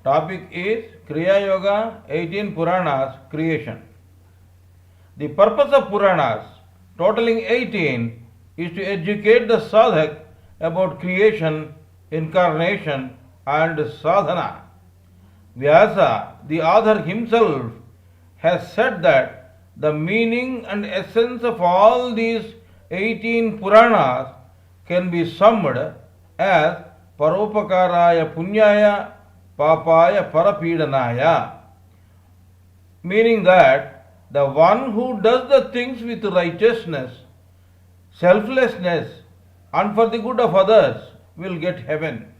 Topic is Kriya Yoga 18 Puranas creation. The purpose of Puranas, totaling 18, is to educate the sadhak about creation, incarnation and sadhana. Vyasa, the author himself, has said that the meaning and essence of all these 18 Puranas can be summed as Paropakaraya Punyaya Papaya Parapidanaya, meaning that the one who does the things with righteousness, selflessness, and for the good of others will get heaven.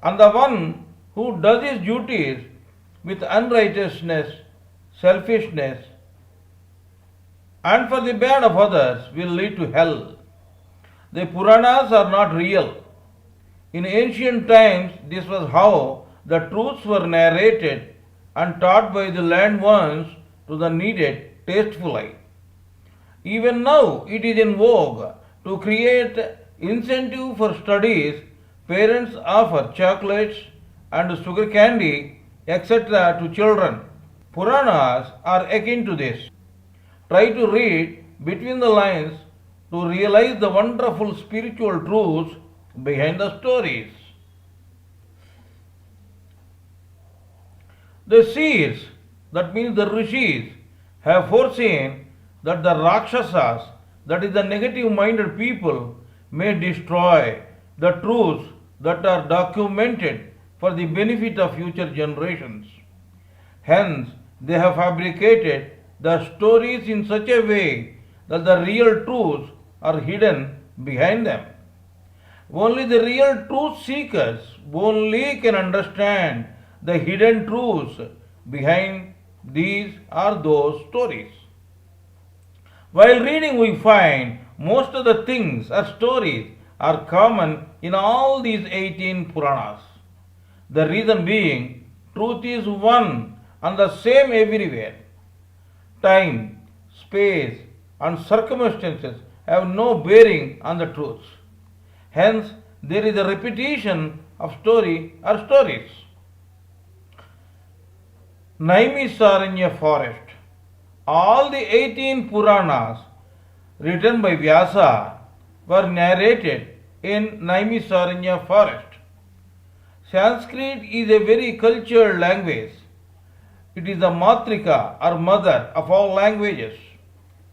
And the one who does his duties with unrighteousness, selfishness, and for the bad of others will lead to hell. The Puranas are not real. In ancient times, this was how the truths were narrated and taught by the learned ones to the needed tastefully. Even now, it is in vogue to create incentive for studies. Parents offer chocolates and sugar candy, etc. to children. Puranas are akin to this. Try to read between the lines to realize the wonderful spiritual truths behind the stories. The seers, that means the rishis, have foreseen that the Rakshasas, that is the negative minded people, may destroy the truths that are documented for the benefit of future generations. Hence, they have fabricated the stories in such a way that the real truths are hidden behind them. Only the real truth seekers only can understand the hidden truths behind these or those stories. While reading, we find most of the things or stories are common in all these 18 Puranas. The reason being, truth is one and the same everywhere. Time, space, and circumstances have no bearing on the truths. Hence, there is a repetition of story or stories. Naimisaranya forest. All the 18 Puranas written by Vyasa were narrated in Naimisaranya forest. Sanskrit is a very cultured language. It is the matrika or mother of all languages.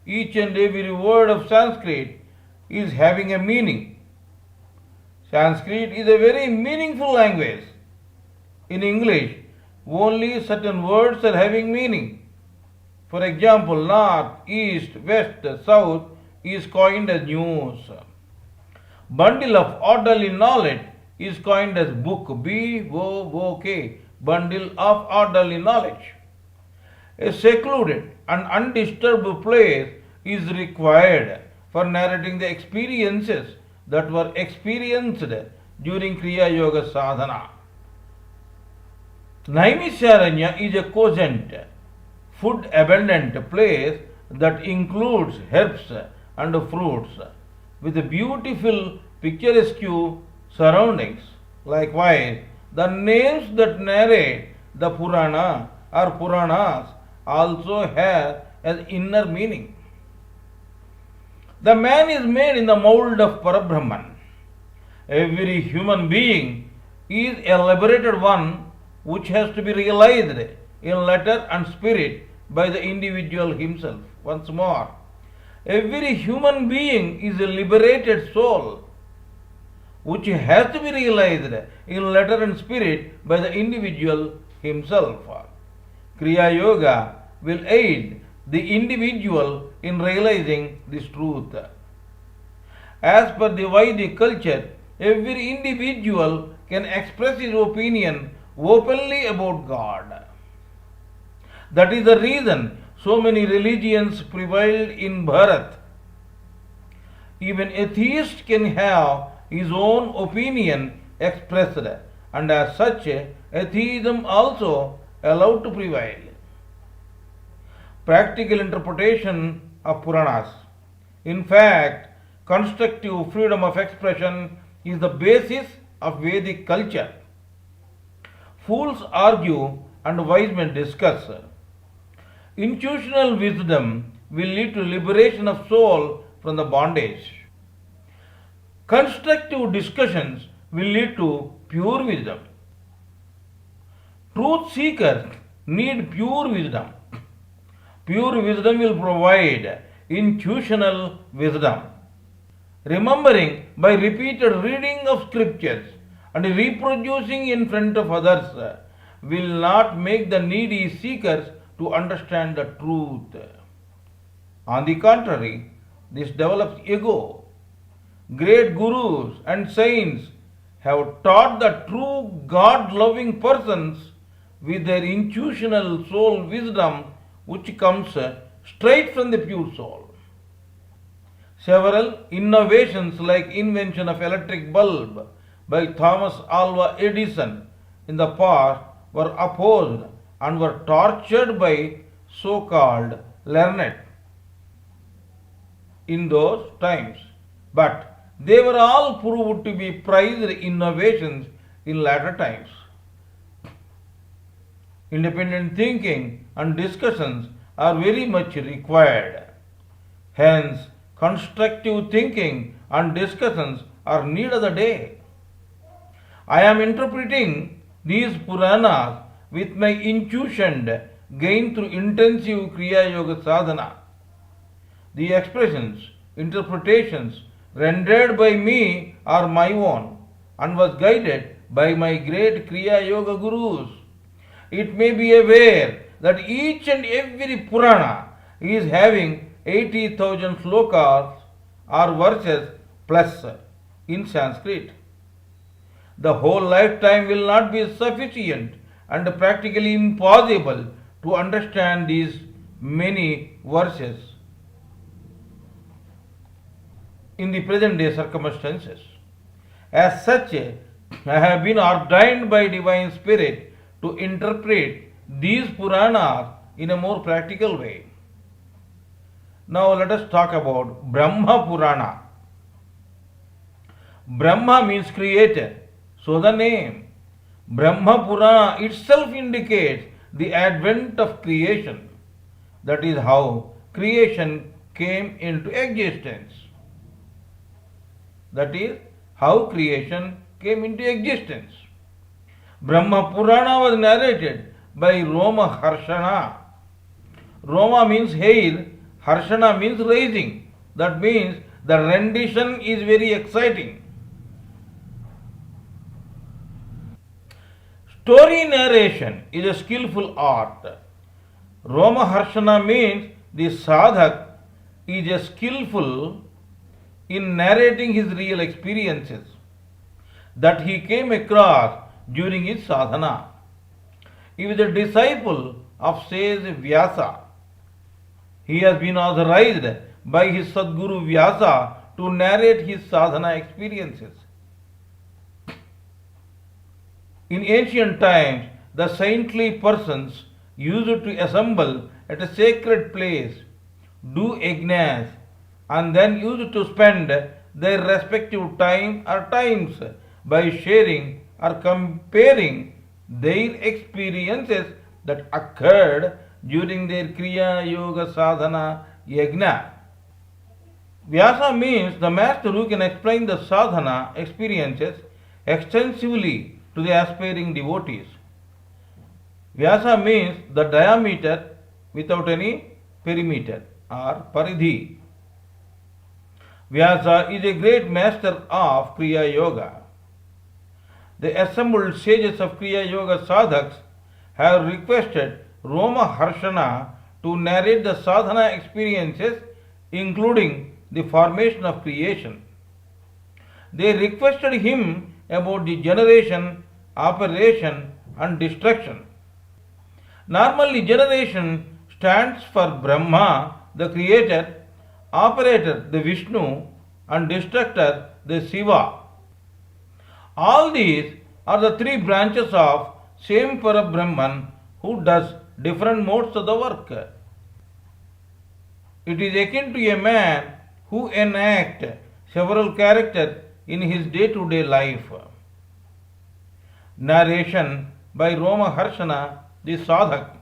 Each and every word of Sanskrit is having a meaning. Sanskrit is a very meaningful language. In English, only certain words are having meaning. For example, north, east, west, south is coined as news. bundle of orderly knowledge is coined as book, B-O-O-K, bundle of orderly knowledge. A secluded and undisturbed place is required for narrating the experiences that were experienced during Kriya Yoga sadhana. Naimisharanya is a cogent, food abundant place that includes herbs and fruits with beautiful picturesque surroundings. Likewise, the names that narrate the Purana or Puranas also have an inner meaning. The man is made in the mold of Parabrahman. Every human being is a liberated one which has to be realized in letter and spirit by the individual himself. Once more, every human being is a liberated soul which has to be realized in letter and spirit by the individual himself. Kriya Yoga will aid the individual in realizing this truth. As per the Vedic culture, every individual can express his opinion openly about God. That is the reason so many religions prevailed in Bharat. Even atheist can have his own opinion expressed, and as such, atheism also allowed to prevail. Practical interpretation of Puranas. In fact, constructive freedom of expression is the basis of Vedic culture. Fools argue and wise men discuss. Intuitional wisdom will lead to liberation of soul from the bondage. Constructive discussions will lead to pure wisdom. Truth seekers need pure wisdom. Pure wisdom will provide intuitional wisdom. Remembering by repeated reading of scriptures and reproducing in front of others will not make the needy seekers to understand the truth. On the contrary, this develops ego. Great gurus and saints have taught the true God-loving persons with their intuitional soul wisdom which comes straight from the pure soul. Several innovations like invention of electric bulb by Thomas Alva Edison in the past were opposed and were tortured by so-called learned in those times. But they were all proved to be prized innovations in latter times. Independent thinking and discussions are very much required. Hence, constructive thinking and discussions are need of the day. I am interpreting these Puranas with my intuition gained through intensive Kriya Yoga sadhana. The expressions, interpretations rendered by me are my own and was guided by my great Kriya Yoga gurus. It may be aware that each and every Purana is having 80,000 slokas or verses plus in Sanskrit. The whole lifetime will not be sufficient and practically impossible to understand these many verses in the present day circumstances. As such, I have been ordained by Divine Spirit to interpret these Puranas in a more practical way. Now let us talk about Brahma Purana. Brahma means creator, so the name Brahma Purana itself indicates the advent of creation. That is how creation came into existence. That is how creation came into existence. Brahma Purana was narrated by Roma Harshana. Roma means hair, Harshana means raising. That means the rendition is very exciting. Story narration is a skillful art. Roma Harshana means the sadhak is a skillful in narrating his real experiences that he came across during his sadhana. He was a disciple of sage Vyasa. He has been authorized by his Sadguru Vyasa to narrate his sadhana experiences. In ancient times, the saintly persons used to assemble at a sacred place, do yajnas, and then used to spend their respective time or times by sharing or comparing their experiences that occurred during their Kriya Yoga Sadhana Yajna. Vyasa means the master who can explain the sadhana experiences extensively to the aspiring devotees. Vyasa means the diameter without any perimeter or paridhi. Vyasa is a great master of Kriya Yoga. The assembled sages of Kriya Yoga sadhaks have requested Roma Harshana to narrate the sadhana experiences, including the formation of creation. They requested him about the generation, operation, and destruction. Normally, generation stands for Brahma, the creator, operator, the Vishnu, and destructor, the Shiva. All these are the three branches of same Parabrahman who does different modes of the work. It is akin to a man who enacts several characters in his day-to-day life. Narration by Roma Harshana, the sadhak.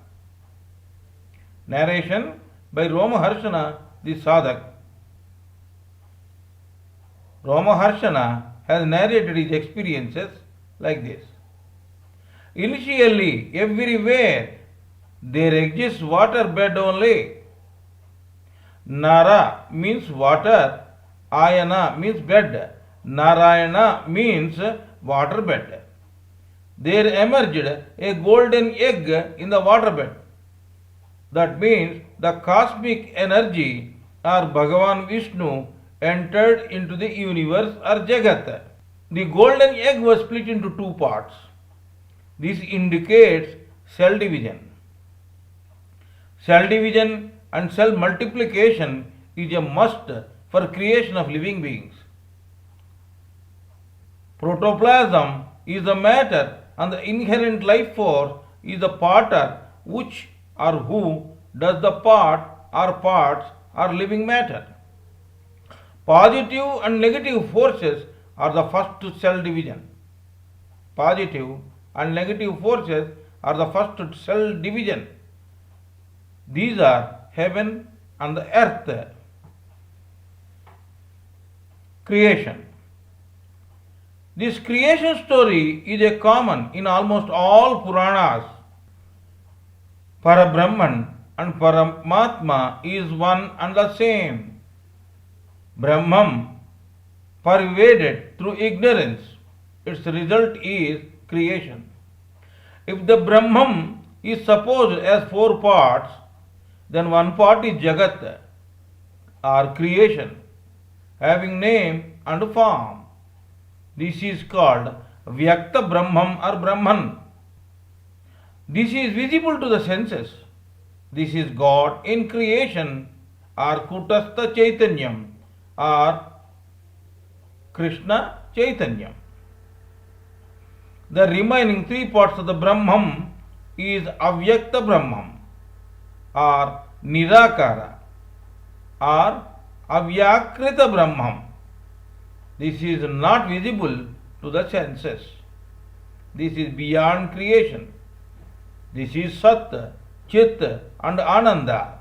Narration by Roma Harshana, the sadhak. Roma Harshana has narrated his experiences like this. Initially, everywhere there exists water bed only. Nara means water, Ayana means bed, Narayana means water bed. There emerged a golden egg in the water bed. That means the cosmic energy or Bhagavan Vishnu entered into the universe or Jagat. The golden egg was split into two parts. This indicates cell division. Cell division and cell multiplication is a must for creation of living beings. Protoplasm is the matter and the inherent life force is the parter which or who does the part or parts or living matter. Positive and negative forces are the first cell division. Positive and negative forces are the first cell division. These are heaven and the earth. Creation. This creation story is a common in almost all Puranas. Parabrahman and Paramatma is one and the same. Brahman pervaded through ignorance. Its result is creation. If the Brahman is supposed as four parts, then one part is Jagat or creation, having name and form. This is called Vyakta Brahman or Brahman. This is visible to the senses. This is God in creation or Kutastha Chaitanyam or Krishna Chaitanyam. The remaining three parts of the Brahman is Avyakta Brahman or Nirakara or Avyakrita Brahman. This is not visible to the senses. This is beyond creation. This is Sat, Chit and Ananda.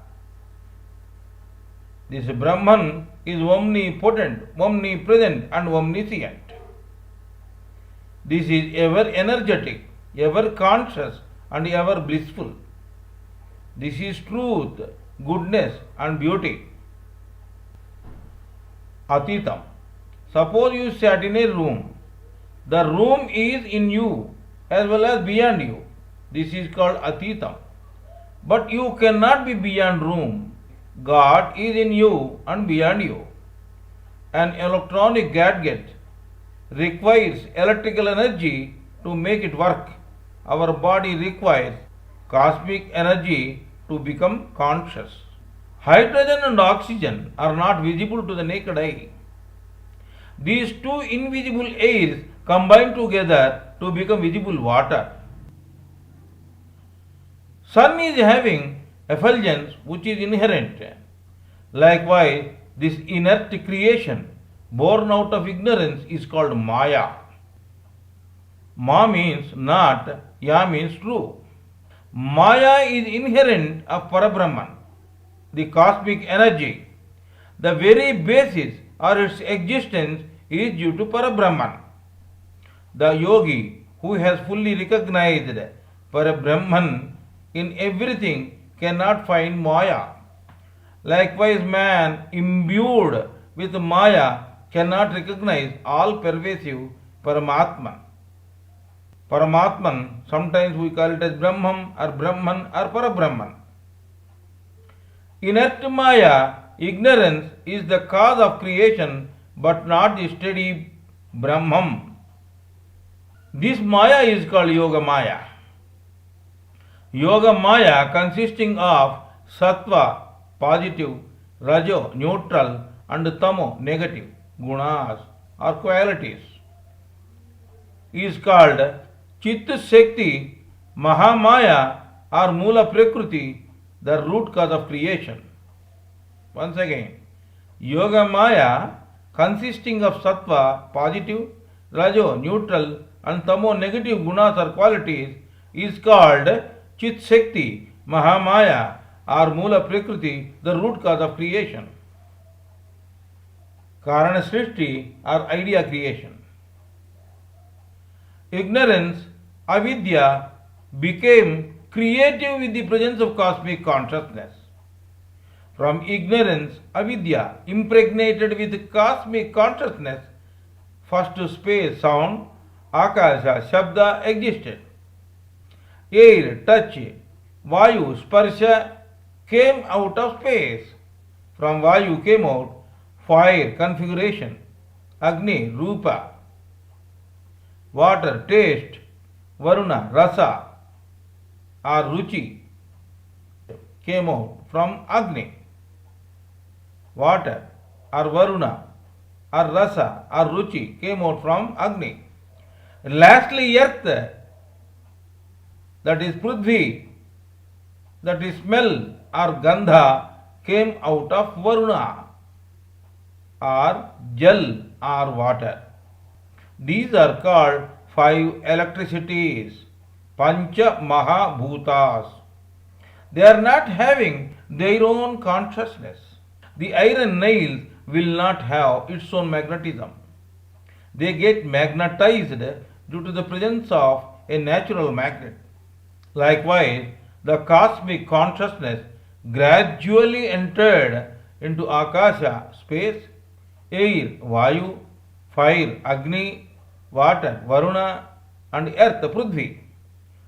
This Brahman is omnipotent, omnipresent and omniscient. This is ever energetic, ever conscious and ever blissful. This is truth, goodness and beauty. Atitam. Suppose you sat in a room. The room is in you as well as beyond you. This is called Atitam. But you cannot be beyond room. God is in you and beyond you. An electronic gadget requires electrical energy to make it work. Our body requires cosmic energy to become conscious. Hydrogen and oxygen are not visible to the naked eye. These two invisible airs combine together to become visible water. Sun is having effulgence which is inherent. Likewise, this inert creation born out of ignorance is called Maya. Ma means not, Ya means true. Maya is inherent of Parabrahman, the cosmic energy. The very basis or its existence is due to Parabrahman. The yogi who has fully recognized Parabrahman in everything cannot find Maya. Likewise, man imbued with Maya cannot recognize all pervasive Paramatman. Paramatman, sometimes we call it as Brahman or Parabrahman. Inert Maya, ignorance, is the cause of creation but not the steady Brahman. This Maya is called Yoga Maya. Yoga Maya consisting of Sattva, positive, Rajo, neutral, and Tamo, negative, gunas or qualities, is called Chit Shakti, Mahamaya or Mula Prakriti, the root cause of creation. Once again, Yoga Maya consisting of Sattva, positive, Rajo, neutral, and Tamo, negative gunas or qualities, is called Chit Shakti, Mahamaya or Mula Prakriti, the root cause of creation. Karana Srishti or idea creation. Ignorance, avidya, became creative with the presence of cosmic consciousness. From ignorance, avidya, impregnated with cosmic consciousness, first space, sound, akasha, shabda existed. Air, touch, vayu, sparsha came out of space. From vayu came out fire, configuration, agni, rupa, water, taste, varuna, rasa or ruchi came out from agni. Water or varuna or rasa or ruchi came out from agni. Lastly, earth, that is prithvi, that is smell or gandha, came out of varuna or jal or water. These are called five electricities, Pancha Mahabhutas. They are not having their own consciousness. The iron nails will not have its own magnetism. They get magnetized due to the presence of a natural magnet. Likewise, the cosmic consciousness gradually entered into Akasha, space, air, Vayu, fire, Agni, water, Varuna, and earth, Prithvi.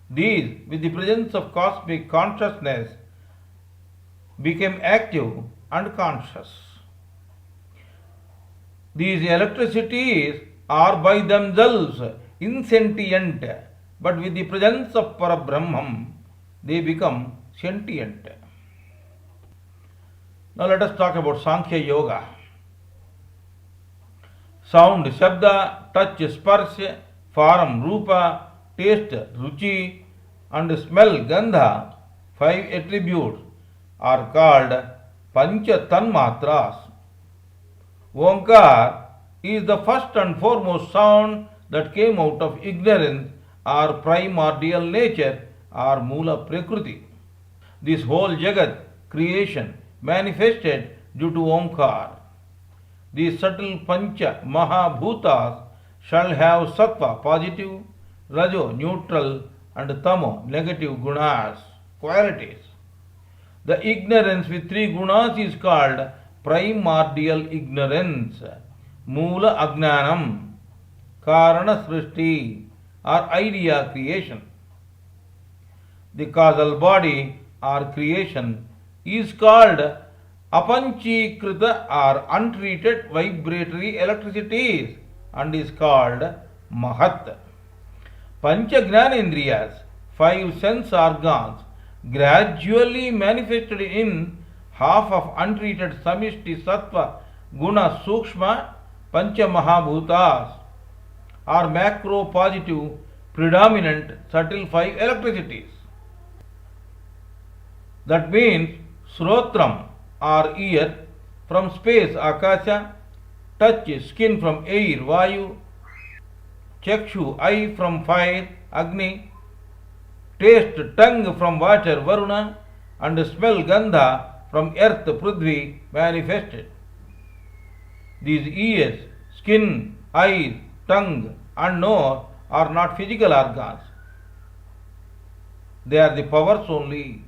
These, with the presence of cosmic consciousness, became active and conscious. These electricities are by themselves insentient, but with the presence of Parabrahman, they become sentient. Now let us talk about Sankhya Yoga. Sound, Shabda, touch, Sparsha, form, Rupa, taste, Ruchi, and smell, Gandha, five attributes are called Pancha Tanmatras. Omkar is the first and foremost sound that came out of ignorance or primordial nature or Mula Prakriti. This whole Jagat creation manifested due to Omkar. These subtle Pancha Mahabhutas shall have Sattva, positive, Rajo, neutral, and Tamo, negative gunas, qualities. The ignorance with three gunas is called primordial ignorance, Mula Ajnanam, Karana Srishti, or idea creation. The causal body or creation is called apanchikrita or untreated vibratory electricities and is called Mahat. Pancha Jnanendriyas, five sense organs, gradually manifested in half of untreated Samishti Sattva Guna Sukshma Pancha Mahabhutas or macro positive predominant subtle five electricities. That means Srotram or ear, from space Akasha, touch skin from air Vayu, Chakshu eye from fire Agni, taste tongue from water Varuna, and smell Gandha from earth Prithvi manifested. These ears, skin, eyes, tongue and nose are not physical organs. They are the powers only.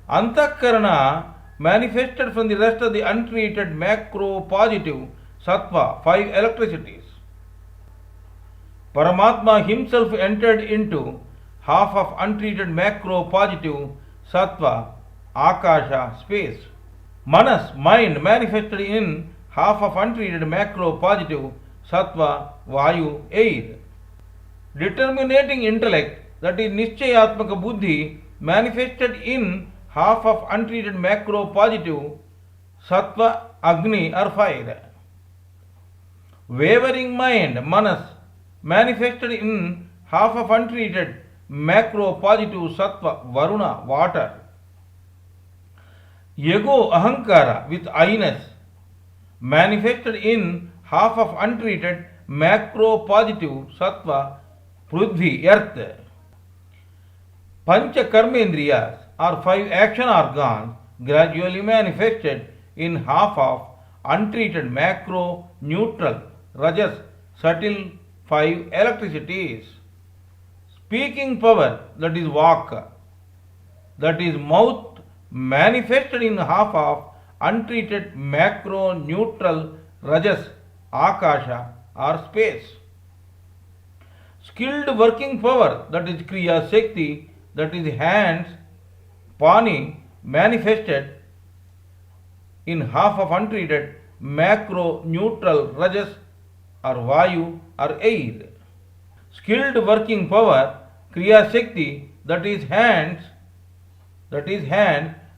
Antakarana manifested from the rest of the untreated macro positive sattva, five electricities. Paramatma himself entered into half of untreated macro positive sattva, akasha, space. Manas, mind, manifested in half of untreated macro positive sattva, vayu, air. Determinating intellect, that is nischayatmaka buddhi, manifested in half of untreated macro positive sattva, agni or fire. Wavering mind, manas, manifested in half of untreated macro positive sattva, varuna, water. Ego ahankara with I-ness, manifested in half of untreated macro positive sattva, prithvi, earth. Pancha karmendriyas or five action organs gradually manifested in half of untreated macro neutral rajas subtle five electricities. Speaking power, that is vak, that is mouth, manifested in half of untreated macro neutral rajas akasha or space. Skilled working power, that is kriya shakti, that is hands, pani, manifested in half of untreated macro neutral rajas or vayu or air. Skilled working power, kriya shakti, that is hand,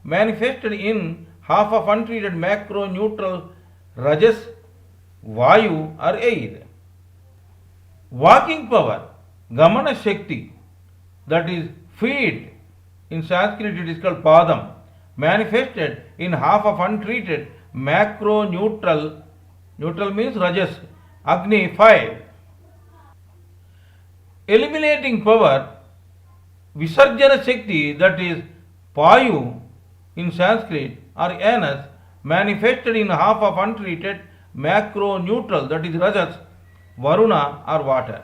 manifested in half of untreated macro neutral rajas, vayu or air. Walking power, gamana shakti, that is feet, in Sanskrit it is called padam, manifested in half of untreated macro neutral means rajas, agni, fire. Eliminating power, visarjana shakti, that is payu in Sanskrit or anus, manifested in half of untreated macro neutral, that is rajas, varuna or water.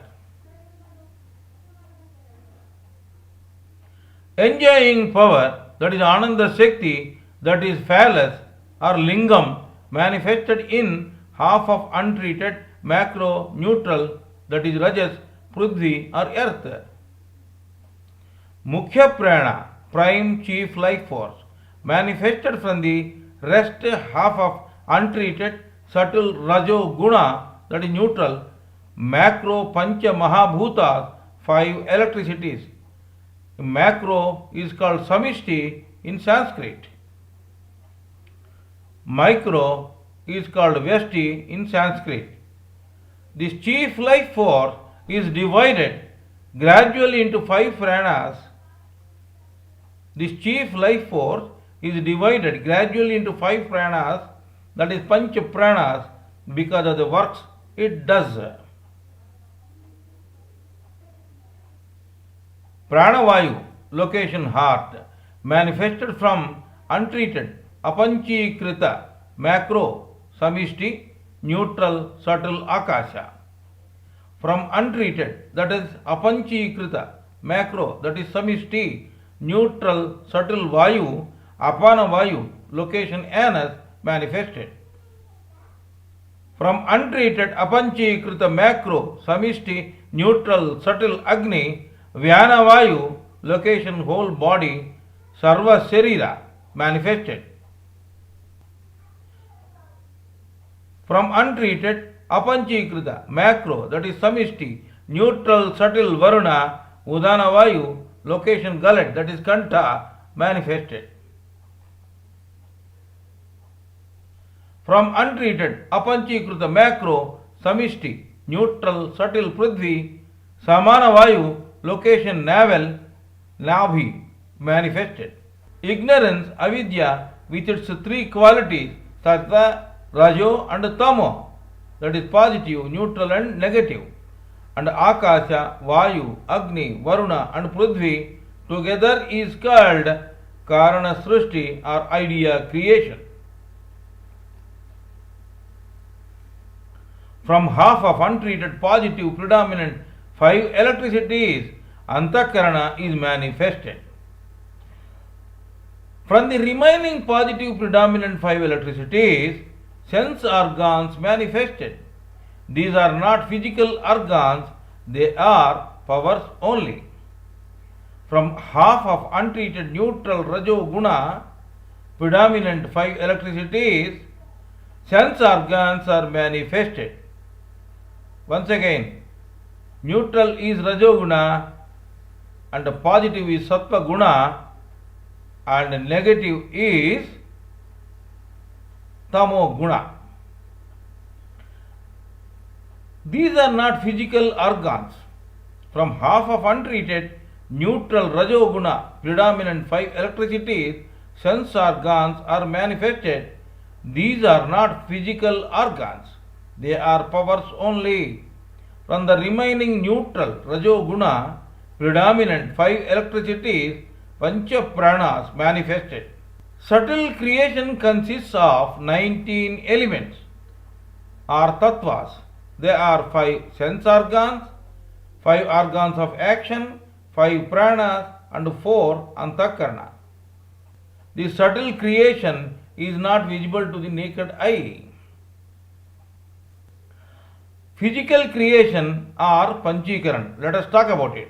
Enjoying power, that is ananda shakti, that is phallus or lingam, manifested in half of untreated macro neutral, that is rajas, prithvi or earth. Mukhya prana, prime chief life force, manifested from the rest half of untreated subtle rajo guna, that is neutral, macro pancha mahabhutas, five electricities. Macro is called samishti in Sanskrit. Micro is called vyashti in Sanskrit. This chief life force is divided gradually into five pranas. This chief life force is divided gradually into five pranas, that is pancha pranas, because of the works it does. Pranavayu, location heart, manifested from untreated apanchikrita macro samishti neutral subtle akasha. From untreated, that is apanchikrita macro, that is samishti neutral subtle vayu, apana vayu, location anus, manifested. From untreated apanchikrita macro samishti neutral subtle agni, vyana vayu, location whole body, sarva sharira, manifested. From untreated, apanchīkrita, macro, that is samishti, neutral, subtle, varuna, udana vayu, location gullet, that is kanta, manifested. From untreated, apanchīkrita, macro, samishti, neutral, subtle, prithvi, samana vayu, location navel, nabhi, manifested. Ignorance, avidya, with its three qualities, sattva, rajo and tamo, that is positive, neutral and negative, and akasha, vayu, agni, varuna and prithvi together is called karana srushti or idea creation. From half of untreated positive predominant 5 electricities, antakarana is manifested. From the remaining positive predominant 5 electricities, sense organs manifested. These are not physical organs, they are powers only. From half of untreated neutral rajo guna predominant 5 electricities, sense organs are manifested. Once again, neutral is rajo guna and positive is sattva guna and negative is tamo guna. These are not physical organs. From half of untreated neutral rajo guna predominant 5 electricities, sense organs are manifested. These are not physical organs, they are powers only. From the remaining neutral rajo guna predominant 5 electricities, pancha pranas manifested. Subtle creation consists of 19 elements or tattvas. There are 5 sense organs, 5 organs of action, 5 pranas and 4 antakarana. The subtle creation is not visible to the naked eye. Physical creation or panchikaran. Let us talk about it.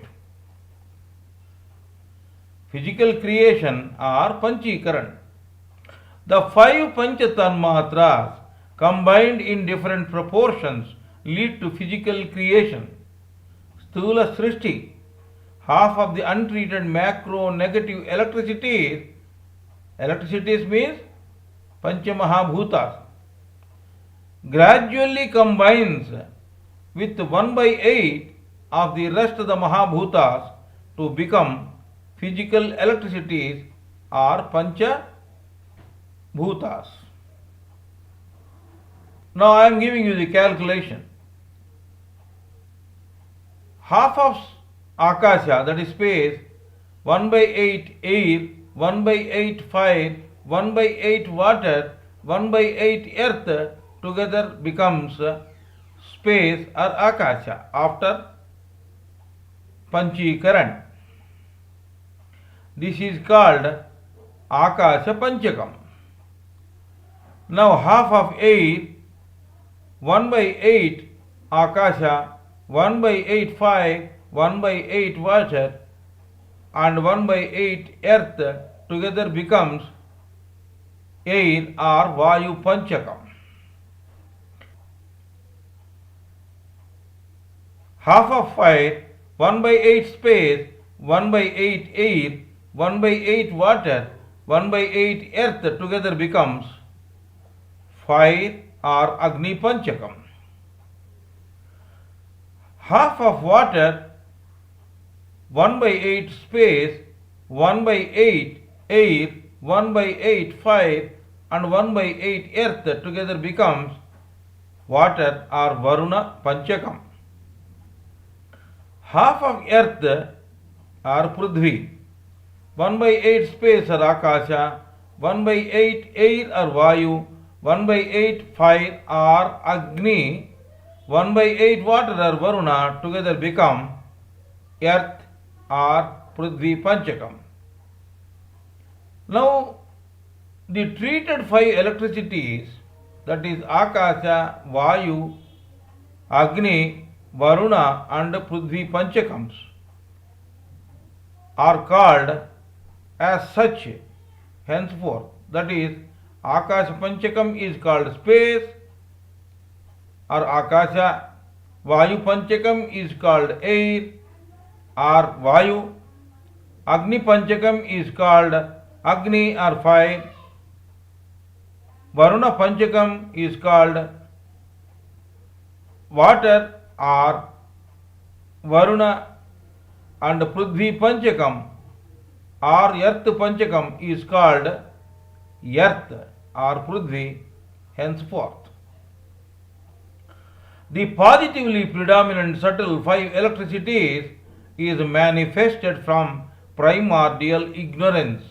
Physical creation or panchikaran. The 5 panchatanmatras combined in different proportions lead to physical creation. Sthula srishti, half of the untreated macro negative electricities means panchamahabhutas, gradually combines with 1/8 of the rest of the mahabhutas to become physical electricities or pancha bhutas. Now I am giving you the calculation. Half of akasha, that is space, 1/8 air, 1/8 fire, 1/8 water, 1/8 earth together becomes space or akasha after panchikaran. This is called akasha panchakam. Now half of air, 1/8 akasha, 1/8 fire, 1/8 water and 1/8 earth together becomes air or vayu panchakam. Half of fire, 1/8 space, 1/8 air, 1/8 water, 1/8 earth together becomes fire or agni panchakam. Half of water, 1/8 space, 1/8 air, 1/8 fire and 1/8 earth together becomes water or varuna panchakam. Half of earth or prithvi, 1/8 space or akasha, 1/8 air or vayu, 1/8 fire or agni, 1/8 water or varuna together become earth or prithvi panchakam. Now the treated 5 electricities, that is akasha, vayu, agni, varuna and prithvi panchakams, are called as such henceforth. That is, akasha panchakam is called space, or Akasha. Vayu Panchakam is called air or Vayu. Agni Panchakam is called Agni or fire. Varuna Panchakam is called water or Varuna, and Prithvi Panchakam or Earth Panchakam is called Earth or Prithvi henceforth. The positively predominant subtle five electricities is manifested from primordial ignorance,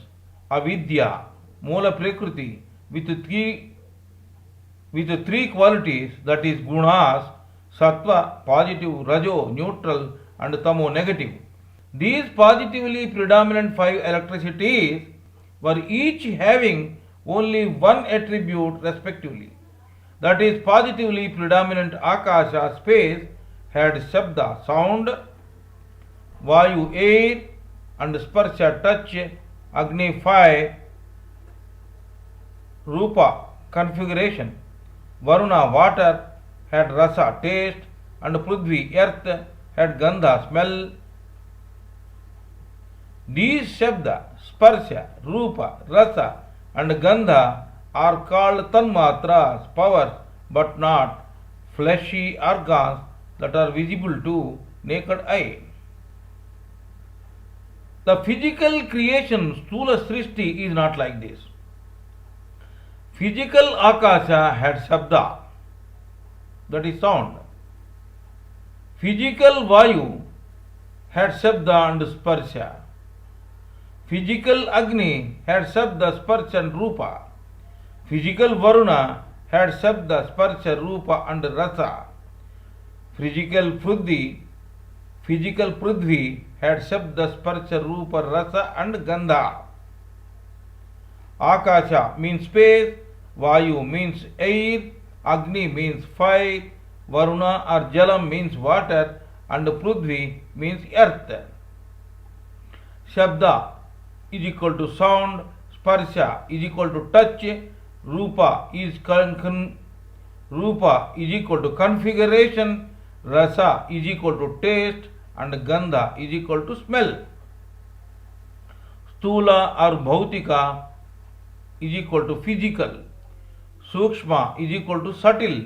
avidya, Mula Prakriti, with three qualities, that is gunas, sattva, positive, rajo, neutral, and tamo, negative. These positively predominant five electricities were each having only one attribute respectively. That is, positively predominant Akasha, space, had Shabda, sound, Vayu, air, and Sparsha, touch, Agni, fire, Rupa, configuration, Varuna, water, had Rasa, taste, and Prithvi, earth, had Gandha, smell. These Shabda, Sparsha, Rupa, Rasa, and Gandha are called Tanmatras, powers, but not fleshy organs that are visible to naked eye. The physical creation, Stula Srishti, is not like this. Physical Akasha had Shabda, that is sound. Physical Vayu had Shabda and Sparsha. Physical Agni had Shabda, Sparsha and Rupa. Physical Varuna had Shabda, Sparsha, Rupa and Rasa. Physical Prithvi had Shabda, Sparsha, Rupa, Rasa and Gandha. Akasha means space, Vayu means air, Agni means fire, Varuna or Jalam means water, and Prithvi means earth. Shabda is equal to sound, Sparsha is equal to touch, Rupa is equal to configuration, Rasa is equal to taste, and Gandha is equal to smell. Stula or Bhautika is equal to physical, Sukshma is equal to subtle,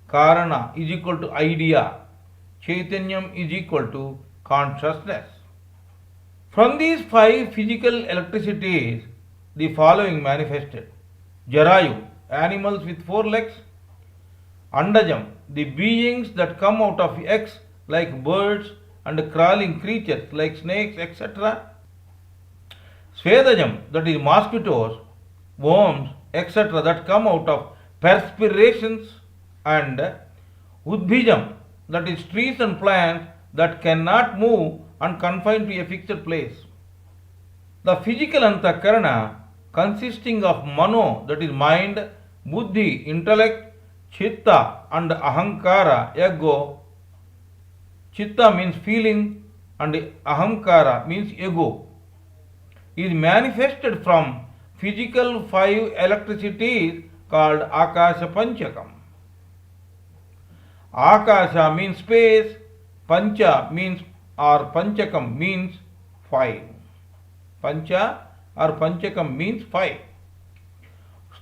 Karana is equal to idea, Chaitanyam is equal to consciousness. From these five physical electricities, the following manifested: Jarayu, animals with four legs; Andajam, the beings that come out of eggs like birds and crawling creatures like snakes, etc. Svedajam, that is mosquitoes, worms, etc. that come out of perspirations; and Udbijam, that is trees and plants that cannot move and confined to a fixed place. The physical Antakarana, consisting of Mano, that is mind, Buddhi, intellect, Chitta and Ahankara, ego. Chitta means feeling and Ahankara means ego, is manifested from physical five electricities called Akasha Panchakam. Akasha means space, Pancha means or Panchakam means five. Pancha or Panchakam means five.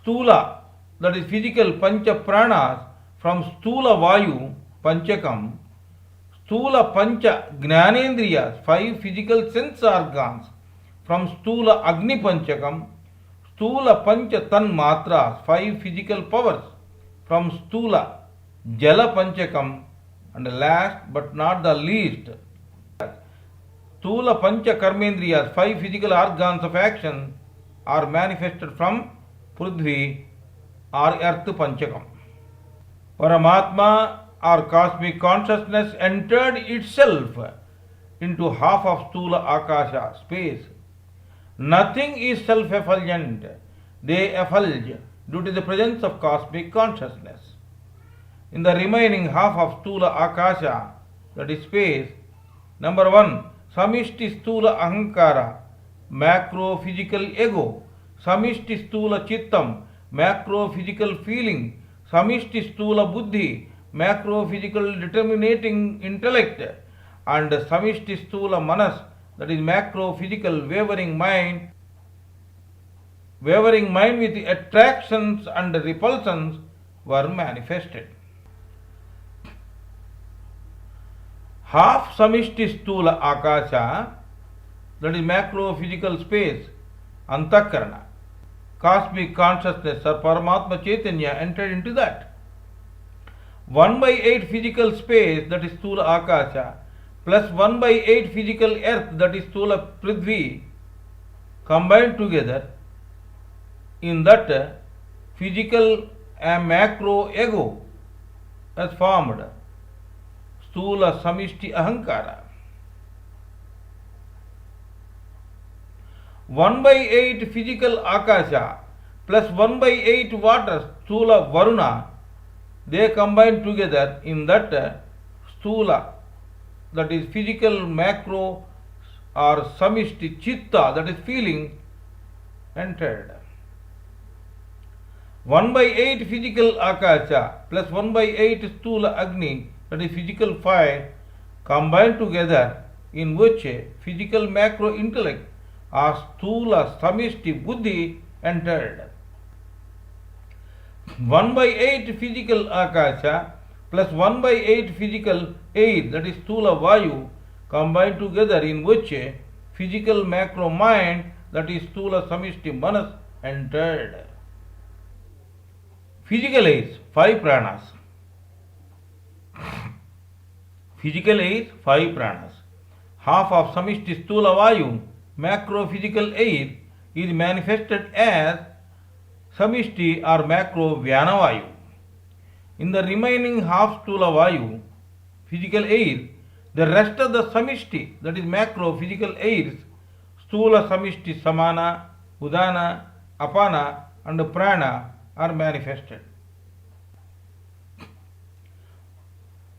Stula, that is physical Pancha Pranas, from Stula Vayu, Panchakam. Stula Pancha Gnanendriyas, five physical sense organs, from Stula Agni Panchakam. Stula Pancha Tanmatras, five physical powers, from Stula Jala Panchakam. And last but not the least, Stula Pancha Karmendriyas, five physical organs of action, are manifested from Prithvi or Earth Panchakam. Paramatma or cosmic consciousness entered itself into half of Stula Akasha, space. Nothing is self-effulgent. They effulge due to the presence of cosmic consciousness. In the remaining half of Stula Akasha, that is space, number 1, Samishti Stula Ahankara, macro-physical ego; Samishti Stula Chittam, macro-physical feeling; Samishti Stula Buddhi, macro physical determinating intellect, and samishti stula manas, that is macro physical wavering mind with attractions and repulsions were manifested. Half samishti stula akasha, that is macro physical space, antakarana, cosmic consciousness or Paramatma Chaitanya entered into that. 1/8 physical space, that is Stula Akasha, plus 1/8 physical earth, that is Stula Prithvi, combined together in that physical and macro ego has formed Stula Samishti Ahankara. 1/8 physical Akasha plus 1/8 water Stula Varuna, they combine together in that Stula, that is physical macro or Samishti Chitta, that is feeling, entered. 1/8 physical Akasha plus 1/8 Stula Agni, that is physical fire, combined together in which physical macro intellect or Stula Samishti Buddhi entered. 1/8 physical Akasha plus 1/8 physical air, that is Stula Vayu, combined together in which physical macro mind, that is Stula Samishti Manas, entered. Physical is 5 pranas. Physical is 5 pranas. Half of Samishti Stula Vayu, macro physical air, is manifested as Samishti or macro Vyana Vayu. In the remaining half Stula Vayu, physical air, the rest of the Samishti, that is macro physical airs, Stula Samishti Samana, Udana, Apana and Prana, are manifested.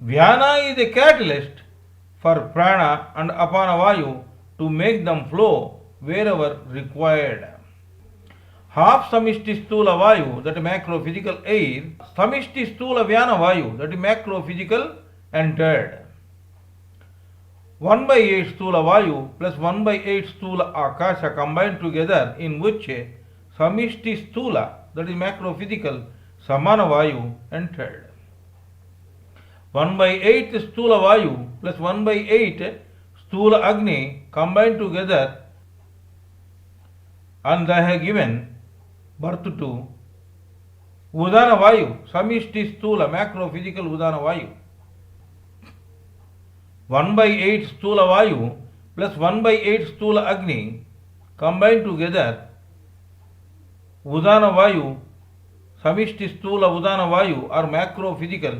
Vyana is a catalyst for Prana and Apana Vayu to make them flow wherever required. Half Samishti Stula Vayu, that is macro physical air, Samishti Stula Vyana Vayu, that is macro physical, entered. 1/8 Stula Vayu plus 1/8 Stula Akasha combined together in which Samishti Stula, that is macro physical, Samana Vayu, entered. 1/8 Stula Vayu plus 1/8 Stula Agni combined together and they have given birth to Udana Vayu, Samishti Stula, macro physical Udana Vayu. 1/8 Stula Vayu plus 1/8 Stula Agni combined together Udana Vayu, Samishti Stula Udana Vayu or macro physical,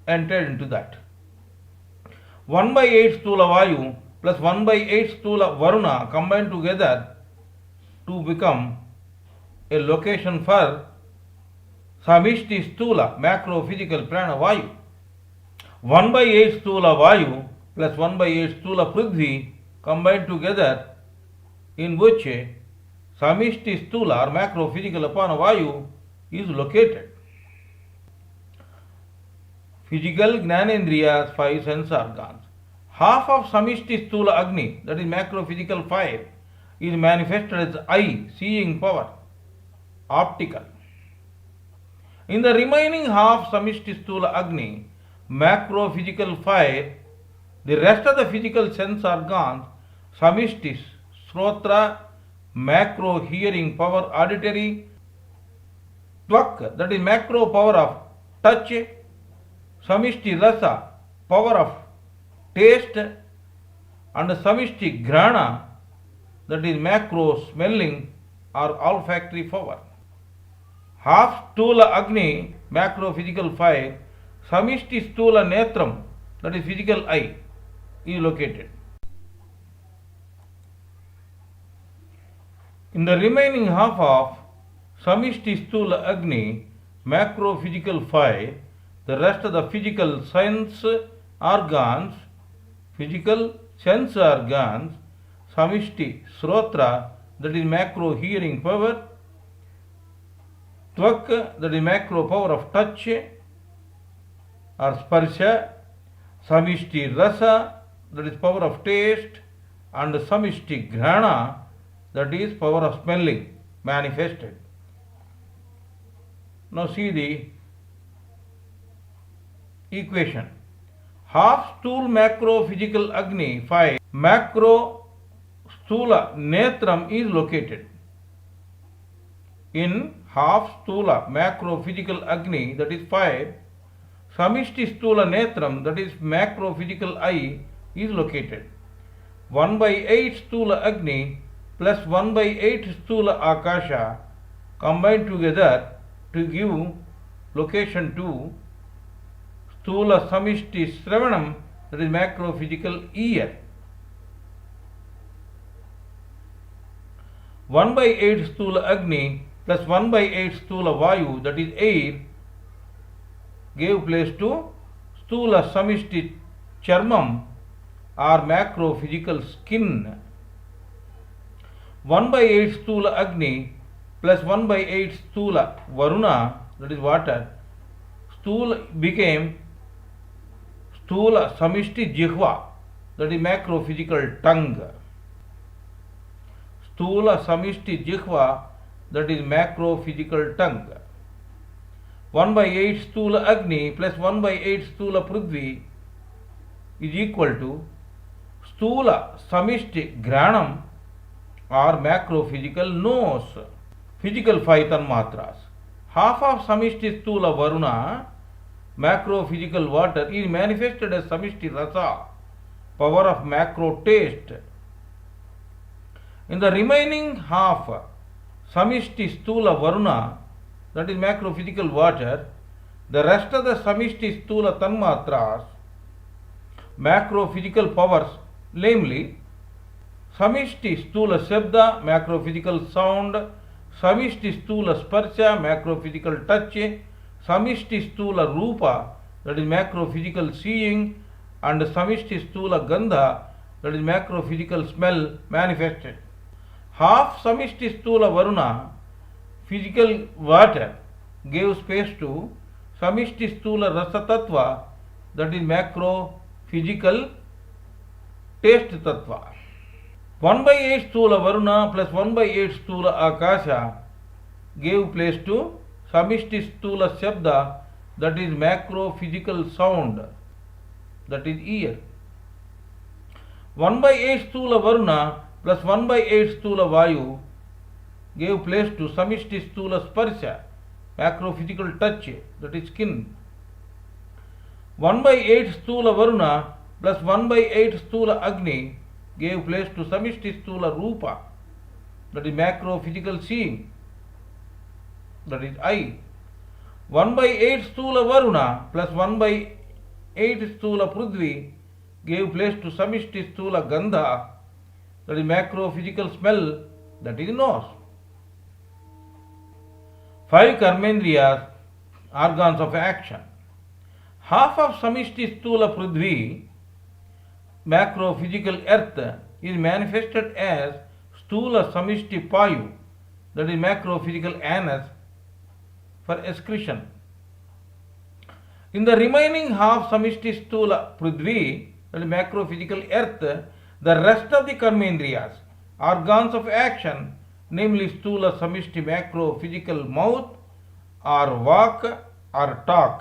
entered into that. 1/8 Stula Vayu plus 1/8 Stula Varuna combined together to become a location for Samishti Stula, macro physical Prana Vayu. 1/8 Stula Vayu plus 1/8 Stula Prithvi combined together in which Samishti Stula or macro physical Apana Vayu is located. Physical Gnanendriyas, 5 sense organs. Half of Samishti Stula Agni, that is macro physical fire, is manifested as eye, seeing power, optical. In the remaining half Samishti Stula Agni, macro physical fire, the rest of the physical sense organs, Samishti Srotra, macro hearing power, auditory, Tvak, that is macro power of touch, Samishti Rasa, power of taste, and Samishti Grana, that is macro smelling or olfactory power. Half Stula Agni, macro physical fire, Samishti Stula Netram, that is physical eye, is located. In the remaining half of Samishti Stula Agni, macro physical fire, the rest of the physical sense organs, Samishti Srotra, that is macro hearing power, Tvak, that is macro power of touch, or sparsha, samishti rasa, that is power of taste, and samishti grana, that is power of smelling manifested. Now see the equation. Half stool macro physical agni 5 macro stula netram is located. In half stula macro physical agni, that is 5, samishti stula netram, that is macro physical eye, is located. 1/8 stula agni plus 1/8 stula akasha combined together to give location to stula samishti sravanam, that is macro physical ear. 1/8 stula agni plus 1/8 stula vayu, that is air, gave place to stula samishti charmam or macro physical skin. 1/8 stula agni plus 1/8 stula varuna, that is water, stula became stula samishti jihva, that is macro physical tongue. Stula samishti jihva, that is macro physical tongue. 1/8 stula agni plus 1/8 stula prithvi is equal to stula samishti granam or macro physical nose. Physical 5 tanmatras. Half of samishti stula varuna, macro physical water, is manifested as samishti rasa, power of macro taste. In the remaining half, samishti stula varuna, that is macro physical water, the rest of the samishti stula tanmatras, macro physical powers, namely samishti stula shabda, macro physical sound, samishti stula sparsha, macro physical touch, samishti stula rupa, that is macro physical seeing, and samishti stula gandha, that is macro physical smell manifested. Half samishti stula varuna, physical water, gave space to samishti stula rasa tattva, that is macro physical taste tattva. 1/8 stula varuna plus 1/8 stula akasha gave place to samishti stula shabda, that is macro physical sound, that is ear. 1/8 stula varuna plus 1/8 stula vayu gave place to samishti stula sparsha, macro physical touch, that is skin. 1/8 stula varuna plus 1/8 stula agni gave place to samishti stula rupa, that is macro physical seeing, that is eye. 1/8 stula varuna plus 1/8 stula prithvi gave place to samishti stula gandha, that is macro physical smell, that is nose. 5 karmendriyas, organs of action. Half of samishti stula prithvi, macro physical earth, is manifested as stula samishti payu, that is macro physical anus, for excretion. In the remaining half samishti stula prithvi, that is macro physical earth, the rest of the karmendriyas, organs of action, namely stula samishti macro physical mouth or walk or talk,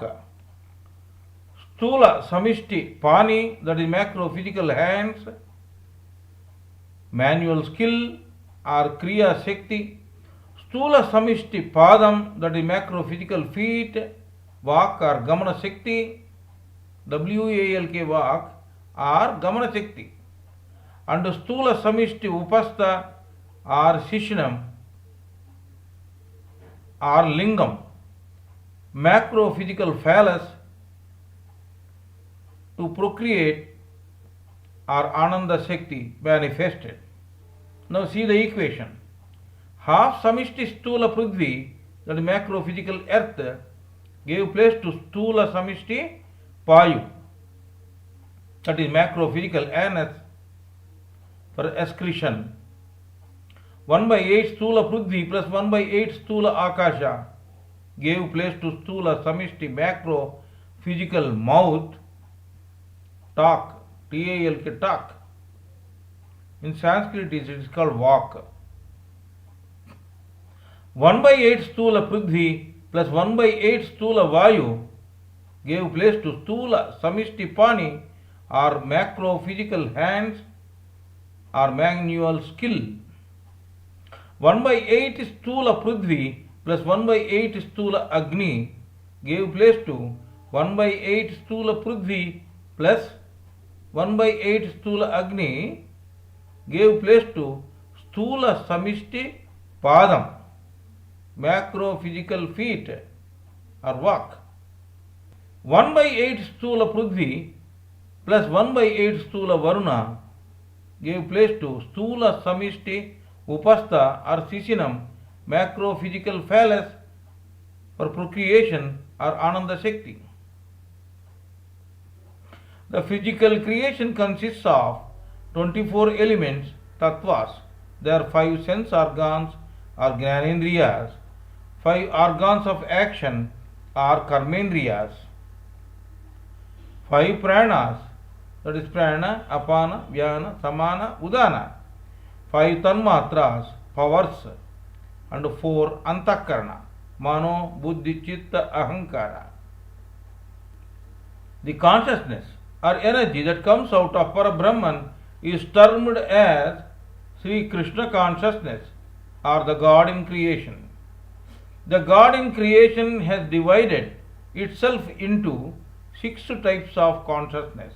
stula samishti pani, that is macro physical hands, manual skill or kriya shakti, stula samishti padam, that is macro physical feet, walk or gamana shakti, walk or gamana shakti, and stula samishti upastha or shishnam or lingam, macro physical phallus to procreate or ananda shakti manifested. Now see the equation. Half samishti stula prithvi, that is macro physical earth, gave place to stula samishti payu, that is macro physical anus, for excretion. 1/8 stula prithvi plus 1/8 stula akasha gave place to stula samishti macro physical mouth, talk, T-A-L-K, talk. In Sanskrit it is called walk. 1 by 8 Stula Prithvi plus 1 by 8 Stula Vayu gave place to Stula Samishti Pani or macro physical hands or manual skill. 1 by 8 Stula Prithvi plus 1 by 8 Stula Agni gave place to 1 by 8 Stula Prithvi plus 1 by 8 Stula Agni gave place to Stula Samishti Padam, macro physical feet or walk. 1 by 8 Stula Prithvi plus 1 by 8 Stula Varuna gave place to Stula Samishti Upastha or Sisinam, macro physical phallus for procreation or Ananda Shakti. The physical creation consists of 24 elements, tattvas. There are 5 sense organs or Jnanendriyas, 5 organs of action or Karmendriyas, 5 pranas, that is prana, apana, vyana, samana, udana, 5 tanmatras, powers, and 4 antakarana, mano, buddhi, chitta, ahankara. The consciousness or energy that comes out of Parabrahman is termed as Sri Krishna consciousness or the God in creation. The God in creation has divided itself into 6 types of consciousness.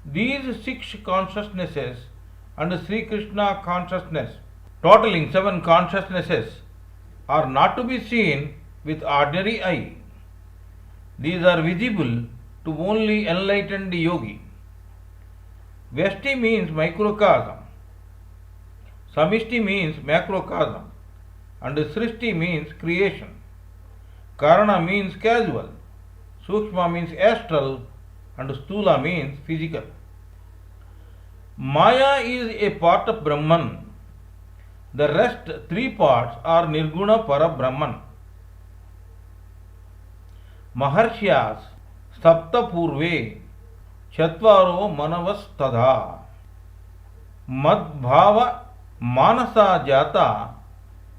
These 6 consciousnesses and Sri Krishna consciousness, totaling 7 consciousnesses, are not to be seen with ordinary eye. These are visible to only enlightened yogi. Vyashti means microcosm, Samishti means macrocosm, and Srishti means creation. Karana means casual, Sukshma means astral, and Stula means physical. Maya is a part of Brahman. The rest 3 parts are Nirguna Parabrahman. Maharshyas Sapta Purve Chatvaro Manavastada Madbhava Manasa Jata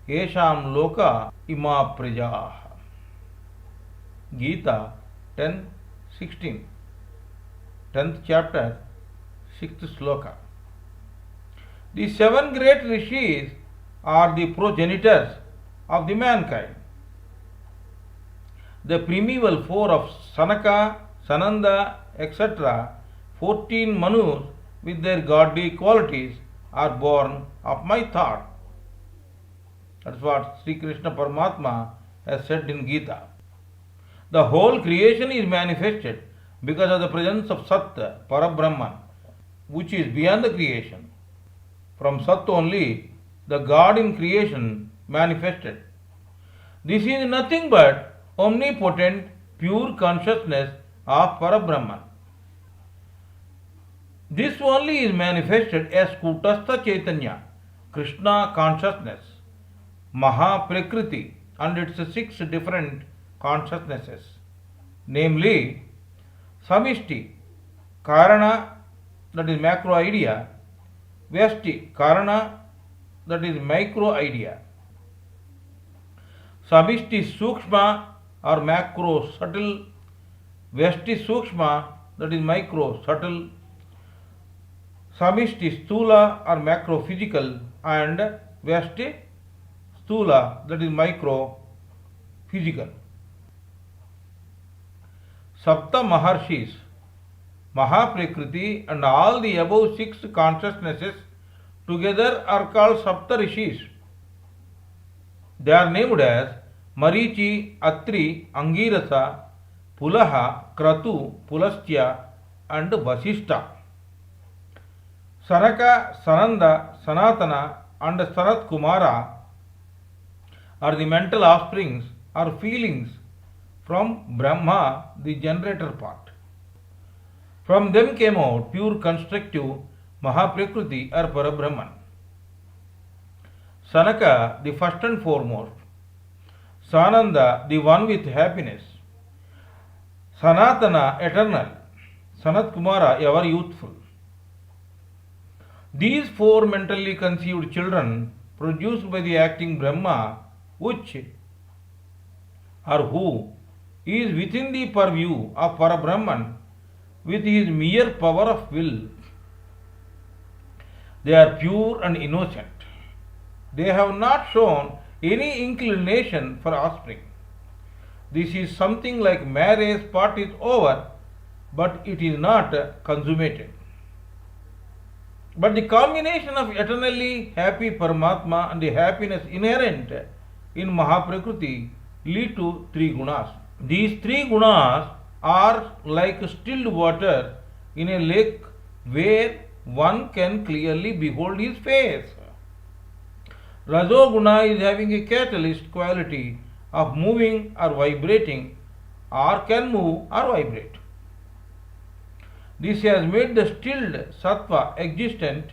Yesham Loka Ima Praja. Gita 10:16, 10th chapter, 6th sloka. The 7 great rishis are the progenitors of the mankind. The primeval 4 of Sanaka, Sananda, etc., 14 Manus with their godly qualities are born of my thought. That's what Sri Krishna Paramatma has said in Gita. The whole creation is manifested because of the presence of Sat, Parabrahman, which is beyond the creation. From Sat only the God in creation manifested. This is nothing but omnipotent, pure consciousness of Parabrahman. This only is manifested as Kutastha Chaitanya, Krishna consciousness, Mahaprakriti, and its 6 different consciousnesses, namely Samishti, Karana, that is macro idea, Vyashti, Karana, that is micro idea, Samishti Sukshma or macro subtle, Vyashti Sukshma, that is micro subtle, Samishti Stula or macro physical, and Vyashti Stula, that is micro physical. Sapta Maharshis, Mahaprakriti, and all the above 6 consciousnesses together are called Sapta Rishis. They are named as Marichi, Atri, Angirasa, Pulaha, Kratu, Pulastya, and Vasishta. Sanaka, Sananda, Sanatana, and Sanat Kumara are the mental offsprings or feelings from Brahma, the generator part. From them came out pure constructive Mahaprakriti or Parabrahman. Sanaka, the first and foremost. Sananda, the one with happiness. Sanatana, eternal. Sanat Kumara, ever youthful. These four mentally conceived children produced by the acting Brahma, which or who is within the purview of Parabrahman with his mere power of will. They are pure and innocent. They have not shown any inclination for offspring. This is something like marriage part is over, but it is not consummated. But the combination of eternally happy Paramatma and the happiness inherent in Mahaprakriti lead to three gunas. These three gunas are like stilled water in a lake where one can clearly behold his face. Rajoguna is having a catalyst quality of moving or vibrating, or can move or vibrate. This has made the stilled sattva existent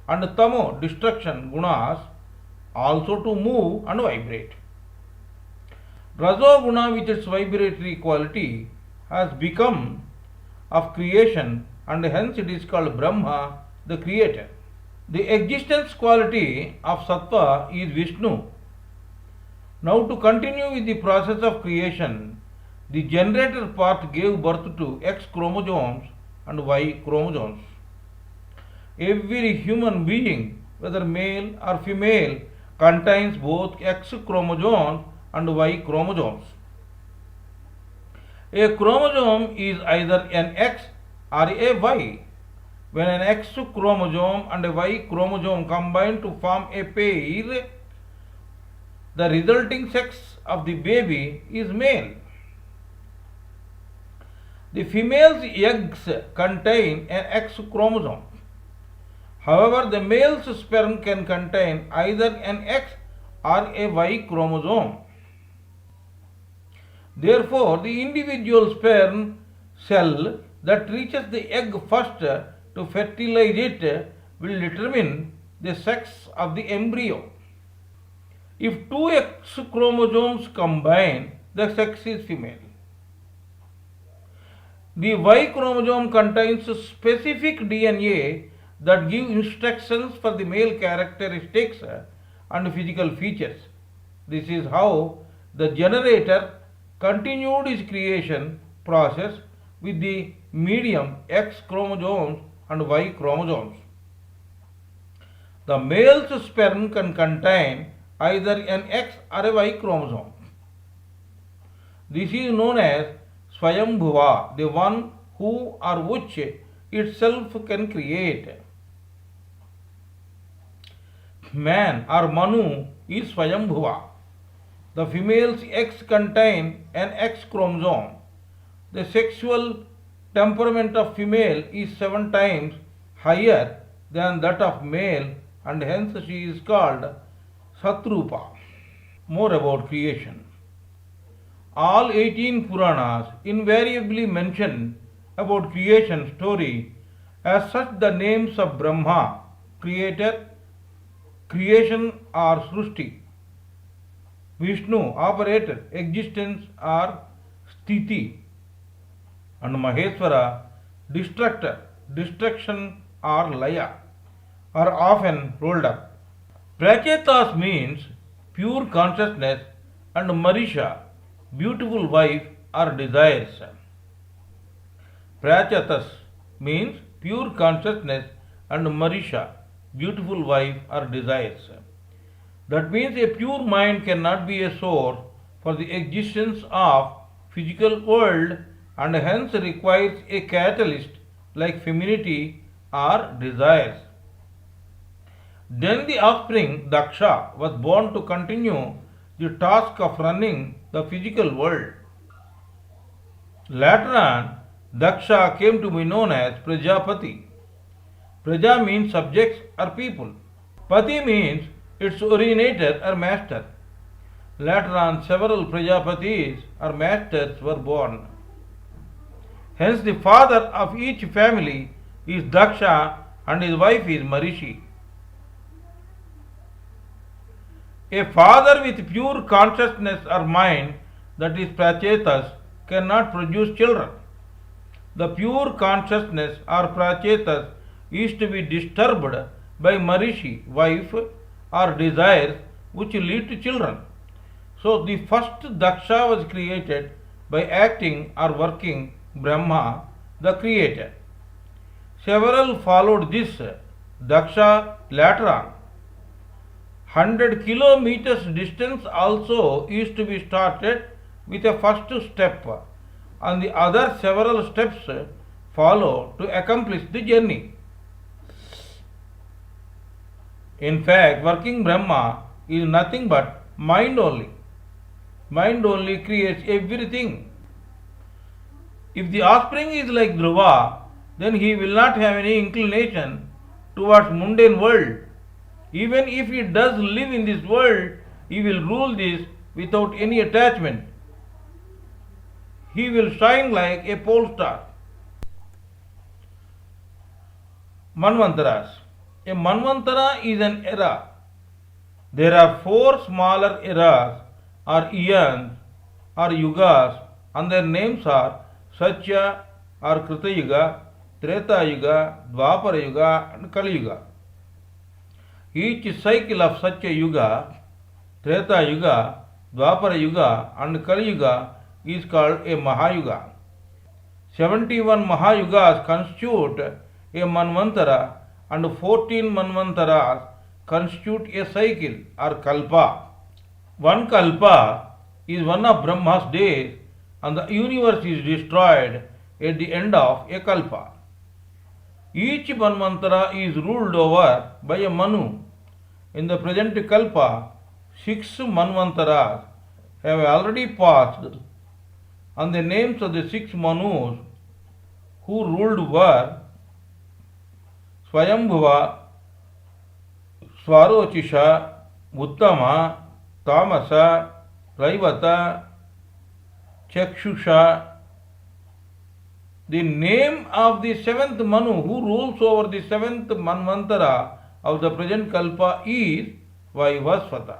and tamo destruction gunas also to move and vibrate. Rajoguna with its vibratory quality has become of creation, and hence it is called Brahma, the creator. The existence quality of sattva is Vishnu. Now to continue with the process of creation, the generator part gave birth to X chromosomes and Y chromosomes. Every human being, whether male or female, contains both X chromosomes and Y chromosomes. A chromosome is either an X or a Y. When an X chromosome and a Y chromosome combine to form a pair, the resulting sex of the baby is male. The female's eggs contain an X chromosome. However, the male's sperm can contain either an X or a Y chromosome. Therefore, the individual sperm cell that reaches the egg first to fertilize it will determine the sex of the embryo. If two X chromosomes combine, the sex is female. The Y chromosome contains specific DNA that give instructions for the male characteristics and physical features. This is how the generator continued his creation process with the medium X chromosomes and Y chromosomes. The male's sperm can contain either an X or a Y chromosome. This is known as Swayambhuva, the one who or which itself can create. Man or Manu is Swayambhuva. The female's X contain an X chromosome. The sexual temperament of female is 7 times higher than that of male, and hence she is called Satrupa. More about creation. All 18 Puranas invariably mention about creation story as such the names of Brahma, creator, creation or Srushti, Vishnu, operator, existence or Sthiti, and Maheshwara, destructor, destruction or Laya, are often rolled up. Prachetas means pure consciousness, and Marisha, beautiful wife or desires. Prachetas means pure consciousness, and Marisha, beautiful wife or desires. That means a pure mind cannot be a source for the existence of physical world, and hence requires a catalyst like femininity or desires. Then the offspring Daksha was born to continue the task of running the physical world. Later on, Daksha came to be known as Prajapati. Praja means subjects or people. Pati means its originator or master. Later on, several Prajapatis or masters were born. Hence, the father of each family is Daksha and his wife is Marishi. A father with pure consciousness or mind, that is Prachetas, cannot produce children. The pure consciousness or prachetas is to be disturbed by marishi, wife, or desires which lead to children. So the first Daksha was created by acting or working Brahma, the creator. Several followed this Daksha later on. 100 kilometers distance also is to be started with a first step, and the other several steps follow to accomplish the journey. In fact, working Brahma is nothing but mind only. Mind only creates everything. If the offspring is like Dhruva, then he will not have any inclination towards mundane world. Even if he does live in this world, he will rule this without any attachment. He will shine like a pole star. Manvantaras. A Manvantara is an era. There are 4 smaller eras or eons or yugas, and their names are Satya or Krita Yuga, Treta Yuga, Dwapara Yuga, and Kali Yuga. Each cycle of Satya Yuga, Treta Yuga, Dwapara Yuga, and Kali Yuga is called a Mahayuga. 71 Mahayugas constitute a Manvantara, and 14 Manvantaras constitute a cycle or Kalpa. One Kalpa is one of Brahma's days, and the universe is destroyed at the end of a Kalpa. Each Manvantara is ruled over by a Manu. In the present Kalpa, 6 Manvantaras have already passed, and the names of the 6 Manus who ruled were Swayambhuva, Swarochisha, Uttama, Tamasa, Raivata, Chakshusha. The name of the 7th Manu who rules over the 7th Manvantara of the present Kalpa is Vaivasvata.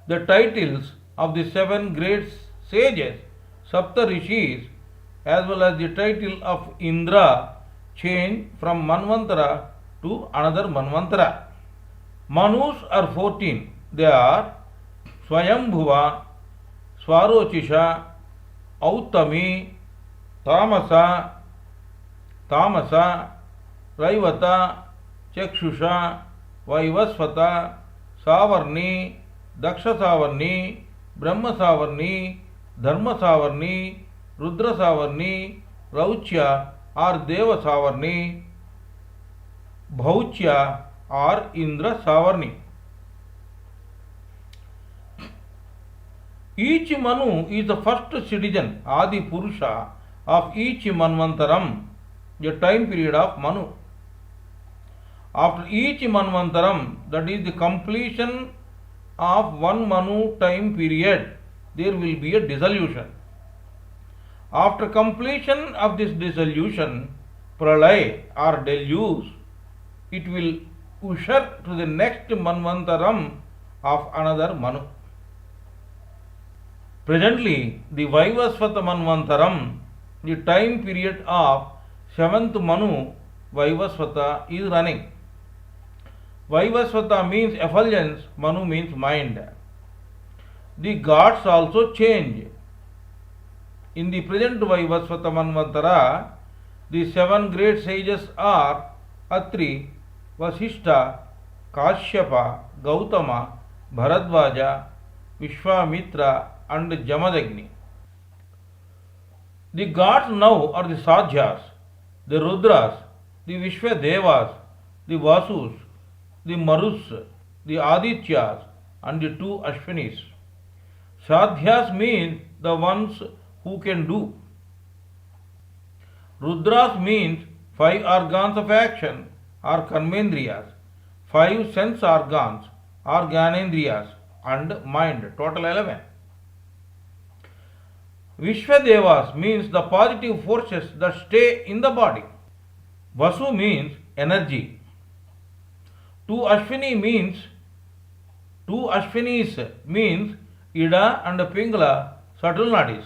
The titles of the 7 great sages, Sapta Rishis, as well as the title of Indra change from Manvantara to another Manvantara. Manus are 14. They are Swayambhuva, Swarochisha, Autami, Tamasa, Raivata, Chakshusha, Vaivasvata, Savarni, Daksha Savarni, Brahma Savarni, Dharma Savarni, Rudra Savarni, Rauchya or Deva Savarni, Bhauchya or Indra Savarni. Each Manu is the first citizen, Adi Purusha, of each Manvantaram, the time period of Manu. After each Manvantaram, that is the completion of one Manu time period, there will be a dissolution. After completion of this dissolution, Pralay or deluge, it will usher to the next Manvantaram of another Manu. Presently, the Vaivasvata Manvantaram, the time period of 7th Manu Vaivasvata is running. Vaivasvata means effulgence, Manu means mind. The gods also change. In the present Vaivasvata Manvantara, the 7 great sages are Atri, Vasishta, Kashyapa, Gautama, Bharadvaja, Vishwamitra and Jamadagni. The gods now are the Sadhyas, the Rudras, the Vishwadevas, the Vasus, the Marus, the Adityas and the 2 Ashwinis. Sadhyas means the ones who can do. Rudras means 5 organs of action or Karmendriyas, 5 sense organs or Gyanendriyas and mind, total 11. Vishwadevas means the positive forces that stay in the body. Vasu means energy. 2 Ashwinis means Ida and Pingala subtle nadis.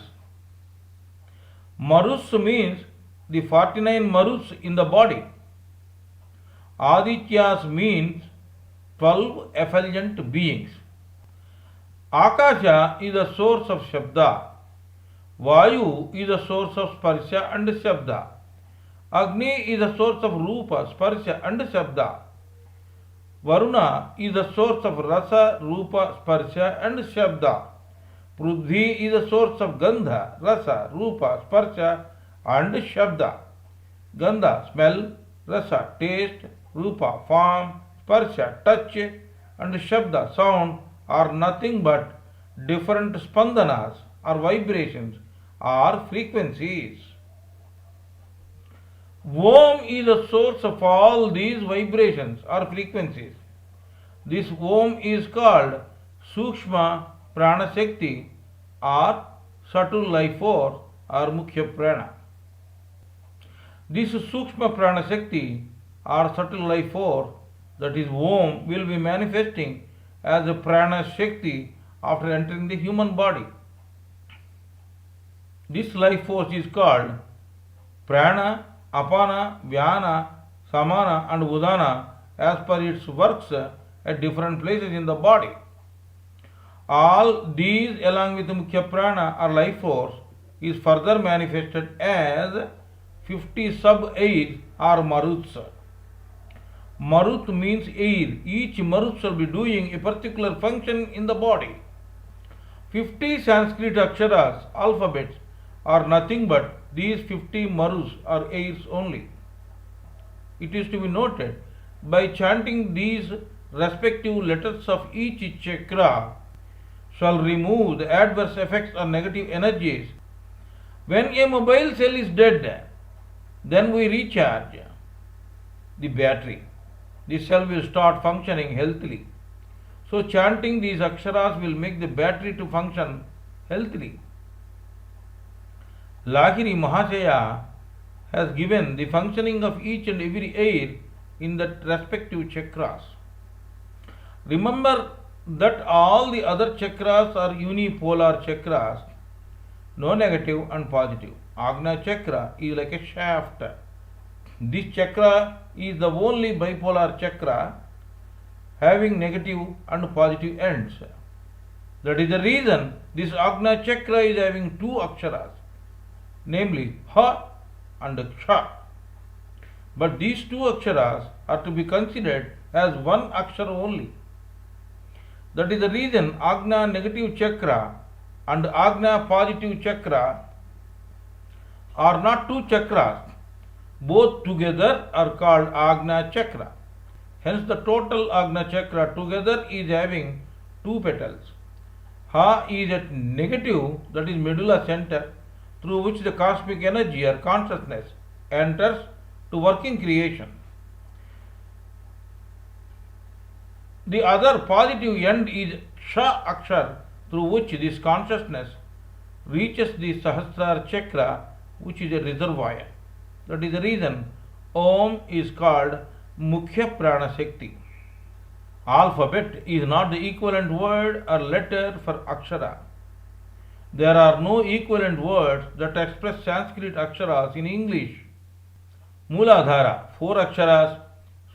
Marus means the 49 marus in the body. Adityas means 12 effulgent beings. Akasha is the source of Shabda. Vayu is the source of Sparsha and Shabda. Agni is the source of Rupa, Sparsha and Shabda. Varuna is the source of Rasa, Rupa, Sparsha and Shabda. Prudhi is the source of Gandha, Rasa, Rupa, Sparsha and Shabda. Gandha, smell, Rasa, taste, Rupa, form, Sparsha, touch and Shabda, sound are nothing but different spandanas or vibrations or frequencies. Om is the source of all these vibrations or frequencies. This Om is called Sukshma Prana Shakti or subtle life force or Mukhya Prana. This Sukshma Prana Shakti or subtle life force, that is Om, will be manifesting as a Prana Shakti after entering the human body. This life force is called Prana, Apana, Vyana, Samana and Udana as per its works at different places in the body. All these along with Mukhya Prana or life force is further manifested as 50 sub-airs or maruts. Marut means air. Each marut shall be doing a particular function in the body. 50 Sanskrit aksharas, alphabets, are nothing but these 50 marus or airs only. It is to be noted, by chanting these respective letters of each chakra shall remove the adverse effects or negative energies. When a mobile cell is dead, then we recharge the battery. The cell will start functioning healthily. So chanting these aksharas will make the battery to function healthily. Lahiri Mahashaya has given the functioning of each and every air in the respective chakras. Remember that all the other chakras are unipolar chakras, no negative and positive. Agna chakra is like a shaft. This chakra is the only bipolar chakra having negative and positive ends. That is the reason this Agna chakra is having two aksharas, namely Ha and Ksha. But these two aksharas are to be considered as one akshara only. That is the reason Agna negative chakra and Agna positive chakra are not two chakras. Both together are called Agna chakra. Hence the total Agna chakra together is having two petals. Ha is at negative, that is medulla center, through which the cosmic energy or consciousness enters to working creation. The other positive end is Sha akshar, through which this consciousness reaches the Sahasrara chakra, which is a reservoir. That is the reason Om is called Mukhya Prana Shakti. Alphabet is not the equivalent word or letter for akshara. There are no equivalent words that express Sanskrit aksharas in English. Mooladhara 4 aksharas,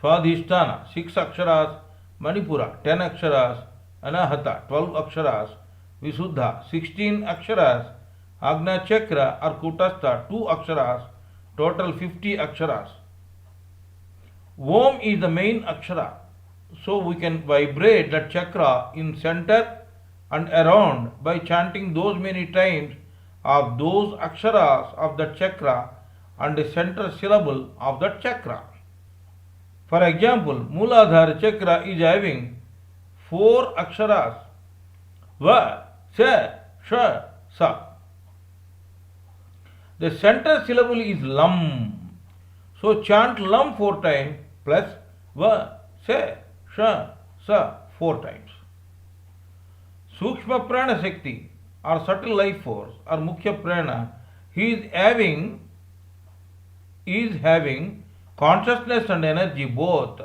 Swadhisthana 6 aksharas, Manipura 10 aksharas, Anahata 12 aksharas, Visuddha 16 aksharas, Agna Chakra or Kutastha 2 aksharas, total 50 aksharas. Om is the main akshara, so we can vibrate that chakra in center and around by chanting those many times of those aksharas of that chakra and the center syllable of that chakra. For example, Mooladhara chakra is having 4 aksharas: Va, Se, Sha, Sa. The center syllable is Lam. So chant Lam 4 times plus Va, Se, Sha, Sa 4 times. Sukshma Prana Shakti or subtle life force or Mukhya Prana, he is having consciousness and energy both.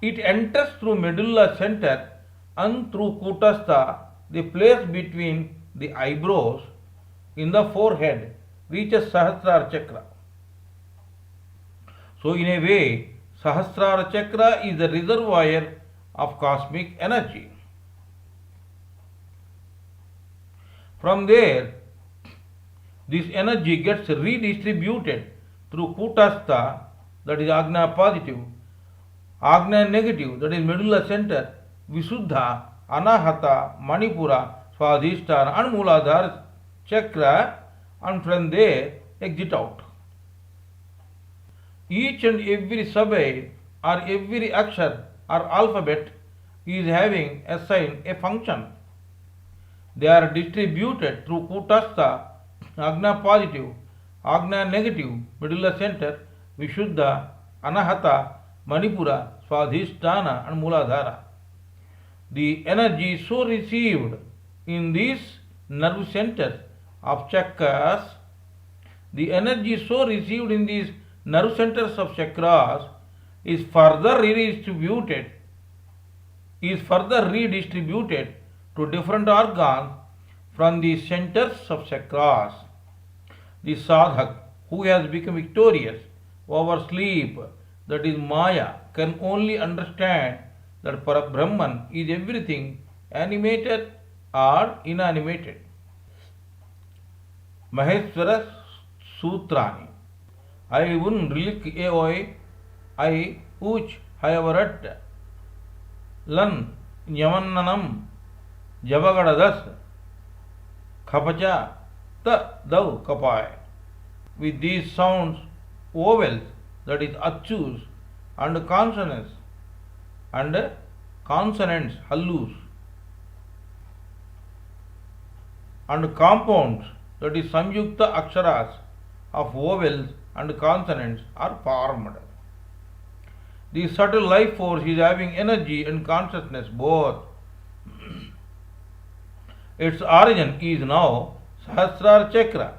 It enters through medulla center and through Kutastha, the place between the eyebrows in the forehead reaches Sahasrara Chakra. So in a way, Sahasrara Chakra is the reservoir of cosmic energy. From there, this energy gets redistributed through Kutastha, that is Agna positive, Agna negative, that is medulla center, Visuddha, Anahata, Manipura, Swadhisthana and Mooladhara chakra, and from there exit out. Each and every subway or every akshar or alphabet is having assigned a function. They are distributed through Kutastha, Agna positive, Agna negative, medulla center, Vishuddha, Anahata, Manipura, Swadhisthana and Mooladhara. The energy so received in these nerve centers of chakras, the energy so received in these nerve centers of chakras is further redistributed to different organs from the centers of chakras. The sadhak who has become victorious over sleep, that is Maya, can only understand that Parabrahman is everything animated or inanimated. Maheshwara Sutrani. I un rilik eoi, I uch hayavarat, lan nyamannanam, javagadadas, khapacha, ta dau kapai. With these sounds, vowels, that is achus, and consonants, hallus, and compounds, that is samyukta aksharas of vowels and consonants are formed. The subtle life force is having energy and consciousness both. Its origin is now Sahasrara Chakra.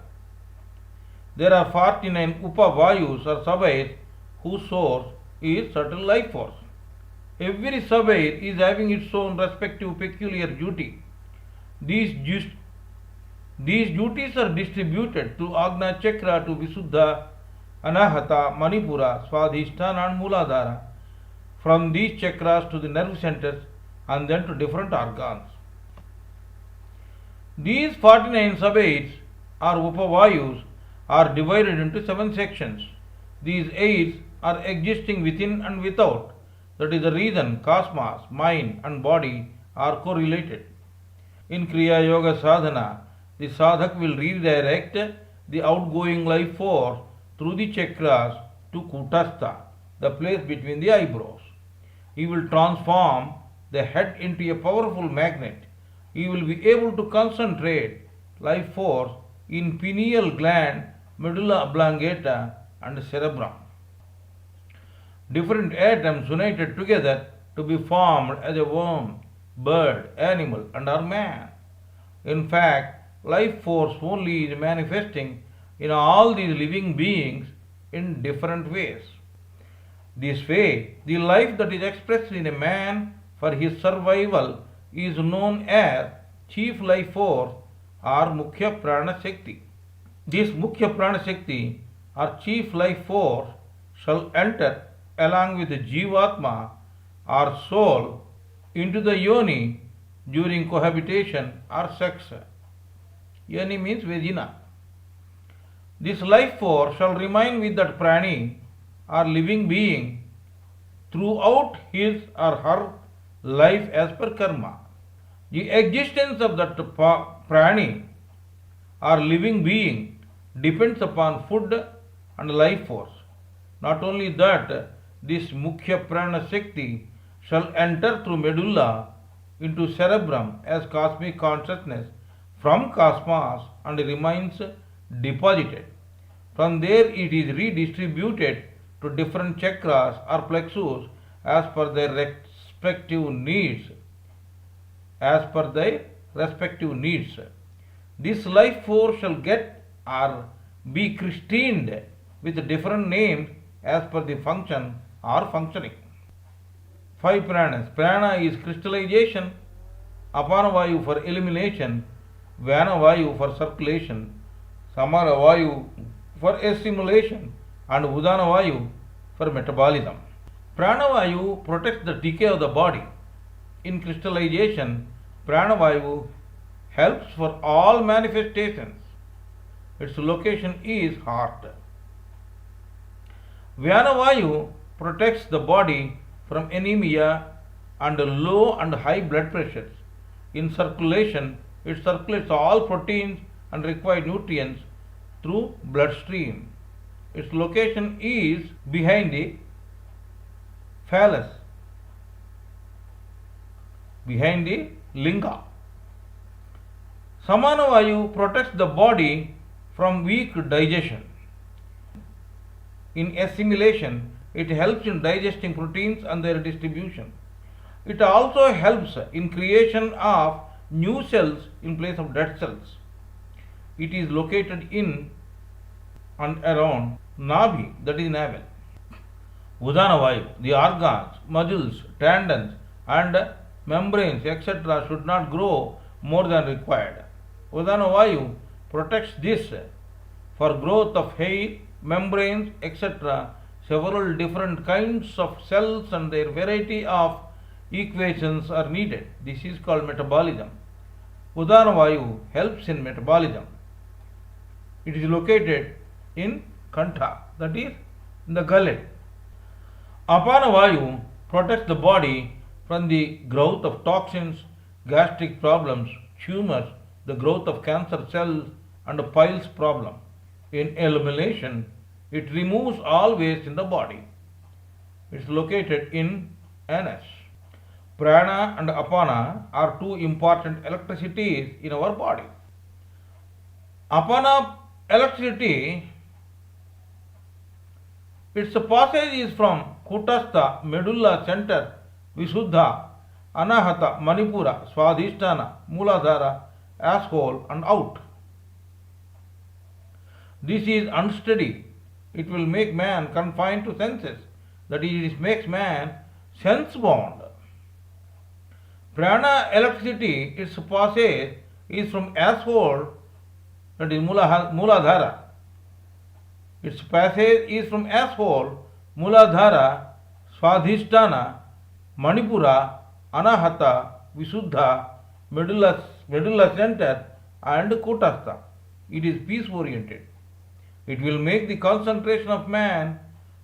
There are 49 Upavayus or subways whose source is subtle life force. Every subway is having its own respective peculiar duty. These duties are distributed through Agna Chakra to Visuddha, Anahata, Manipura, Swadhisthana and Mooladhara, from these chakras to the nerve centers and then to different organs. These 49 sub-8s or Upavayus are divided into 7 sections. These 8s are existing within and without. That is the reason cosmos, mind and body are correlated. In Kriya Yoga Sadhana, the sadhak will redirect the outgoing life force through the chakras to Kutastha, the place between the eyebrows. He will transform the head into a powerful magnet. He will be able to concentrate life force in pineal gland, medulla oblongata and cerebrum. Different atoms united together to be formed as a worm, bird, animal and or man. In fact, life force only is manifesting in all these living beings in different ways. This way, the life that is expressed in a man for his survival is known as chief life force or Mukhya Prana Shakti. This Mukhya Prana Shakti or chief life force shall enter along with the Jivatma or soul into the yoni during cohabitation or sex. Yoni means vagina. This life force shall remain with that prani or living being throughout his or her life as per karma. The existence of that prani or living being depends upon food and life force. Not only that, this Mukhya Prana Shakti shall enter through medulla into cerebrum as cosmic consciousness from cosmos and remains deposited. From there it is redistributed to different chakras or plexus as per their respective needs. This life force shall get or be christened with different names as per the function or functioning. 5 pranas. Prana is crystallization, Apanavayu for elimination, Vyana Vayu for circulation, Samara Vayu for assimilation, and Udana Vayu for metabolism. Pranavayu protects the decay of the body. In crystallization, Pranavayu helps for all manifestations. Its location is heart. Vyanavayu protects the body from anemia and low and high blood pressures. In circulation, it circulates all proteins and required nutrients through bloodstream. Its location is behind the phallus, behind the linga. Samanavayu protects the body from weak digestion. In assimilation, it helps in digesting proteins and their distribution. It also helps in creation of new cells in place of dead cells. It is located in and around Navi, that is navel. Udana Vayu, the organs, muscles, tendons and membranes etc. should not grow more than required. Udana Vayu protects this for growth of hair, membranes etc. Several different kinds of cells and their variety of equations are needed. This is called metabolism. Udana Vayu helps in metabolism. It is located in Kantha, that is in the gullet. Apana Vayu protects the body from the growth of toxins, gastric problems, tumors, the growth of cancer cells and piles problem. In elimination, it removes all waste in the body. It is located in anus. Prana and Apana are two important electricities in our body. Apana electricity, its passage is from Kutastha, medulla center, Visuddha, Anahata, Manipura, Swadhisthana, Mooladhara, asshole and out. This is unsteady. It will make man confined to senses. That is, it makes man sense bound. Prana electricity, its passage is from asshole, that is Mooladhara. Its passage is from asshole, Mooladhara, Swadhisthana, Manipura, Anahata, Visuddha, medulla center and Kutastha. It is peace oriented. It will make the concentration of man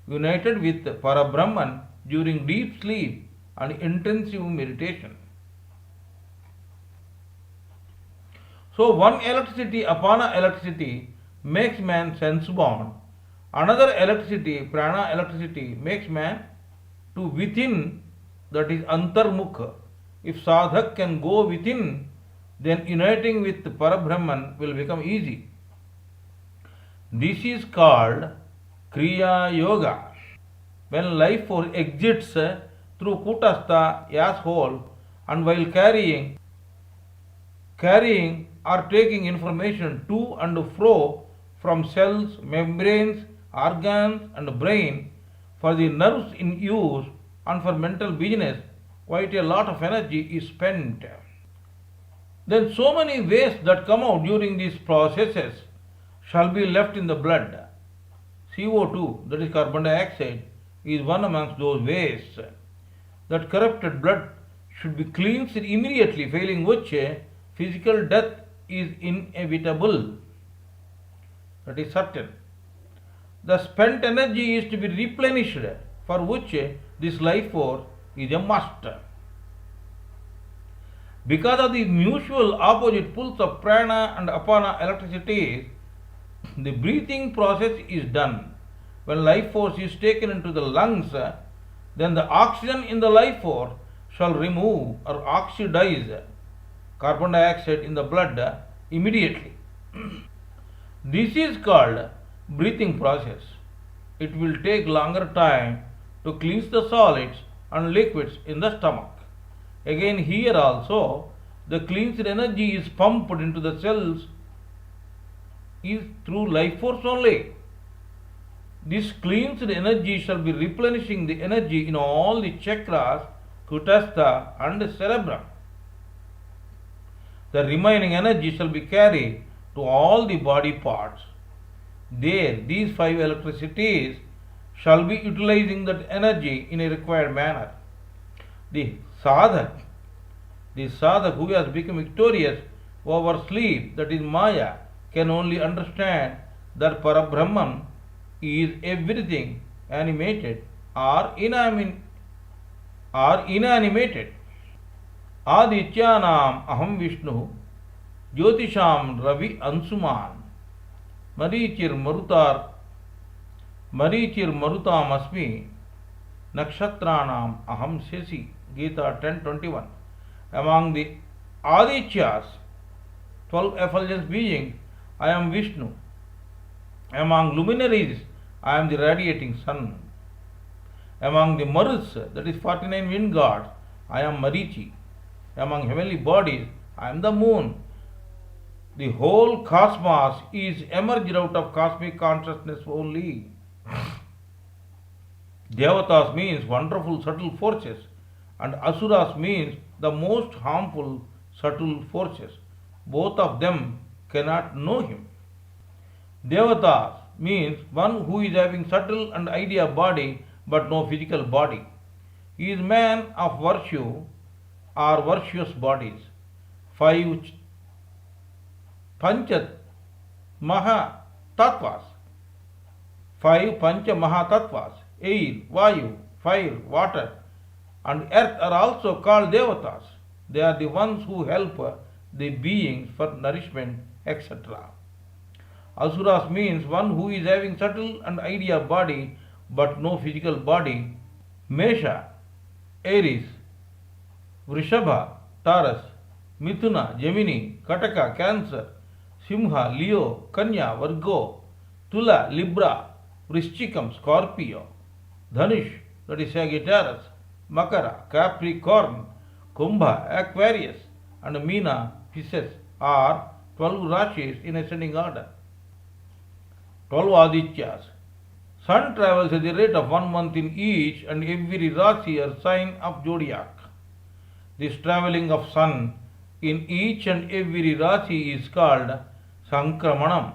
united with Parabrahman during deep sleep and intensive meditation. So one electricity, Apana electricity, makes man sense bound. Another electricity, Prana electricity, makes man to within, that is Antarmukha. If sadhak can go within, then uniting with Parabrahman will become easy. This is called Kriya Yoga. When life force exits through Kutastha, asshole, and while carrying or taking information to and fro from cells, membranes, organs and brain for the nerves in use and for mental business, quite a lot of energy is spent. Then so many waste that come out during these processes shall be left in the blood. CO2, that is carbon dioxide, is one amongst those wastes. That corrupted blood should be cleansed immediately, failing which physical death is inevitable. That is certain. The spent energy is to be replenished, for which this life force is a must. Because of the mutual opposite pulls of prana and apana electricities, the breathing process is done. When life force is taken into the lungs, then the oxygen in the life force shall remove or oxidize carbon dioxide in the blood immediately. This is called breathing process. It will take longer time to cleanse the solids and liquids in the stomach. Again here also, the cleansed energy is pumped into the cells is through life force only. This cleansed energy shall be replenishing the energy in all the chakras, kutastha and cerebrum. The remaining energy shall be carried to all the body parts. There, these 5 electricities shall be utilizing that energy in a required manner. The sadhak, who has become victorious over sleep, that is Maya, can only understand that Parabrahman is everything animated or inanimated. Adityanam aham Vishnu, Jyotisham Ravi Ansuman, Marichir Marutam Asmi, Nakshatranam aham Sesi. Gita 10:21. Among the Adityas, 12 effulgence beings, I am Vishnu. Among luminaries, I am the radiating sun. Among the Maruts, that is 49 wind gods, I am Marichi. Among heavenly bodies, I am the moon. The whole cosmos is emerged out of cosmic consciousness only. Devatas means wonderful subtle forces, and Asuras means the most harmful subtle forces. Both of them cannot know him. Devatas means one who is having subtle and idea body but no physical body. He is man of virtue or virtuous bodies. 5 Panchat Maha Tattvas. 5 Pancha Mahatattvas, air, Vayu, fire, water, and earth are also called Devatas. They are the ones who help the beings for nourishment, etc. Asuras means one who is having subtle and idea body but no physical body. Mesha, Aries, Vrishabha, Taurus, Mithuna, Gemini, Kataka, Cancer, Simha, Leo, Kanya, Virgo, Tula, Libra, Vrishchikam, Scorpio, Dhanush, that is Sagittarius, Makara, Capricorn, Kumbha, Aquarius, and Meena, Pisces are 12 Rashis in ascending order. 12 Adityas. Sun travels at the rate of 1 month in each and every Rashi or sign of zodiac. This travelling of Sun in each and every Rashi is called Sankramanam.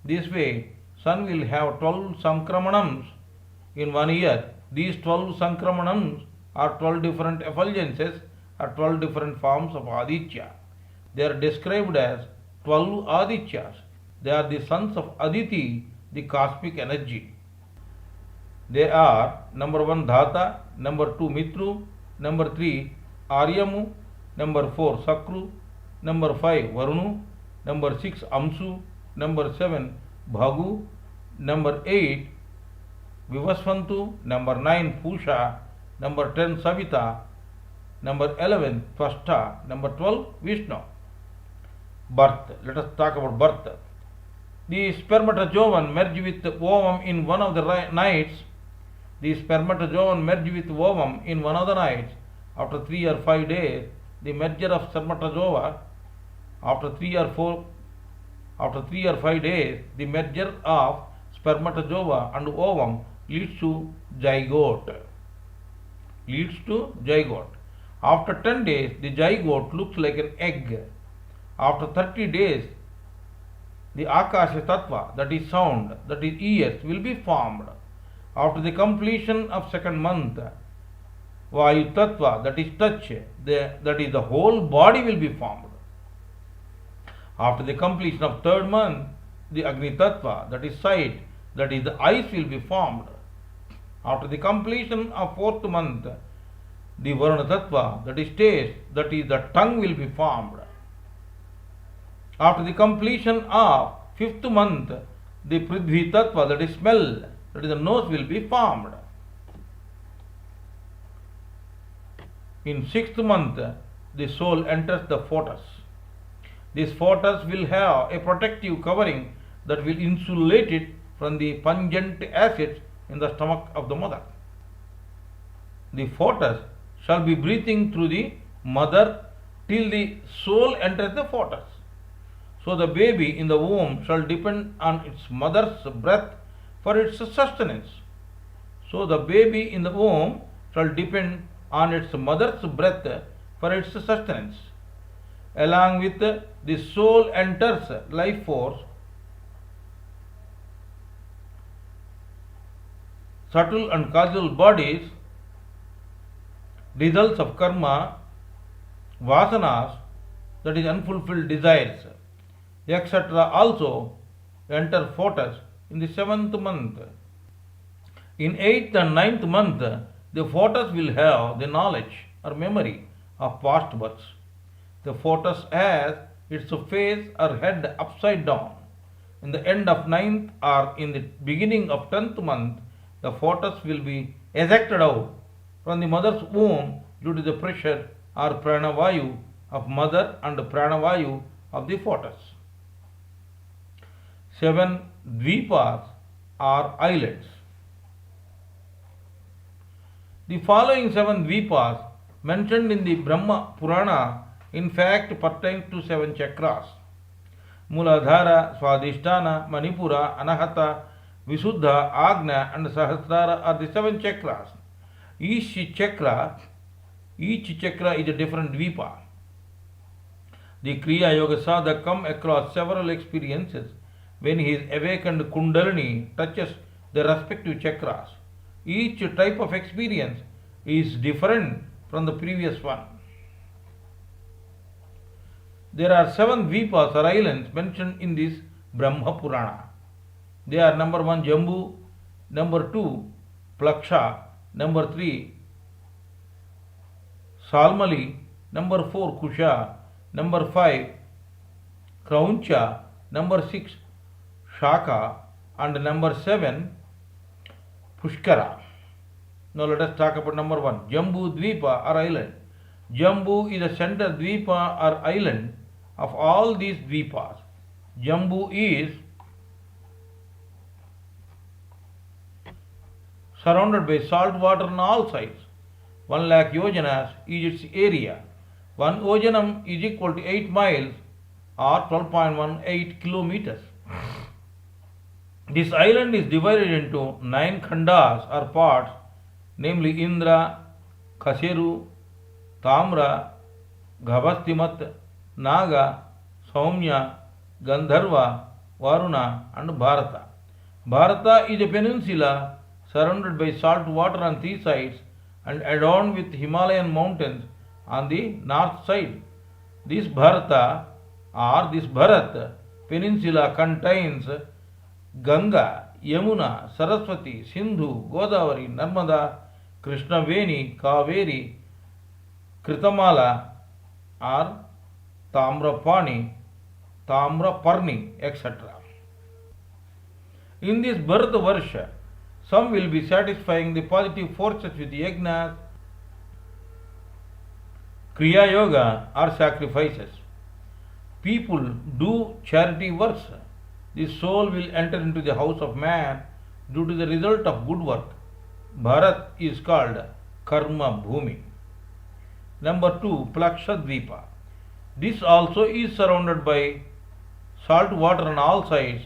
This way, Sun will have 12 Sankramanams in 1 year. These 12 Sankramanams are 12 different effulgences or 12 different forms of Aditya. They are described as 12 Adityas. They are the sons of Aditi, the cosmic energy. They are number 1 Dhata, number 2 Mitru, number 3 Aryamu, number 4 Sakru, number 5 Varunu, number 6 Amsu, number 7 Bhagu, number 8 Vivasvantu, number 9 Pusha, number 10 Savita, number 11 Tvashta, number 12 Vishnu. Birth. Let us talk about birth. The spermatozoon merge with ovum in one of the nights. The spermatozoon merge with ovum in one of the nights. After 3 or 5 days, the merger of spermatozoa. After 3 or 5 days, the merger of spermatozoa and ovum leads to zygote. After 10 days, the zygote looks like an egg. After 30 days, the Akasha Tattva, that is sound, that is ears, will be formed. After the completion of 2nd month, Vayu Tattva, that is touch, that is the whole body will be formed. After the completion of 3rd month, the Agni Tattva, that is sight, that is the eyes will be formed. After the completion of 4th month, the Varuna Tattva, that is taste, that is the tongue will be formed. After the completion of 5th month, the Prithvi Tattva, that is smell, that is the nose will be formed. In 6th month, the soul enters the fetus. This fetus will have a protective covering that will insulate it from the pungent acids in the stomach of the mother. The fetus shall be breathing through the mother till the soul enters the fetus. So the baby in the womb shall depend on its mother's breath for its sustenance. So the baby in the womb shall depend on its mother's breath for its sustenance. along with the soul enters life force, subtle and causal bodies, results of karma, vasanas, that is unfulfilled desires, etc. also enter photos in the 7th month. In 8th and 9th month, the photos will have the knowledge or memory of past births. The photos has its face or head upside down. In the end of 9th or in the beginning of 10th month, the photos will be ejected out from the mother's womb due to the pressure or pranavayu of mother and pranavayu of the photos. 7 dvipas are islands. The following 7 dvipas mentioned in the Brahma Purana in fact pertain to 7 chakras. Muladhara, Swadhisthana, Manipura, Anahata, Visuddha, Agna and Sahasrara are the 7 chakras. Each chakra is a different dvipa. The Kriya Yoga sadhak come across several experiences when his awakened Kundalini touches the respective chakras. Each type of experience is different from the previous one. There are 7 dvipas or islands mentioned in this Brahma Purana. They are number 1 Jambu, number 2 Plaksha, number 3 Salmali, number 4 Kusha, number 5 Krauncha, number 6 Shaka, and number 7 Pushkara. Now let us talk about number 1, Jambu Dvipa or island. Jambu is the center dvipa or island of all these dvipas. Jambu is surrounded by salt water on all sides. 1 lakh yojanas is its area. 1 yojanam is equal to 8 miles or 12.18 kilometers. This island is divided into 9 khandas or parts, namely Indra, Kaseru, Tamra, Gavastimat, Naga, Saumya, Gandharva, Varuna and Bharata. Bharata is a peninsula surrounded by salt water on 3 sides and adorned with Himalayan mountains on the north side. This Bharata or this Bharat peninsula contains Ganga, Yamuna, Saraswati, Sindhu, Godavari, Narmada, Krishnaveni, Kaveri, Kritamala or Tamrapani, Tamraparni, etc. In this birth varsha, some will be satisfying the positive forces with yajnas, kriya yoga or sacrifices. People do charity works. The soul will enter into the house of man due to the result of good work. Bharat is called Karma Bhumi. Number 2, Plaksha Dvipa. This also is surrounded by salt water on all sides.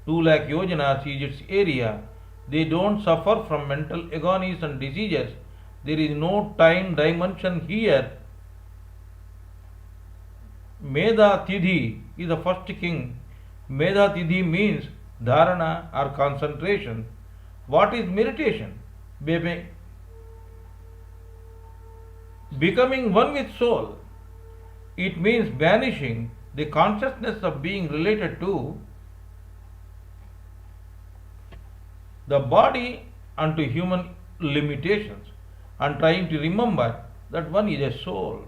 2 lakh yojanas is its area. They don't suffer from mental agonies and diseases. There is no time dimension here. Medha Tidhi is the first king. Medha Tidhi means dharana or concentration. What is meditation? Becoming one with soul. It means banishing the consciousness of being related to the body and to human limitations and trying to remember that one is a soul.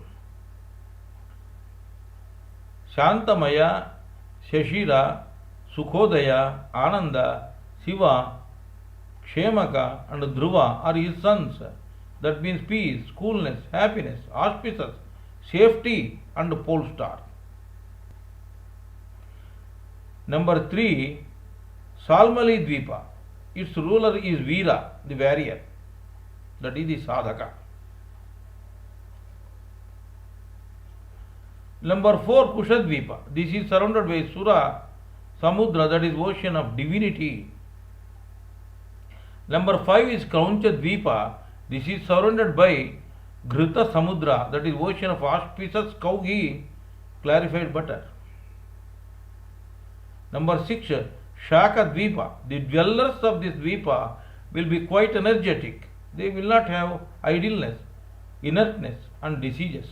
Shantamaya, Shashira, Sukhodaya, Ananda, Shiva, Kshemaka and Dhruva are his sons. That means peace, coolness, happiness, auspicious, safety and pole star. Number 3, Salmali Dvipa. Its ruler is Veera, the warrior. That is the sadhaka. Number 4, Kushadvipa. This is surrounded by Sura, Samudra, that is ocean of divinity. Number 5 is Krauncha Dvipa. This is surrounded by Ghrita Samudra, that is ocean of auspicious Kaugi clarified butter. Number 6, Shaka Dvipa. The dwellers of this Dvipa will be quite energetic. They will not have idleness, inertness, and diseases.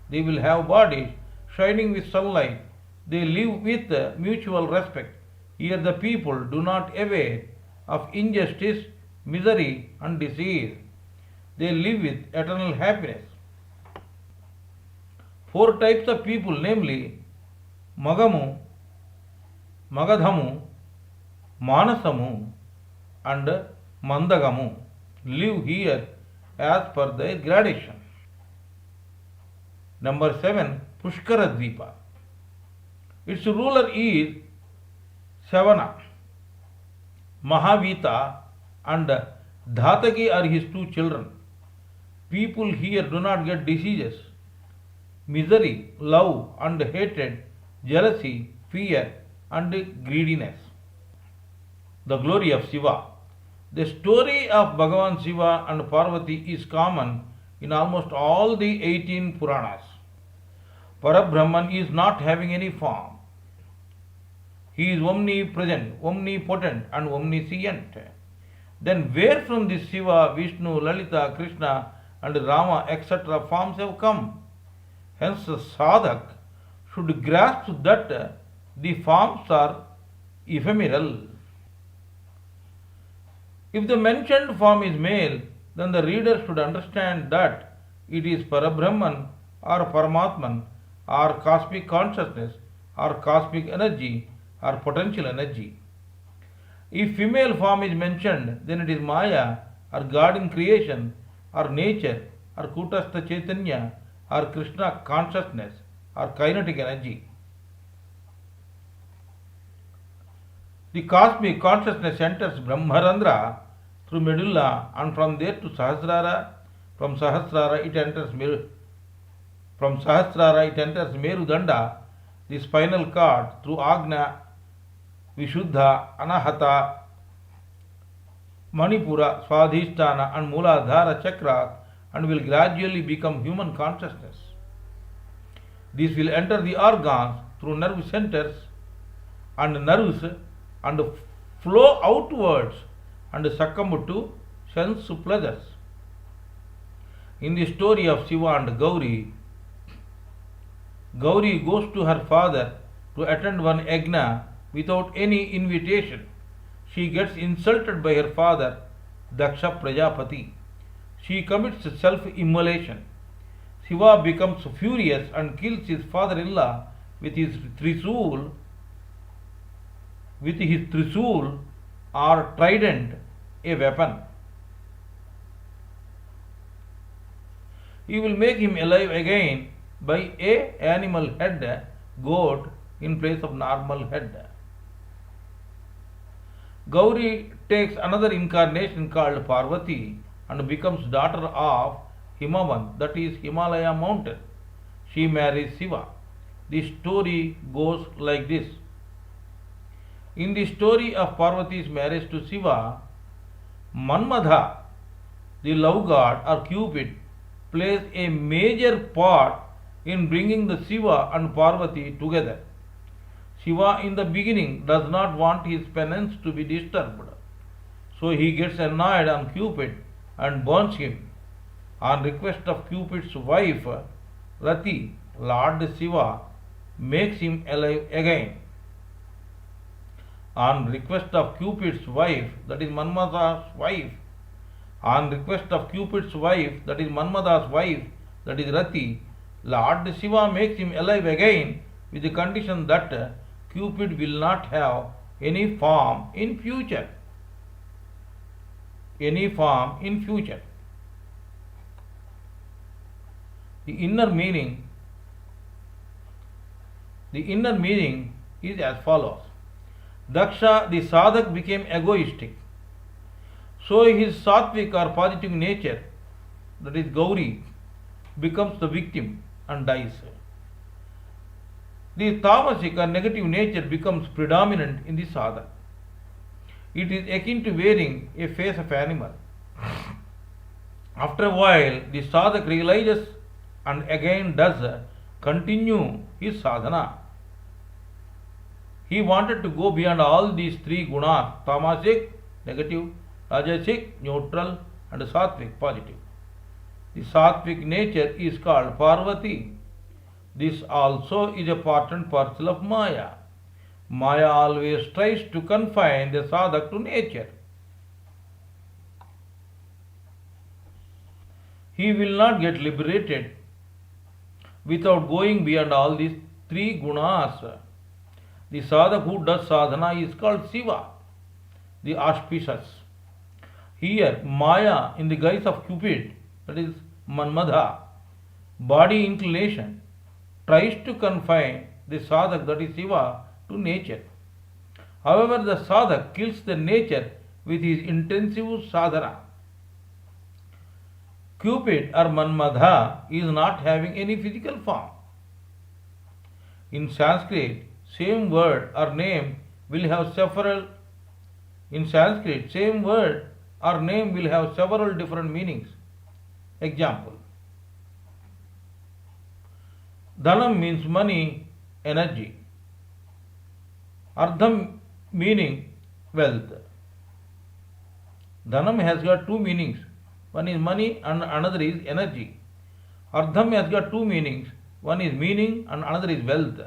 They will have bodies shining with sunlight. They live with mutual respect. Here the people do not aware of injustice, misery, and disease. They live with eternal happiness. 4 types of people, namely Magamu, Magadhamu, Manasamu, and Mandagamu, live here as per their gradation. Number 7, Pushkara Dvipa. Its ruler is Savana. Mahavita and Dhataki are his 2 children. People here do not get diseases, misery, love and hatred, jealousy, fear and greediness. The glory of Shiva. The story of Bhagavan Shiva and Parvati is common in almost all the 18 Puranas. Parabrahman is not having any form. He is omnipresent, omnipotent and omniscient. Then where from this Shiva, Vishnu, Lalita, Krishna and Rama etc. forms have come? Hence the sadhak should grasp that the forms are ephemeral. If the mentioned form is male, then the reader should understand that it is Parabrahman or Paramatman or cosmic consciousness or cosmic energy or potential energy. If female form is mentioned, then it is Maya or God in creation or nature or Kutastha Chaitanya or Krishna consciousness or kinetic energy. The cosmic consciousness enters Brahmarandra through medulla and from there to Sahasrara. From Sahasrara it enters Merudanda, the spinal cord, through Agna, Vishuddha, Anahata, Manipura, Swadhisthana and Mooladhara chakras and will gradually become human consciousness. This will enter the organs through nerve centers and nerves and flow outwards and succumb to sense pleasures. In the story of Shiva and Gauri, Gauri goes to her father to attend one yajna without any invitation. She gets insulted by her father, Daksha Prajapati. She commits self-immolation. Shiva becomes furious and kills his father-in-law with his trisul or trident, a weapon. He will make him alive again by a animal head, goat, in place of normal head. Gauri takes another incarnation called Parvati and becomes daughter of Himavan, that is Himalaya mountain. She marries Shiva. The story goes like this. In the story of Parvati's marriage to Shiva, Manmadha, the love god or Cupid, plays a major part in bringing the Shiva and Parvati together. Shiva in the beginning does not want his penance to be disturbed, so he gets annoyed on Cupid and burns him. On request of Cupid's wife, Rati, Lord Shiva makes him alive again. On request of Cupid's wife, that is Manmada's wife, that is Rati, Lord Shiva makes him alive again with the condition that Cupid will not have any form in future. The inner meaning is as follows. Daksha, the sadhak, became egoistic. So his sattvic or positive nature, that is Gauri, becomes the victim and dies. The tamasic or negative nature becomes predominant in the sadhak. It is akin to wearing a face of animal. After a while, the sadhak realizes and again does continue his sadhana. He wanted to go beyond all these three gunas: tamasic, negative; rajasic, neutral; and sattvic, positive. The sattvic nature is called Parvati. This also is a part and parcel of Maya. Maya always tries to confine the sadhak to nature. He will not get liberated without going beyond all these three gunas. The sadhak who does sadhana is called Shiva, the auspicious. Here, Maya, in the guise of Cupid, that is Manmadha, body inclination, tries to confine the sadhak, that is Shiva, to nature. However, the sadhak kills the nature with his intensive sadhana. Cupid or Manmadha is not having any physical form. In Sanskrit, same word or name will have several different meanings. Example: Dhanam means money, energy. Ardham meaning wealth. Dhanam has got two meanings. One is money and another is energy. Ardham has got two meanings. One is meaning and another is wealth.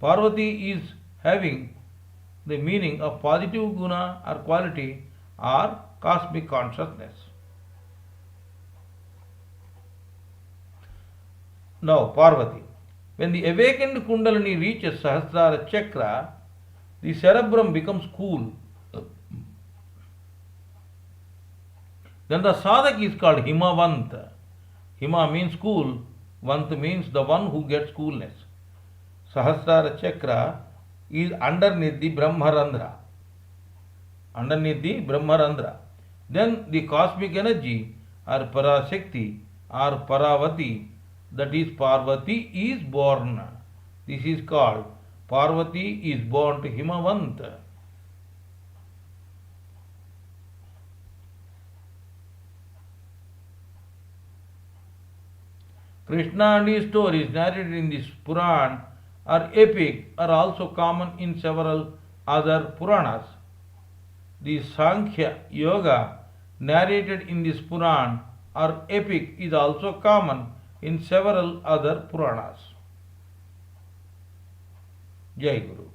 Parvati is having the meaning of positive guna or quality or cosmic consciousness. Now, Parvati. When the awakened Kundalini reaches Sahasrara Chakra, the cerebrum becomes cool. Then the sadhak is called Himavant. Hima means cool, Vant means the one who gets coolness. Sahasrara Chakra is underneath the Brahmarandhra. Then the cosmic energy or Parashakti or Paravati, that is Parvati, is born. This is called Parvati is born to Himavant. Krishna and his stories narrated in this Puran or epic are also common in several other Puranas. The Sankhya Yoga narrated in this Puran or epic is also common in several other Puranas. Jai Guru.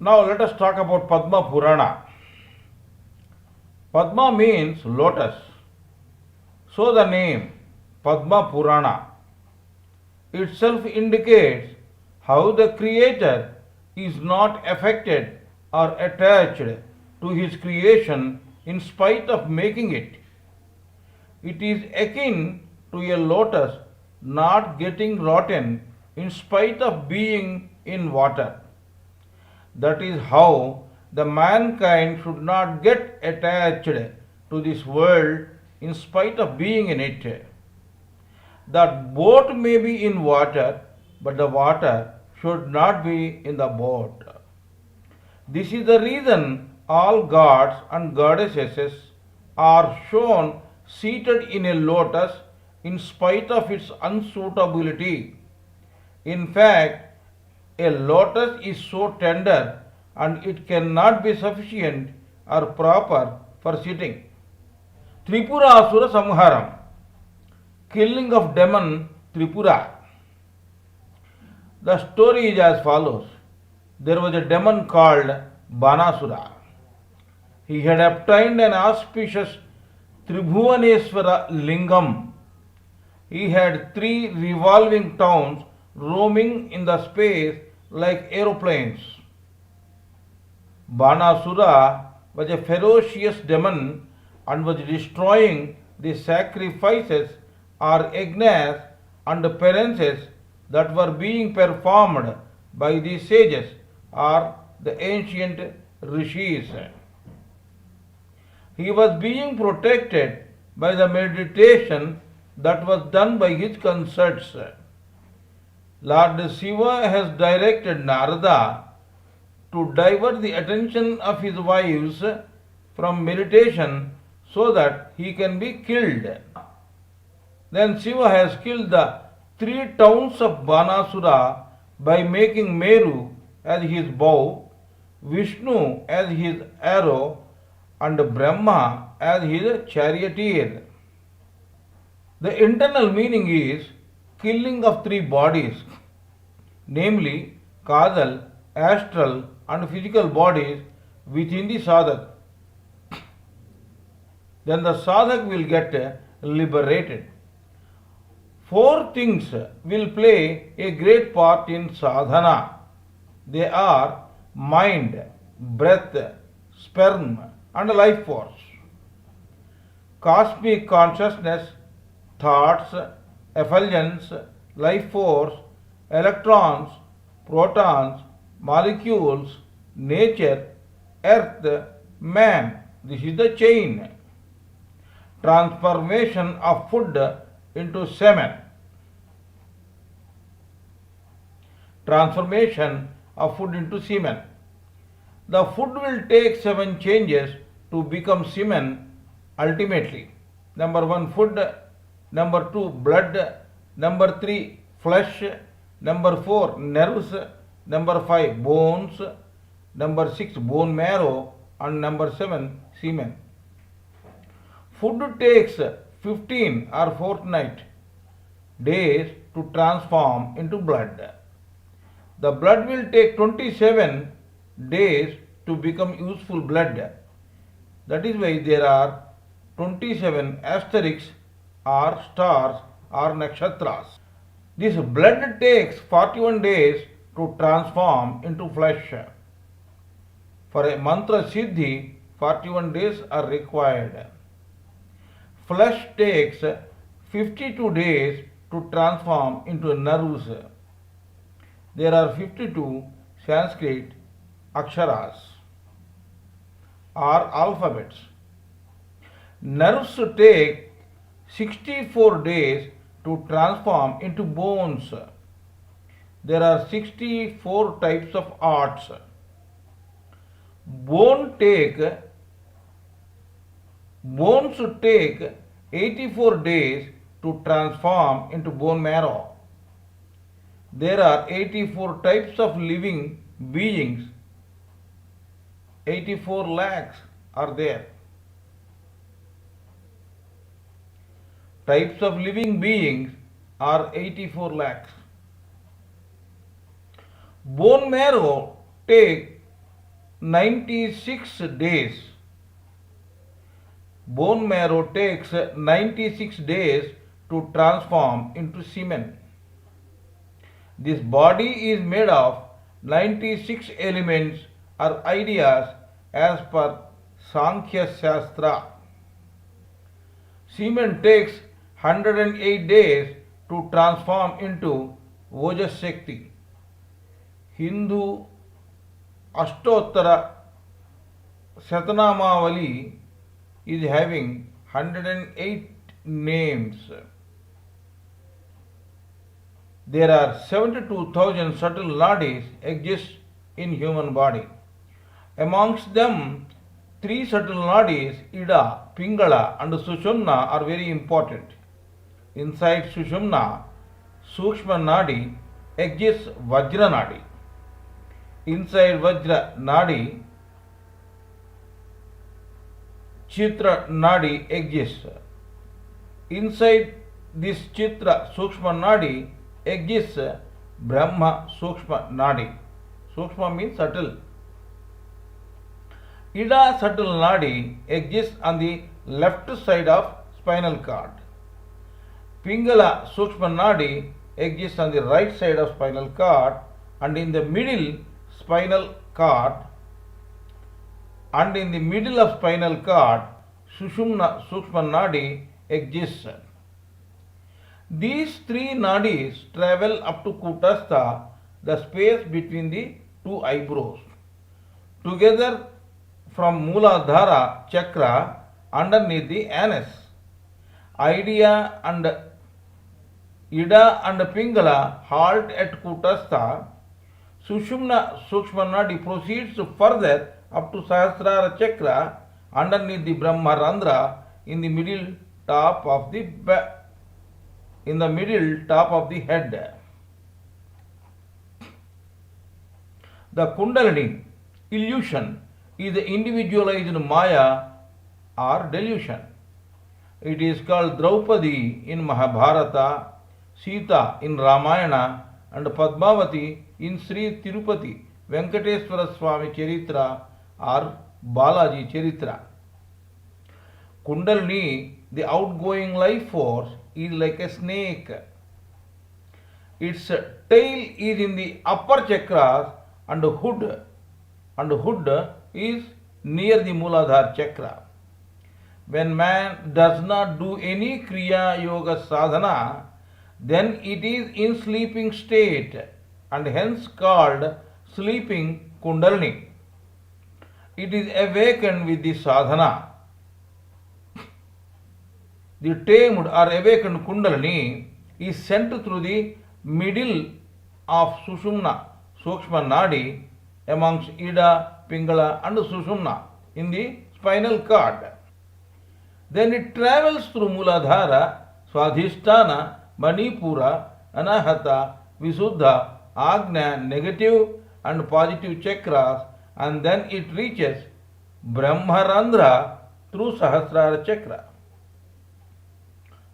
Now let us talk about Padma Purana. Padma means lotus. So the name Padma Purana itself indicates how the Creator is not affected or attached to his creation in spite of making it. It is akin to a lotus not getting rotten in spite of being in water. That is how the mankind should not get attached to this world in spite of being in it. The boat may be in water, but the water should not be in the boat. This is the reason all gods and goddesses are shown seated in a lotus in spite of its unsuitability. In fact, a lotus is so tender and it cannot be sufficient or proper for sitting. Tripura Asura Samharam, killing of demon Tripura. The story is as follows. There was a demon called Banasura. He had obtained an auspicious Tribhuvaneswara Lingam. He had 3 revolving towns roaming in the space like aeroplanes. Banasura was a ferocious demon and was destroying the sacrifices or yajnas and penances that were being performed by the sages or the ancient rishis. He was being protected by the meditation that was done by his consorts. Lord Shiva has directed Narada to divert the attention of his wives from meditation so that he can be killed. Then Shiva has killed the 3 towns of Banasura by making Meru as his bow, Vishnu as his arrow, and Brahma as his charioteer. The internal meaning is killing of 3 bodies, namely causal, astral and physical bodies within the sadhak. Then the sadhak will get liberated. 4 things will play a great part in sadhana. They are mind, breath, sperm and life force. Cosmic consciousness, thoughts, effulgence, life force, electrons, protons, molecules, nature, earth, man. This is the chain. Transformation of food into semen. Transformation of food into semen. The food will take 7 changes to become semen ultimately. Number 1, food. Number 2, blood. Number 3, flesh. Number 4, nerves. Number 5, bones. Number 6, bone marrow. And number 7, semen. Food takes 15 or fortnight days to transform into blood. The blood will take 27 days to become useful blood. That is why there are 27 asterisks or stars or nakshatras. This blood takes 41 days to transform into flesh. For a mantra siddhi, 41 days are required. Flesh takes 52 days to transform into nerves. There are 52 Sanskrit aksharas or alphabets. Nerves take 64 days to transform into bones. There are 64 types of arts. Bones take 84 days to transform into bone marrow. There are 84 types of living beings. 84 lakhs are there. Types of living beings are 84 lakhs. Bone marrow take 96 days. Bone marrow takes 96 days to transform into semen. This body is made of 96 elements or ideas as per Sankhya Shastra. Semen takes 108 days to transform into Ojas Shakti. Hindu Ashtottara Satanamavali is having 108 names. There are 72,000 subtle nadis exist in human body. Amongst them, 3 subtle nadis, Ida, Pingala and Sushumna are very important. Inside Sushumna, Sukshma Nadi exists Vajra Nadi. Inside Vajra Nadi, Chitra Nadi exists. Inside this Chitra Sukshma Nadi exists Brahma Sukshma Nadi. Sukshma means subtle. Ida subtle Nadi exists on the left side of spinal cord. Pingala Sukshma Nadi exists on the right side of spinal cord and in the middle spinal cord Sushumna Sukshma Nadi exists. These 3 nadis travel up to Kutastha, the space between the 2 eyebrows. Together from Mooladhara chakra underneath the anus. Ida and Pingala halt at Kutastha. Sushumna Sukshma Nadi proceeds further up to Sahasrara chakra underneath the Brahma Randhra in the middle top of the head. The Kundalini illusion is the individualized Maya or delusion. It is called Draupadi in Mahabharata, Sita in Ramayana and Padmavati in Sri Tirupati Venkateswara Swami Charitra or Balaji Charitra. Kundalini, the outgoing life force, is like a snake. Its tail is in the upper chakras and hood is near the Mooladhara chakra. When man does not do any Kriya Yoga sadhana, then it is in sleeping state and hence called sleeping Kundalini. It is awakened with the sadhana. The tamed or awakened Kundalini is sent through the middle of Sushumna, Sukshma Nadi, amongst Ida, Pingala and Sushumna in the spinal cord. Then it travels through Mooladhara, Swadhisthana, Manipura, Anahata, Visuddha, Agnya, negative and positive chakras, and then it reaches Brahmarandhra through Sahasrara chakra.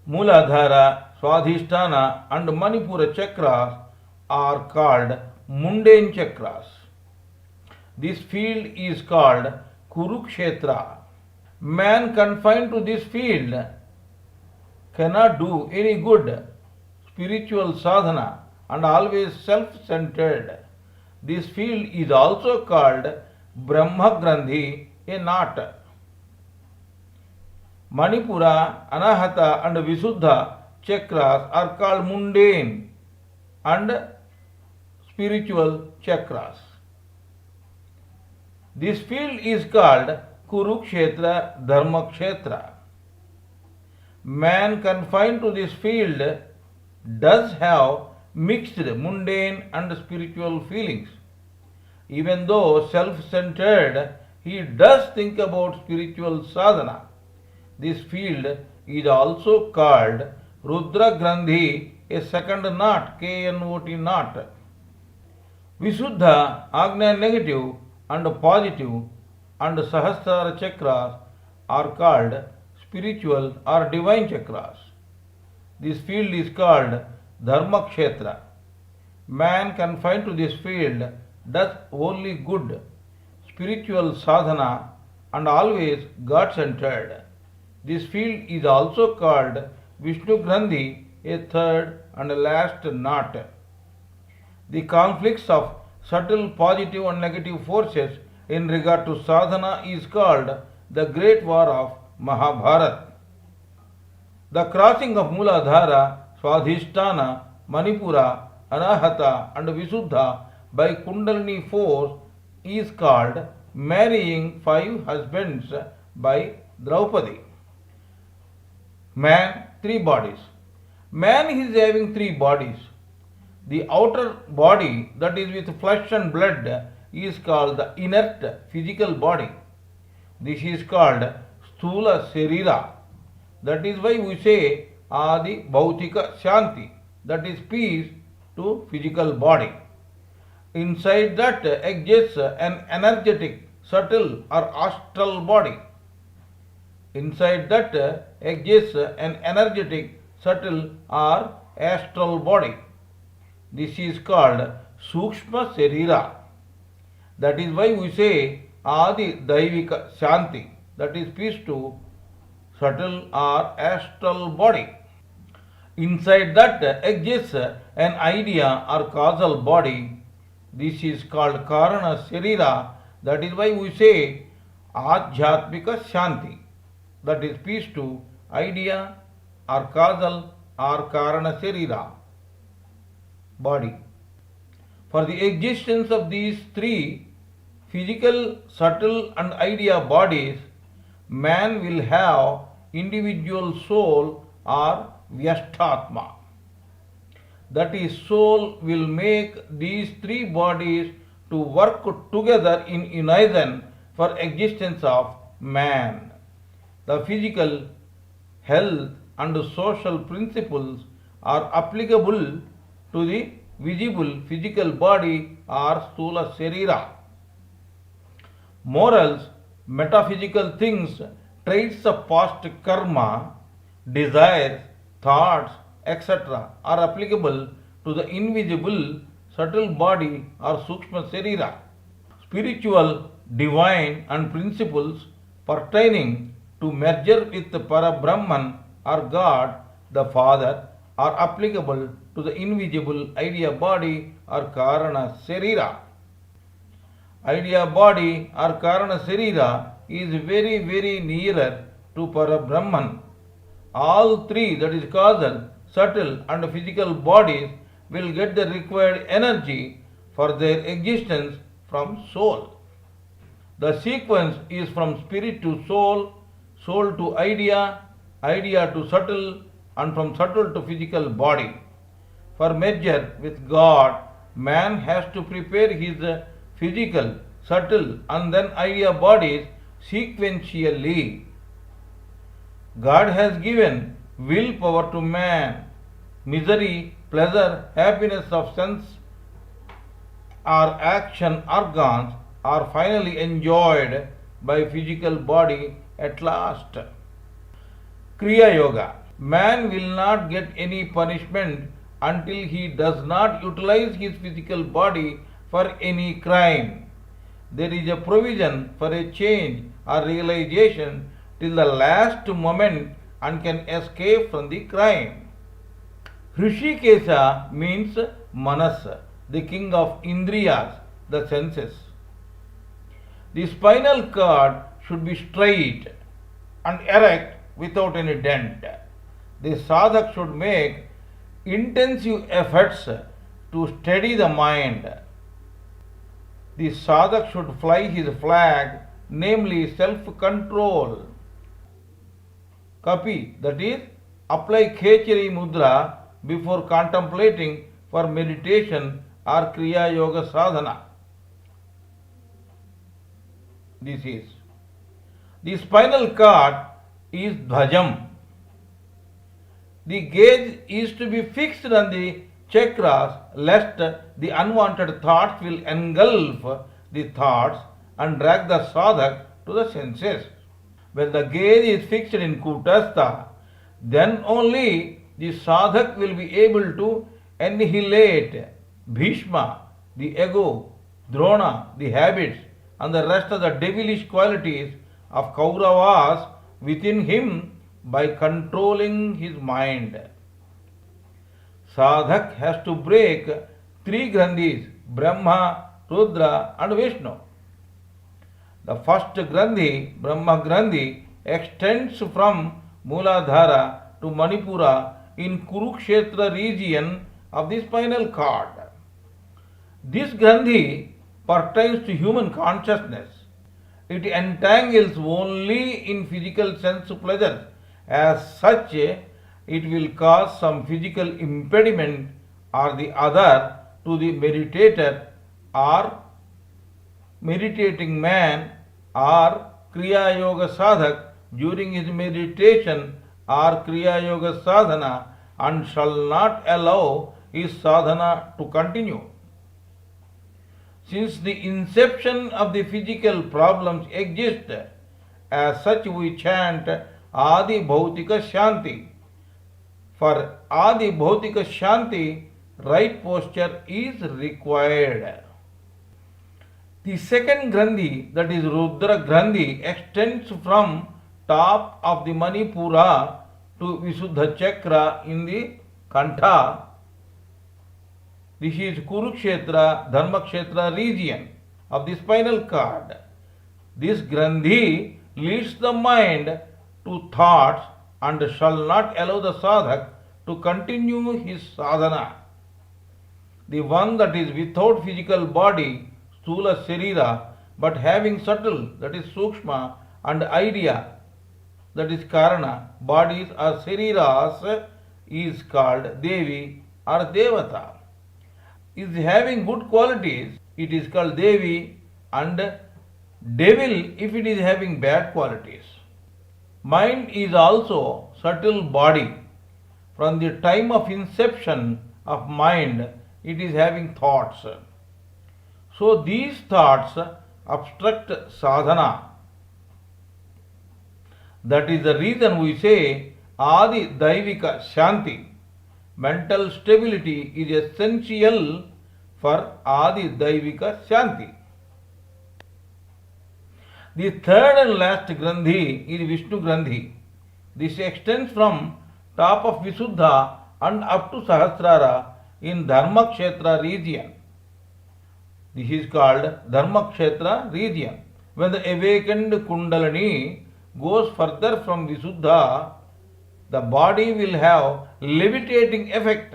Mooladhara, Swadhisthana and Manipura chakras are called mundane chakras. This field is called Kurukshetra. Man confined to this field cannot do any good spiritual sadhana and always self-centered. This field is also called Brahma Grandhi, a knot. Manipura, Anahata and Visuddha chakras are called mundane and spiritual chakras. This field is called Kurukshetra Dharmakshetra. Man confined to this field does have mixed mundane and spiritual feelings. Even though self-centered, he does think about spiritual sadhana. This field is also called Rudra Grandhi, a second knot, KNOT knot. Visuddha, Agnya negative and positive and Sahasrara chakras are called spiritual or divine chakras. This field is called Dharmakshetra. Man confined to this field does only good spiritual sadhana and always God-centered. This field is also called Vishnu Grandhi, a third and last knot. The conflicts of subtle positive and negative forces in regard to sadhana is called the Great War of Mahabharata. The crossing of Mooladhara, Swadhisthana, Manipura, Anahata and Visuddha by Kundalini force is called marrying 5 husbands by Draupadi. Man, 3 bodies. Man is having 3 bodies. The outer body, that is with flesh and blood, is called the inert physical body. This is called Sthula Sharira. That is why we say Adi Bhautika Shanti, that is peace to physical body. Inside that exists an energetic, subtle or astral body. Inside that exists an energetic, subtle or astral body. This is called Sukshma Sharira. That is why we say Adi Daivika Shanti, that is peace to subtle or astral body. Inside that exists an idea or causal body. This is called Karana Sharira. That is why we say Adhyatmika Shanti, that is peace to idea or causal or Karana Sharira body. For the existence of these 3 physical, subtle and idea bodies, man will have individual soul or Vyashtatma. That is, soul will make these 3 bodies to work together in unison for existence of man. The physical, health and social principles are applicable to the visible physical body or Sthula Sharira. Morals, metaphysical things, traits of past karma, desires, thoughts, etc. are applicable to the invisible subtle body or Sukshma Sharira. Spiritual, divine and principles pertaining to merger with Parabrahman or God the Father are applicable to the invisible idea body or Karana Sharira. Idea body or Karana Sharira is very, very nearer to Parabrahman. All 3, that is causal, subtle and physical bodies, will get the required energy for their existence from soul. The sequence is from spirit to soul, soul to idea, idea to subtle and from subtle to physical body. For merger with God, man has to prepare his physical, subtle and then idea bodies sequentially. God has given willpower to man. Misery, pleasure, happiness of sense or action organs are finally enjoyed by physical body at last. Kriya Yoga. Man will not get any punishment until he does not utilize his physical body for any crime. There is a provision for a change or realization till the last moment and can escape from the crime. Hrishikesha means Manas, the king of Indriyas, the senses. The spinal cord should be straight and erect without any dent. The sadhak should make intensive efforts to steady the mind. The sadhak should fly his flag, namely self-control. Kapi, that is, apply Khechari Mudra before contemplating for meditation or Kriya Yoga Sadhana. This is. The spinal cord is Dhvajam. The gaze is to be fixed on the chakras lest the unwanted thoughts will engulf the thoughts and drag the sadhak to the senses. When the gaze is fixed in Kutastha, then only the sadhak will be able to annihilate Bhishma, the ego, Drona, the habits, and the rest of the devilish qualities of Kauravas within him by controlling his mind. Sadhak has to break 3 grandhis, Brahma, Rudra and Vishnu. The first grandhi, Brahma grandhi, extends from Mooladhara to Manipura in Kurukshetra region of the spinal cord. This Grandhi pertains to human consciousness. It entangles only in physical sense pleasures. As such, it will cause some physical impediment or the other to the meditator or meditating man or Kriya Yoga Sadhak during his meditation or Kriya Yoga Sadhana and shall not allow his sadhana to continue. Since the inception of the physical problems exist, as such we chant Adi Bhautika Shanti. For Adi Bhautika Shanti, right posture is required. The second Grandhi, that is Rudra Grandhi, extends from top of the Manipura to Visuddha Chakra in the Kantha. This is Kurukshetra, Dharmakshetra region of the spinal cord. This Grandhi leads the mind to thoughts and shall not allow the sadhak to continue his sadhana. The one that is without physical body, Sthula Sharira, but having subtle, that is Sukshma, and idea, that is Karana, bodies or Shariras, is called Devi or Devata. Is having good qualities, it is called Devi, and devil if it is having bad qualities. Mind is also subtle body. From the time of inception of mind, it is having thoughts. So these thoughts obstruct sadhana. That is the reason we say Adi Daivika Shanti. Mental stability is essential for Adi Daivika Shanti. The third and last Grandhi is Vishnu Grandhi. This extends from top of Visuddha and up to Sahasrara in Dharmakshetra region. This is called Dharmakshetra region. When the awakened Kundalini goes further from Visuddha, the body will have levitating effect.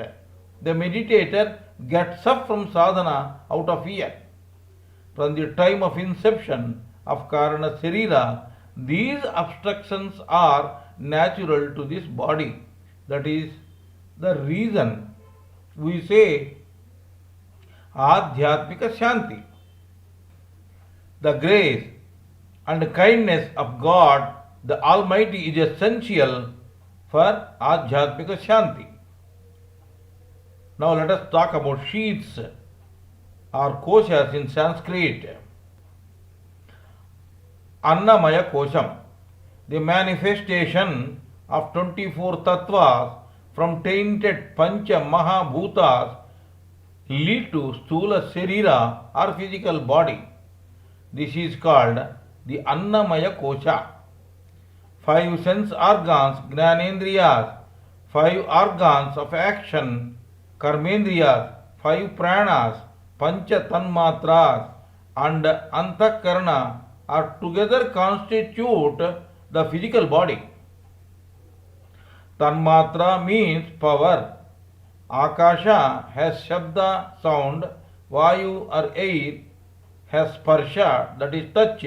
The meditator gets up from sadhana out of fear. From the time of inception of Karana Sharira, these obstructions are natural to this body. That is the reason we say Adhyatmika Shanti. The grace and kindness of God, the Almighty, is essential for Adhyatmika Shanti. Now let us talk about sheaths or koshas in Sanskrit. Annamaya Kosham, the manifestation of 24 tattvas from tainted Pancha Mahabhutas lead to Sthula Sharira or physical body. This is called the Annamaya Kosha. 5 sense organs, Gnanendriyas, 5 organs of action, Karmendriyas, 5 pranas, Pancha Tanmatras, and Antakarana are together constitute the physical body. Tanmatra means power. Akasha has Shabda, sound. Vayu or air has Sparsha, that is touch.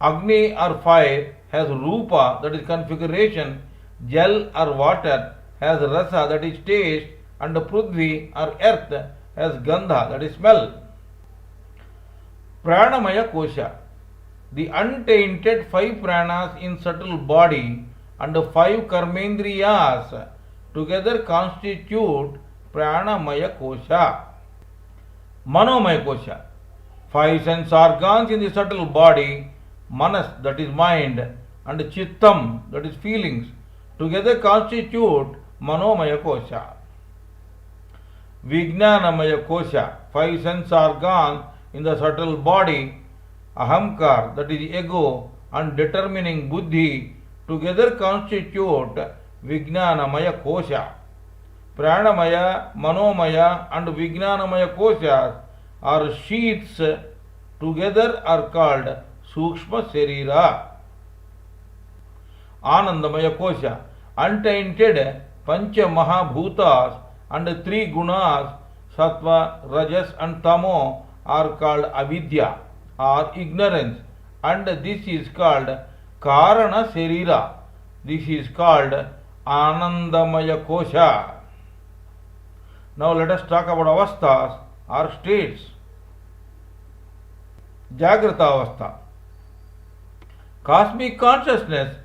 Agni or fire has Rupa, that is configuration. Jal or water has Rasa, that is taste. And Prithvi or earth has Gandha, that is smell. Pranamaya Kosha, the untainted 5 pranas in subtle body and 5 karmendriyas together constitute Pranamaya Kosha. Manomaya Kosha, 5 sense organs in the subtle body, Manas, that is mind, and Chittam, that is feelings, together constitute Manomaya Kosha. Vijnanamaya Kosha, 5 sense organs in the subtle body, Ahamkar, that is ego, and determining Buddhi, together constitute Vijnanamaya Kosha. Pranamaya, Manomaya, and Vijnanamaya Koshas are sheaths, together are called Sukshma Sharira. Anandamaya Kosha. Untainted Pancha Mahabhutas and three gunas, Sattva, Rajas and Tamo, are called avidya or ignorance, and this is called Karana Sharira. This is called Anandamaya Kosha. Now let us talk about avasthas or states. Jagrata Avastha. Cosmic consciousness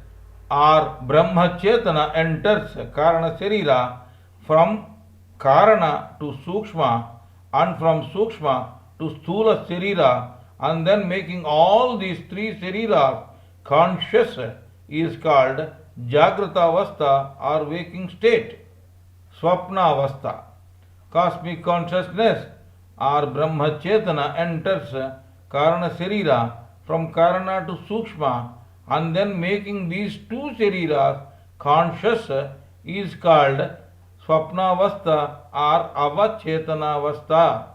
or Brahma Chetana enters Karana Sharira from Karana to Sukshma and from Sukshma to Sthula Sharira, and then making all these three Shariras conscious is called Jagrata Avastha or waking state. Swapna Avastha. Cosmic consciousness or Brahma Chetana enters Karana Sharira from Karana to Sukshma and then making these two Shariras conscious is called Swapna Avastha or Avachetana Avastha.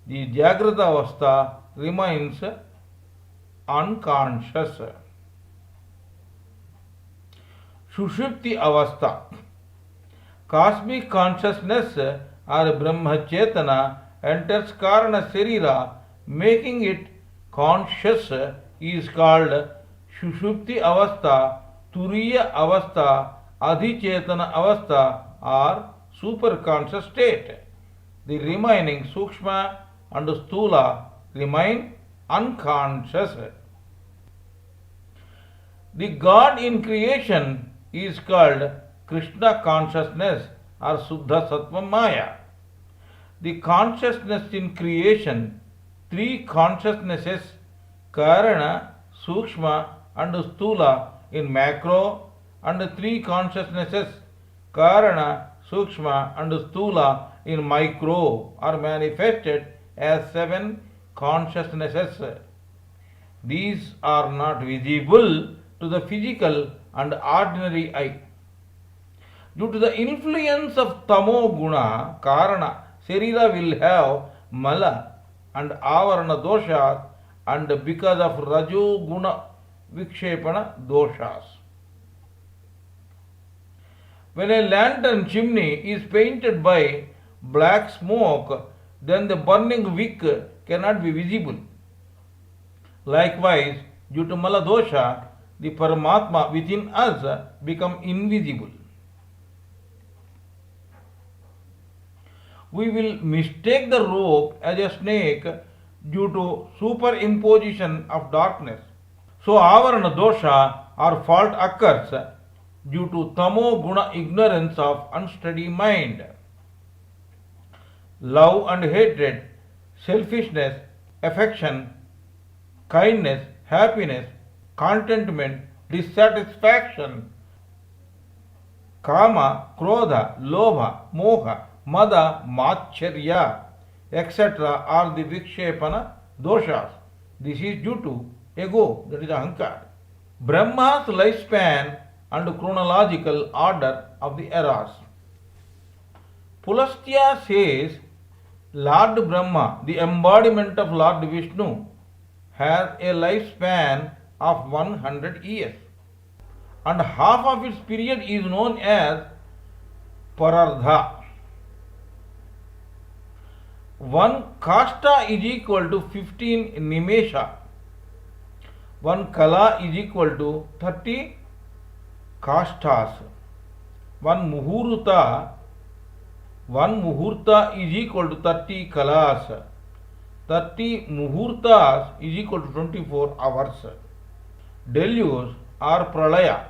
The Jagrata Avastha remains unconscious. Sushupti Avastha. Cosmic consciousness or Brahma Chetana enters Karana Sharira, making it conscious is called Sushupti Avastha, Turiya Avastha, Adhichetana Avastha or superconscious state. The remaining Sukshma and Sthula remain unconscious. The God in creation is called Krishna consciousness or Suddha Sattva Maya. The consciousness in creation, three consciousnesses, Karana, Sukshma and Sthula in macro, and three consciousnesses, Karana, Sukshma and Sthula in micro, are manifested as seven consciousnesses. These are not visible to the physical and ordinary eye. Due to the influence of Tamo Guna, Karana, Sharira will have Mala and Avarana doshas, and because of Rajo Guna Vikshepana doshas. When a lantern chimney is painted by black smoke, then the burning wick cannot be visible. Likewise, due to Mala dosha, the Paramatma within us become invisible. We will mistake the rope as a snake due to superimposition of darkness. So Avarana dosha or fault occurs due to Tamo Guna ignorance of unsteady mind. Love and hatred, selfishness, affection, kindness, happiness, contentment, dissatisfaction, Kama, Krodha, Lobha, Moha, Mada, Macharya, etc. are the Vikshepana doshas. This is due to ego, that is Ahankar. Brahma's lifespan and chronological order of the eras. Pulastya says Lord Brahma, the embodiment of Lord Vishnu, has a lifespan of 100 years, and half of its period is known as Parardha. One kasta is equal to 15 nimesha. One kala is equal to 30 kastas. One muhurta is equal to 30 kalas. 30 muhurtas is equal to 24 hours. Deluge or pralaya.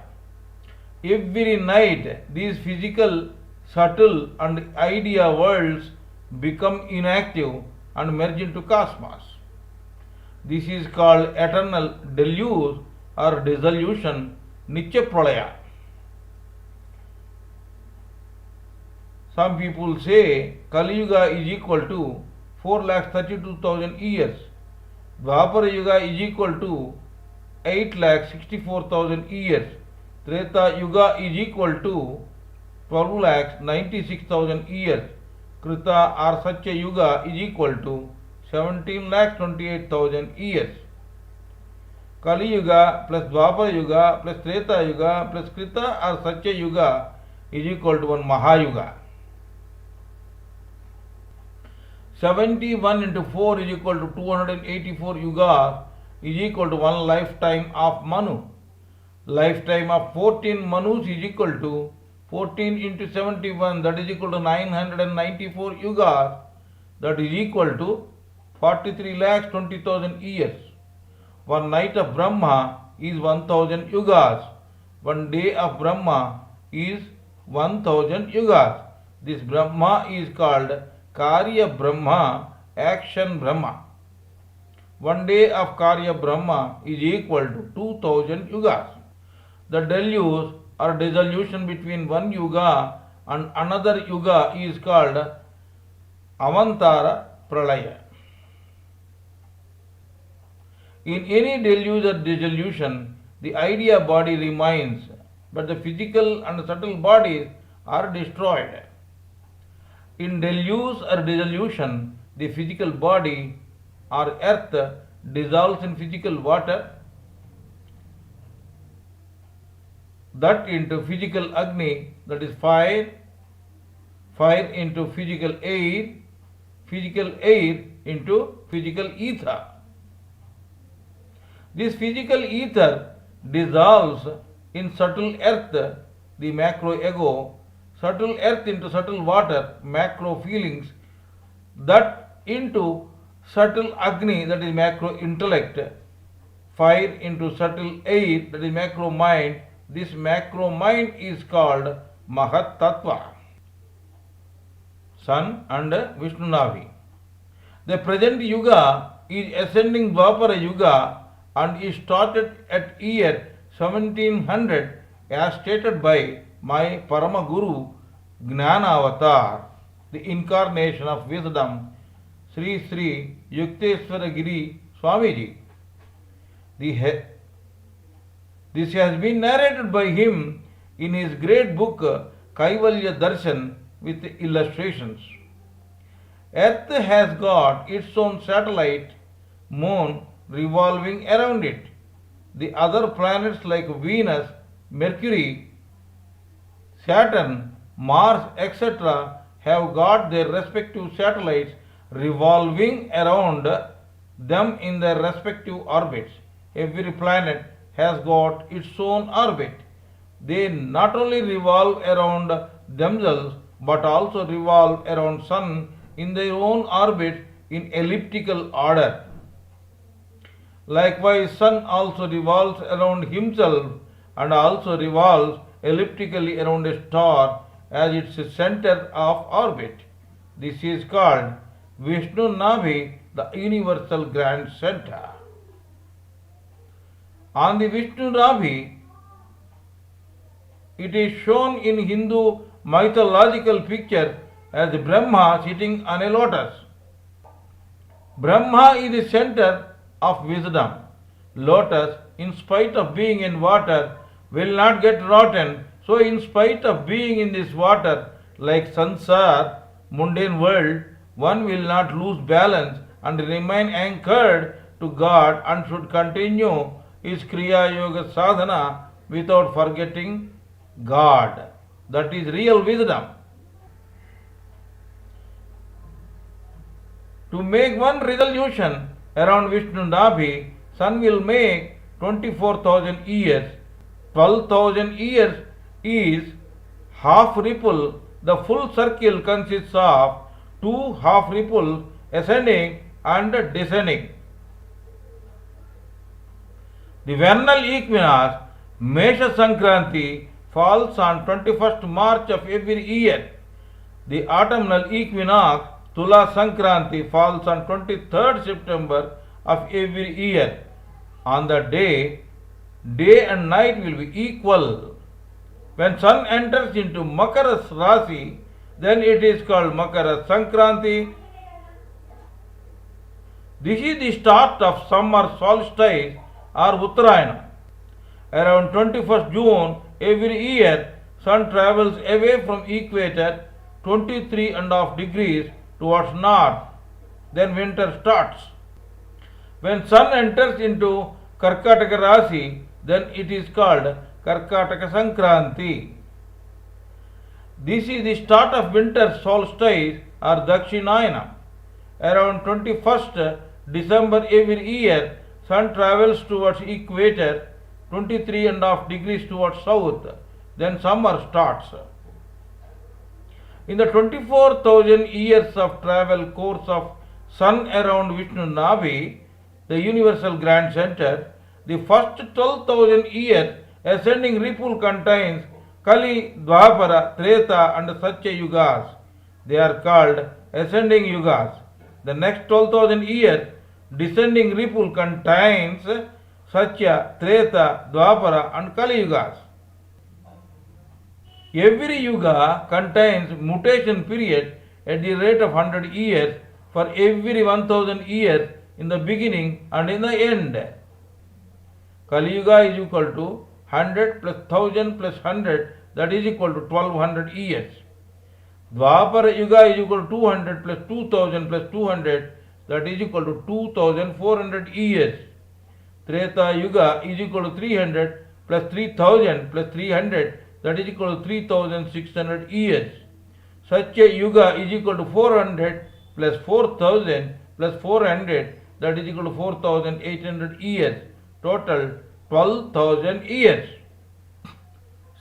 Every night these physical, subtle and idea worlds become inactive and merge into cosmos. This is called eternal deluge or dissolution, Nitya Pralaya. Some people say Kali Yuga is equal to 4,32,000 years. Dwapara Yuga is equal to 8,64,000 years. Treta Yuga is equal to 12,96,000 years. Krita or Satya Yuga is equal to 17,28,000 years. Kali Yuga plus Dwapara Yuga plus Treta Yuga plus Krita or Satya Yuga is equal to one Mahayuga. 71 into 4 is equal to 284 yugas is equal to one lifetime of Manu. Lifetime of 14 Manus is equal to 14 into 71, that is equal to 994 yugas, that is equal to 43,20,000 years. One night of Brahma is 1000 yugas. One day of Brahma is 1000 yugas. This Brahma is called Karya Brahma, action Brahma. One day of Karya Brahma is equal to 2000 yugas. The deluge or dissolution between one yuga and another yuga is called Avantara Pralaya. In any deluge or dissolution, the idea body remains, but the physical and subtle bodies are destroyed. In deluge or dissolution, the physical body or earth dissolves in physical water, that into physical Agni, that is fire, fire into physical air into physical ether. This physical ether dissolves in subtle earth, the macro ego, subtle earth into subtle water, macro feelings, that into subtle Agni, that is macro intellect, fire into subtle air, that is macro mind. This macro mind is called Mahat Tattva. Sun and Vishnu Navi. The present Yuga is ascending Dwapara Yuga and is started at year 1700 as stated by my Parama Guru Gnana Avatar, the incarnation of wisdom, Sri Sri Yukteswara Giri Swamiji. This has been narrated by him in his great book Kaivalya Darshan with illustrations. Earth has got its own satellite, moon revolving around it. The other planets like Venus, Mercury, Saturn, Mars, etc. have got their respective satellites revolving around them in their respective orbits. Every planet has got its own orbit. They not only revolve around themselves but also revolve around Sun in their own orbit in elliptical order. Likewise, Sun also revolves around himself and also revolves elliptically around a star as its center of orbit. This is called Vishnu Navi, the universal grand center. On the Vishnu Navi, it is shown in Hindu mythological picture as Brahma sitting on a lotus. Brahma is the center of wisdom. Lotus, in spite of being in water, will not get rotten. So in spite of being in this water, like sansar, mundane world, one will not lose balance and remain anchored to God and should continue his Kriya Yoga sadhana without forgetting God. That is real wisdom. To make one resolution around Vishnu Navi, Sun will make 24,000 years. 12,000 years is half ripple. The full circle consists of two half ripples ascending and descending. The vernal equinox, Mesha Sankranti, falls on 21st March of every year. The autumnal equinox, Tula Sankranti, falls on 23rd September of every year. On that day, day and night will be equal. When Sun enters into Makara Rasi, then it is called Makara Sankranti. This is the start of summer solstice or Uttarayana. Around 21st June every year, Sun travels away from equator 23.5 degrees towards north. Then winter starts. When Sun enters into Karkataka Rasi, then it is called Karkataka Sankranti. This is the start of winter solstice or Dakshinayana. Around 21st December every year, sun travels towards equator 23.5 degrees towards south. Then summer starts. In the 24,000 years of travel course of sun around Vishnu Navi, the universal grand center, the first 12,000 years ascending ripple contains Kali, Dwapara, Treta and Satya Yugas. They are called ascending Yugas. The next 12,000 years descending ripple contains Satya, Treta, Dwapara and Kali Yugas. Every Yuga contains mutation period at the rate of 100 years for every 1000 years in the beginning and in the end. Kali Yuga is equal to 100 plus 1000 plus 100, that is equal to 1200 years. Dwapara Yuga is equal to 200 plus 2000 plus 200, that is equal to 2400 years. Treta Yuga is equal to 300 plus 3000 plus 300, that is equal to 3600 years. Satya Yuga is equal to 400 plus 4000 plus 400, that is equal to 4800 years. Total 12,000 years.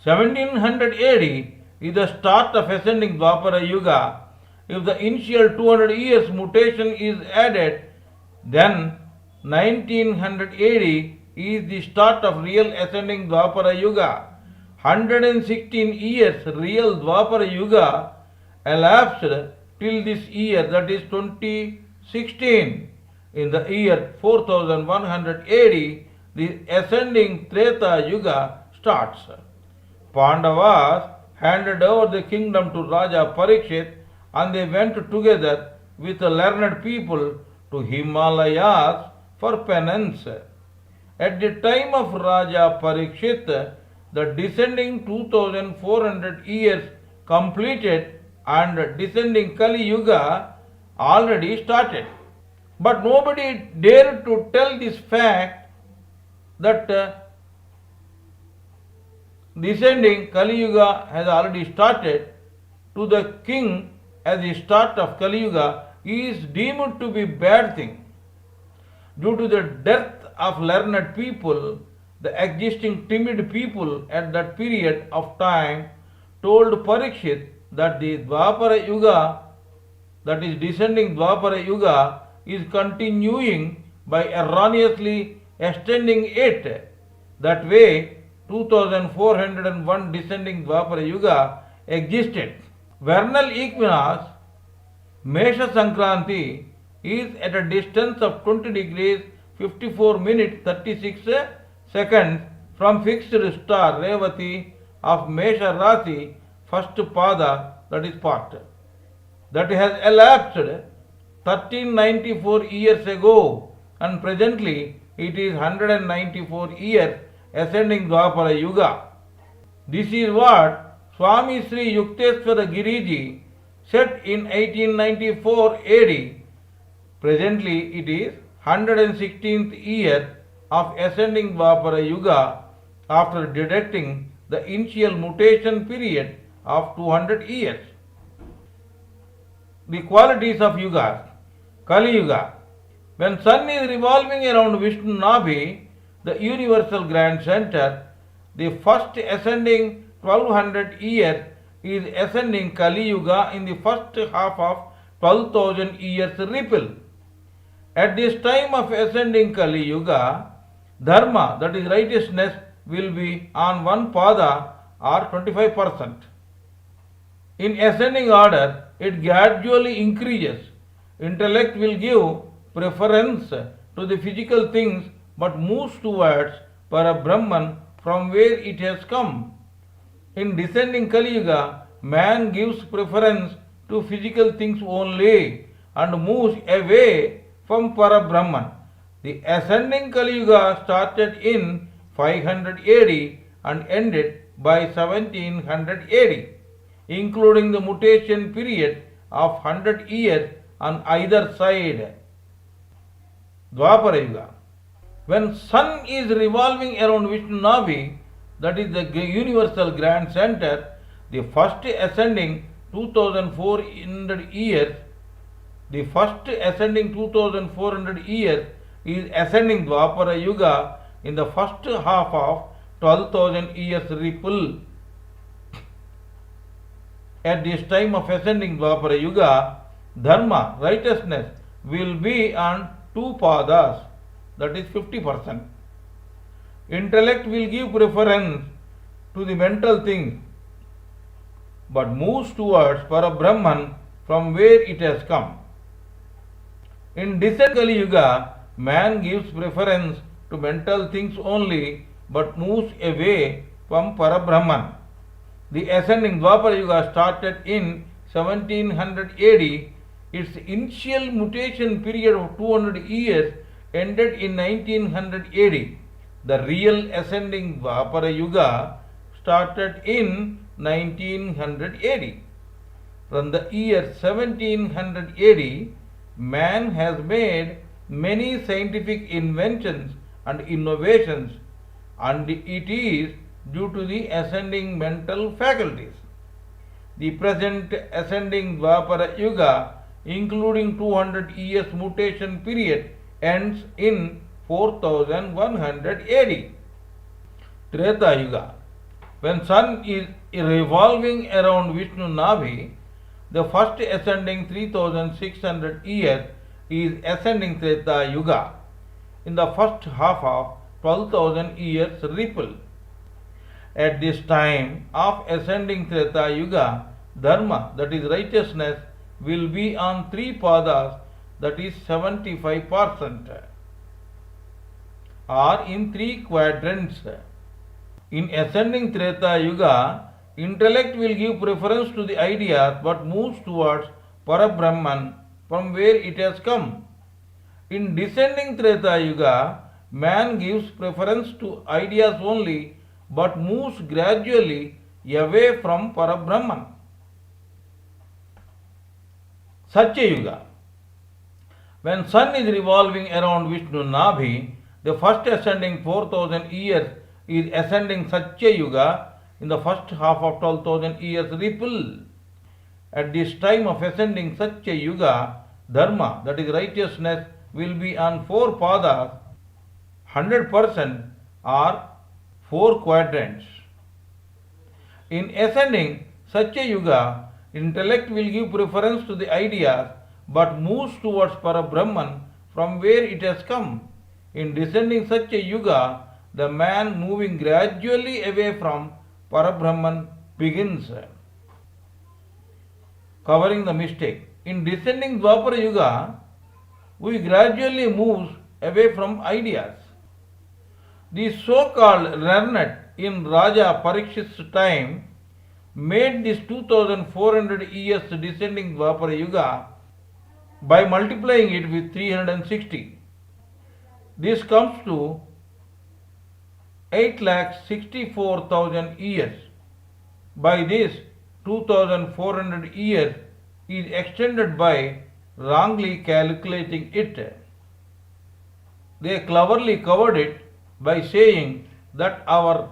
1700 AD is the start of ascending Dwapara Yuga. If the initial 200 years mutation is added, then 1900 AD is the start of real ascending Dwapara Yuga. 116 years real Dwapara Yuga elapsed till this year, that is 2016. In the year 4100 AD, the ascending Treta Yuga starts. Pandavas handed over the kingdom to Raja Parikshit and they went together with the learned people to Himalayas for penance. At the time of Raja Parikshit, the descending 2400 years completed and descending Kali Yuga already started. But nobody dared to tell this fact that descending Kali Yuga has already started to the king as the start of Kali Yuga is deemed to be bad thing. Due to the death of learned people, the existing timid people at that period of time told Parikshit that the Dwapara Yuga, that is descending Dwapara Yuga, is continuing by erroneously extending it. That way, 2401 descending Dwapara Yuga existed. Vernal equinox, Mesha Sankranti, is at a distance of 20 degrees 54 minutes 36 seconds from fixed star Revati of Mesha Rasi, first pada, that is part. That has elapsed 1394 years ago, and presently it is 194 years ascending Dwapara Yuga. This is what Swami Sri Yukteswara Giriji said in 1894 AD. Presently it is 116th year of ascending Dwapara Yuga after deducting the initial mutation period of 200 years. The qualities of Yugas. Kali Yuga. When sun is revolving around Vishnu Navi, the universal grand center, the first ascending 1200 years is ascending Kali Yuga in the first half of 12,000 years ripple. At this time of ascending Kali Yuga, dharma, that is righteousness, will be on one pada or 25%. In ascending order, it gradually increases. Intellect will give preference to the physical things but moves towards Parabrahman from where it has come. In descending Kali Yuga, man gives preference to physical things only and moves away from Parabrahman. The ascending Kali Yuga started in 500 AD and ended by 1700 AD, including the mutation period of 100 years on either side. Dwapara Yuga. When Sun is revolving around Vishnu Navi, that is the universal grand center, the first ascending 2400 years, the first ascending 2400 years is ascending Dwapara Yuga in the first half of 12,000 years ripple. At this time of ascending Dwapara Yuga, Dharma, righteousness, will be on two padas, that is 50%. Intellect will give preference to the mental things, but moves towards Parabrahman from where it has come. In descent Kali Yuga, man gives preference to mental things only, but moves away from Parabrahman. The ascending Dwapara Yuga started in 1700 AD. Its initial mutation period of 200 years ended in 1900 AD. The real ascending Dwapara Yuga started in 1900 AD. From the year 1700 AD, man has made many scientific inventions and innovations, and it is due to the ascending mental faculties. The present ascending Dwapara Yuga, including 200 years mutation period, ends in 4100 AD. Treta Yuga. When Sun is revolving around Vishnu Navi, the first ascending 3600 years is ascending Treta Yuga in the first half of 12,000 years ripple. At this time of ascending Treta Yuga, Dharma, that is righteousness, will be on three padas, that is 75%, or in three quadrants. In ascending Treta Yuga, intellect will give preference to the ideas but moves towards Parabrahman from where it has come. In descending Treta Yuga, man gives preference to ideas only but moves gradually away from Parabrahman. Satya Yuga. When Sun is revolving around Vishnu Navi, the first ascending 4000 years is ascending Satya Yuga in the first half of 12,000 years ripple. At this time of ascending Satya Yuga, Dharma, that is righteousness, will be on four padas, 100%, or four quadrants. In ascending Satya Yuga, intellect will give preference to the ideas but moves towards Parabrahman from where it has come. In descending Satya Yuga, the man moving gradually away from Parabrahman begins. Covering the mistake. In descending Dwapara Yuga, we gradually move away from ideas. The so-called learned in Raja Parikshit's time made this 2400 years descending Dwapara Yuga by multiplying it with 360. This comes to 8,64,000 years. By this, 2400 years is extended by wrongly calculating it. They cleverly covered it by saying that our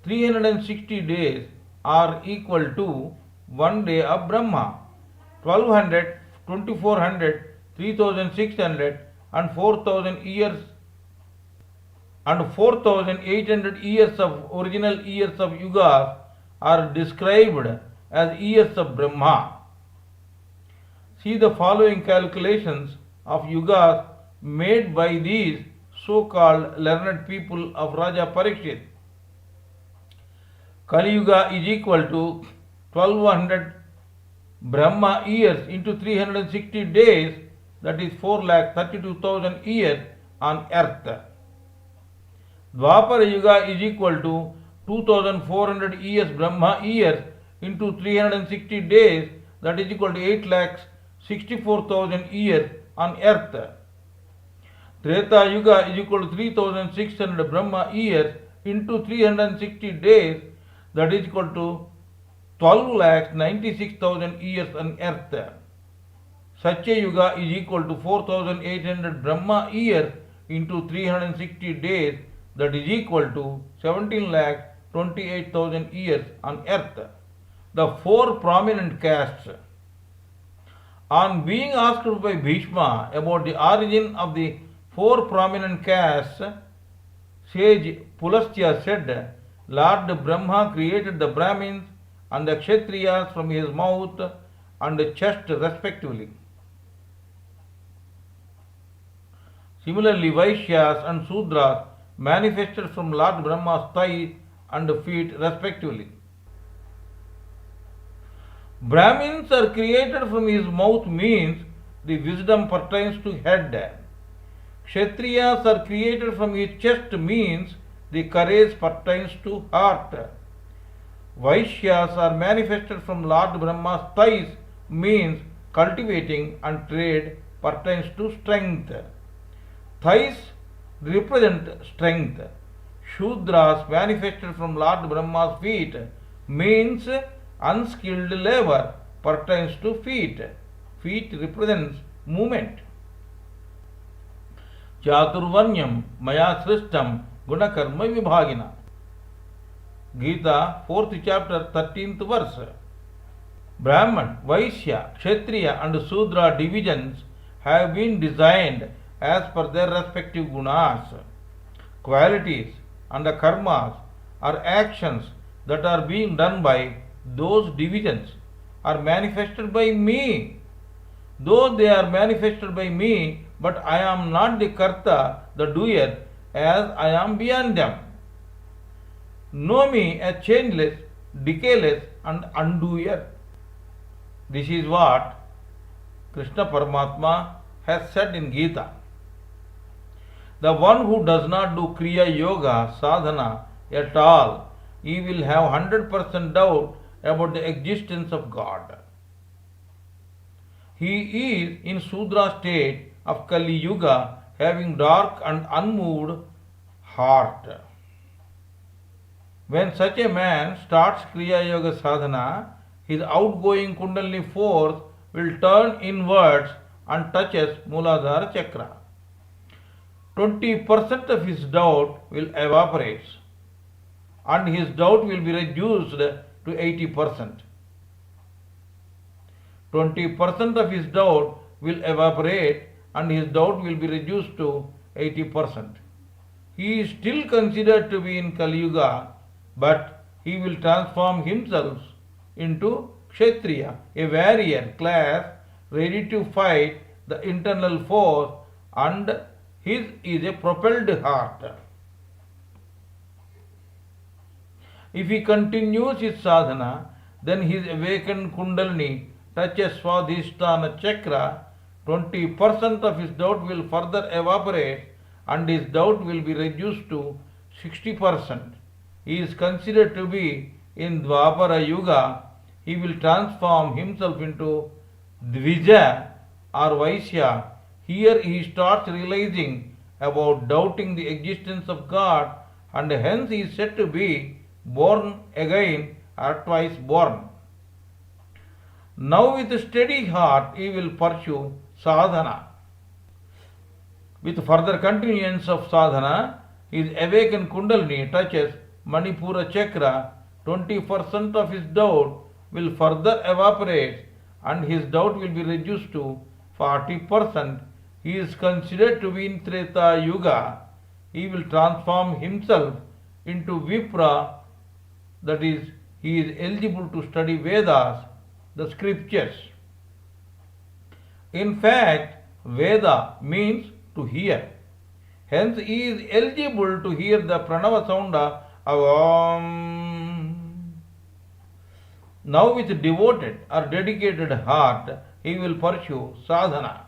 360 days are equal to 1 day of Brahma. 1200, 2400, 3600 and 4000 years and 4800 years of original years of yugas are described as years of Brahma. See the following calculations of yugas made by these so-called learned people of Raja Parikshit. Kali Yuga is equal to 1200 Brahma years into 360 days, that is 4,32,000 years on earth. Dwapara Yuga is equal to 2400 years Brahma years into 360 days, that is equal to 8,64,000 years on earth. Treta Yuga is equal to 3600 Brahma years into 360 days, that is equal to 12,96,000 years on earth. Satya Yuga is equal to 4,800 Brahma years into 360 days, that is equal to 17,28,000 years on earth. The four prominent castes. On being asked by Bhishma about the origin of the four prominent castes, sage Pulastya said, Lord Brahma created the Brahmins and the Kshatriyas from his mouth and chest respectively. Similarly, Vaishyas and Sudras manifested from Lord Brahma's thighs and feet respectively. Brahmins are created from his mouth means the wisdom pertains to head. Kshatriyas are created from his chest means the courage pertains to heart. Vaishyas are manifested from Lord Brahma's thighs means cultivating and trade pertains to strength. Thighs represent strength. Shudras manifested from Lord Brahma's feet means unskilled labor pertains to feet. Feet represents movement. Chaturvanyam maya srishtam gunakarma vibhagina. Gita 4th chapter 13th verse. Brahman, Vaishya, Kshatriya and Sudra divisions have been designed as per their respective gunas, qualities and the karmas or actions that are being done by those divisions are manifested by me. Though they are manifested by me, but I am not the karta, the doer, as I am beyond them. Know me as changeless, decayless and undoer. This is what Krishna Paramatma has said in Gita. The one who does not do Kriya Yoga sadhana at all, he will have 100% doubt about the existence of God. He is in Sudra state of Kali Yuga, having dark and unmoved heart. When such a man starts Kriya Yoga sadhana, his outgoing Kundalini force will turn inwards and touches Muladhara chakra. 20% of his doubt will evaporate and his doubt will be reduced to 80%. 20% of his doubt will evaporate and his doubt will be reduced to 80%. He is still considered to be in Kali Yuga, but he will transform himself into Kshatriya, a warrior class ready to fight the internal force, and his is a propelled heart. If he continues his sadhana, then his awakened Kundalini touches Swadhisthana chakra. 20% of his doubt will further evaporate and his doubt will be reduced to 60%. He is considered to be in Dvapara Yuga. He will transform himself into Dvija or Vaishya. Here he starts realizing about doubting the existence of God, and hence he is said to be born again or twice born. Now with a steady heart he will pursue sadhana. With further continuance of sadhana, his awakened Kundalini touches Manipura chakra. 20% of his doubt will further evaporate and his doubt will be reduced to 40%. He is considered to be in Treta Yuga. He will transform himself into Vipra, that is, he is eligible to study Vedas, the scriptures. In fact, Veda means to hear. Hence, he is eligible to hear the Pranava sound of Om. Now, with devoted or dedicated heart, he will pursue sadhana.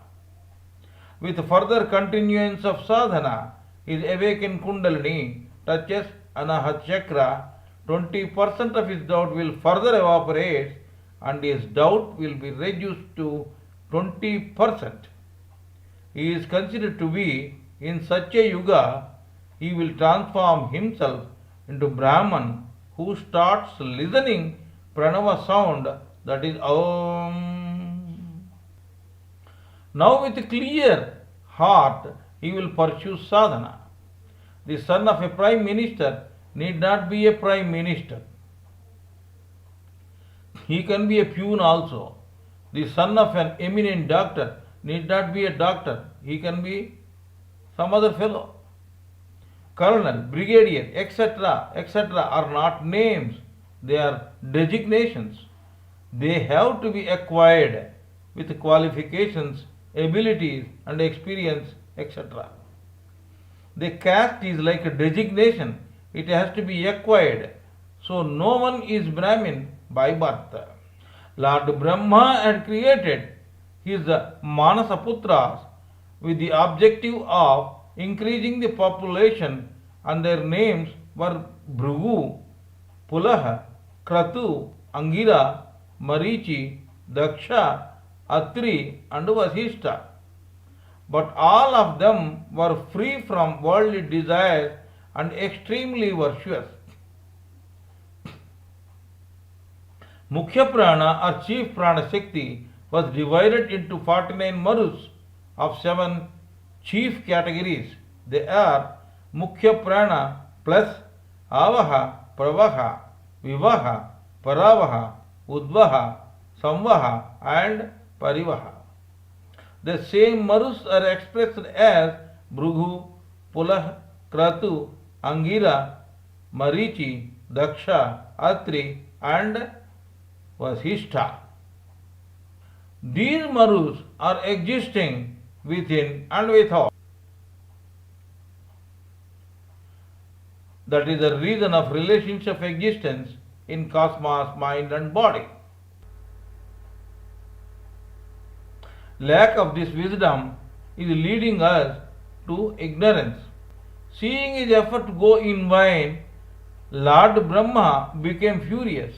With further continuance of sadhana, his awakened Kundalini touches Anahat chakra. 20% of his doubt will further evaporate and his doubt will be reduced to 20%. He is considered to be in such a yuga. He will transform himself into Brahman who starts listening Pranava sound, that is Om. Now with a clear heart he will pursue sadhana. The son of a prime minister need not be a prime minister. He can be a peon also. The son of an eminent doctor need not be a doctor. He can be some other fellow. Colonel, brigadier, etc. are not names, they are designations. They have to be acquired with qualifications, abilities, and experience, etc. The caste is like a designation, it has to be acquired. So no one is Brahmin by birth. Lord Brahma had created his Manasaputras with the objective of increasing the population, and their names were Bhrigu, Pulaha, Kratu, Angira, Marichi, Daksha, Atri, and Vasishta. But all of them were free from worldly desires and extremely virtuous. Mukhya Prana or chief Prana Shakti was divided into 49 Marus of 7 chief categories. They are Mukhya Prana plus Avaha, Pravaha, Vivaha, Paravaha, Udvaha, Samvaha and Parivaha. The same Marus are expressed as Bhrigu, Pulah, Kratu, Angira, Marichi, Daksha, Atri and Vasishta. These Marus are existing within and without. That is the reason of relationship of existence in cosmos, mind and body. Lack of this wisdom is leading us to ignorance. Seeing his effort go in vain, Lord Brahma became furious.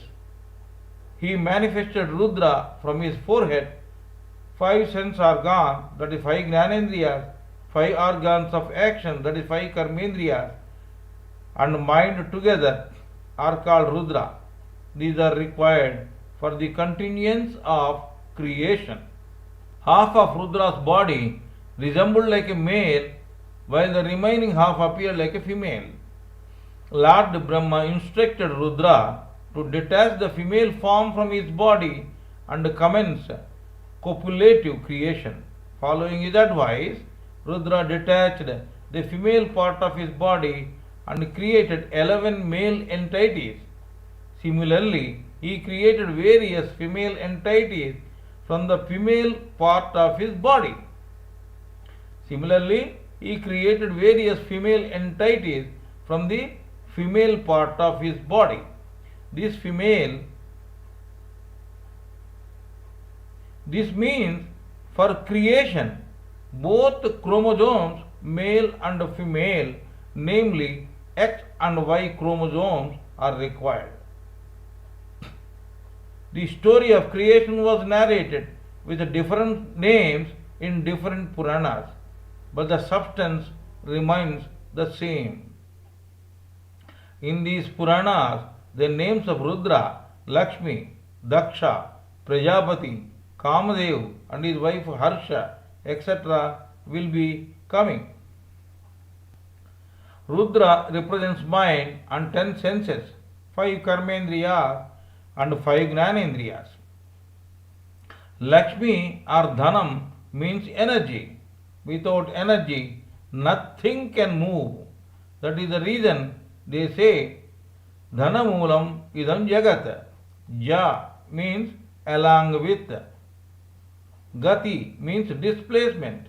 He manifested Rudra from his forehead. 5 sense organs, that is 5 Jnanendriyas, 5 organs of action, that is 5 Karmendriyas, and mind together are called Rudra. These are required for the continuance of creation. Half of Rudra's body resembled like a male, while the remaining half appeared like a female. Lord Brahma instructed Rudra to detach the female form from his body and commence copulative creation. Following his advice, Rudra detached the female part of his body and created 11 male entities. Similarly, he created various female entities from the female part of his body. Similarly, he created various female entities from the female part of his body. This means for creation both chromosomes, male and female, namely X and Y chromosomes, are required. The story of creation was narrated with different names in different Puranas, but the substance remains the same. In these Puranas, the names of Rudra, Lakshmi, Daksha, Prajapati, Kamadev and his wife Harsha, etc. will be coming. Rudra represents mind and 10 senses, 5 Karmendriyas and 5 Jnanendriyas. Lakshmi or Dhanam means energy. Without energy, nothing can move. That is the reason they say Dhanamulam idam jagat. Ja means along with. Gati means displacement.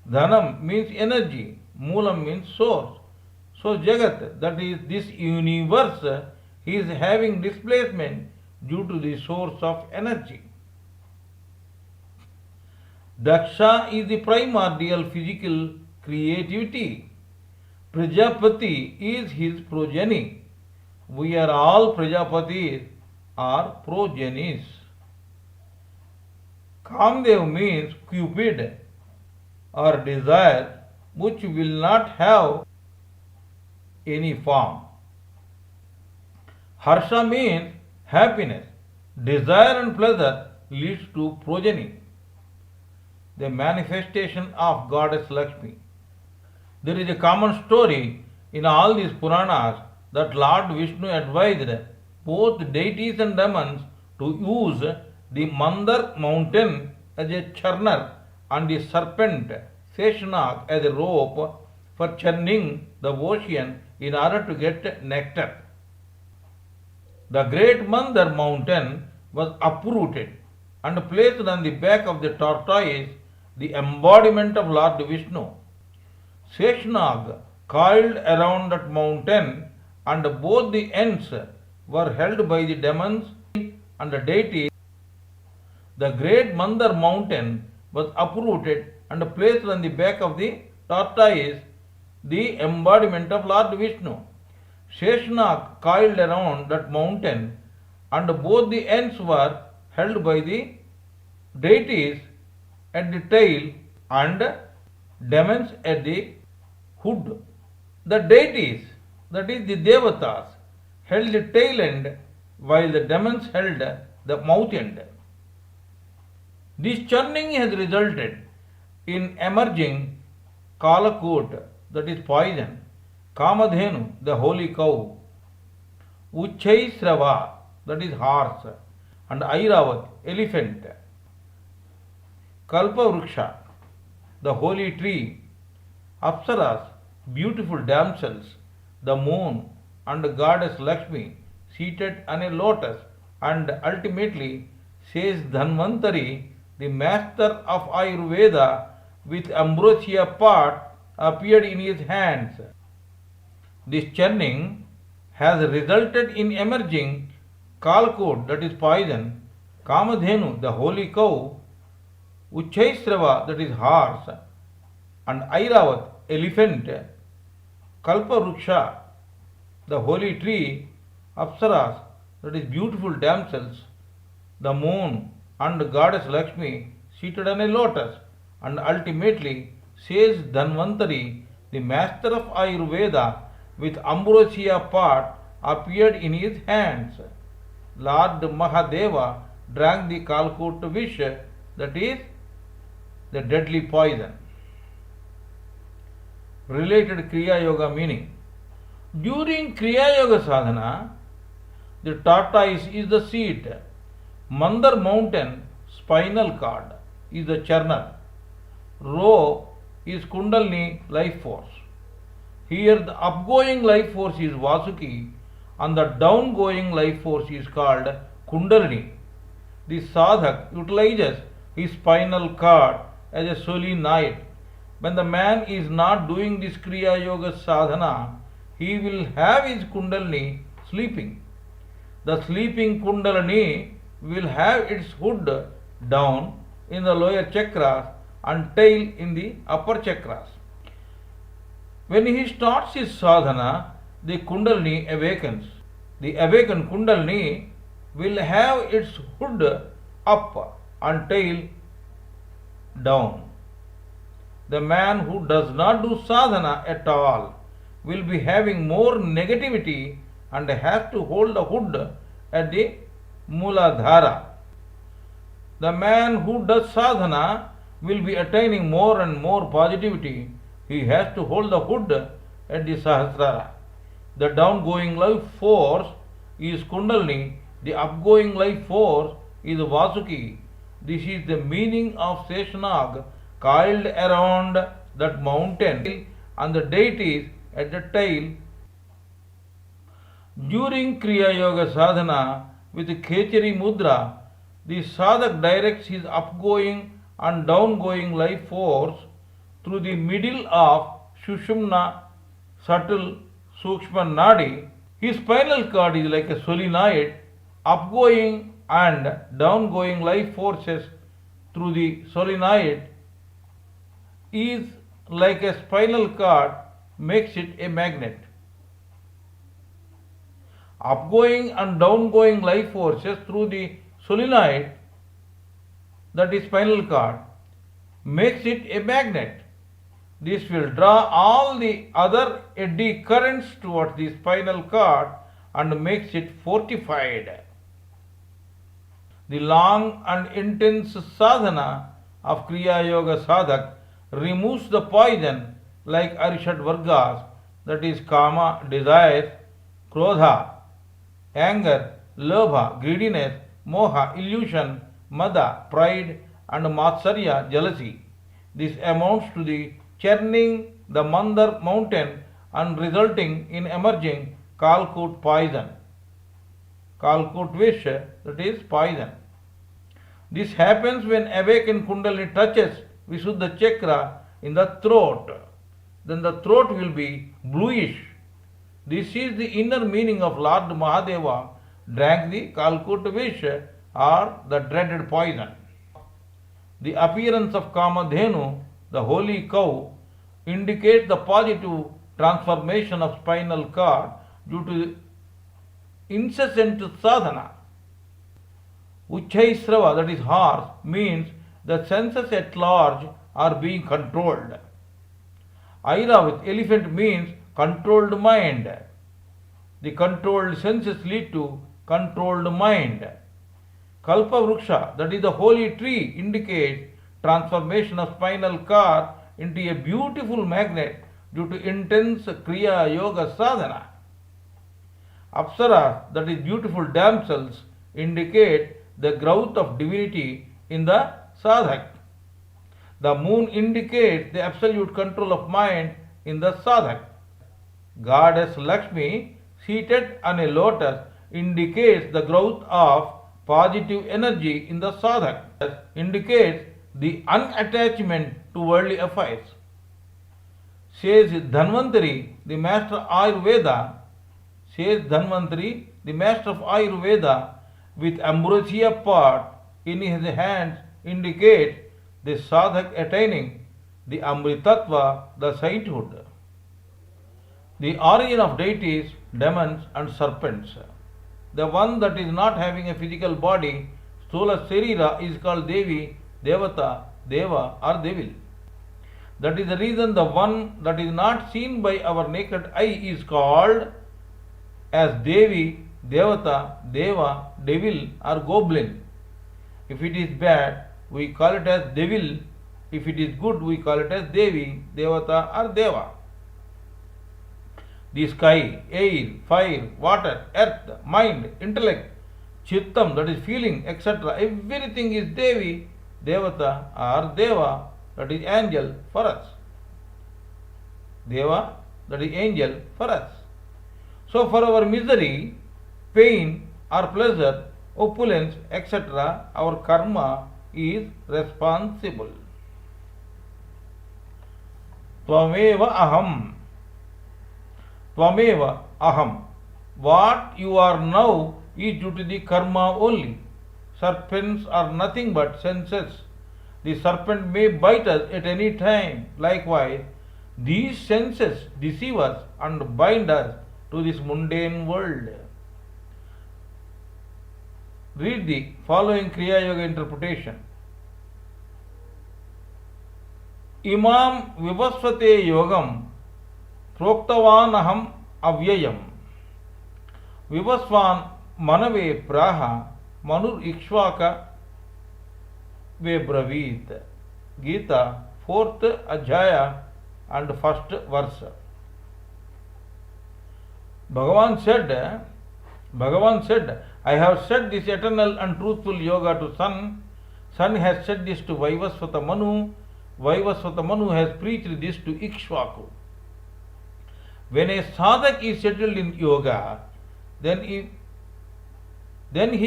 Dhanam means energy. Moolam means source. So Jagat, that is this universe, is having displacement due to the source of energy. Daksha is the primordial physical creativity. Prajapati is his progeny. We are all Prajapatis or progenies. Kamdev means Cupid or desire, which will not have any form. Harsha means happiness. Desire and pleasure leads to progeny. The manifestation of goddess Lakshmi. There is a common story in all these Puranas that Lord Vishnu advised both deities and demons to use the Mandar mountain as a churner and the serpent Seshanag as a rope for churning the ocean in order to get nectar. The great Mandar mountain was uprooted and placed on the back of the tortoise, the embodiment of Lord Vishnu. Seshanag coiled around that mountain, and both the ends were held by the demons and the deities. The great Mandar mountain was uprooted and placed on the back of the tortoise, the embodiment of Lord Vishnu. Seshanag coiled around that mountain, and both the ends were held by the deities at the tail and demons at the hood. The deities, that is the devatas, held the tail end while the demons held the mouth end. This churning has resulted in emerging Kalakot, that is poison, Kamadhenu, the holy cow, Uchchaisrava, that is horse, and Airavat, elephant, Kalpavruksha, the holy tree, Apsaras, beautiful damsels, the moon, and goddess Lakshmi seated on a lotus, and ultimately, says Dhanvantari, the master of Ayurveda, with ambrosia pot appeared in his hands. This churning has resulted in emerging Kalkot, that is poison, Kamadhenu, the holy cow, Uchchaisrava, that is horse, and Airavat, elephant, Kalparuksha, the holy tree, Apsaras, that is beautiful damsels, the moon, and goddess Lakshmi seated on a lotus, and ultimately, says Dhanvantari, the master of Ayurveda, with ambrosia pot appeared in his hands. Lord Mahadeva drank the Kalkut vish, that is the deadly poison. Related Kriya Yoga meaning. During Kriya Yoga sadhana, the tortoise is the seat, Mandar mountain, spinal cord, is the churner, Rho is Kundalini life force. Here the upgoing life force is Vasuki and the downgoing life force is called Kundalini. The sadhak utilizes his spinal cord as a solenoid. When the man is not doing this Kriya Yoga sadhana, he will have his Kundalini sleeping. The sleeping Kundalini will have its hood down in the lower chakras and tail in the upper chakras. When he starts his sadhana, the Kundalini awakens. The awakened Kundalini will have its hood up and tail down. The man who does not do sadhana at all will be having more negativity and has to hold the hood at the Muladhara. The man who does sadhana will be attaining more and more positivity. He has to hold the hood at the Sahasrara. The downgoing life force is Kundalini, the upgoing life force is Vasuki. This is the meaning of Seshanag coiled around that mountain and the deities at the tail. During Kriya Yoga sadhana with Khechari Mudra, the sadhak directs his upgoing and downgoing life force through the middle of Sushumna, subtle Sukshma Nadi. His spinal cord is like a solenoid, upgoing and downgoing life forces through the solenoid is like a spinal cord, makes it a magnet. Upgoing and downgoing life forces through the solenoid, that is spinal cord, makes it a magnet. This will draw all the other eddy currents towards the spinal cord and makes it fortified. The long and intense sadhana of Kriya Yoga sadhak removes the poison like Arishad Vargas, that is Kama, desires, Krodha, anger, Lobha, greediness, Moha, illusion, Mada, pride, and Matsarya, jealousy. This amounts to the churning the Mandar mountain and resulting in emerging Kalkut poison. Kalkut wish, that is poison. This happens when awakened Kundalini touches Visuddha chakra in the throat. Then the throat will be bluish. This is the inner meaning of Lord Mahadeva drank the Kalkut wish or the dreaded poison. The appearance of Kamadhenu, the holy cow, indicates the positive transformation of spinal cord due to incessant sadhana. Uchchaisrava, that is horse, means the senses at large are being controlled. Aira with elephant means controlled mind. The controlled senses lead to controlled mind. Kalpa Vruksha, that is the holy tree, indicates transformation of spinal cord into a beautiful magnet due to intense Kriya Yoga sadhana. Apsaras, that is beautiful damsels, indicate the growth of divinity in the sadhak. The moon indicates the absolute control of mind in the sadhak. Goddess Lakshmi, seated on a lotus, indicates the growth of positive energy in the sadhak, indicates the unattachment to worldly affairs. Says Dhanvantari, the master of Ayurveda, with ambrosia pot in his hands indicates the sadhak attaining the Amritattva, the sainthood. The origin of deities, demons and serpents. The one that is not having a physical body, Stula Sarira, is called Devi, Devata, Deva or Devil. That is the reason the one that is not seen by our naked eye is called as Devi, Devata, Deva, Devil or Goblin. If it is bad, we call it as Devil. If it is good, we call it as Devi, Devata or Deva. The sky, air, fire, water, earth, mind, intellect, Chittam, that is feeling, etc. Everything is Devi, Devata or Deva, that is angel for us. Deva, that is angel for us. So for our misery, pain or pleasure, opulence, etc., our karma is responsible. Tvameva aham. Tvameva aham. What you are now is due to the karma only. Serpents are nothing but senses. The serpent may bite us at any time. Likewise, these senses deceive us and bind us to this mundane world. Read the following Kriya Yoga interpretation. Imam vivasvate yogam proktavanaham avyayam vivasvan manave praha manur ikshvaka Vebravit. Gita, 4th Adhyaya and 1st verse. Bhagavan said, I have said this eternal and truthful yoga to Sun. Sun has said this to Vaivasvata Manu. Vaivasvata Manu has preached this to Ikshvaku. When a sadhak is settled in yoga, then he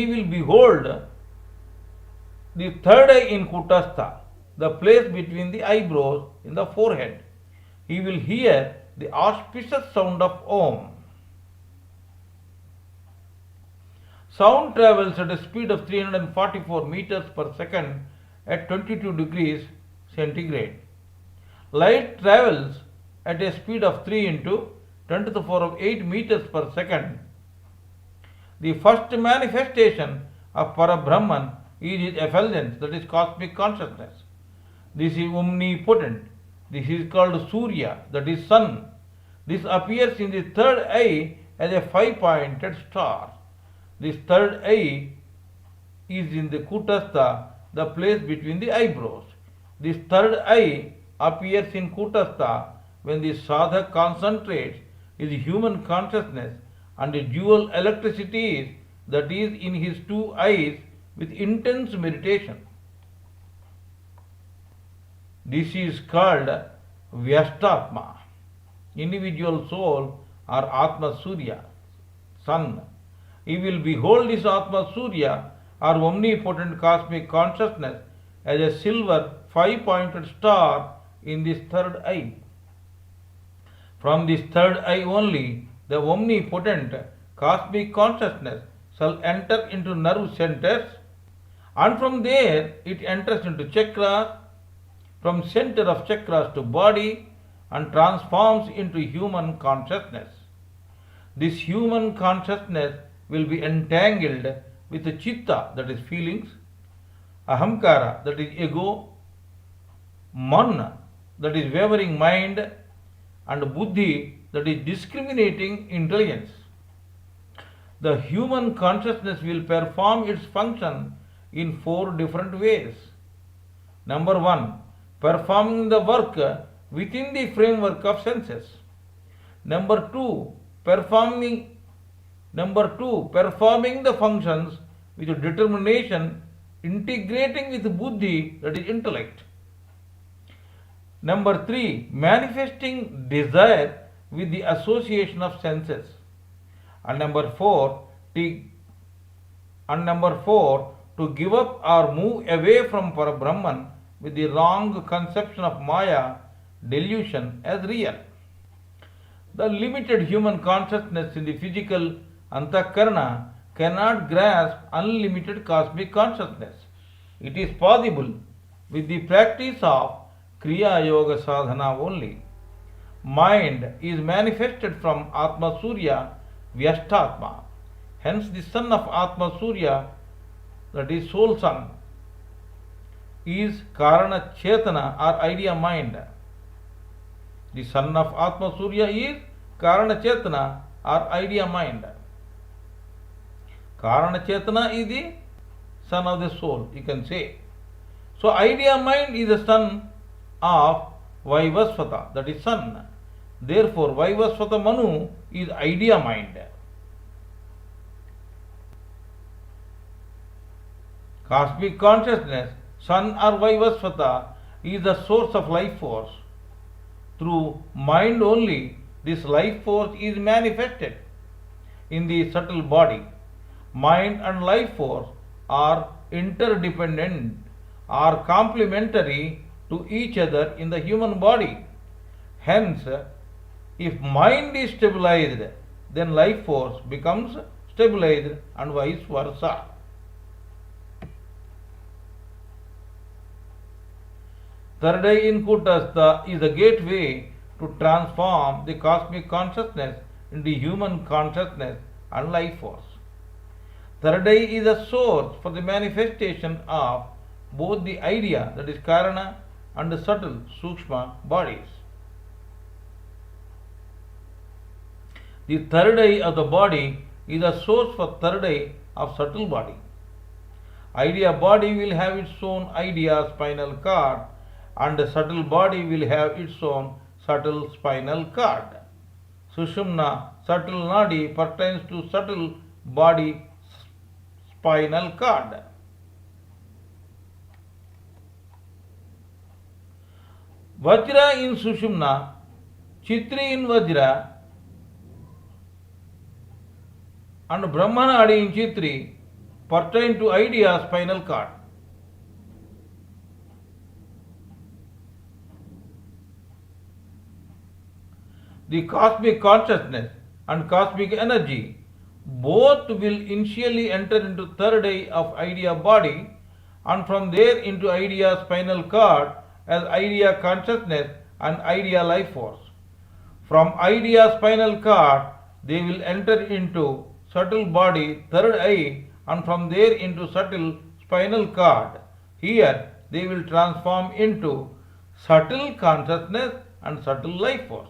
will behold the third eye in Kutastha, the place between the eyebrows in the forehead. He will hear the auspicious sound of Om. Sound travels at a speed of 344 meters per second at 22 degrees centigrade. Light travels at a speed of 3 into 10 to the power of 8 meters per second. The first manifestation of Parabrahman is his effulgence, that is cosmic consciousness. This is omnipotent. This is called Surya, that is sun. This appears in the third eye as a 5-pointed star. This third eye is in the Kutastha, the place between the eyebrows. This third eye appears in Kutastha, when the sadhak concentrates his human consciousness and the dual electricities that is in his two eyes with intense meditation. This is called Vyashtatma, individual soul or Atma Surya, sun. He will behold this Atma Surya or omnipotent cosmic consciousness as a silver five-pointed star in this third eye. From this third eye only, the omnipotent cosmic consciousness shall enter into nerve centers, and from there it enters into chakras, from center of chakras to body, and transforms into human consciousness. This human consciousness will be entangled with the chitta, that is feelings, ahamkara, that is ego, man, that is wavering mind, and buddhi, that is discriminating intelligence. The human consciousness will perform its function in four different ways. Number one, performing the work within the framework of senses. Number two, performing the functions with determination, integrating with buddhi, that is intellect. Number three, manifesting desire with the association of senses. And number four, to give up or move away from Parabrahman with the wrong conception of Maya, delusion, as real. The limited human consciousness in the physical Antakarana cannot grasp unlimited cosmic consciousness. It is possible with the practice of Kriya Yoga Sadhana only. Mind is manifested from Atma Surya, Vyashtatma. Hence the son of Atma Surya, that is soul son, is Karana Chetana or idea mind. The son of Atma Surya is Karana Chetana or idea mind. Karana Chetana is the son of the soul, you can say. So idea mind is the son of Vaivasvata, that is sun. Therefore, Vaivasvata Manu is idea mind. Cosmic consciousness, sun or Vaivasvata, is the source of life force. Through mind only, this life force is manifested in the subtle body. Mind and life force are interdependent, are complementary to each other in the human body. Hence, if mind is stabilized, then life force becomes stabilized and vice versa. Third eye in Kutastha is a gateway to transform the cosmic consciousness into human consciousness and life force. Third eye is a source for the manifestation of both the idea, that is Karana, and the subtle Sukshma bodies. The third eye of the body is a source for third eye of subtle body. Idea body will have its own idea spinal cord, and the subtle body will have its own subtle spinal cord. Sushumna, subtle nadi, pertains to subtle body spinal cord. Vajra in Sushumna, Chitri in Vajra, and Brahmanadi in Chitri pertain to idea spinal cord. The cosmic consciousness and cosmic energy both will initially enter into third eye of idea body, and from there into idea spinal cord as idea consciousness and idea life force. From idea spinal cord they will enter into subtle body third eye, and from there into subtle spinal cord. Here they will transform into subtle consciousness and subtle life force.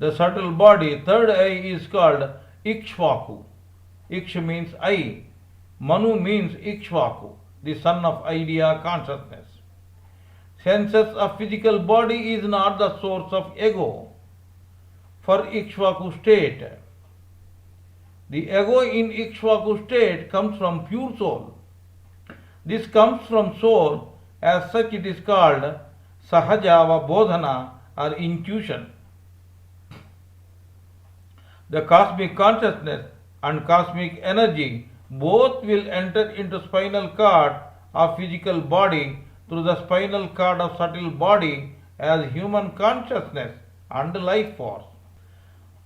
The subtle body, third eye, is called Ikshvaku. Iksh means eye. Manu means Ikshvaku, the son of idea consciousness. senses of physical body is not the source of ego for Ikshvaku state. The ego in Ikshvaku state comes from pure soul. This comes from soul, as such it is called Sahajava Bodhana or intuition. The cosmic consciousness and cosmic energy both will enter into spinal cord of physical body through the spinal cord of subtle body as human consciousness and life force.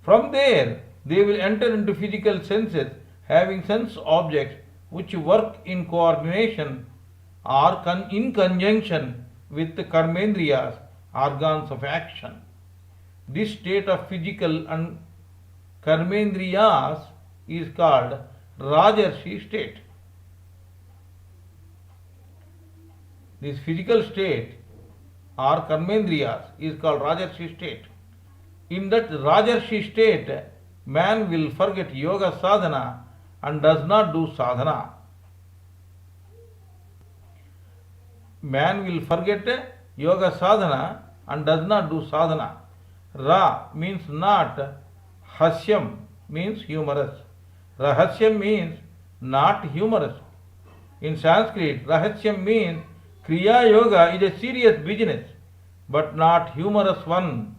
From there, they will enter into physical senses having sense objects which work in coordination or in conjunction with the karmendriyas, organs of action. This state of physical and karmendriyas is called Rajarshi state. This physical state or karmendriyas is called Rajarshi state. In that Rajarshi state, man will forget yoga sadhana and does not do sadhana. Man will forget yoga sadhana and does not do sadhana. Ra means not, hasyam means humorous. Rahasyam means not humorous. In Sanskrit, rahasyam means Kriya Yoga is a serious business, but not humorous one.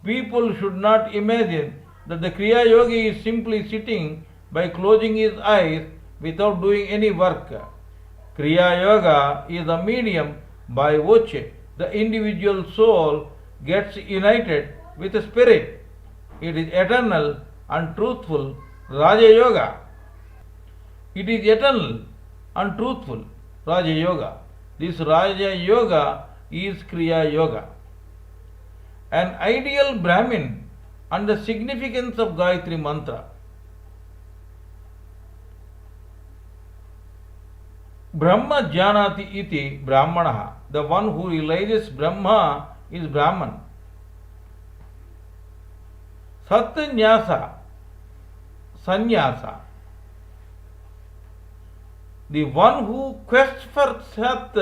People should not imagine that the Kriya Yogi is simply sitting by closing his eyes without doing any work. Kriya Yoga is a medium by which the individual soul gets united with the spirit. It is eternal and truthful Raja Yoga. It is eternal and truthful Raja Yoga. This Raja Yoga is Kriya Yoga. An ideal Brahmin and the significance of Gayatri Mantra. Brahma Janati iti Brahmana. The one who realizes Brahma is Brahman. Sat Nyasa, Sannyasa. The one who quests for Sat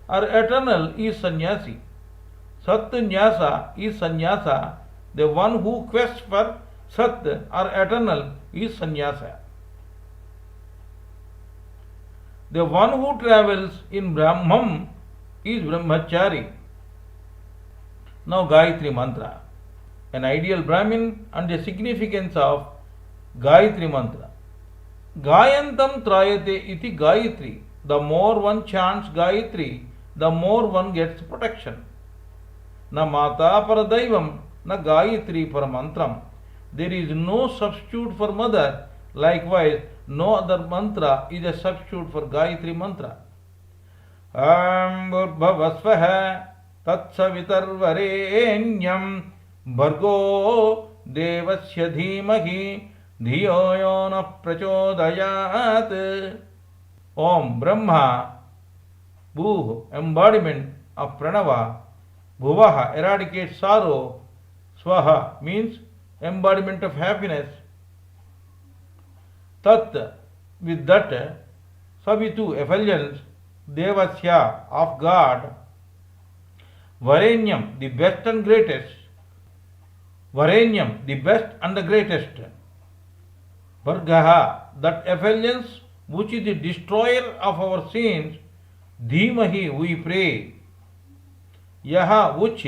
or eternal is Sannyasi. Sat Nyasa is Sannyasa. The one who quests for Sat or eternal is Sannyasa. The one who travels in Brahmam is Brahmachari. Now Gayatri Mantra. An ideal Brahmin and the significance of Gayatri Mantra. Gayantam trayate iti Gayatri. The more one chants Gayatri, the more one gets protection. Na mata paradaivam, na Gayatri paramantram. There is no substitute for mother. Likewise, no other mantra is a substitute for Gayatri Mantra. Bhurbhavasvaha tatsavitarvarenyam bhargo devasya dhimahi dhiyo yo na prachodayat. Om Brahma, Bhuh, embodiment of Pranava, Bhuvaha, eradicates sorrow, Swaha means embodiment of happiness, Tat, with that, Savitu, effulgence, Devasya, of God, Varenyam, the best and greatest, Varenyam, the best and the greatest, Vargaha, that effulgence which is the destroyer of our sins, Dhimahi, we pray, Yaha, which,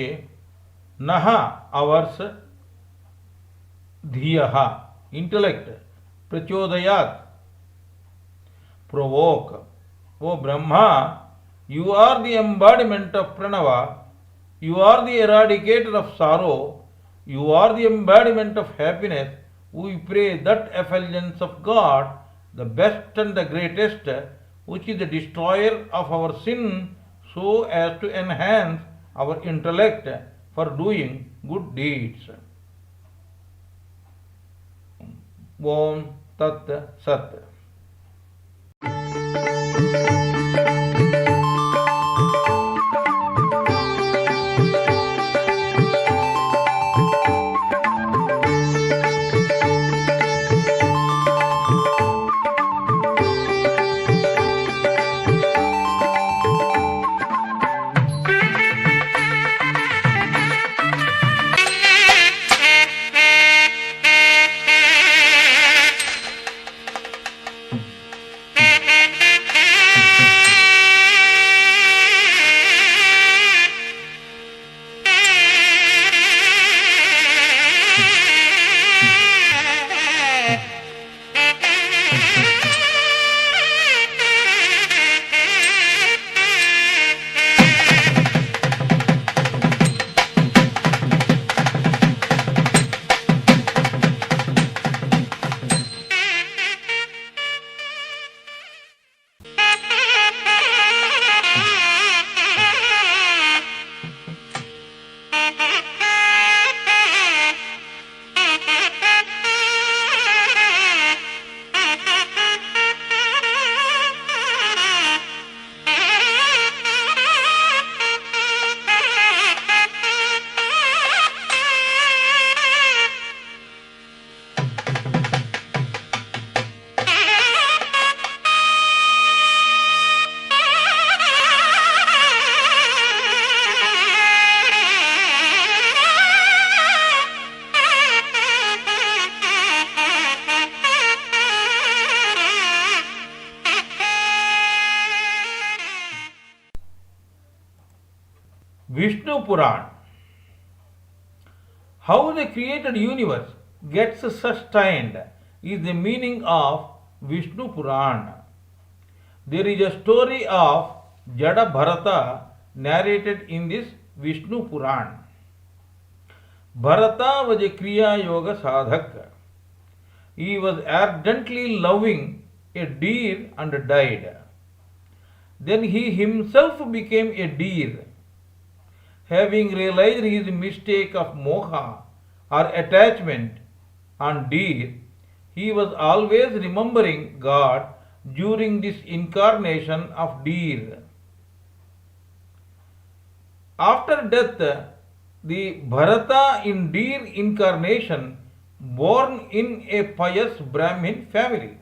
Naha, ours, Dhiyaha, intellect, Prachodayat, provoke. O Brahma, you are the embodiment of Pranava, you are the eradicator of sorrow, you are the embodiment of happiness. We pray that effulgence of God, the best and the greatest, which is the destroyer of our sin, so as to enhance our intellect for doing good deeds. Om Tat Sat. Vishnu Puran. How the created universe gets sustained is the meaning of Vishnu Puran. There is a story of Jada Bharata narrated in this Vishnu Puran. Bharata was a Kriya Yoga sadhak. He was ardently loving a deer and died. Then he himself became a deer. Having realized his mistake of moha or attachment on deer, he was always remembering God during this incarnation of deer. After death, the Bharata in deer incarnation born in a pious Brahmin family.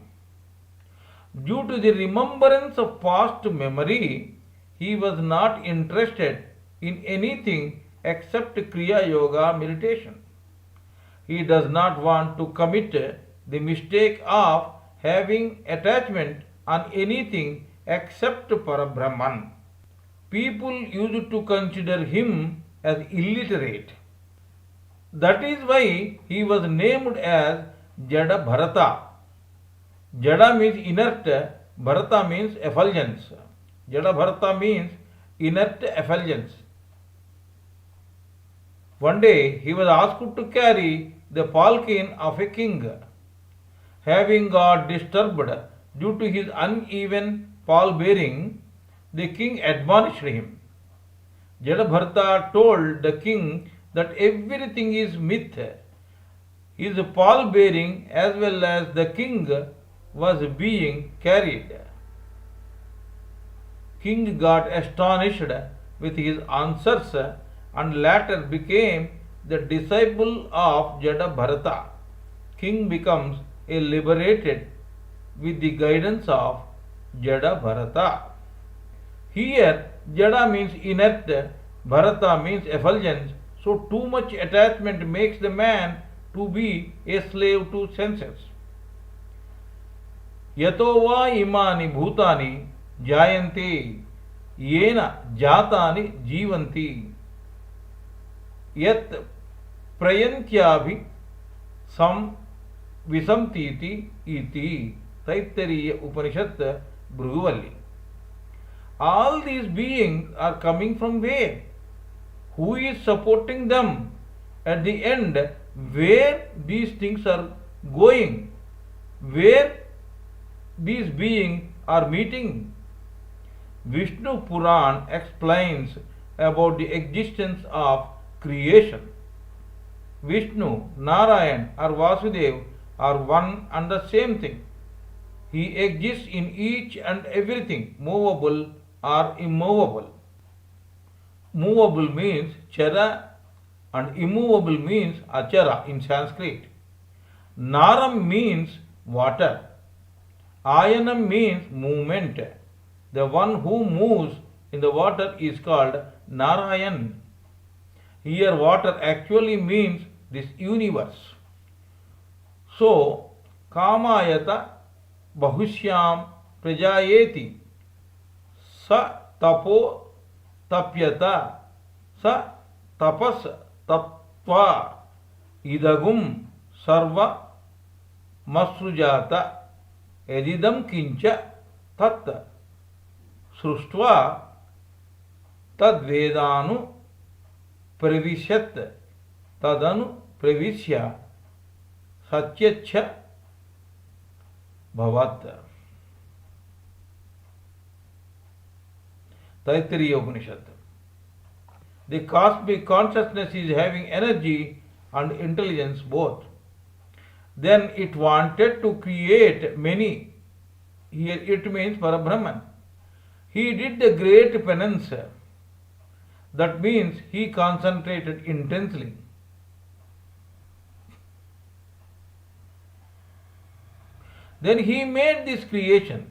Due to the remembrance of past memory, he was not interested in anything except Kriya Yoga meditation. He does not want to commit the mistake of having attachment on anything except Parabrahman. People used to consider him as illiterate. That is why he was named as Jada Bharata. Jada means inert, Bharata means effulgence. Jada Bharata means inert effulgence. One day he was asked to carry the palkin of a king. Having got disturbed due to his uneven pall bearing, the king admonished him. Jadabharata told the king that everything is myth. His pall bearing as well as the king was being carried. King got astonished with his answers and later became the disciple of Jadabharata. King becomes a liberated with the guidance of Jadabharata. Here, Jada means inert, Bharata means effulgence, so too much attachment makes the man to be a slave to senses. Yato va imani bhutani jayante yena jatani jivanti yat prayantyabhi sam visamtiti iti. Taittiriya Upanishad Bhruvalli. All these beings are coming from where? Who is supporting them? At the end, where these things are going? Where these beings are meeting? Vishnu Puran explains about the existence of creation. Vishnu, Narayan or Vasudev are one and the same thing. He exists in each and everything, movable or immovable. Movable means chara and immovable means achara in Sanskrit. Naram means water. Ayanam means movement. The one who moves in the water is called Narayan. Here water actually means this universe. So, Kamayata Bahushyam Prajayeti Sa Tapo Tapyata Sa Tapas Tattva Idagum Sarva Masrujata Edidam Kincha Tat Sruštva Tadvedanu Pravishyat Tadanu Pravishya Satyachya Bhavat. Taittiriya Upanishad. The cosmic consciousness is having energy and intelligence both. Then it wanted to create many. Here it means Parabrahman. He did a great penance. That means he concentrated intensely. Then he made this creation.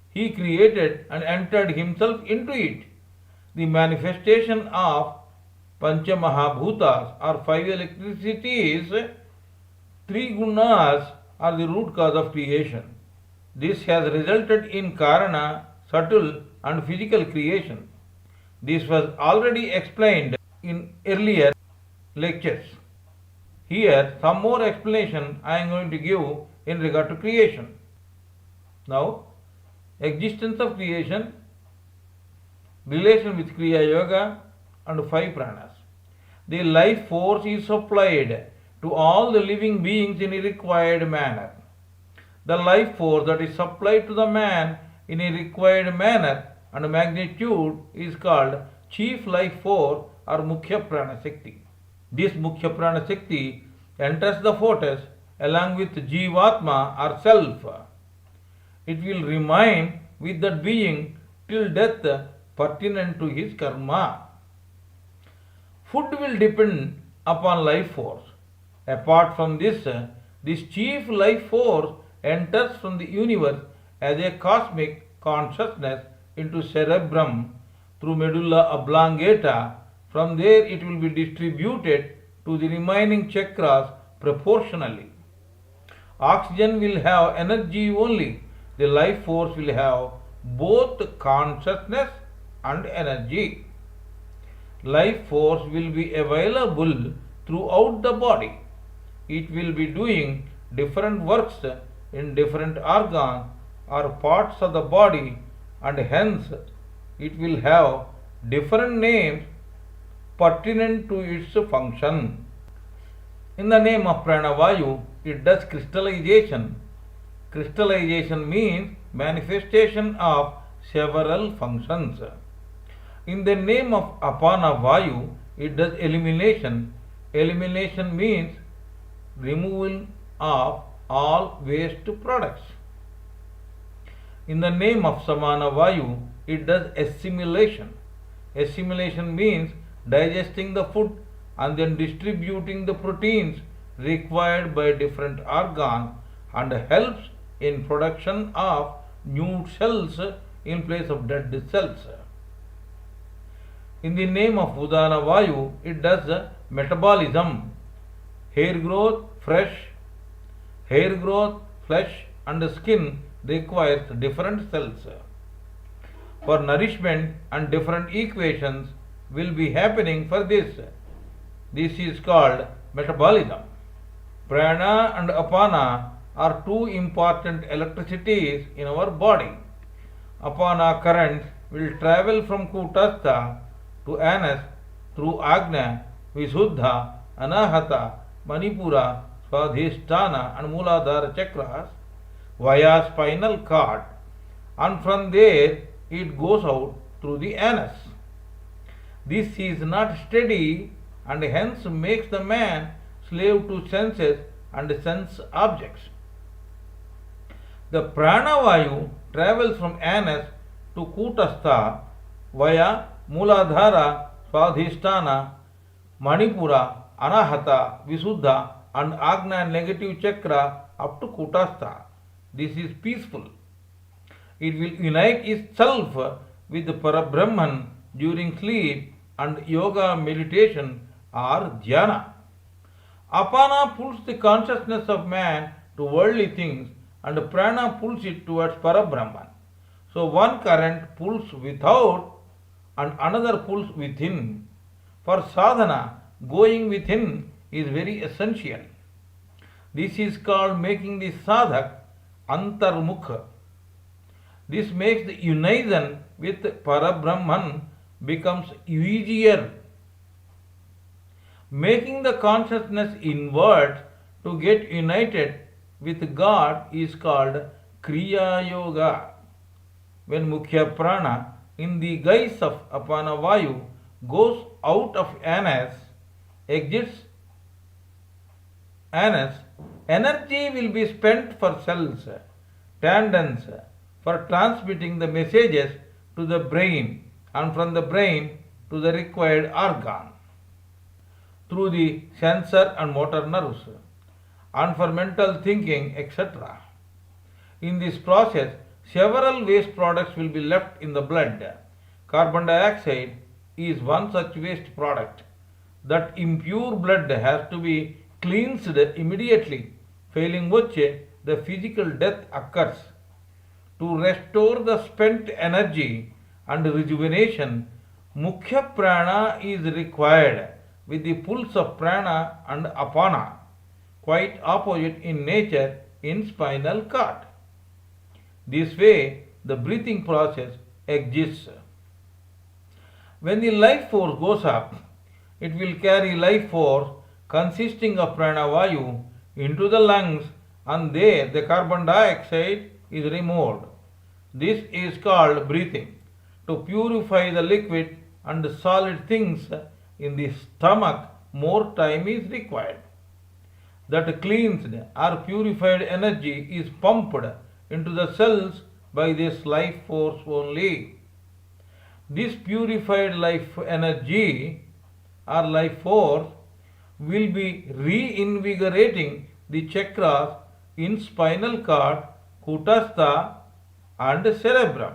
He created and entered himself into it. The manifestation of Panchamahabhutas or five electricities, three gunas are the root cause of creation. This has resulted in Karana, subtle and physical creation. This was already explained in earlier lectures. Here, some more explanation I am going to give in regard to creation. Now, existence of creation, relation with Kriya Yoga, and 5 pranas. The life force is supplied to all the living beings in a required manner. The life force that is supplied to the man in a required manner and magnitude is called chief life force or Mukhya Prana Shakti. This Mukhya Prana Shakti enters the fortress along with Jivatma or self. It will remain with that being till death pertinent to his karma. Food will depend upon life force. Apart from this, this chief life force enters from the universe as a cosmic consciousness into cerebrum through medulla oblongata. From there it will be distributed to the remaining chakras proportionally. Oxygen will have energy only. The life force will have both consciousness and energy. Life force will be available throughout the body. It will be doing different works in different organs or parts of the body, and hence it will have different names pertinent to its function. In the name of Pranavayu, it does crystallization. Crystallization means manifestation of several functions. In the name of Apana Vayu, it does elimination. Elimination means removal of all waste products. In the name of Samana Vayu, it does assimilation. Assimilation means digesting the food and then distributing the proteins required by different organs and helps in production of new cells in place of dead cells. In the name of Udana Vayu, it does metabolism. Hair growth, flesh and skin requires different cells. For nourishment and different equations will be happening for this. This is called metabolism. Prana and Apana are two important electricities in our body. Apana current will travel from Kutastha to anus through Agna, Visuddha, Anahata, Manipura, Swadhisthana and Mooladhara chakras via spinal cord, and from there it goes out through the anus. This is not steady and hence makes the man slave to senses and sense objects. The Pranavayu travels from anus to Kutastha via Mooladhara, Swadhisthana, Manipura, Anahata, Visuddha and Agna negative chakra up to Kutastha. This is peaceful. It will unite itself with the Parabrahman during sleep and yoga meditation or dhyana. Apana pulls the consciousness of man to worldly things and prana pulls it towards Parabrahman. So one current pulls without and another pulls within. For sadhana, going within is very essential. This is called making the sadhak antarmukha. This makes the unison with Parabrahman becomes easier. Making the consciousness inward to get united with God is called Kriya Yoga. When Mukhya Prana in the guise of Apana Vayu goes out of anus, exits anus, energy will be spent for cells, tendons, for transmitting the messages to the brain and from the brain to the required organ through the sensor and motor nerves and for mental thinking, etc. In this process, several waste products will be left in the blood. Carbon dioxide is one such waste product. That impure blood has to be cleansed immediately, failing which the physical death occurs. To restore the spent energy and rejuvenation, Mukhya prana is required with the pulse of prana and apana, quite opposite in nature in spinal cord. This way, the breathing process exists. When the life force goes up, it will carry life force consisting of pranavayu into the lungs, and there the carbon dioxide is removed. This is called breathing. To purify the liquid and solid things in the stomach, more time is required. That cleansed or purified energy is pumped into the cells by this life force only. This purified life energy or life force will be reinvigorating the chakras in spinal cord, kutastha and cerebrum.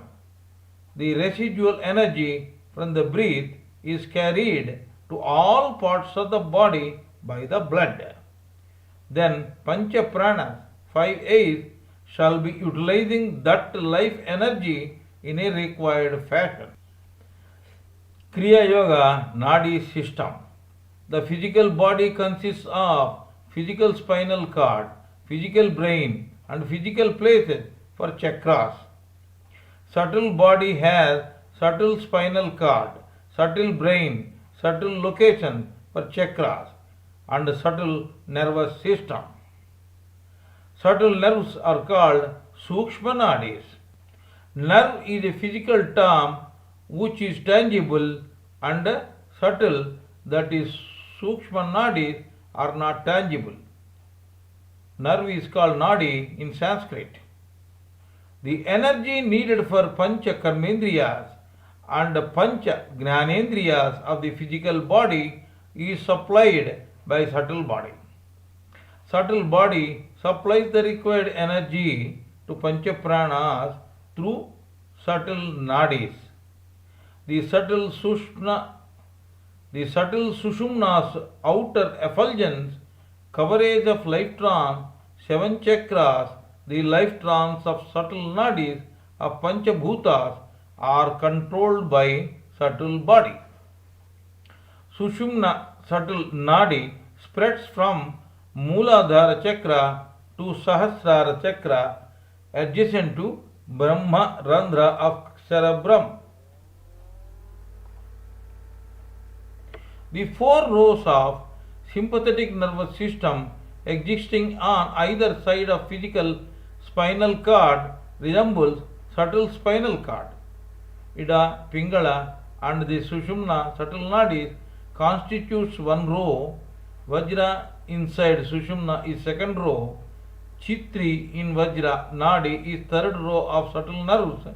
The residual energy from the breath is carried to all parts of the body by the blood. Then Pancha Pranas, 5 A's, shall be utilizing that life energy in a required fashion. Kriya Yoga Nadi system. The physical body consists of physical spinal cord, physical brain, and physical places for chakras. Subtle body has subtle spinal cord, subtle brain, subtle location for chakras, and subtle nervous system. Subtle nerves are called Sukshma Nadis. Nerve is a physical term which is tangible, and subtle, that is Sukshma Nadis, are not tangible. Nerve is called Nadi in Sanskrit. The energy needed for Pancha Karmendriyas and Pancha Gnanendriyas of the physical body is supplied by subtle body. Subtle body supplies the required energy to Pancha Pranas through subtle nadis. The subtle Sushumna's outer effulgence coverage of life trance, 7 chakras, the life trance of subtle nadis of Panchabhutas are controlled by subtle body. Sushumna subtle nadi spreads from Mooladhara chakra to Sahasrara chakra adjacent to Brahma Randhra of cerebrum. The 4 rows of sympathetic nervous system existing on either side of physical spinal cord resembles subtle spinal cord. Ida, Pingala and the Sushumna subtle nadis constitutes 1 row. Vajra inside Sushumna is 2nd row. Chitri in Vajra Nadi is 3rd row of subtle nerves.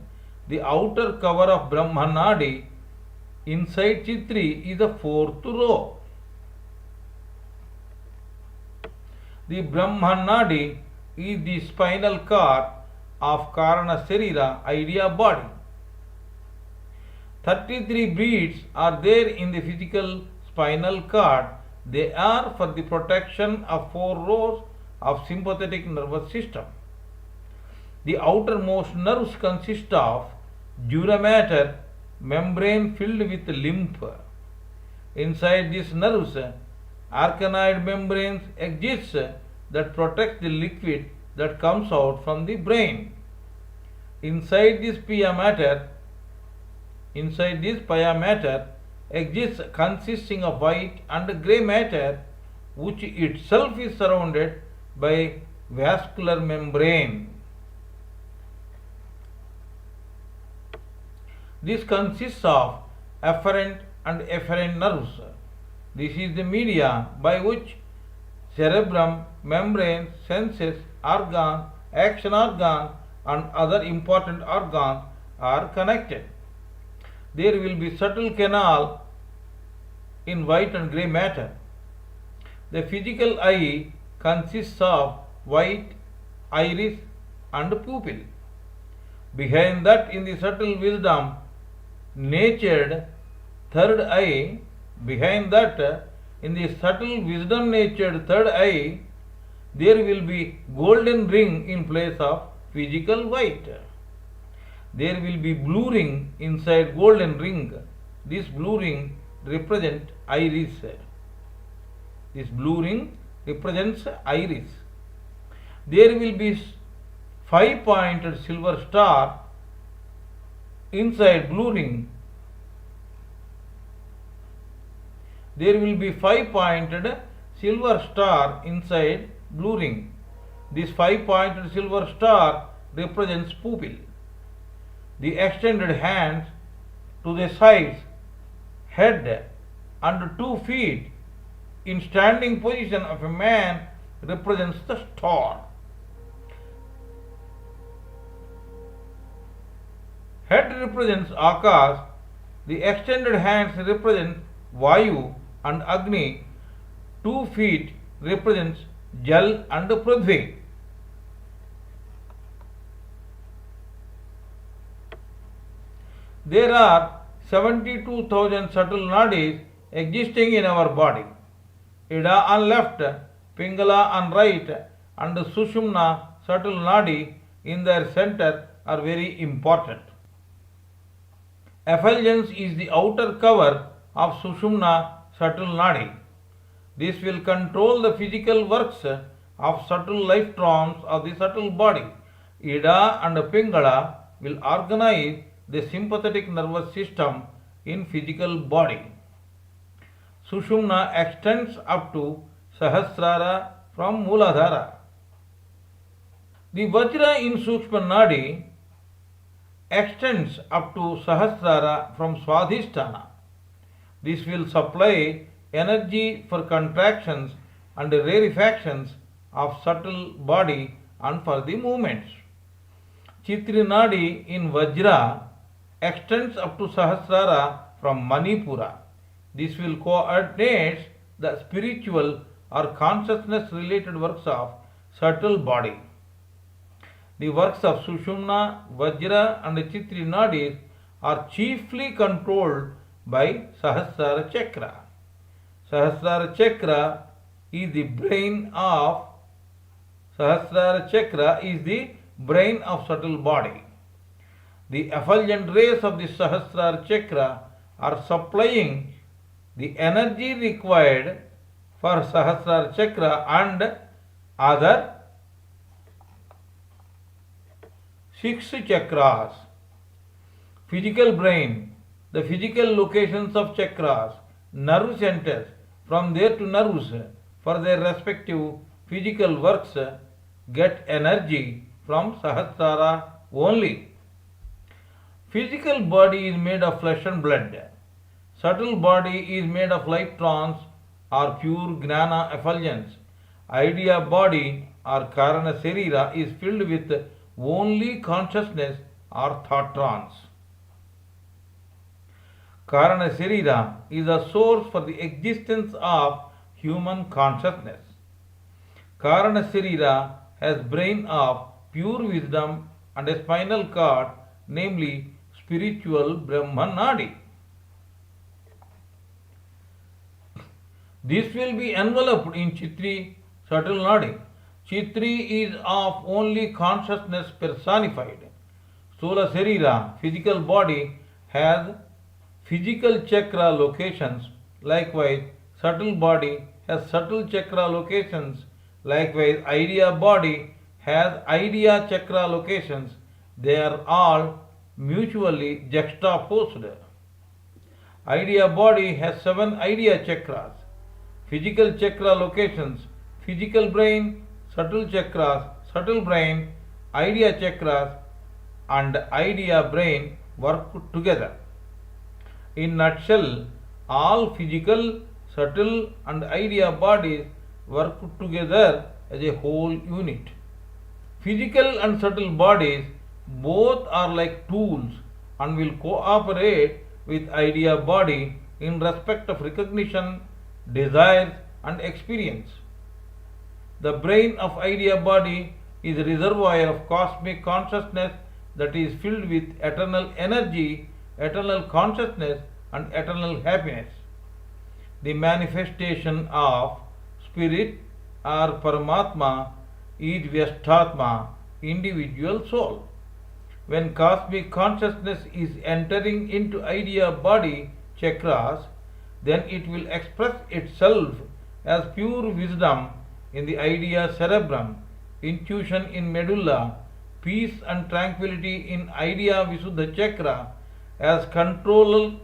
The outer cover of Brahma Nadi inside Chitri is the 4th row. The Brahma Nadi is the spinal cord of Karana Sarira, idea body. 33 beads are there in the physical spinal cord. They are for the protection of 4 rows of sympathetic nervous system. The outermost nerves consist of dura mater, membrane filled with lymph. Inside these nerves, arachnoid membranes exist that protect the liquid that comes out from the brain. Inside this pia mater exists consisting of white and grey matter, which itself is surrounded by vascular membrane. This consists of afferent and efferent nerves. This is the media by which cerebrum, membrane, senses, organ, action organ and other important organs are connected. There will be subtle canal in white and grey matter. The physical eye consists of white, iris and pupil. Behind that, in the subtle wisdom natured third eye, behind that, in the subtle wisdom natured third eye, there will be golden ring in place of physical white. There will be blue ring inside golden ring. This blue ring represents iris. This blue ring represents iris. There will be 5-pointed silver star inside blue ring. There will be 5-pointed silver star inside blue ring. This 5-pointed silver star represents pupil. The extended hands to the sides, head and 2 feet in standing position of a man represents the star. Head represents Akash, the extended hands represent Vayu and Agni, 2 feet represents Jal and Prithvi. There are 72,000 subtle nadis existing in our body. Ida on left, Pingala on right, and Sushumna subtle nadi in their center are very important. Effulgence is the outer cover of Sushumna subtle nadi. This will control the physical works of subtle life forms of the subtle body. Ida and Pingala will organize the sympathetic nervous system in physical body. Sushumna extends up to Sahasrara from Mooladhara. The Vajra in Sukshma Nadi extends up to Sahasrara from Swadhisthana. This will supply energy for contractions and rarefactions of subtle body and for the movements. Chitri Nadi in Vajra extends up to Sahasrara from Manipura. This will coordinate the spiritual or consciousness related works of subtle body. The works of Sushumna, Vajra and Chitri Nadis are chiefly controlled by Sahasrara Chakra. Sahasrara Chakra is the brain of subtle body. The effulgent rays of the Sahasrara Chakra are supplying the energy required for Sahasrara Chakra and other 6 chakras. Physical brain, the physical locations of chakras, nerve centers, from there to nerves for their respective physical works get energy from Sahasrara only. Physical body is made of flesh and blood. Subtle body is made of light trance or pure gnana effulgence. Idea body or Karana Sarira is filled with only consciousness or thought trance. Karana Sarira is a source for the existence of human consciousness. Karana Sarira has brain of pure wisdom and a spinal cord, namely spiritual Brahma Nadi. This will be enveloped in Chitri subtle Nadi. Chitri is of only consciousness personified. Stula Sarira, physical body, has physical chakra locations. Likewise, subtle body has subtle chakra locations. Likewise, idea body has idea chakra locations. They are all mutually juxtaposed. Idea body has 7 idea chakras. Physical chakra locations, physical brain, subtle chakras, subtle brain, idea chakras and idea brain work together. In nutshell, all physical, subtle and idea bodies work together as a whole unit. Physical and subtle bodies both are like tools and will cooperate with idea body in respect of recognition, desires and experience. The brain of idea body is a reservoir of cosmic consciousness that is filled with eternal energy, eternal consciousness and eternal happiness. The manifestation of spirit or Paramatma is Vyashtatma, individual soul. When cosmic consciousness is entering into idea body, chakras, then it will express itself as pure wisdom in the idea cerebrum, intuition in medulla, peace and tranquility in idea Visuddha chakra, as controller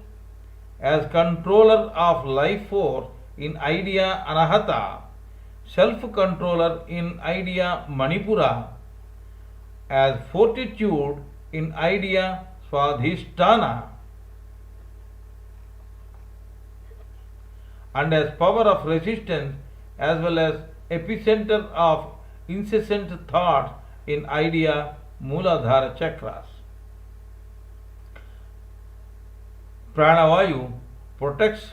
of life force in idea anahata, self-controller in idea manipura, as fortitude in idea swadhisthana, and as power of resistance as well as epicenter of incessant thought in idea Mooladhara chakras. Pranavayu protects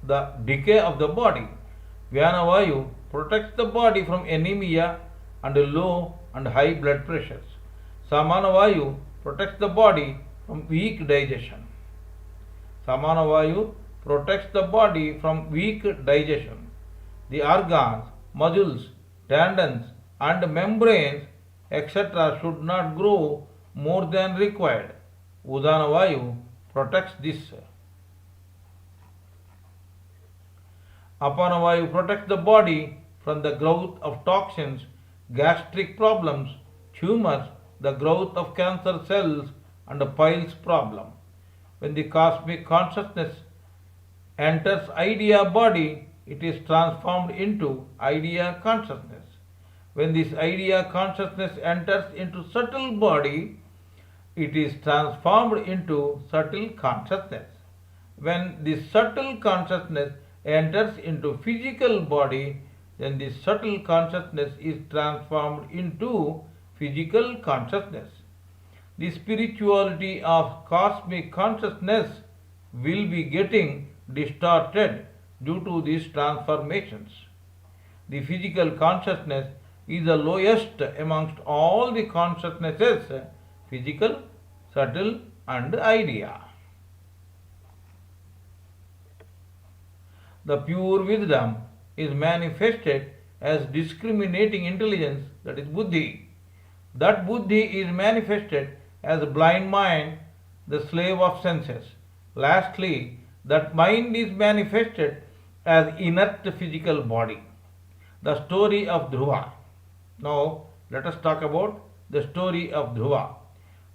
the decay of the body. Vyanavayu protects the body from anemia and low and high blood pressures. Samanavayu protects the body from weak digestion. Samanavayu protects the body from weak digestion. The organs, muscles, tendons and membranes etc. should not grow more than required. Udanavayu protects this. Apanavayu protects the body from the growth of toxins, gastric problems, tumors, the growth of cancer cells and piles problem. When the cosmic consciousness enters idea body, it is transformed into idea consciousness. When this idea consciousness enters into subtle body, it is transformed into subtle consciousness. When this subtle consciousness enters into physical body, then this subtle consciousness is transformed into physical consciousness. The spirituality of cosmic consciousness will be getting distorted due to these transformations. The physical consciousness is the lowest amongst all the consciousnesses, physical, subtle and idea. The pure wisdom is manifested as discriminating intelligence, that is buddhi. That buddhi is manifested as a blind mind, the slave of senses. Lastly, that mind is manifested as inert physical body. The story of Dhruva. Now, let us talk about the story of Dhruva.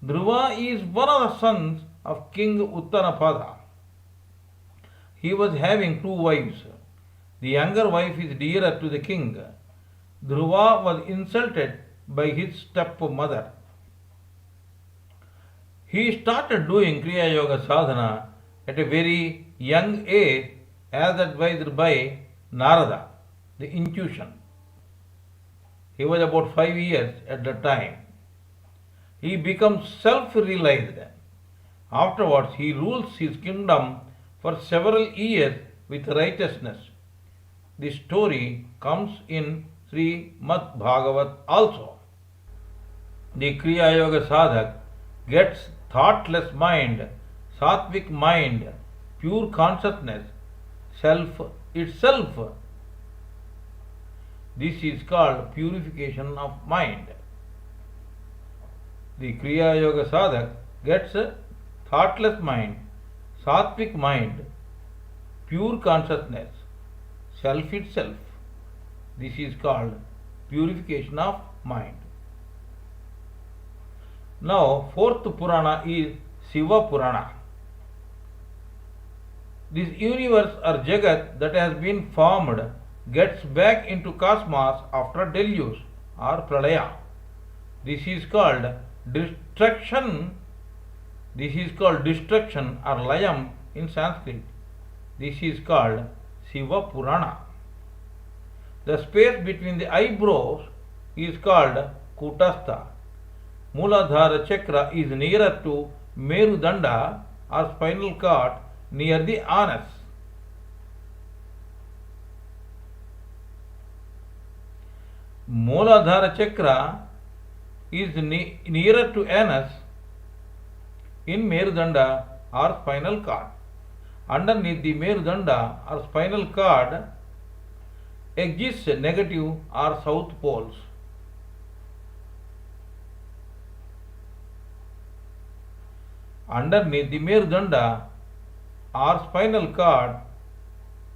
Dhruva is one of the sons of King Uttanapada. He was having two wives. The younger wife is dearer to the king. Dhruva was insulted by his stepmother. He started doing Kriya Yoga sadhana at a very young age as advised by Narada, the intuition. He was about 5 years at the time. He becomes self-realized. Afterwards, he rules his kingdom for several years with righteousness. This story comes in Srimad Bhagavat also. The Kriya Yoga sadhak gets thoughtless mind, sattvic mind, pure consciousness, self itself. This is called purification of mind. The Kriya Yoga sadhak gets thoughtless mind, sattvic mind, pure consciousness, self itself. This is called purification of mind. Now, fourth Purana is Shiva Purana. This universe or Jagat that has been formed gets back into cosmos after deluge or pralaya. This is called destruction. This is called destruction or layam in Sanskrit. This is called Shiva Purana. The space between the eyebrows is called Kutastha. Mooladhara chakra is nearer to Merudanda or spinal cord near the anus. Mooladhara chakra is nearer to anus in Merudanda or spinal cord. Underneath the Merudanda or spinal cord exists negative or south poles. Underneath the Merudanda or spinal cord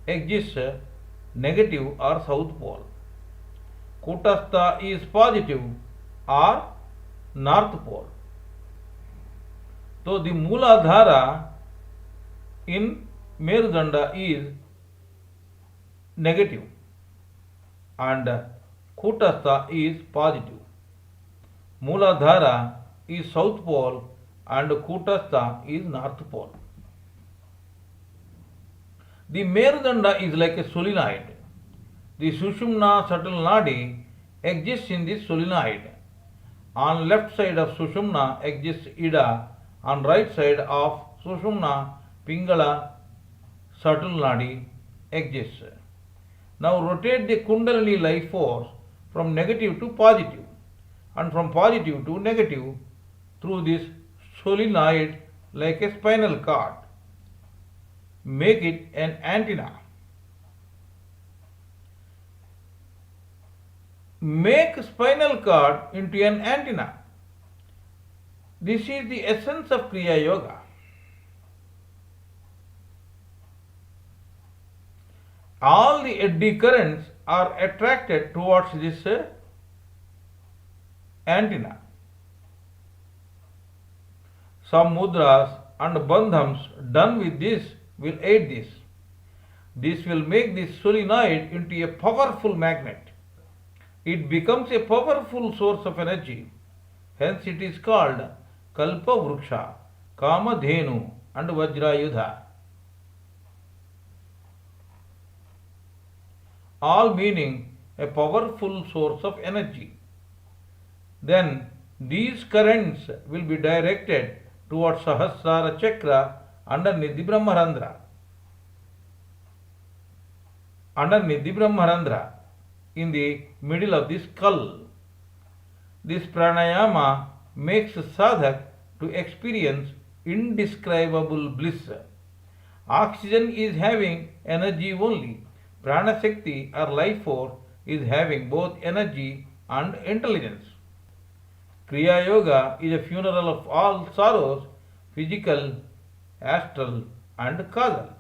exists negative or south pole. Kutastha is positive or north pole. So the Mooladhara in Merudanda is negative and Kutastha is positive. Mooladhara is south pole and Kutastha is north pole. The Merudanda is like a solenoid. The Sushumna subtle nadi exists in this solenoid. On left side of Sushumna exists Ida. On right side of Sushumna, Pingala subtle nadi exists. Now rotate the Kundalini life force from negative to positive and from positive to negative through this solenoid like a spinal cord. Make it an antenna. Make spinal cord into an antenna. This is the essence of Kriya Yoga. All the eddy currents are attracted towards this antenna. Some mudras and bandhams done with this will aid this. This will make this solenoid into a powerful magnet. It becomes a powerful source of energy. Hence it is called Kalpa Vruksha, Kamadhenu and Vajrayudha. All meaning a powerful source of energy. Then these currents will be directed towards Sahasrara Chakra underneath the Brahmarandra. Underneath the Brahmarandra, in the middle of the skull. This pranayama makes sadhak to experience indescribable bliss. Oxygen is having energy only. Prana Shakti or life force is having both energy and intelligence. Kriya Yoga is a funeral of all sorrows, physical, astral and causal.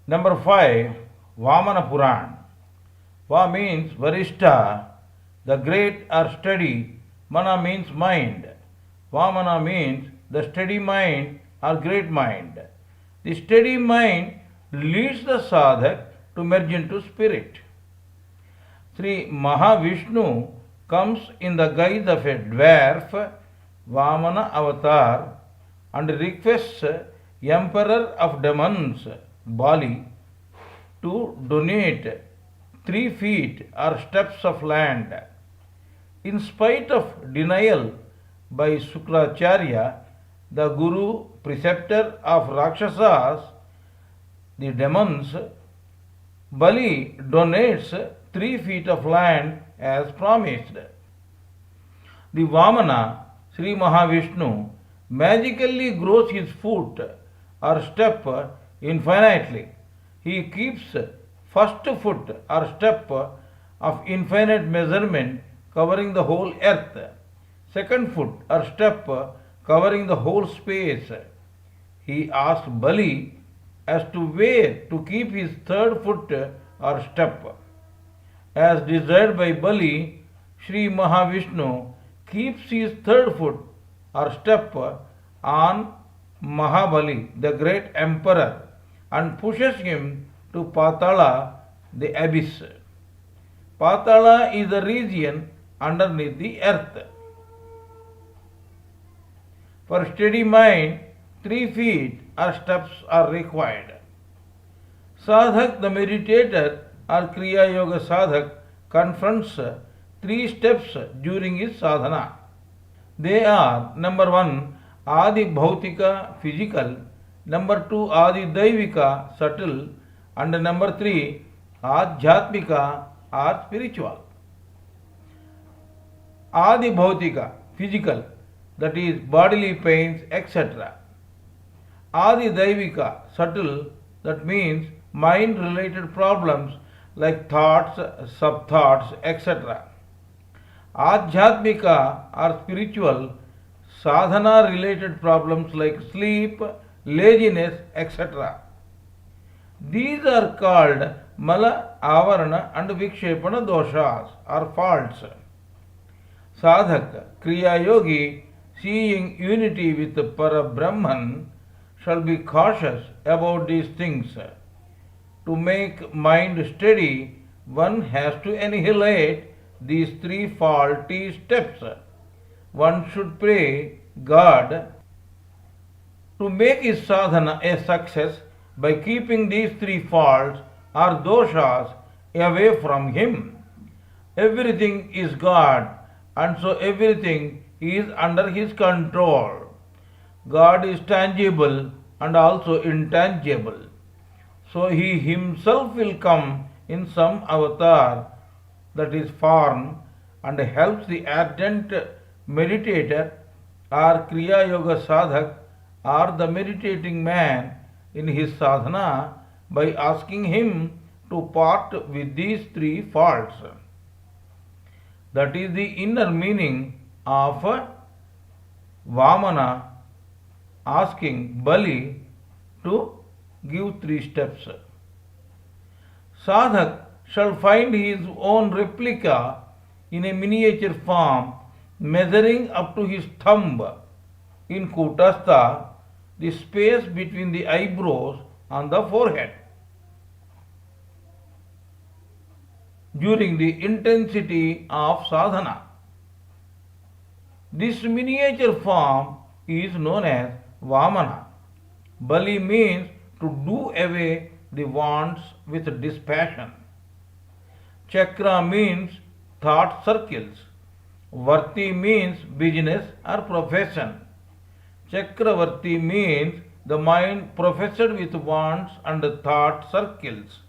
Number 5, Vamana Puran. Va means Varishta, the great or steady. Mana means mind. Vamana means the steady mind or great mind. The steady mind leads the sadhak to merge into spirit. Sri Mahavishnu comes in the guise of a dwarf, Vamana avatar, and requests Emperor of Demons, Bali, to donate 3 feet or steps of land. In spite of denial, by Shukracharya, the Guru preceptor of Rakshasas, the demons. Bali donates 3 feet of land as promised. The Vamana, Sri Mahavishnu, magically grows his foot or step infinitely. He keeps first foot or step of infinite measurement covering the whole earth, second foot or step covering the whole space. He asked Bali as to where to keep his third foot or step. As desired by Bali, Sri Mahavishnu keeps his third foot or step on Mahabali, the great emperor, and pushes him to Patala, the abyss. Patala is the region underneath the earth. For steady mind, 3 feet or steps are required. Sadhak, the meditator or Kriya Yoga sadhak, confronts 3 steps during his sadhana. They are: number 1, Adi Bhautika, physical; number 2, Adi Daivika, subtle; and number 3, Adhyatmika or spiritual. Adi Bhautika, physical, that is bodily pains, etc. Adi Daivika, subtle, that means mind related problems like thoughts, sub thoughts, etc. Adhyatmika or spiritual, sadhana related problems like sleep, laziness, etc. These are called Mala, Avarana and Vikshepana doshas or faults. Sadhak, Kriya Yogi, seeing unity with Parabrahman, shall be cautious about these things. To make mind steady, one has to annihilate these 3 faulty steps. One should pray God to make his sadhana a success by keeping these 3 faults or doshas away from him. Everything is God, and so everything is under his control. God is tangible and also intangible. So he himself will come in some avatar, that is form, and helps the ardent meditator or Kriya Yoga sadhak or the meditating man in his sadhana by asking him to part with these 3 faults. That is the inner meaning of Vamana asking Bali to give 3 steps. Sadhak shall find his own replica in a miniature form measuring up to his thumb in Kutastha, the space between the eyebrows on the forehead. During the intensity of sadhana, this miniature form is known as Vamana. Bali means to do away the wants with dispassion. Chakra means thought circles. Varti means business or profession. Chakravarti means the mind professed with wants and thought circles.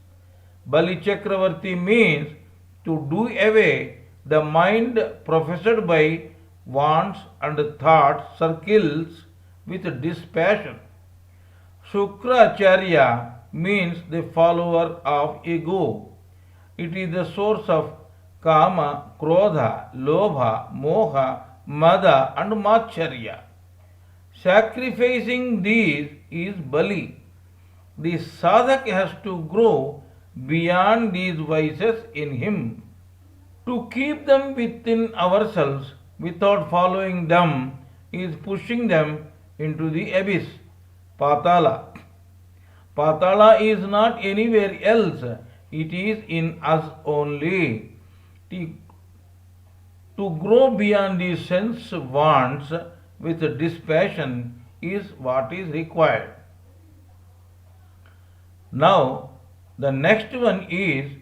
Bali Chakravarti means to do away the mind professed by wants and thought circles with dispassion. Shukracharya means the follower of ego. It is the source of kama, krodha, lobha, moha, mada and macharya. Sacrificing these is Bali. The sadhak has to grow beyond these vices in him. To keep them within ourselves without following them is pushing them into the abyss, Patala. Patala is not anywhere else, it is in us only. To grow beyond these sense wants with dispassion is what is required. Now, the next one is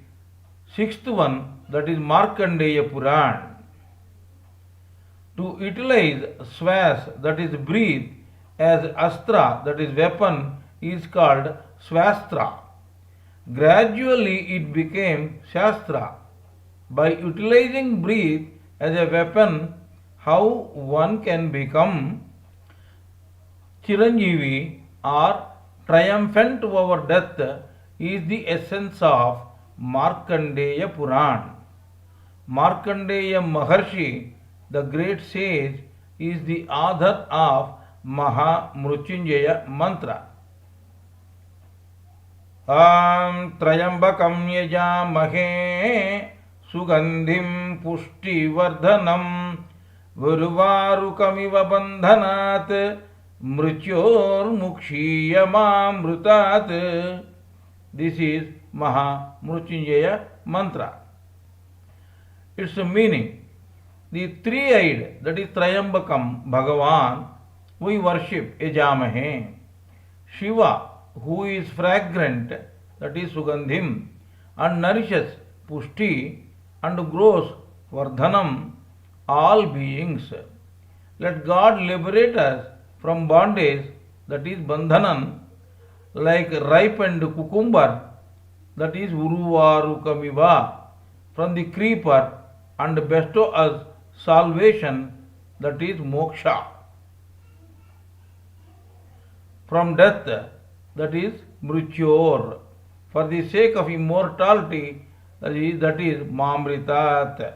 6th one, that is Markandeya Puran. To utilize swas, that is breathe, as astra, that is weapon, is called swastra. Gradually it became shastra. By utilizing breathe as a weapon, how one can become Chiranjeevi or triumphant over death is the essence of Markandeya Puran. Markandeya Maharshi, the great sage, is the author of Maha Mrutyunjaya mantra. Trayambakam yajamahe sugandhim pushtivardhanam Varuvarukamiva bandhanat mrityor mukshiyamamrutat. This is Maha Mrutyunjaya mantra. Its meaning: the three-eyed, that is Trayambakam, Bhagavan, we worship Yajamahe. Shiva, who is fragrant, that is Sugandhim, and nourishes Pushti and grows Vardhanam, all beings. Let God liberate us from bondage, that is Bandhanan, like ripened cucumber, that is Uruvarukamiva, from the creeper, and bestow us salvation, that is moksha. From death, that is mrityor, for the sake of immortality, that is mamritat.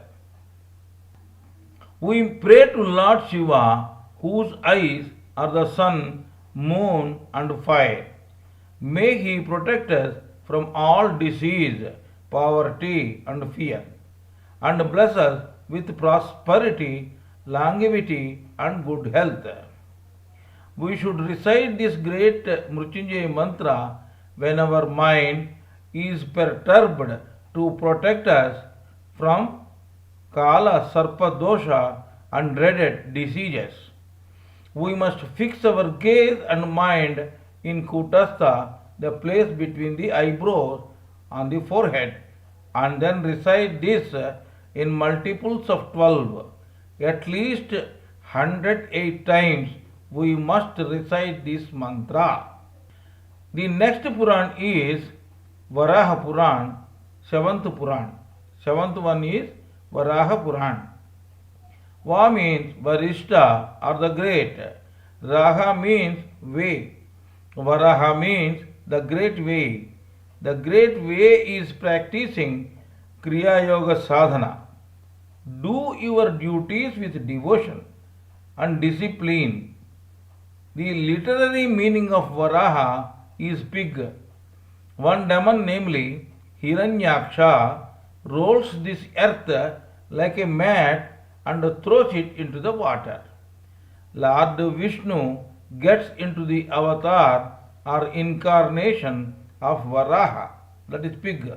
We pray to Lord Shiva, whose eyes are the sun, moon, and fire. May he protect us from all disease, poverty, and fear, and bless us with prosperity, longevity, and good health. We should recite this great Mrutyunjaya mantra when our mind is perturbed to protect us from Kala, Sarpa, Dosha, and dreaded diseases. We must fix our gaze and mind in Kutastha, the place between the eyebrows on the forehead, and then recite this in multiples of 12. At least 108 times we must recite this mantra. The next Puran is Varaha Puran, 7th Puran. 7th one is Varaha Puran. Va means Varishta or the great. Raha means way. Varaha means the great way. The great way is practicing Kriya Yoga Sadhana. Do your duties with devotion and discipline. The literary meaning of Varaha is pig. One demon, namely Hiranyaksha, rolls this earth like a mat and throws it into the water. Lord Vishnu gets into the avatar or incarnation of Varaha, that is pig.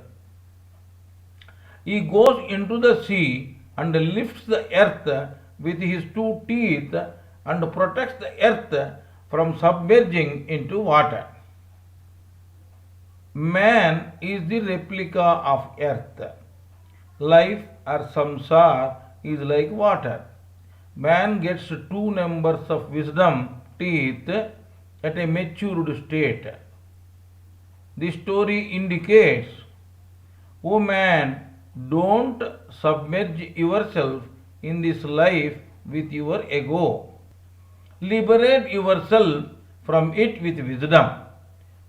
He goes into the sea and lifts the earth with his two teeth and protects the earth from submerging into water. Man is the replica of earth. Life or samsara is like water. Man gets two numbers of wisdom teeth at a matured state. The story indicates, O man, don't submerge yourself in this life with your ego. Liberate yourself from it with wisdom.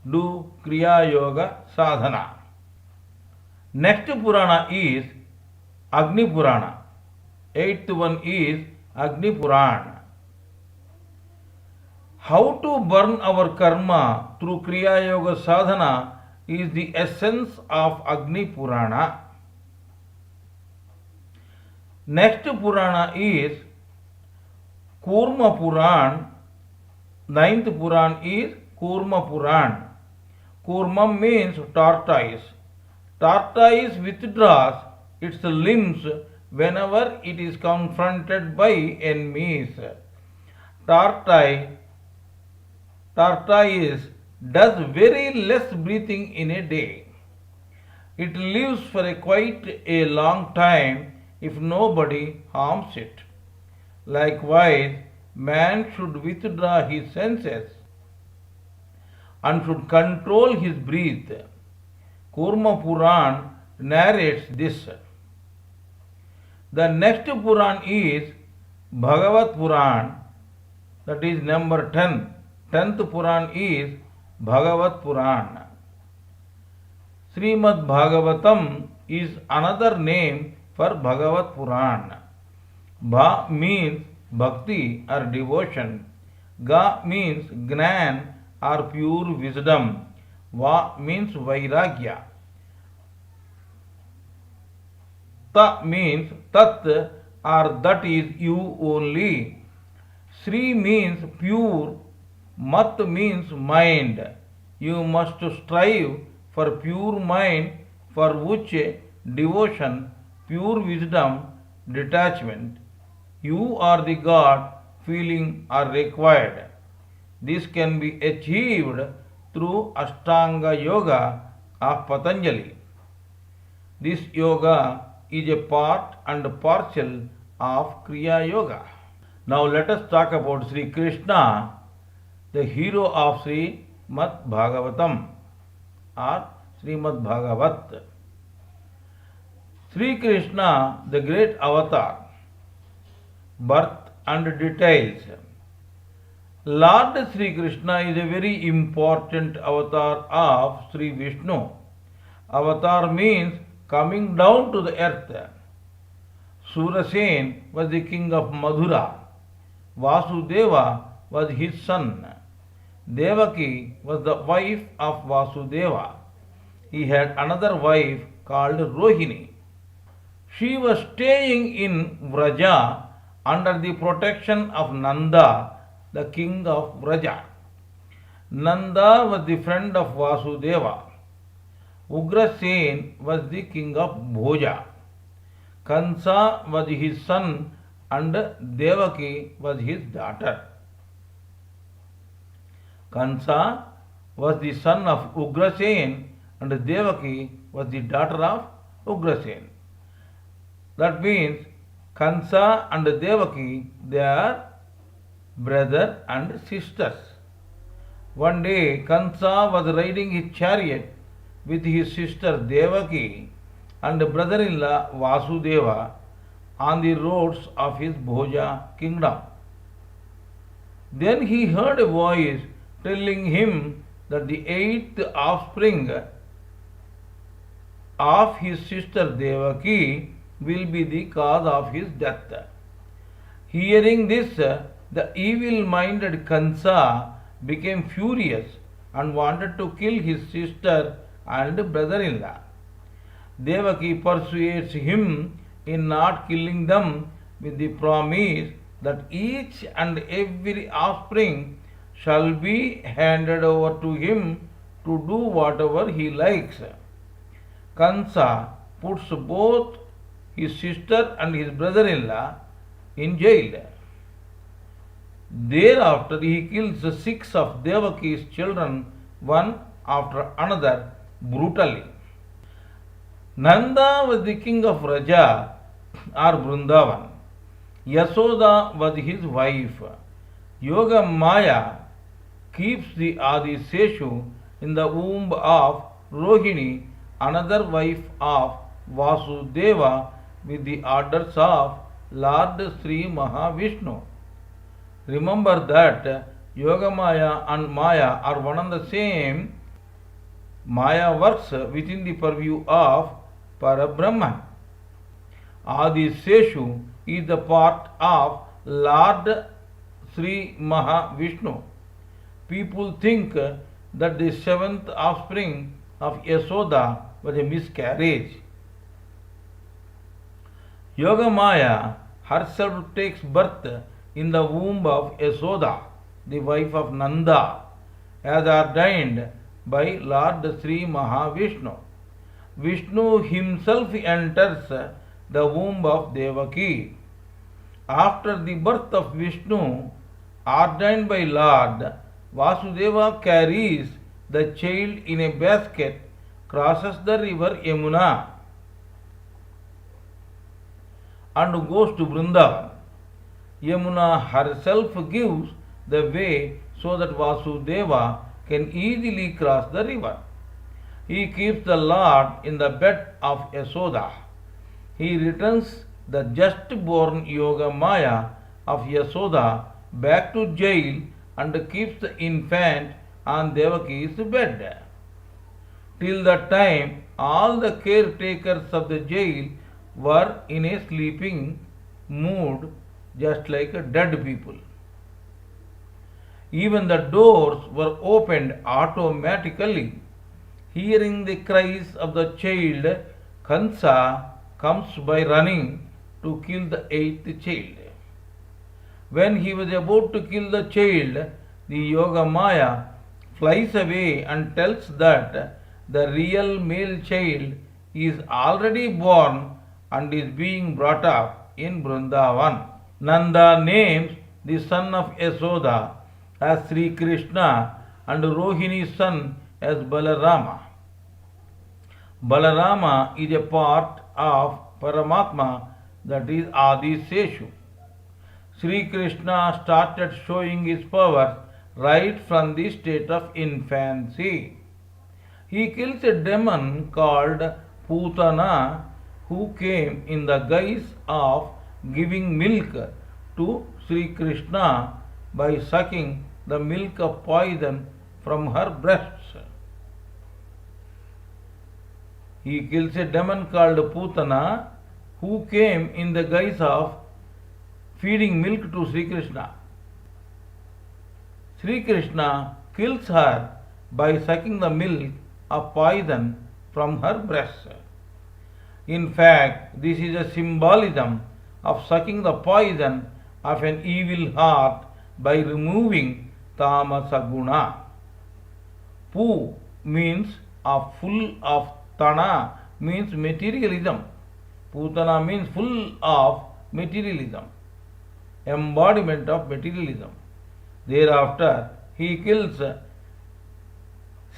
Do Kriya Yoga Sadhana. Next Purana is Agni Purana. 8th one is Agni Purana. How to burn our karma through Kriya Yoga Sadhana is the essence of Agni Purana. Next Purana is Kurma Puran. 9th Puran is Kurma Puran. Kurma means tortoise. Tortoise withdraws its limbs whenever it is confronted by enemies. Tortoise does very less breathing in a day. It lives for quite a long time if nobody harms it. Likewise, man should withdraw his senses and should control his breath. Kurma Puran narrates this. The next Puran is Bhagavat Puran, that is number 10. 10th Puran is Bhagavat Puran. Srimad Bhagavatam is another name for Bhagavat Puran. Bha means bhakti or devotion. Ga means gnan or pure wisdom. Va means vairagya. Ta means tat or that is you only. Sri means pure. Mat means mind. You must strive for pure mind, for which devotion, pure wisdom, detachment. You are the God feeling are required. This can be achieved through Ashtanga Yoga of Patanjali. This yoga is a part and parcel of Kriya Yoga. Now let us talk about Sri Krishna, the hero of Srimad Bhagavatam or Srimad Bhagavat. Sri Krishna, the great avatar, birth and details. Lord Sri Krishna is a very important avatar of Sri Vishnu. Avatar means coming down to the earth. Surasen was the king of Madhura. Vasudeva was his son. Devaki was the wife of Vasudeva. He had another wife called Rohini. She was staying in Vraja under the protection of Nanda, the king of Vraja. Nanda was the friend of Vasudeva. Ugrasen was the king of Bhoja. Kansa was his son and Devaki was his daughter. Kansa was the son of Ugrasen and Devaki was the daughter of Ugrasen. That means Kansa and Devaki, they are brother and sisters. One day Kansa was riding his chariot with his sister Devaki and brother-in-law Vasudeva on the roads of his Bhoja kingdom. Then he heard a voice telling him that the eighth offspring of his sister Devaki will be the cause of his death. Hearing this, the evil-minded Kansa became furious and wanted to kill his sister and brother-in-law. Devaki persuades him in not killing them with the promise that each and every offspring shall be handed over to him to do whatever he likes. Kansa puts both his sister and his brother-in-law in jail. Thereafter he kills 6 of Devaki's children, one after another, brutally. Nanda was the king of Raja or Vrindavan. Yasoda was his wife. Yoga Maya keeps the Adi Seshu in the womb of Rohini, another wife of Vasudeva, with the orders of Lord Sri Mahavishnu. Remember that Yoga Maya and Maya are one and the same. Maya works within the purview of Parabrahman. Adi Seshu is the part of Lord Sri Mahavishnu. People think that the 7th offspring of Yasoda was a miscarriage. Yoga Maya herself takes birth in the womb of Yasoda, the wife of Nanda, as ordained by Lord Sri Mahavishnu. Vishnu himself enters the womb of Devaki. After the birth of Vishnu, ordained by Lord, Vasudeva carries the child in a basket, crosses the river Yamuna and goes to Vrindavan. Yamuna herself gives the way so that Vasudeva can easily cross the river. He keeps the Lord in the bed of Yasoda. He returns the just born Yoga Maya of Yasoda back to jail and keeps the infant on Devaki's bed. Till that time, all the caretakers of the jail were in a sleeping mood, just like dead people. Even the doors were opened automatically. Hearing the cries of the child, Kansa comes by running to kill the eighth child. When he was about to kill the child, the Yoga Maya flies away and tells that the real male child is already born and is being brought up in Vrindavan. Nanda names the son of Yasoda as Sri Krishna and Rohini's son as Balarama. Balarama is a part of Paramatma, that is Adi Seshu. Sri Krishna started showing his power right from the state of infancy. He kills a demon called Putana who came in the guise of giving milk to Sri Krishna by sucking the milk of poison from her breasts. He kills a demon called Putana who came in the guise of feeding milk to Sri Krishna. Sri Krishna kills her by sucking the milk of poison from her breasts. In fact, this is a symbolism of sucking the poison of an evil heart by removing tamasa guna. Pu means full of, tana means materialism. Putana means full of materialism, embodiment of materialism. Thereafter, he kills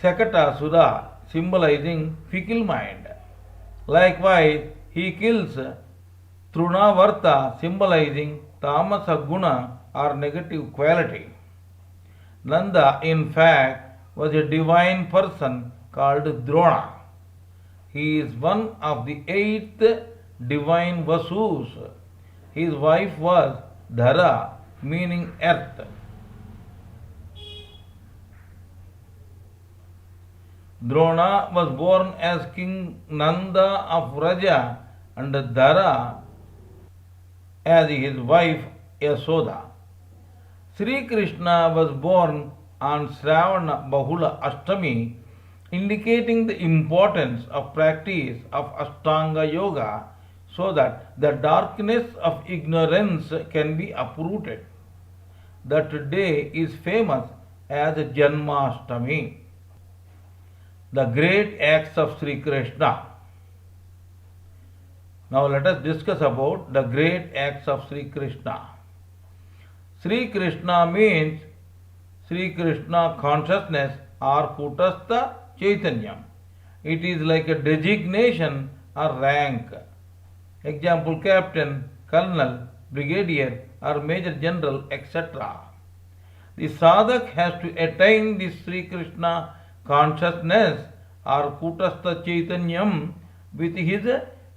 Sakatasura, symbolizing fickle mind. Likewise, he kills Trunavarta, symbolizing tamasa guna or negative quality. Nanda, in fact, was a divine person called Drona. He is one of the 8 divine Vasus. His wife was Dhara, meaning earth. Drona was born as King Nanda of Vraja and Dhara as his wife Yasoda. Sri Krishna was born on Shravana Bahula Ashtami, indicating the importance of practice of Ashtanga Yoga so that the darkness of ignorance can be uprooted. That day is famous as Janmashtami. The great acts of Sri Krishna. Now let us discuss about the great acts of Sri Krishna. Sri Krishna means Sri Krishna consciousness or Kutastha Chaitanyam. It is like a designation or rank. Example, captain, colonel, brigadier or major general, etc. The sadhak has to attain this Sri Krishna consciousness or Kutastha Chaitanyam with his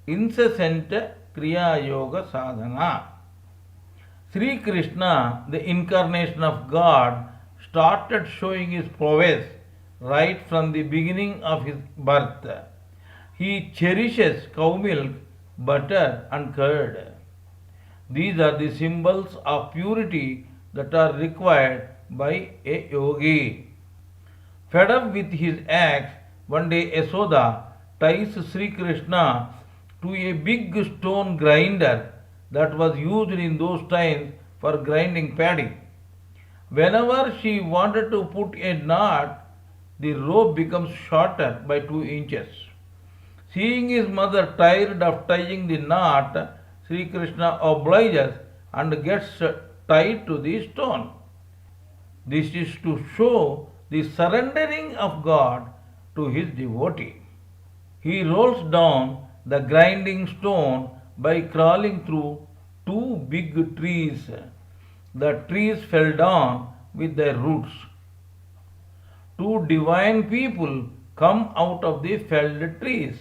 incessant Kriya Yoga sadhana. Sri Krishna, the incarnation of God, started showing his prowess right from the beginning of his birth. He cherishes cow milk, butter and curd. These are the symbols of purity that are required by a yogi. Fed up with his acts, one day Yasoda ties Sri Krishna to a big stone grinder that was used in those times for grinding paddy. Whenever she wanted to put a knot, the rope becomes shorter by 2 inches. Seeing his mother tired of tying the knot, Sri Krishna obliges and gets tied to the stone. This is to show the surrendering of God to his devotee. He rolls down the grinding stone by crawling through two big trees. The trees fell down with their roots. Two divine people come out of the felled trees.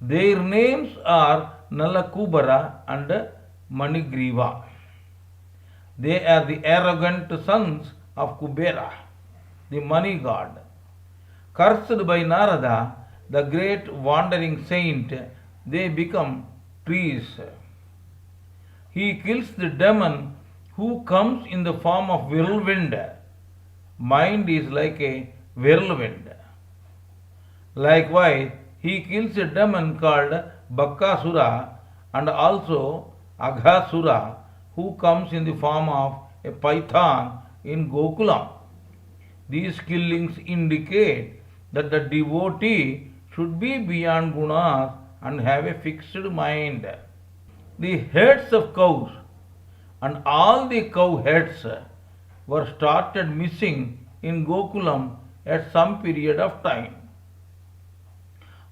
Their names are Nalakubara and Manigriva. They are the arrogant sons of Kubera, the money god. Cursed by Narada, the great wandering saint, they become trees. He kills the demon who comes in the form of whirlwind. Mind is like a whirlwind. Likewise, he kills a demon called Bakasura and also Aghasura, who comes in the form of a python in Gokulam. These killings indicate that the devotee should be beyond gunas and have a fixed mind. The heads of cows and all the cow heads were started missing in Gokulam at some period of time.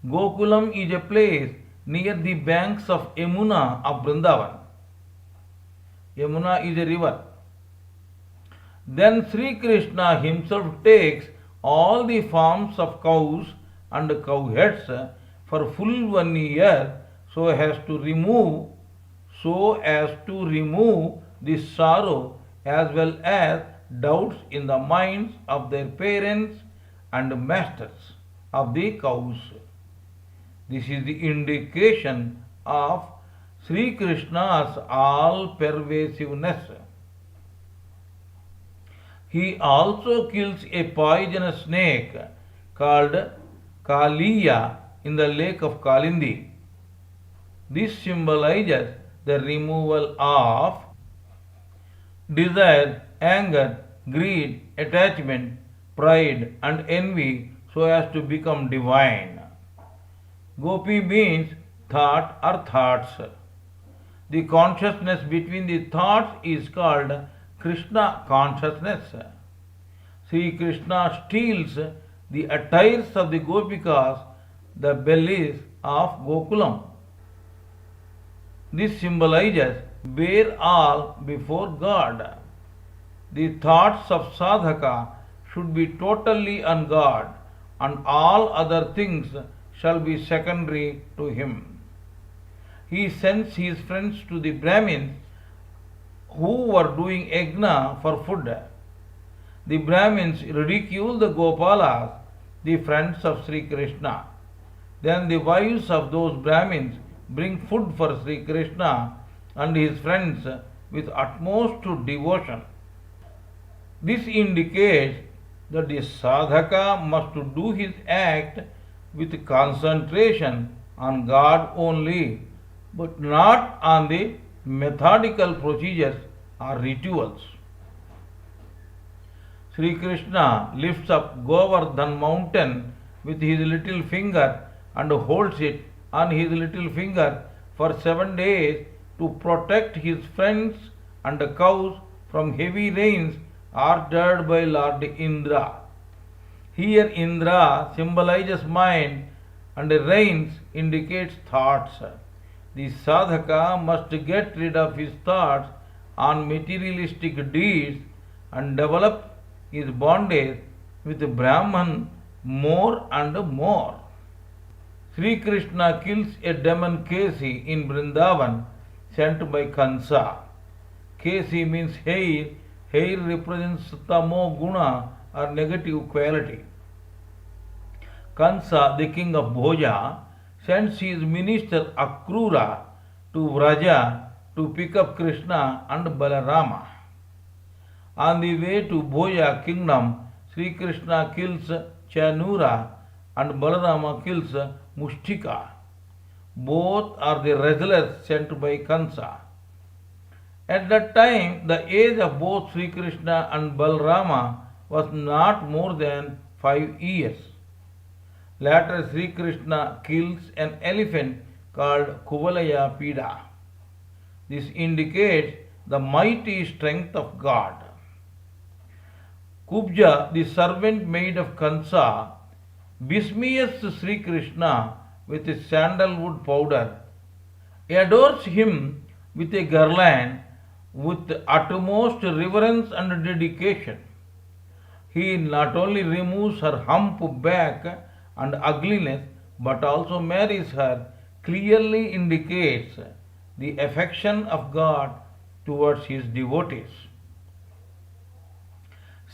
Gokulam is a place near the banks of Yamuna of Vrindavan. Yamuna is a river. Then Sri Krishna himself takes all the forms of cows and cow heads for full 1 year so as to remove the sorrow as well as doubts in the minds of their parents and masters of the cows. This is the indication of Sri Krishna's all-pervasiveness. He also kills a poisonous snake called Kaliya in the lake of Kalindi. This symbolizes the removal of desire, anger, greed, attachment, pride, and envy so as to become divine. Gopi means thought or thoughts. The consciousness between the thoughts is called Krishna consciousness. Sri Krishna steals the attires of the Gopikas, the bellies of Gokulam. This symbolizes bear all before God. The thoughts of sadhaka should be totally on God, and all other things shall be secondary to him. He sends his friends to the Brahmins who were doing yajna for food. The Brahmins ridicule the Gopalas, the friends of Sri Krishna. Then the wives of those Brahmins bring food for Sri Krishna and his friends with utmost devotion. This indicates that the sadhaka must do his act with concentration on God only, but not on the methodical procedures or rituals. Sri Krishna lifts up Govardhan mountain with his little finger and holds it on his little finger for 7 days to protect his friends and the cows from heavy rains ordered by Lord Indra. Here Indra symbolizes mind and rains indicates thoughts. The sadhaka must get rid of his thoughts on materialistic deeds and develop his bondage with Brahman more and more. Sri Krishna kills a demon Kesi in Vrindavan sent by Kansa. Kesi means hair. Hair represents tamo guna or negative quality. Kansa, the king of Bhoja, sends his minister Akrura to Vraja to pick up Krishna and Balarama. On the way to Bhoja kingdom, Sri Krishna kills Chanura and Balarama kills Mushtika. Both are the wrestlers sent by Kansa. At that time, the age of both Sri Krishna and Balarama was not more than 5 years. Later, Sri Krishna kills an elephant called Kuvalaya Pida. This indicates the mighty strength of God. Kubja, the servant maid of Kansa, besmears Sri Krishna with sandalwood powder adores him with a garland with utmost reverence and dedication. He not only removes her hump back and ugliness but also marries her, clearly indicates the affection of God towards his devotees.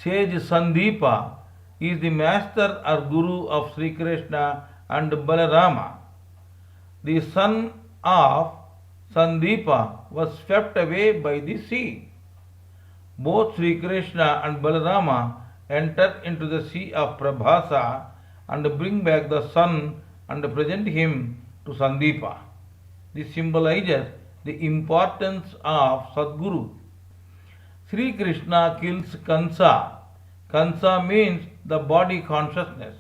Sage Sandeepa is the master or guru of Sri Krishna and Balarama. The son of Sandeepa was swept away by the sea. Both Sri Krishna and Balarama enter into the sea of Prabhasa and bring back the son and present him to Sandeepa. This symbolizes the importance of Sadguru. Sri Krishna kills Kansa. Kansa means the body consciousness.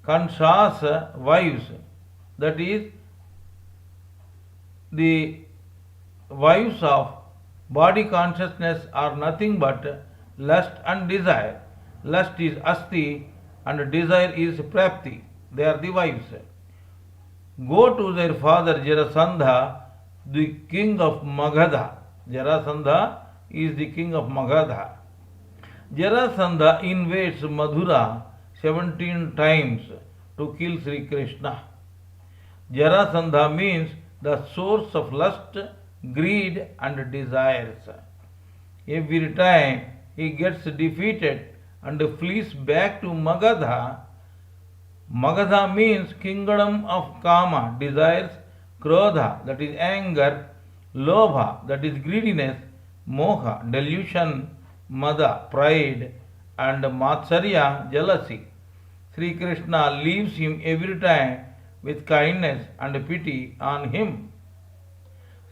Kansa's wives, that is, the wives of body consciousness, are nothing but lust and desire. Lust is asti and desire is prapti. They are the wives. Go to their father Jarasandha, the king of Magadha. Jarasandha is the king of Magadha. Jarasandha invades Madhura 17 times to kill Sri Krishna. Jarasandha means the source of lust, greed and desires. Every time he gets defeated and flees back to Magadha. Magadha means kingdom of Kama, desires, Krodha, that is anger, Lobha, that is greediness, Moha, delusion, Mada, pride, and Matsarya, jealousy. Sri Krishna leaves him every time with kindness and pity on him.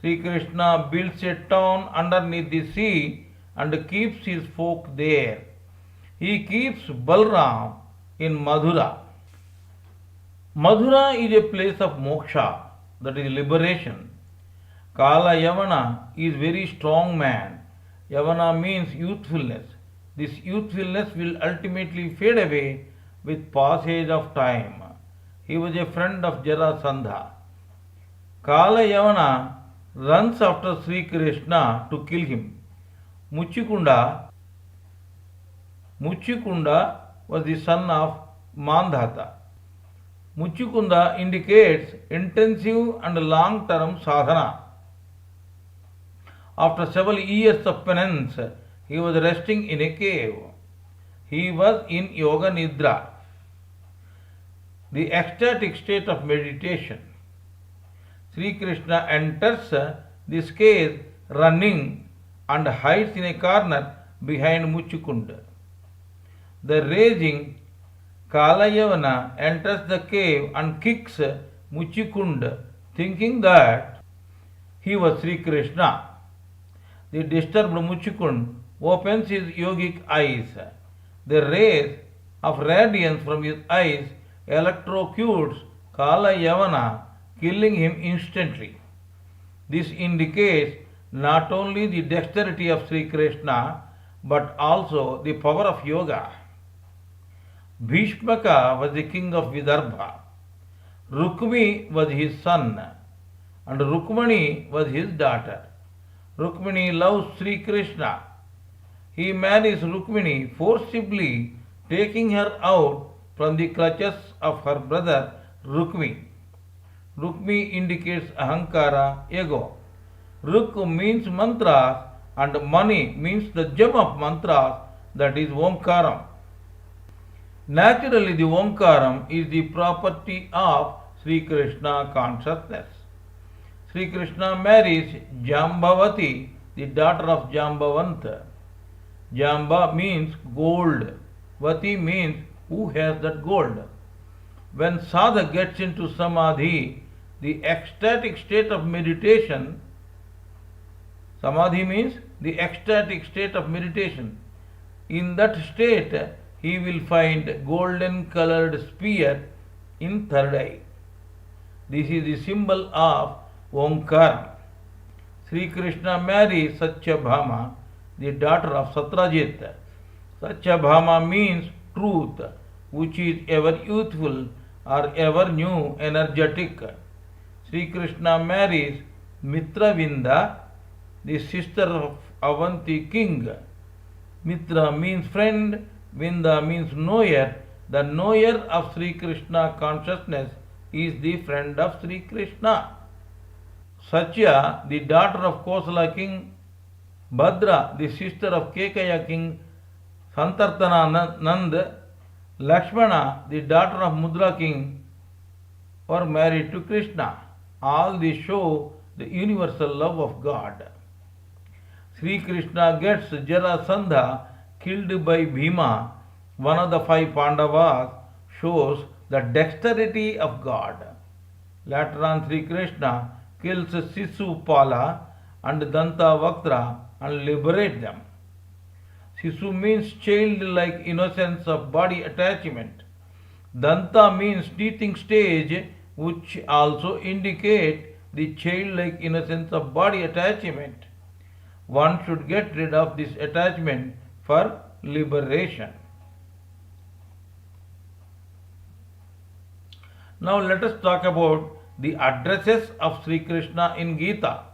Sri Krishna builds a town underneath the sea and keeps his folk there. He keeps Balram in Madhura. Madhura is a place of moksha, that is liberation. Kala Yavana is very strong man. Yavana means youthfulness. This youthfulness will ultimately fade away with passage of time. He was a friend of Jarasandha. Kala Yavana runs after Sri Krishna to kill him. Muchikunda was the son of Mandhata. Muchikunda indicates intensive and long-term sadhana. After several years of penance, he was resting in a cave. He was in Yoga Nidra, the ecstatic state of meditation. Sri Krishna enters this cave running and hides in a corner behind Muchikunda. The raging Kalayavana enters the cave and kicks Muchikunda, thinking that he was Sri Krishna. The disturbed Muchikund opens his yogic eyes. The rays of radiance from his eyes electrocutes Kalayavana, killing him instantly. This indicates not only the dexterity of Sri Krishna but also the power of yoga. Bhishmaka was the king of Vidarbha. Rukmi was his son and Rukmani was his daughter. Rukmini loves Sri Krishna. He marries Rukmini, forcibly taking her out from the clutches of her brother Rukmi. Rukmi indicates ahankara, ego. Ruk means mantras and Mani means the gem of mantras, that is Omkaram. Naturally, the Omkaram is the property of Sri Krishna consciousness. Sri Krishna marries Jambavati, the daughter of Jambavanta. Jamba means gold. Vati means who has that gold. When sadhak gets into samadhi, the ecstatic state of meditation, samadhi means the ecstatic state of meditation. In that state, he will find golden colored spear in third eye. This is the symbol of Omkara. Sri Krishna marries Satyabhama, the daughter of Satrajit. Satyabhama means truth, which is ever youthful or ever new, energetic. Sri Krishna marries Mitravinda, the sister of Avanti king. Mitra means friend, Vinda means knower. The knower of Sri Krishna consciousness is the friend of Sri Krishna. Satya, the daughter of Kosala king, Bhadra, the sister of Kekaya king Santartana Nand, Lakshmana, the daughter of Mudra king, were married to Krishna. All these show the universal love of God. Sri Krishna gets Jarasandha killed by Bhima, one of the five Pandavas, shows the dexterity of God. Later on, Sri Krishna kills Sisupala and Dantavaktra and liberates them. Sisu means childlike innocence of body attachment. Danta means teething stage, which also indicate the childlike innocence of body attachment. One should get rid of this attachment for liberation. Now let us talk about the addresses of Sri Krishna in Gita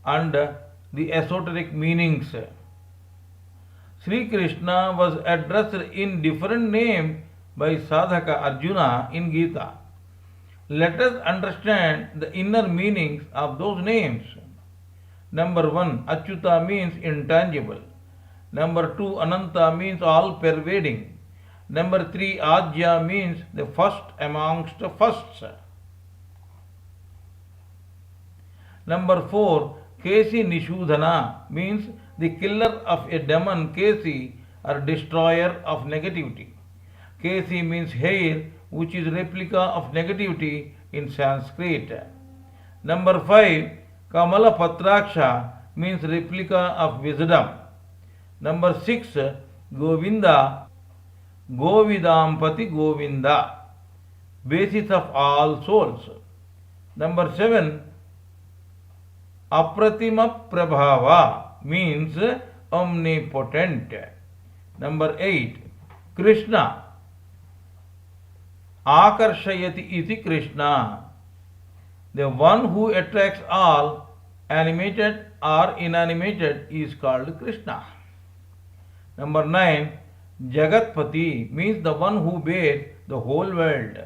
and the esoteric meanings. Sri Krishna was addressed in different names by Sadhaka Arjuna in Gita. Let us understand the inner meanings of those names. Number 1, Achyuta means intangible. Number 2, Ananta means all pervading. Number 3, Ajya means the first amongst firsts. Number 4, Kesi Nishudhana means the killer of a demon Kesi or destroyer of negativity. Kesi means hair, which is replica of negativity in Sanskrit. Number 5, Kamala Patraksha means replica of wisdom. Number 6, Govinda, Govidampati Govinda, basis of all souls. Number 7, Apratima Prabhava means omnipotent. Number 8, Krishna, Akarshayati iti Krishna, the one who attracts all, animated or inanimated, is called Krishna. Number 9, Jagatpati means the one who bears the whole world.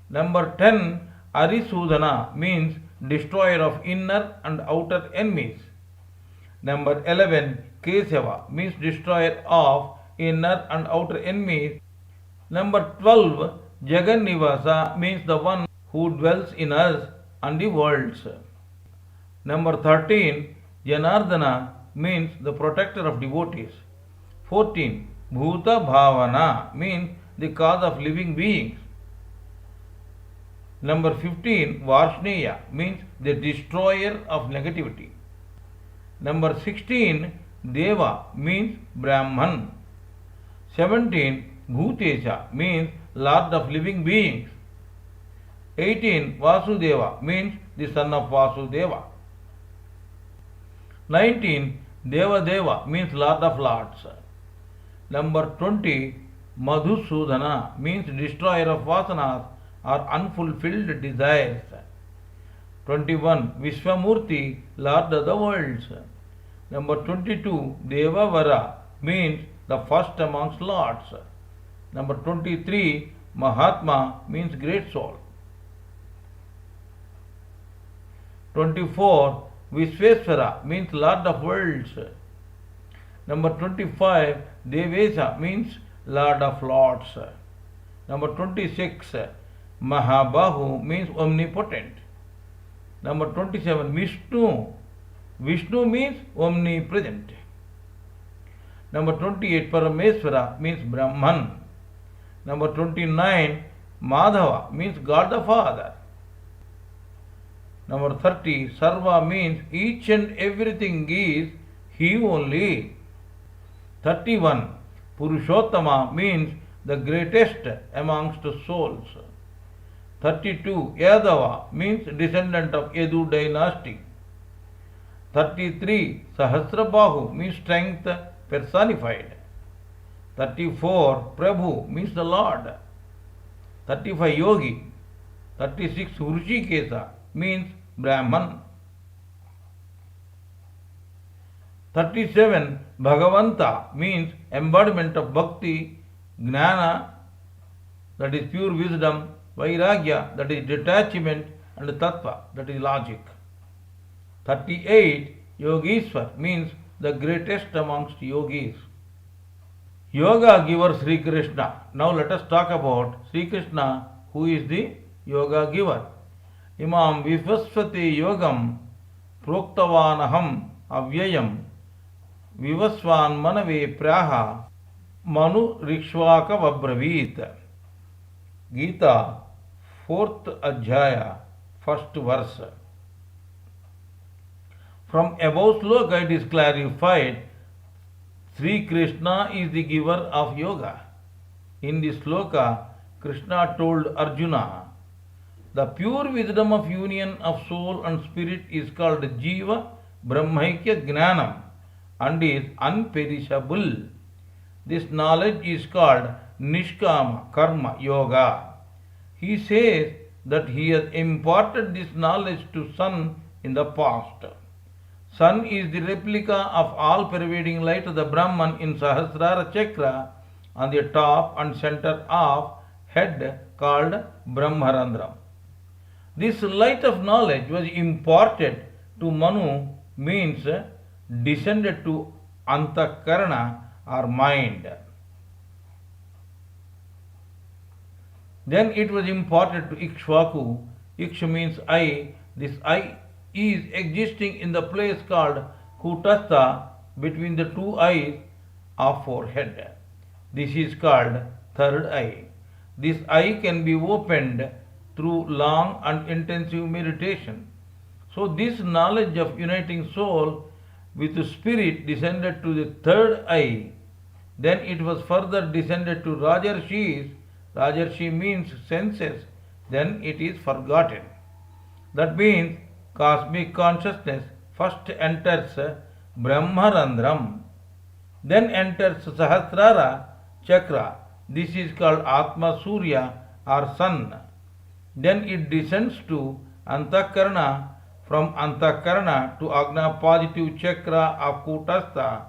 Number 10, Arisudhana means destroyer of inner and outer enemies. Number 11, Kesava means destroyer of inner and outer enemies. Number 12, Jagannivasa means the one who dwells in us and the worlds. Number 13, Janardana means the protector of devotees. 14, Bhuta Bhavana means the cause of living beings. Number 15, Varshneya means the destroyer of negativity. Number 16, Deva means Brahman. 17, Bhutesha means Lord of living beings. 18, Vasudeva means the son of Vasudeva. 19, Devadeva means Lord of Lords. Number 20, Madhusudhana means destroyer of vasanas or unfulfilled desires. 21, Vishwamurti, Lord of the worlds. Number 22, Devavara means the first amongst lords. Number 23, Mahatma means great soul. 24, Vishweswara means Lord of worlds. Number 25, Devesa means Lord of lords. Number 26, Mahabahu means omnipotent. Number 27, Vishnu. Vishnu means omnipresent. Number 28, Parameswara means Brahman. Number 29, Madhava means God the Father. Number 30, Sarva means each and everything is He only. 31, Purushottama means the greatest amongst souls. 32, Yadava means descendant of Yadu dynasty. 33, Sahasrabahu means strength personified. 34, Prabhu means the Lord. 35, Yogi. 36, Hrishikesa means Brahman. 37. Bhagavanta means embodiment of bhakti, gnana, that is pure wisdom, vairagya, that is detachment, and tattva, that is logic. 38. Yogeshwar means the greatest amongst yogis. Yoga giver Sri Krishna. Now let us talk about Sri Krishna, who is the yoga giver. Imam Vivasvati Yogam Proktavanaham Avyayam Vivasvan Manave Praha Manu Rikshvaka Vabravit. Gita, 4th Adhyaya, 1st verse. From above sloka it is clarified Sri Krishna is the giver of yoga. In this sloka, Krishna told Arjuna, the pure wisdom of union of soul and spirit is called Jiva Brahmaikya Gnanam and is unperishable. This knowledge is called Nishkama Karma Yoga. He says that he has imparted this knowledge to sun in the past. Sun is the replica of all-pervading light of the Brahman in Sahasrara Chakra on the top and center of head called Brahmarandram. This light of knowledge was imparted to Manu, means descended to Antakarana or mind. Then it was imparted to Ikshvaku. Iksha means eye. This eye is existing in the place called Kutastha between the two eyes of forehead. This is called third eye. This eye can be opened through long and intensive meditation. So this knowledge of uniting soul with spirit descended to the third eye. Then it was further descended to Rajarshis. Rajarshi means senses. Then it is forgotten. That means cosmic consciousness first enters Brahmarandram, then enters Sahasrara Chakra. This is called Atma Surya or Sun. Then it descends to Antakarana, from Antakarana to Agna positive Chakra of Kutastha,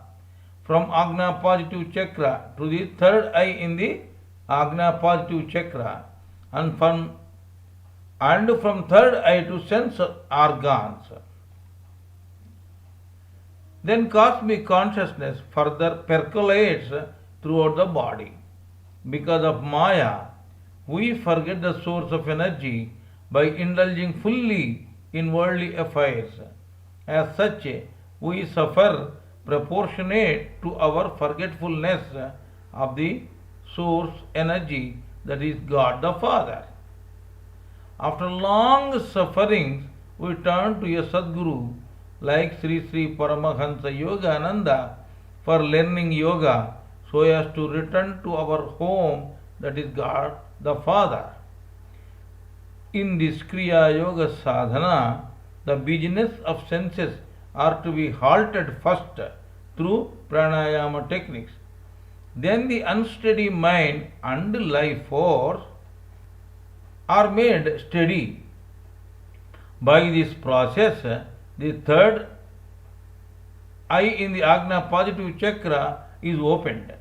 from Agna positive Chakra to the third eye in the Agna positive Chakra, and from third eye to sense organs. Then cosmic consciousness further percolates throughout the body. Because of Maya, we forget the source of energy by indulging fully in worldly affairs. As such, we suffer proportionate to our forgetfulness of the source energy, that is God the Father. After long sufferings, we turn to a Sadguru like Sri Sri Paramahansa Yogananda for learning yoga so as to return to our home, that is God the Father. In this Kriya Yoga Sadhana, the business of senses are to be halted first through pranayama techniques. Then the unsteady mind and life force are made steady. By this process, the third eye in the Agna positive chakra is opened.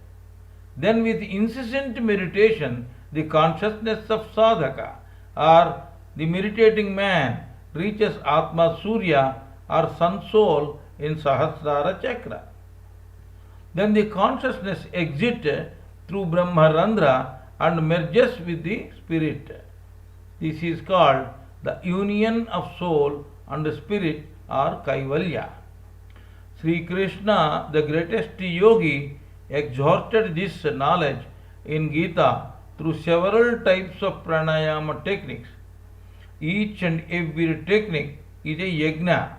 Then with incessant meditation, the consciousness of sadhaka or the meditating man reaches Atma Surya or Sun Soul in Sahasrara Chakra. Then the consciousness exits through Brahmarandra and merges with the spirit. This is called the union of soul and spirit or Kaivalya. Sri Krishna, the greatest yogi, exhorted this knowledge in Gita through several types of pranayama techniques. Each and every technique is a yajna.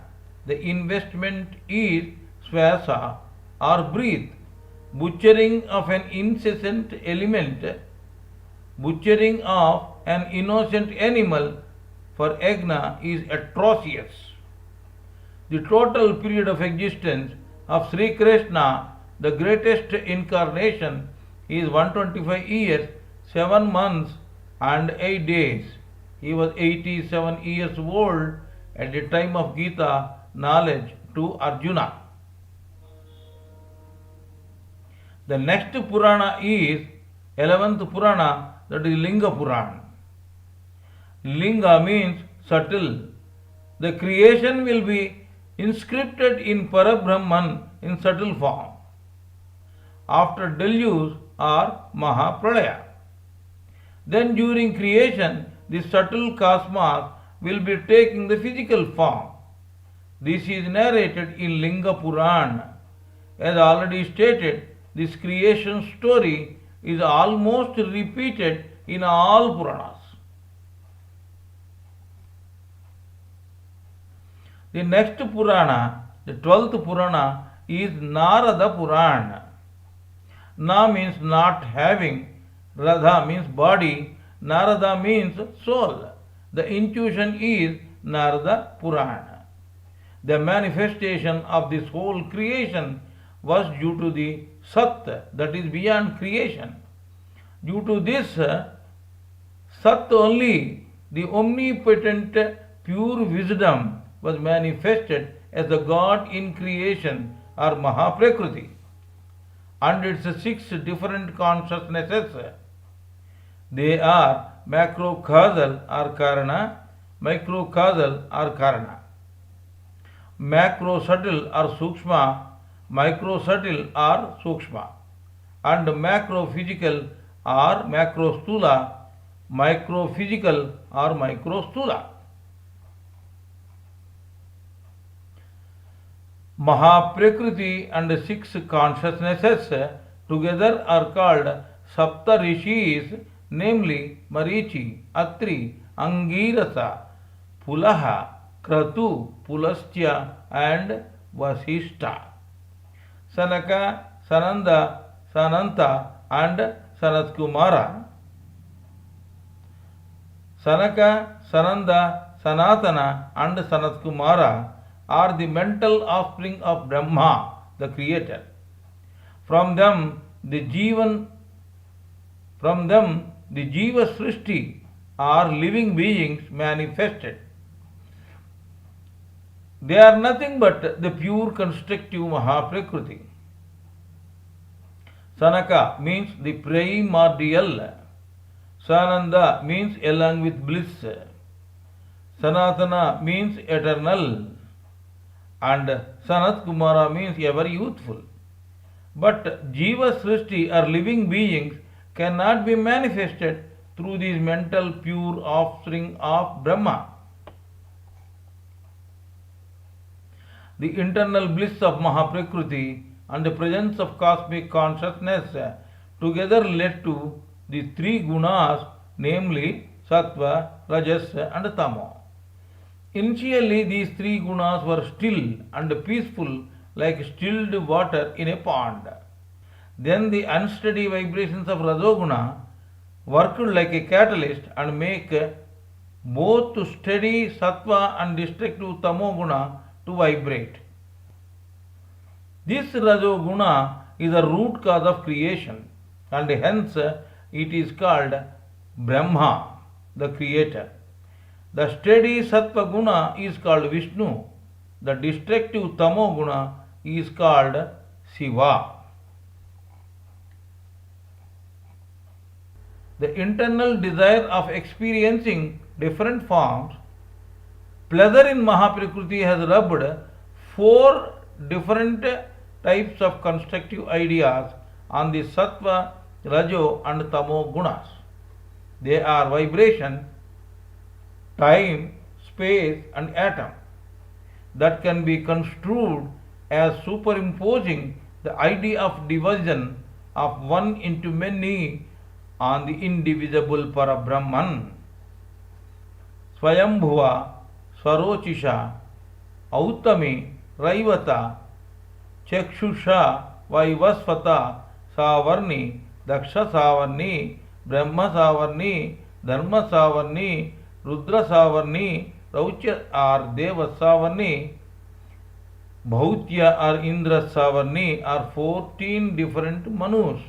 The investment is swasa or breathe. Butchering of an incessant element, butchering of an innocent animal for yajna is atrocious. The total period of existence of Sri Krishna, the greatest incarnation, is 125 years, 7 months and 8 days. He was 87 years old at the time of Gita knowledge to Arjuna. The next Purana is 11th Purana, that is Linga Purana. Linga means subtle. The creation will be inscripted in Parabrahman in subtle form after deluge or Mahapralaya. Then during creation, the subtle cosmos will be taking the physical form. This is narrated in Linga Purana. As already stated, this creation story is almost repeated in all Puranas. The next Purana, the 12th Purana, is Narada Purana. Na means not having, Radha means body, Narada means soul. The intuition is Narada Purana. The manifestation of this whole creation was due to the Sat, that is beyond creation. Due to this Sat only, the omnipotent pure wisdom was manifested as the God in creation or Mahaprakriti and its 6 different consciousnesses. They are macrocausal or Karana, microcausal or Karana, macro subtle or Sukshma, micro subtle or Sukshma, and macro physical or macro stula, micro physical or micro stula. Mahaprakriti and 6 consciousnesses together are called Sapta Rishis, namely Marichi, Atri, Angirasa, Pulaha, Kratu, Pulastya and Vasishta. Sanaka, Sananda, Sananta and Sanatkumara. Sanaka, Sananda, Sanatana and Sanatkumara are the mental offspring of Brahma, the creator. From them the Jiva Srishti are living beings manifested. They are nothing but the pure constructive Mahaprakriti. Sanaka means the primordial. Sananda means along with bliss. Sanatana means eternal. And Sanat Kumara means ever youthful. But Jiva Srishti or living beings cannot be manifested through these mental pure offspring of Brahma. The internal bliss of Mahaprakriti and the presence of cosmic consciousness together led to the 3 gunas, namely Sattva, Rajas and Tamo. Initially, these 3 gunas were still and peaceful like stilled water in a pond. Then the unsteady vibrations of Rajoguna worked like a catalyst and make both steady Sattva and destructive Tamoguna to vibrate. This Rajoguna is the root cause of creation and hence it is called Brahma, the creator. The steady Sattva Guna is called Vishnu. The destructive Tamo Guna is called Shiva. The internal desire of experiencing different forms, pleasure in Mahaprakriti has rubbed 4 different types of constructive ideas on the Sattva, Rajo and Tamo Gunas. They are vibration, time, space and atom that can be construed as superimposing the idea of division of one into many on the indivisible Parabrahman. Swayambhuva, Swarochisha, Autami, Raivata, Chakshusha, Vaivasvata, Savarni, Daksha Savarni, Brahma Savarni, Dharma Savarni, Rudra Savarni, Raucha or Deva Savarni, Bhautya or Indra Savarni are 14 different Manus.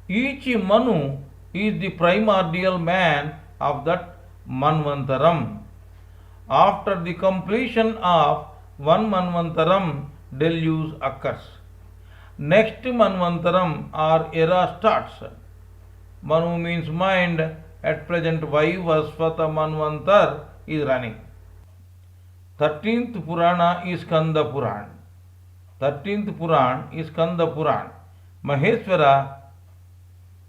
Each Manu is the primordial man of that Manvantaram. After the completion of one Manvantaram, deluge occurs. Next Manvantaram or era starts. Manu means mind. At present Vaivasvata Manvantar is running. 13th Purana is Skanda Puran. 13th Puran is Skanda Puran. Maheshwara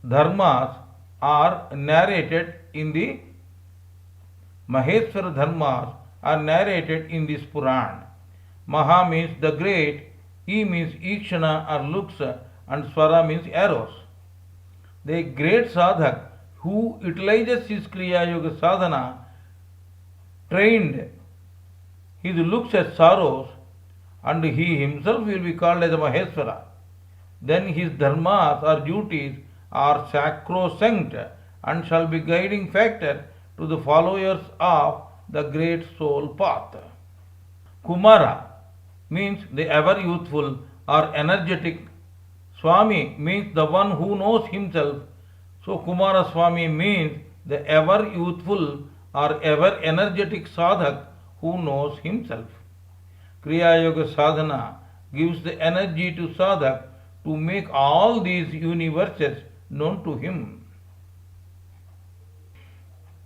dharmas are narrated in the Maheshwara dharmas are narrated in this Puran. Maha means the great, E means Ikshana or looks, and Swara means arrows. The great sadhak who utilizes his Kriya Yoga sadhana trained his looks as sorrows, and he himself will be called as a Maheshwara. Then his dharmas or duties are sacrosanct and shall be guiding factor to the followers of the great soul path. Kumara means the ever youthful or energetic. Swami means the one who knows himself. So Kumara Swami means the ever youthful or ever energetic sadhak who knows himself. Kriya Yoga sadhana gives the energy to sadhak to make all these universes known to him.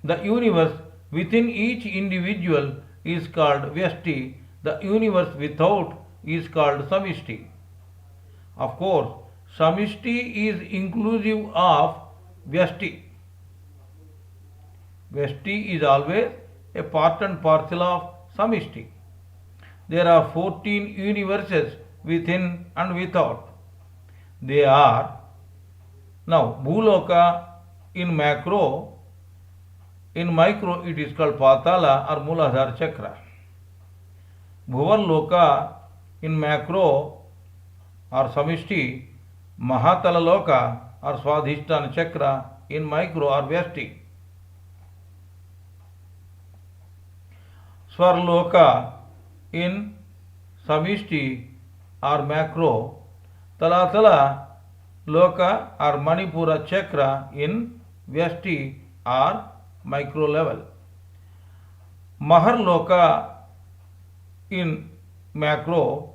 The universe within each individual is called Vyashti. The universe without is called Samishti. Of course, Samishti is inclusive of Vyashti. Vyashti is always a part and parcel of Samishti. There are 14 universes within and without. They are now Bhuloka in macro, in micro it is called Patala or Muladhara Chakra. Bhuvarloka in macro or Samishti, Mahatala Loka or Swadhisthana Chakra in micro or Vyashti. Swarloka in Samishti or macro, Talatala Loka or Manipura Chakra in Vyashti or micro level. Maharloka in macro,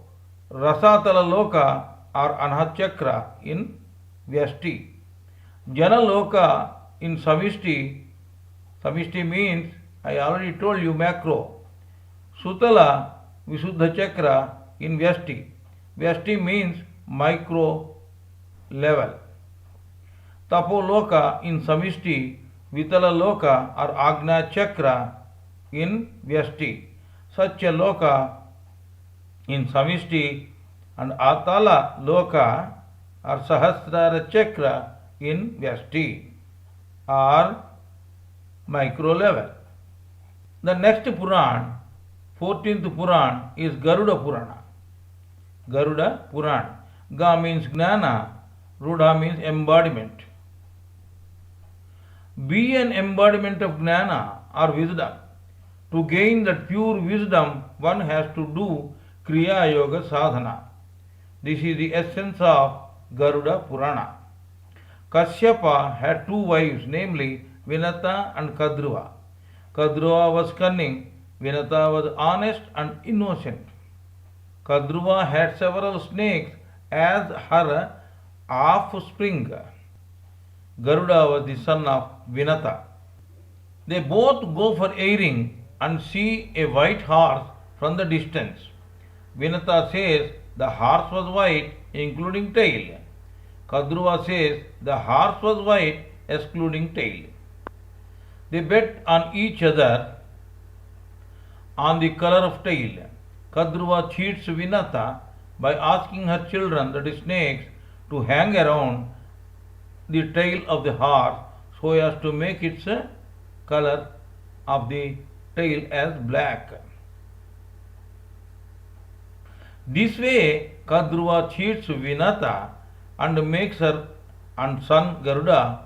Rasatala Loka or Anhat Chakra in Vyashti. Janaloka in Samishti, Samishti means, I already told you, macro. Sutala Visuddha Chakra in Vyashti. Vyashti means micro level. Tapoloka in Samishti, Vitala Loka or Agna Chakra in Vyashti. Satya Loka in Samishti and Atala Loka or Sahasrara Chakra in Vyashti or micro level. The next Puran, 14th Puran, is Garuda Purana. Garuda Puran. Ga means Gnana, Rudha means embodiment. Be an embodiment of Gnana or wisdom. To gain that pure wisdom, one has to do Kriya Yoga Sadhana. This is the essence of Garuda Purana. Kashyapa had two wives, namely Vinata and Kadruva. Kadruva was cunning, Vinata was honest and innocent. Kadruva had several snakes as her offspring. Garuda was the son of Vinata. They both go for airing and see a white horse from the distance. Vinata says the horse was white, including tail. Kadruva says the horse was white, excluding tail. They bet on each other on the color of tail. Kadruva cheats Vinata by asking her children, that is snakes, to hang around the tail of the horse so as to make its color of the tail as black. This way, Kadruva cheats Vinata and makes her and son Garuda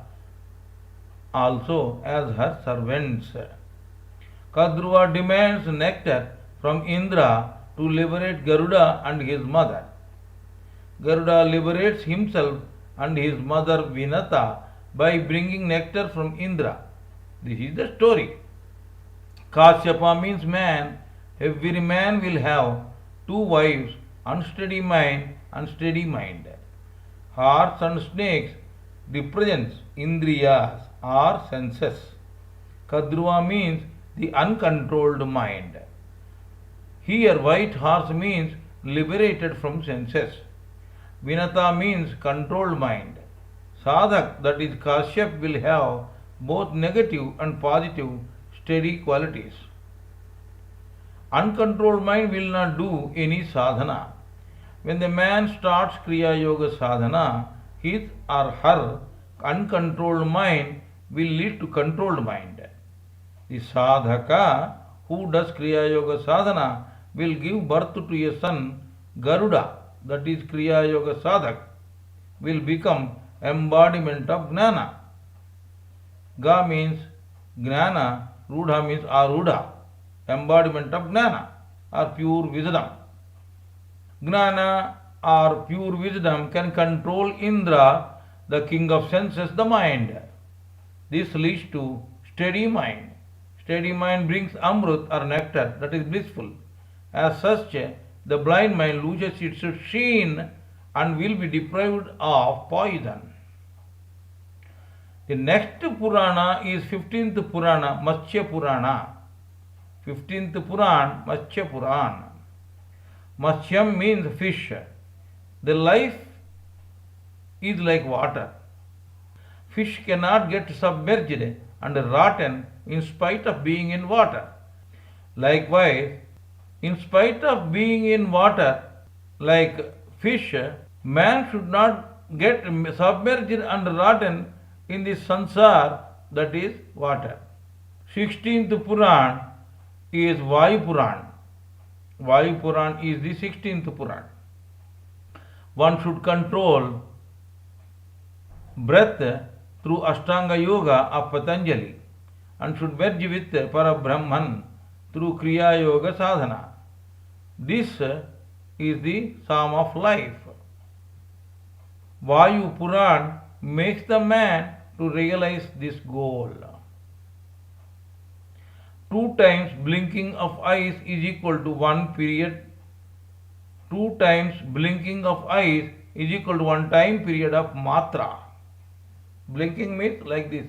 also as her servants. Kadruva demands nectar from Indra to liberate Garuda and his mother. Garuda liberates himself and his mother Vinata by bringing nectar from Indra. This is the story. Kashyapa means man. Every man will have two wives, unsteady mind and steady mind. Horse and snakes represents indriyas or senses. Kadruva means the uncontrolled mind. Here white horse means liberated from senses. Vinata means controlled mind. Sadhak, that is Kashyap, will have both negative and positive steady qualities. Uncontrolled mind will not do any sadhana. When the man starts Kriya Yoga sadhana, his or her uncontrolled mind will lead to controlled mind. The sadhaka who does Kriya Yoga sadhana will give birth to a son, Garuda, that is Kriya Yoga sadhak, will become embodiment of Gnana. Ga means Gnana, Rudha means Arudha, embodiment of Gnana or pure wisdom. Gnana or pure wisdom can control Indra, the king of senses, the mind. This leads to steady mind. Steady mind brings Amrut or nectar, that is blissful. As such, the blind mind loses its sheen and will be deprived of poison. The next Purana is 15th Purana, Matsya Purana. 15th Puran, Matsya Puran. Matsyam means fish. The life is like water. Fish cannot get submerged and rotten in spite of being in water. Likewise, in spite of being in water, like fish, man should not get submerged and rotten in the sansar, that is water. 16th Puran is Vayu Puran. Vayu Puran is the 16th Puran. One should control breath through Ashtanga Yoga of Patanjali and should merge with Parabrahman through Kriya Yoga sadhana. This is the psalm of life. Vayu Puran makes the man to realize this goal. 2 times blinking of eyes is equal to 1 period. 2 times blinking of eyes is equal to 1 time period of matra. Blinking means like this.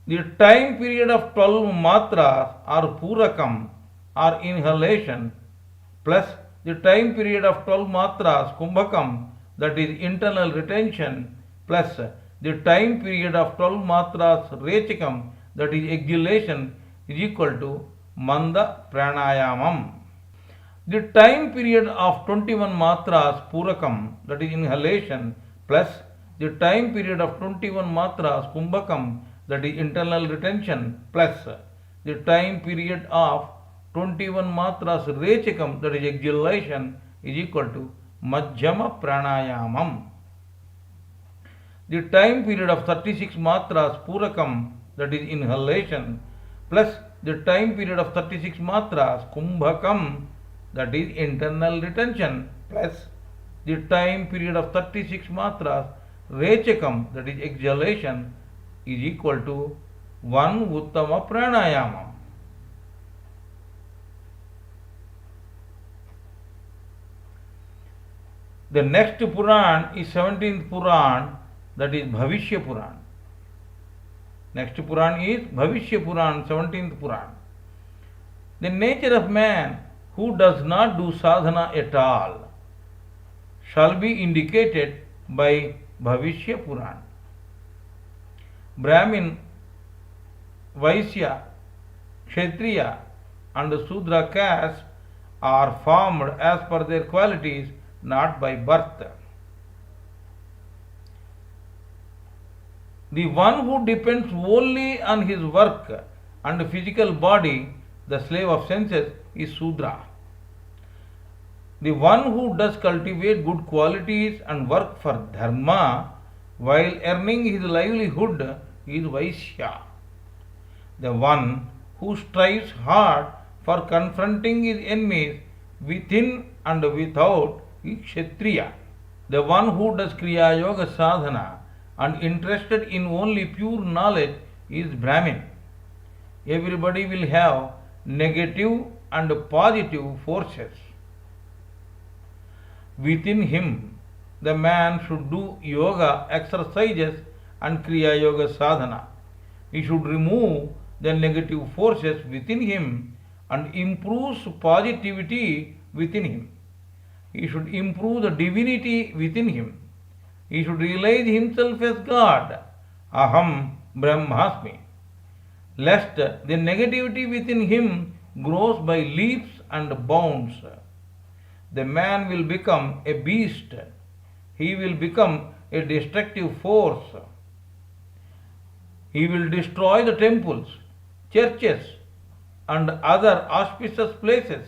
The time period of 12 matras or purakam or inhalation plus the time period of 12 matras kumbhakam, that is internal retention, plus the time period of 12 matras rechikam, that is exhalation, is equal to manda pranayamam. The time period of 21 matras purakam, that is inhalation, plus the time period of 21 matras kumbhakam, that is internal retention, plus the time period of 21 matras rechikam, that is exhalation, is equal to Majjhama Pranayamam. The time period of 36 matras purakam, that is inhalation, plus the time period of 36 matras kumbhakam, that is internal retention, plus the time period of 36 matras rechakam, that is exhalation, is equal to 1 Uttama Pranayamam. The next Puran is 17th Puran, that is Bhavishya Puran. Next Puran is Bhavishya Puran, 17th Puran. The nature of man who does not do sadhana at all shall be indicated by Bhavishya Puran. Brahmin, Vaisya, Kshatriya and Sudra castes are formed as per their qualities, not by birth. The one who depends only on his work and physical body, the slave of senses, is Sudra. The one who does cultivate good qualities and work for dharma while earning his livelihood is Vaisya. The one who strives hard for confronting his enemies within and without is Kshatriya. The one who does Kriya Yoga sadhana and interested in only pure knowledge is Brahmin. Everybody will have negative and positive forces. within him. The man should do yoga exercises and Kriya Yoga sadhana. He should remove the negative forces within him and improves positivity within him. He should improve the divinity within him. He should realize himself as God. Aham Brahmasmi. Lest the negativity within him grows by leaps and bounds. The man will become a beast. He will become a destructive force. He will destroy the temples, churches, and other auspicious places.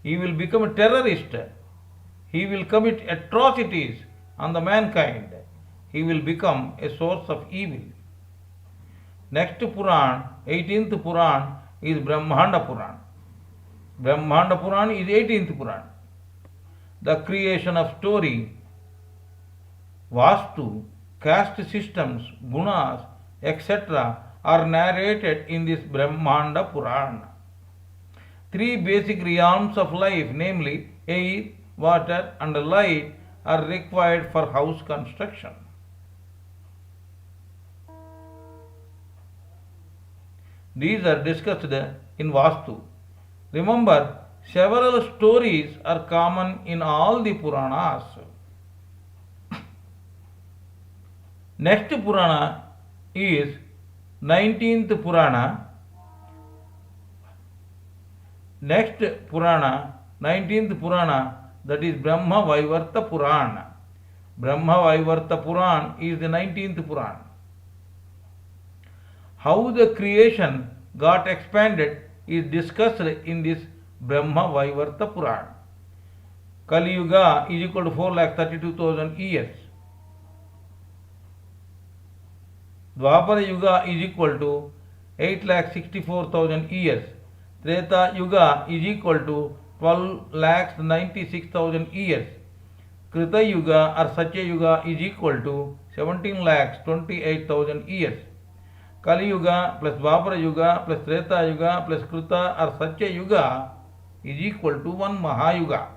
He will become a terrorist. He will commit atrocities on the mankind. He will become a source of evil. Next Puran, 18th Puran, is Brahmanda Puran. Brahmanda Puran is 18th Puran. The creation of story, Vastu, caste systems, gunas, etc. are narrated in this Brahmanda Puran. Three basic realms of life, namely air, water, and light, are required for house construction. These are discussed in Vastu. Remember, several stories are common in all the Puranas. Next Purana is 19th Purana. Next Purana, 19th Purana, that is Brahma Vaivarta Purana. Brahma Vaivarta Puran is the 19th Puran. How the creation got expanded is discussed in this Brahma Vaivarta Puran. Kali Yuga is equal to 4,32,000 years. Dwapara Yuga is equal to 8,64,000 years. Treta Yuga is equal to 12,96,000 years. Krita Yuga or Satya Yuga is equal to 17,28,000 years. Kali Yuga plus Dwapara Yuga plus Treta Yuga plus Krita or Satya Yuga is equal to 1 Mahayuga.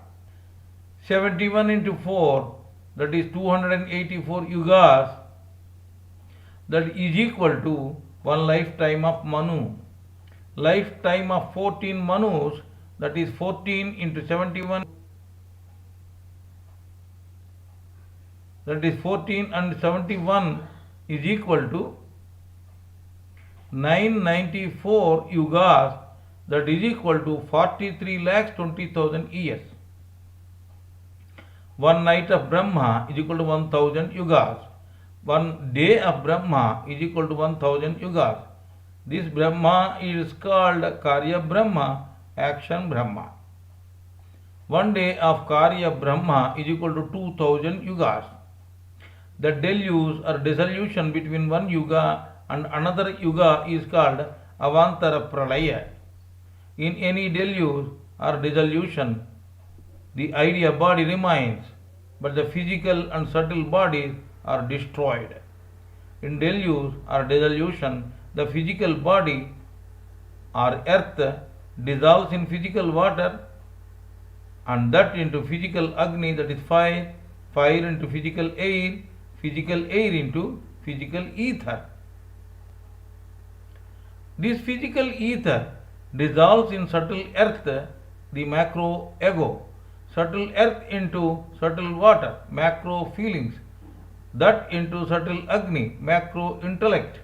71 into 4, that is 284 yugas, that is equal to one lifetime of Manu. Lifetime of 14 Manus, that is 14 into 71, that is 14 and 71 is equal to 994 yugas, that is equal to 43,20,000 years. One night of Brahma is equal to 1,000 yugas. One day of Brahma is equal to 1,000 yugas. This Brahma is called Karya Brahma, action Brahma. One day of Karya Brahma is equal to 2,000 yugas. The deluge or dissolution between one yuga and another yuga is called Avantara Pralaya. In any deluge or dissolution, the idea body remains, but the physical and subtle bodies are destroyed. In deluge or dissolution, the physical body or earth dissolves in physical water, and that into physical Agni, that is fire, fire into physical air into physical ether. This physical ether dissolves in subtle earth, the macro ego, subtle earth into subtle water, macro feelings, that into subtle Agni, macro intellect,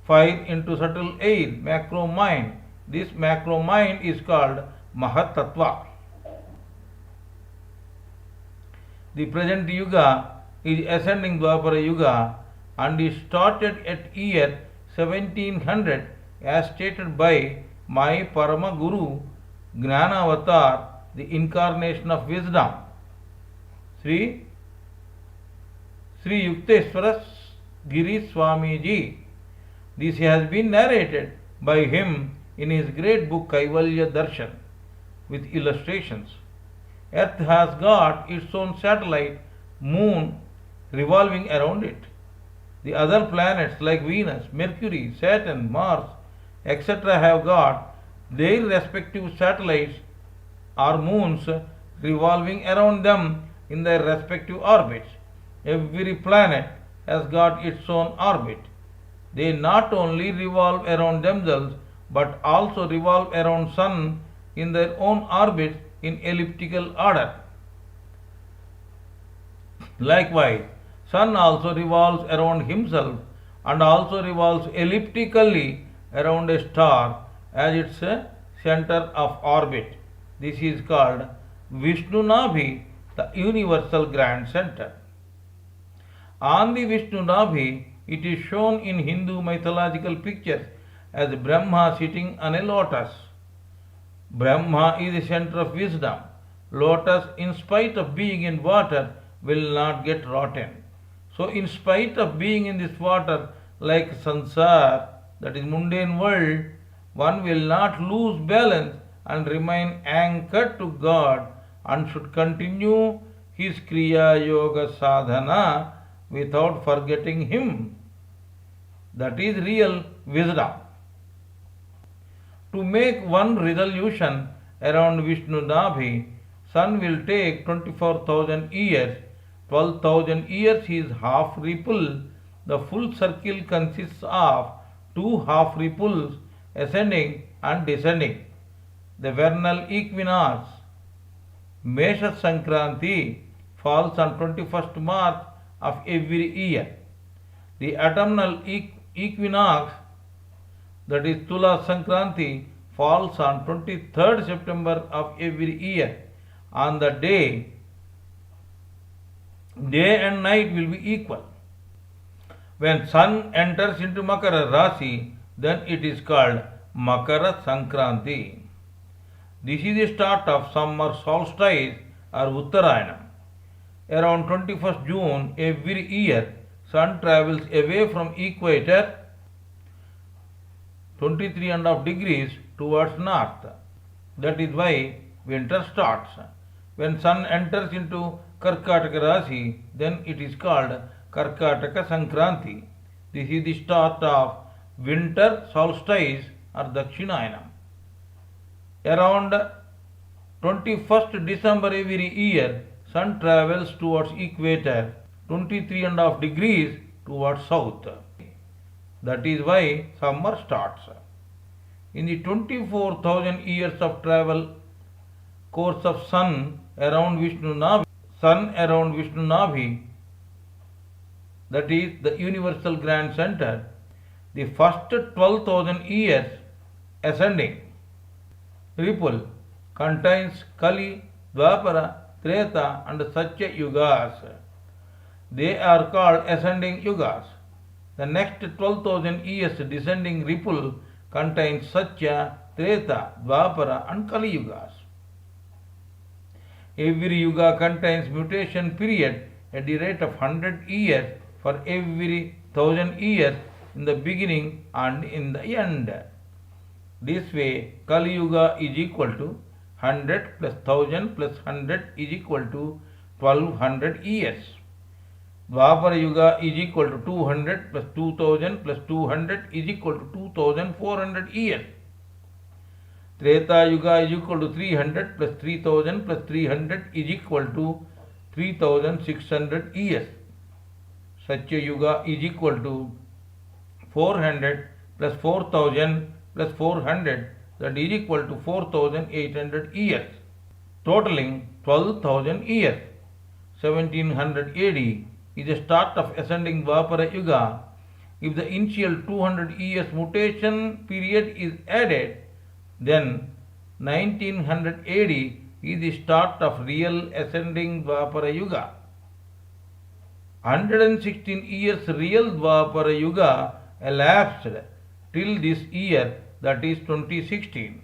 fire into subtle air, macro mind. This macro mind is called Mahatattva. The present Yuga is ascending Dwapara Yuga and is started at year 1700 as stated by my Parama Guru, Gnana Avatar, the incarnation of wisdom, Sri Yukteswara Giri Swamiji. This has been narrated by him in his great book Kaivalya Darshan with illustrations. Earth has got its own satellite, moon, revolving around it. The other planets like Venus, Mercury, Saturn, Mars, etc. have got their respective satellites or moons revolving around them in their respective orbits. Every planet has got its own orbit. They not only revolve around themselves but also revolve around Sun in their own orbits in elliptical order. Likewise, Sun also revolves around himself and also revolves elliptically around a star as its center of orbit. This is called Vishnu Nabhi, the universal grand center. On the Vishnu Nabhi, it is shown in Hindu mythological pictures as Brahma sitting on a lotus. Brahma is the center of wisdom. Lotus, in spite of being in water, will not get rotten. So, in spite of being in this water, like sansar, that is mundane world, one will not lose balance and remain anchored to God and should continue his Kriya Yoga sadhana without forgetting him. That is real wisdom. To make one revolution around Vishnu Nabhi, Sun will take 24,000 years. 12,000 years is half ripple. The full circle consists of two half ripples ascending and descending. The vernal equinox, Mesha Sankranti, falls on 21st March of every year. The autumnal equinox, that is Tula Sankranti, falls on 23rd September of every year. On the day and night will be equal. When Sun enters into Makara Rasi, then it is called Makara Sankranti. This is the start of summer solstice or Uttarayana. Around 21st June every year, Sun travels away from equator 23.5 degrees towards north. That is why winter starts. When Sun enters into Karkataka Rasi, then it is called Karkataka Sankranti. This is the start of winter solstice or Dakshinayana. Around 21st December every year, Sun travels towards equator 23.5 degrees towards south. That is why summer starts. In the 24,000 years of travel course of Sun around Vishnu Nabhi, that is the universal grand center, the first 12,000 years ascending ripple contains Kali, Dwapara, Treta and Satya Yugas. They are called ascending Yugas. The next 12,000 years descending ripple contains Satya, Treta, Dwapara and Kali Yugas. Every Yuga contains mutation period at the rate of 100 years for every 1,000 years in the beginning and in the end. This way, Kali Yuga is equal to 100 plus 1000 plus 100 is equal to 1200 years. Dwapara Yuga is equal to 200 plus 2000 plus 200 is equal to 2400 years. Treta Yuga is equal to 300 plus 3000 plus 300 is equal to 3600 years. Satya Yuga is equal to 400 plus 4000 plus 400, that is equal to 4800 years, totaling 12,000 years. 1700 AD is the start of ascending Dwapara Yuga. If the initial 200 years mutation period is added, then 1900 AD is the start of real ascending Dwapara Yuga. 116 years real Dwapara Yuga elapsed till this year, that is 2016.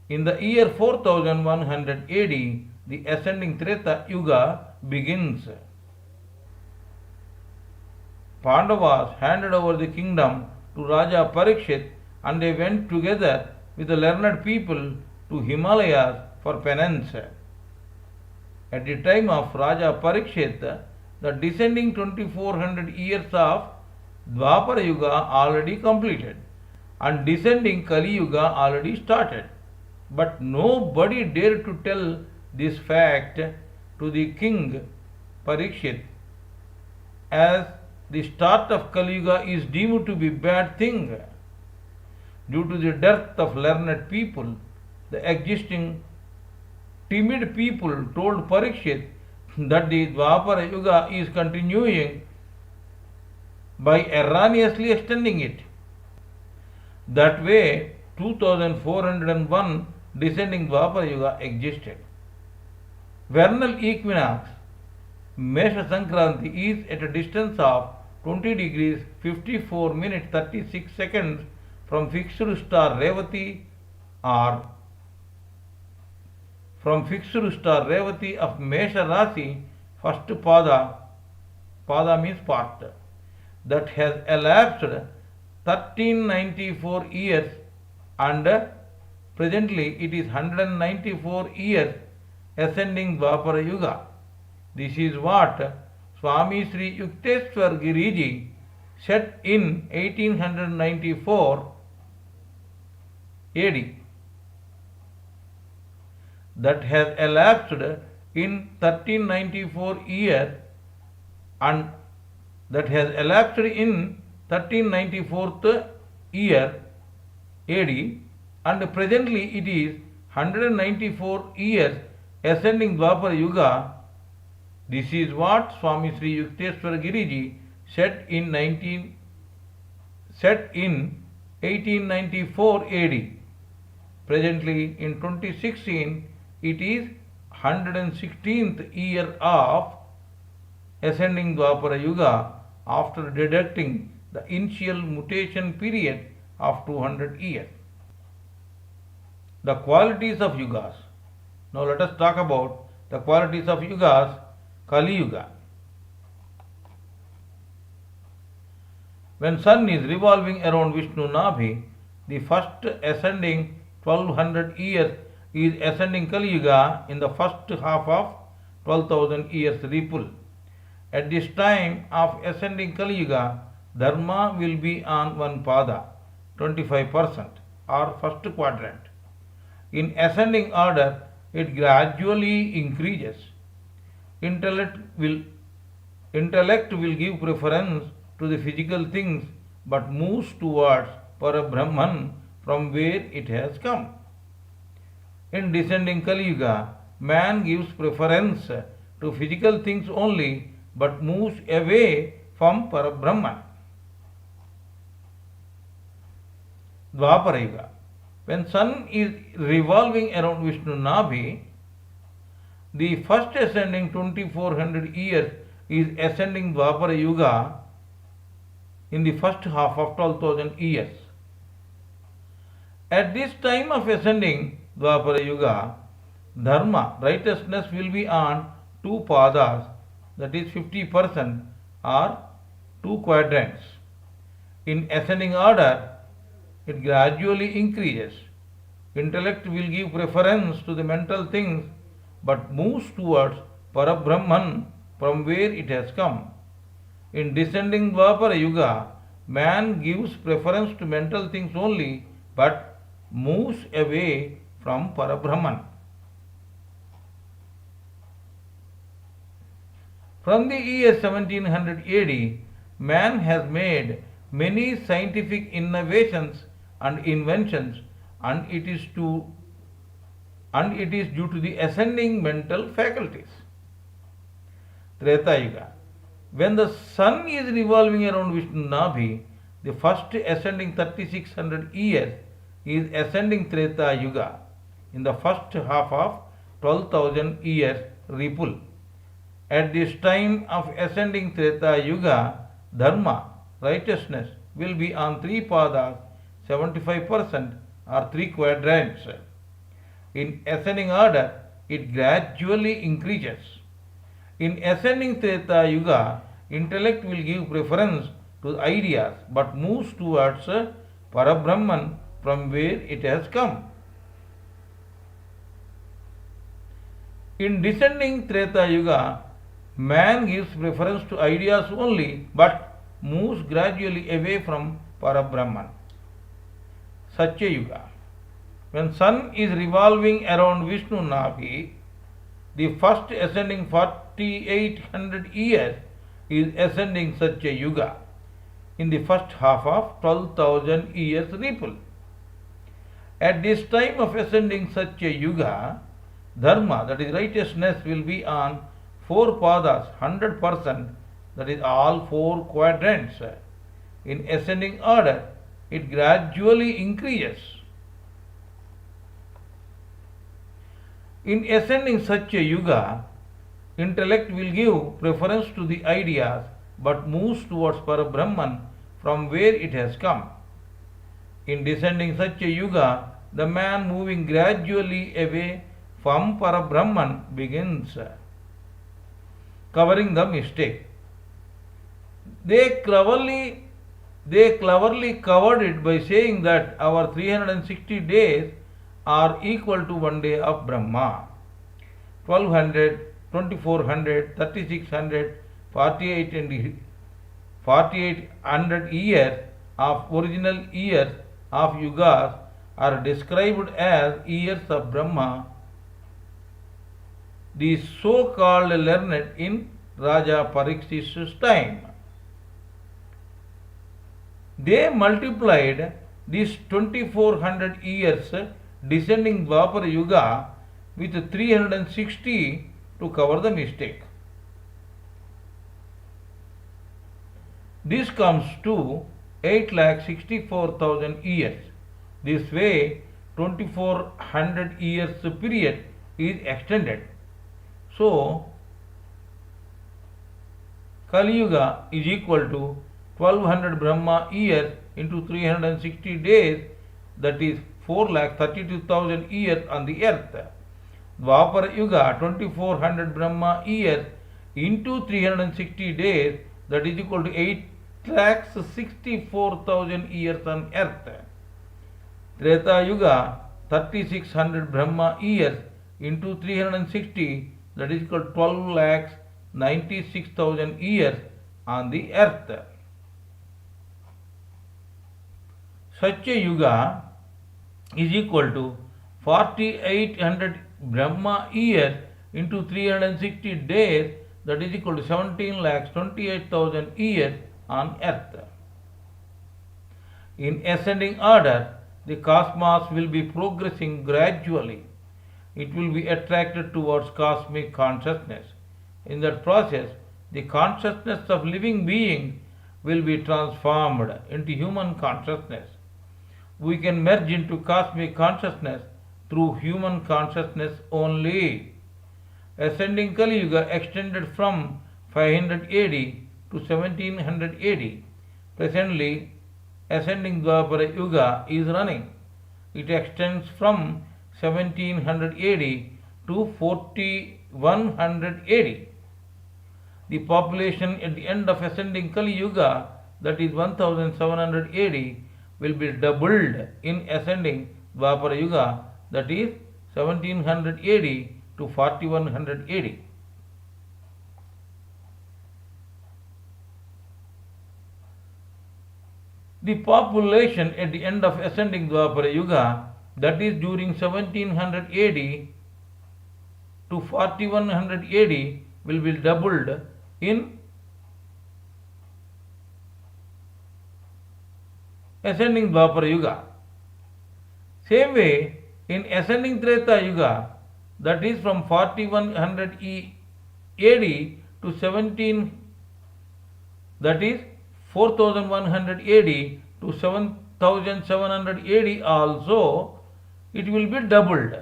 In the year 4100 AD, the ascending Treta Yuga begins. Pandavas handed over the kingdom to Raja Parikshit and they went together with the learned people to Himalayas for penance. At the time of Raja Parikshit, the descending 2400 years of Dwapara Yuga already completed and descending Kali Yuga already started. But nobody dared to tell this fact to the king Parikshit, as the start of Kali Yuga is deemed to be bad thing due to the dearth of learned people. The existing timid people told Parikshit that the Dwapara Yuga is continuing by erroneously extending it. That way, 2401 descending Dwapara Yuga existed. Vernal equinox, Mesha Sankranti, is at a distance of 20 degrees 54 minutes 36 seconds from fixed star Revati or from fixed star Revati of Mesha Rasi, first Pada means part, that has elapsed 1394 years, and presently it is 194 years ascending Dwapara Yuga. This is what Swami Sri Yukteswar Giriji said in 1894 AD. That has elapsed in 1394 years, and that has elapsed in 1394th year AD, and presently it is 194 years ascending Dwapara Yuga. This is what Swami Sri Yukteswar Giriji said in 1894 AD. Presently in 2016 it is 116th year of ascending Dwapara Yuga after deducting the initial mutation period of 200 years. The qualities of yugas. Now let us talk about the qualities of yugas. Kali Yuga. When sun is revolving around Vishnu Nabhi, the first ascending 1200 years is ascending Kali Yuga in the first half of 12,000 years ripple. At this time of ascending Kali Yuga, Dharma will be on one pada, 25%, or first quadrant. In ascending order, it gradually increases. Intellect will give preference to the physical things but moves towards Parabrahman from where it has come. In descending Kali Yuga, man gives preference to physical things only but moves away from Parabrahman. Dwapara Yuga. When sun is revolving around Vishnu Nabhi, the first ascending 2400 years is ascending Dwapara Yuga in the first half of 12,000 years. At this time of ascending Dwapara Yuga, Dharma, righteousness, will be on two padas, that is 50%, or two quadrants. In ascending order, it gradually increases. Intellect will give preference to the mental things but moves towards Parabrahman from where it has come. In descending Dwapara Yuga, man gives preference to mental things only but moves away from Parabrahman. From the year 1700 AD, man has made many scientific innovations and inventions, and it is due to the ascending mental faculties. Treta Yuga. When the sun is revolving around Vishnu Nabhi, the first ascending 3600 years is ascending Treta Yuga in the first half of 12,000 years ripple. At this time of ascending Treta Yuga, Dharma, righteousness, will be on three padas, 75%, or three quadrants. In ascending order, it gradually increases. In ascending Treta Yuga, intellect will give preference to ideas but moves towards Parabrahman from where it has come. In descending Treta Yuga, man gives preference to ideas only but moves gradually away from Parabrahman. Satya Yuga. When sun is revolving around Vishnu Nabhi, The first ascending 4800 years is ascending Satya Yuga in the first half of 12,000 years ripple. At this time of ascending Satya Yuga, Dharma, that is righteousness, will be on four padas, 100%, that is all four quadrants. In ascending order, it gradually increases. In ascending Satya Yuga, intellect will give preference to the ideas but moves towards Parabrahman from where it has come. In descending Satya Yuga, the man moving gradually away from Parabrahman begins covering the mistake. They cleverly covered it by saying that our 360 days are equal to one day of Brahma. 1200, 2400, 3600, 4800 years of original years of yugas are described as years of Brahma. The so-called learned in Raja Parikshit's time. They multiplied these 2400 years descending Dwapara Yuga with 360 to cover the mistake. This comes to 8,64,000 years. This way, 2400 years period is extended. So, Kali Yuga is equal to 1200 Brahma years into 360 days, that is 4,32,000 years on the earth. Dwapara Yuga 2400 Brahma years into 360 days, that is equal to 8,64,000 years on earth. Treta Yuga 3600 Brahma years into 360, that is equal to 12,96,000 years on the earth. Satya Yuga is equal to 4800 Brahma years into 360 days, that is equal to 17,28,000 years on earth. In ascending order, the cosmos will be progressing gradually. It will be attracted towards cosmic consciousness. In that process, the consciousness of living beings will be transformed into human consciousness. We can merge into cosmic consciousness through human consciousness only. Ascending Kali Yuga extended from 500 AD to 1700 AD. Presently, ascending Dwapara Yuga is running. It extends from 1700 AD to 4100 AD. The population at the end of ascending Kali Yuga, that is 1700 AD, will be doubled in ascending Dwapara Yuga, that is 1700 AD to 4100 AD. The population at the end of ascending Dwapara Yuga, that is during 1700 AD to 4100 AD, will be doubled in ascending Dwapara Yuga. Same way, in ascending Treta Yuga, that is from 4100 AD to 4100 AD to 7700 AD also, it will be doubled.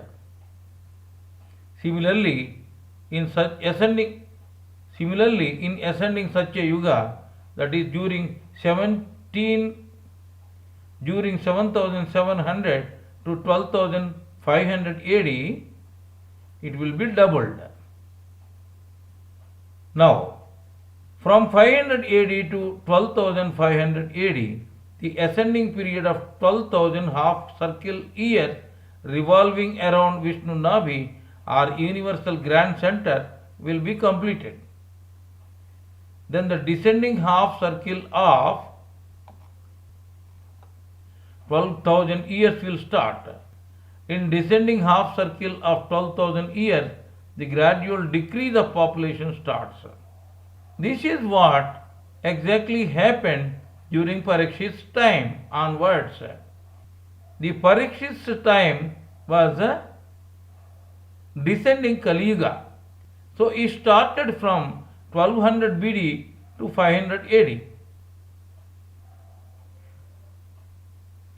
Similarly, in ascending Satya Yuga, that is during 7700 to 12,500 AD, it will be doubled. Now, from 500 AD to 12,500 AD, the ascending period of 12,000 half circle years revolving around Vishnu Navi or universal grand center will be completed. Then the descending half circle of 12,000 years will start. In descending half circle of 12,000 years, the gradual decrease of population starts. This is what exactly happened during Parikshit's time onwards. The Parikshit's time was a descending Kali Yuga. So it started from 1200 BD to 500 AD.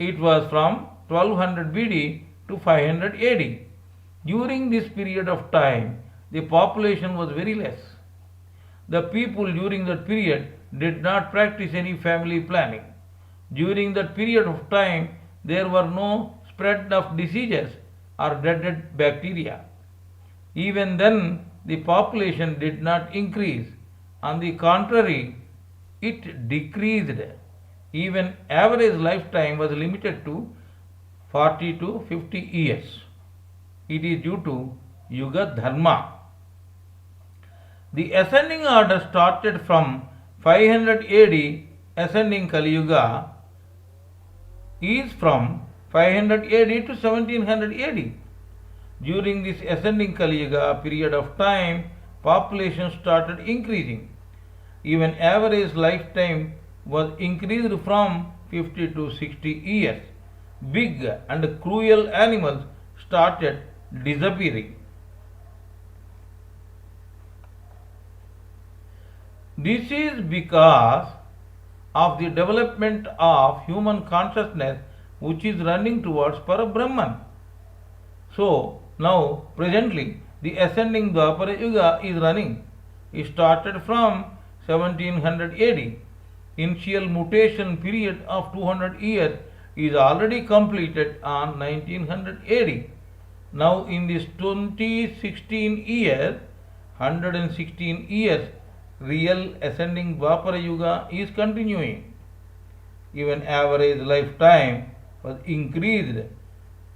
It was from 1200 BD to 500 AD. During this period of time, the population was very less. The people during that period did not practice any family planning. During that period of time, there were no spread of diseases or dead bacteria. Even then, the population did not increase. On the contrary, it decreased. Even average lifetime was limited to 40 to 50 years. It is due to Yuga Dharma. The ascending order started from 500 AD. Ascending Kali Yuga is from 500 AD to 1700 AD. During this ascending Kali Yuga period of time, population started increasing. Even average lifetime was increased from 50 to 60 years. Big and cruel animals started disappearing. This is because of the development of human consciousness which is running towards Parabrahman. So, now presently the ascending Dwapara Yuga is running. It started from 1700 AD. Initial mutation period of 200 years is already completed on 1900 AD. Now in this 2016 years, 116 years, real ascending Dwapara Yuga is continuing. Even average lifetime was increased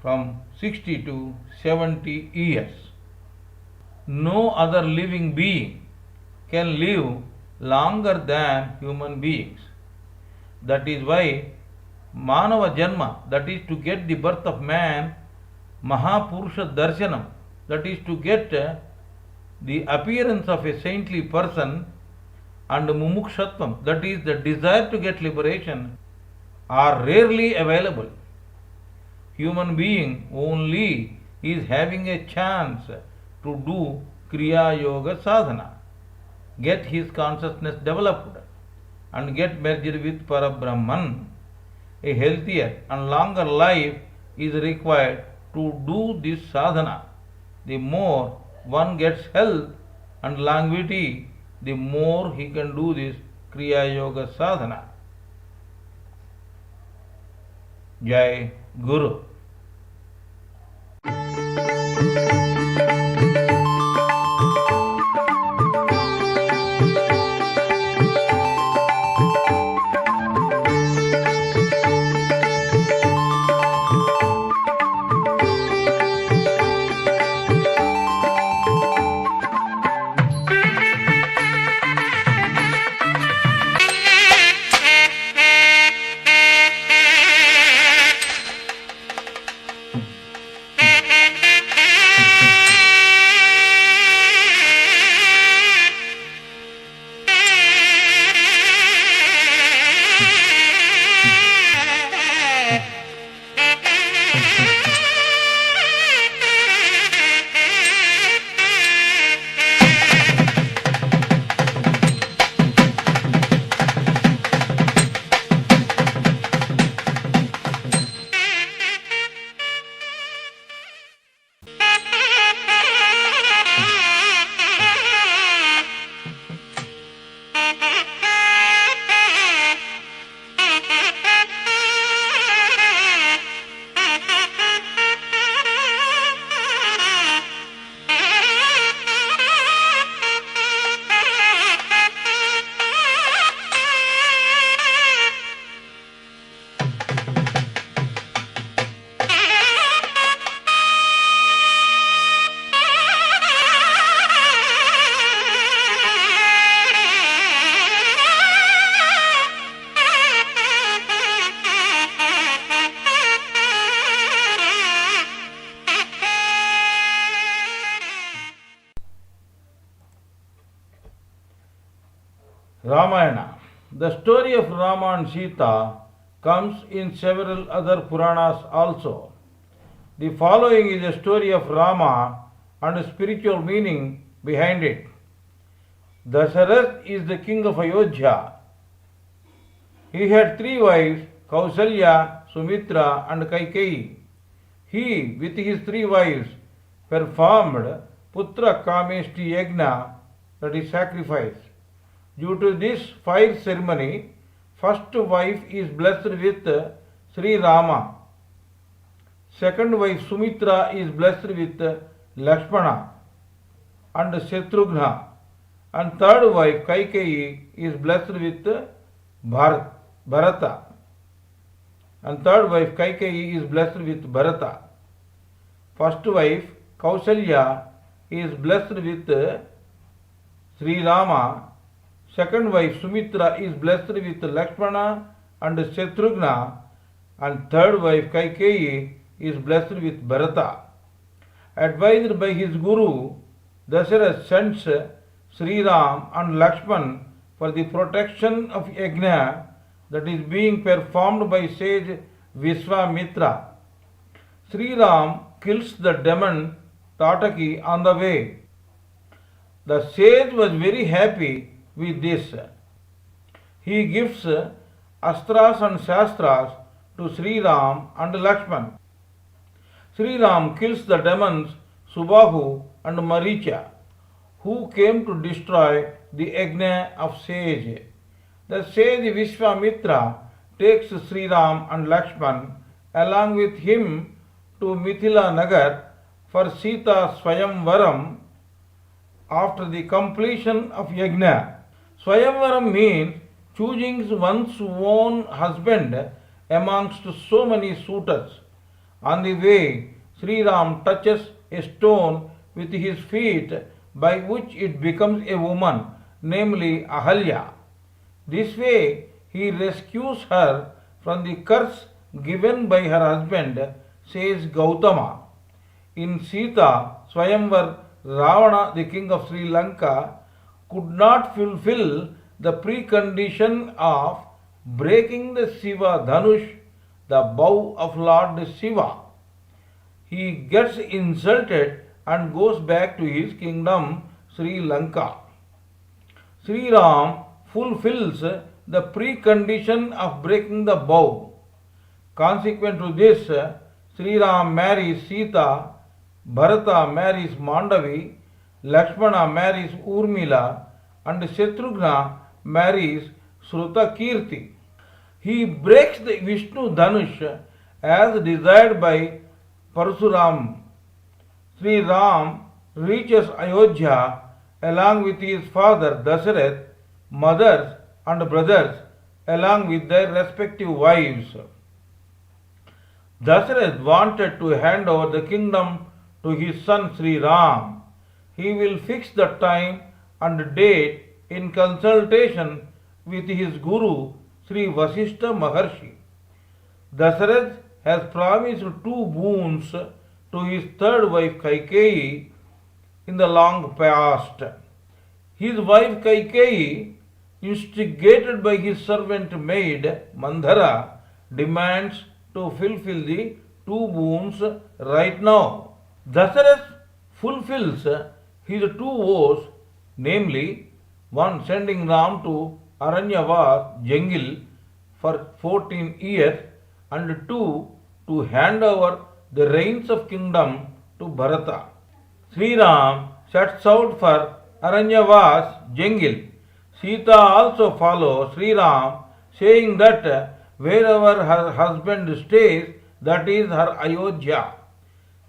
from 60 to 70 years. No other living being can live longer than human beings. That is why Manava Janma, that is to get the birth of man, Mahapurusha Darshanam, that is to get the appearance of a saintly person, and Mumukshatvam, that is the desire to get liberation, are rarely available. Human being only is having a chance to do Kriya Yoga Sadhana, get his consciousness developed and get merged with Parabrahman. A healthier and longer life is required to do this sadhana. The more one gets health and longevity, the more he can do this Kriya Yoga Sadhana. Jai Guru. Ramayana. The story of Rama and Sita comes in several other Puranas also. The following is a story of Rama and a spiritual meaning behind it. Dasarath is the king of Ayodhya. He had 3 wives, Kausalya, Sumitra and Kaikeyi. He, with his 3 wives, performed Putra Kameshti Yagna, that is sacrifice. Due to this fire ceremony, first wife is blessed with Sri Rama. Second wife Sumitra is blessed with Lakshmana and Shatrughna. And third wife Kaikeyi is blessed with Bharata. And third wife Kaikeyi is blessed with Bharata. First wife Kausalya is blessed with Sri Rama. Second wife Sumitra is blessed with Lakshmana and Shatrughna. And third wife Kaikeyi is blessed with Bharata. Advised by his guru, Dasarath sends Sri Ram and Lakshman for the protection of Yajna that is being performed by sage Vishwamitra. Sri Ram kills the demon Tataki on the way. The sage was very happy with this. He gives Astras and Shastras to Sri Ram and Lakshman. Sri Ram kills the demons Subahu and Maricha, who came to destroy the Yajna of sage. The sage Vishwamitra takes Sri Ram and Lakshman along with him to Mithila Nagar for Sita Swayamvaram after the completion of Yajna. Swayamvaram means choosing one's own husband amongst so many suitors. On the way, Sri Ram touches a stone with his feet by which it becomes a woman, namely Ahalya. This way, he rescues her from the curse given by her husband, says Gautama. In Sita Swayamvar, Ravana, the king of Sri Lanka, could not fulfill the precondition of breaking the Shiva Dhanush, the bow of Lord Shiva. He gets insulted and goes back to his kingdom, Sri Lanka. Sri Ram fulfills the precondition of breaking the bow. Consequent to this, Sri Ram marries Sita, Bharata marries Mandavi, Lakshmana marries Urmila, and Shatrughna marries Shrutakirti. He breaks the Vishnu Dhanush as desired by Parsuram. Sri Ram reaches Ayodhya along with his father Dasarath, mothers and brothers along with their respective wives. Dasarath wanted to hand over the kingdom to his son Sri Ram. He will fix the time and date in consultation with his guru Sri Vasishtha Maharshi. Dasarath has promised 2 boons to his third wife Kaikeyi in the long past. His wife Kaikeyi, instigated by his servant maid Mandhara, demands to fulfill the 2 boons right now. Dasarath fulfills his 2 vows, namely 1 sending Ram to Aranyavas jungle for 14 years and 2 to hand over the reins of kingdom to Bharata. Sri Ram sets out for Aranyavas jungle. Sita also follows Sri Ram, saying that wherever her husband stays, that is her Ayodhya.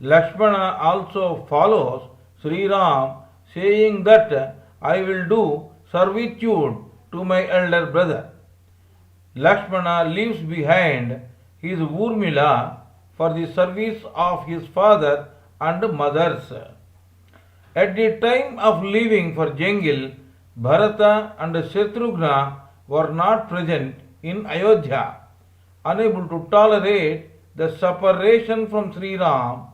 Lakshmana also follows Sri Ram, saying that I will do servitude to my elder brother. Lakshmana leaves behind his Urmila for the service of his father and mothers. At the time of leaving for jungle, Bharata and Shatrughna were not present in Ayodhya. Unable to tolerate the separation from Sri Ram,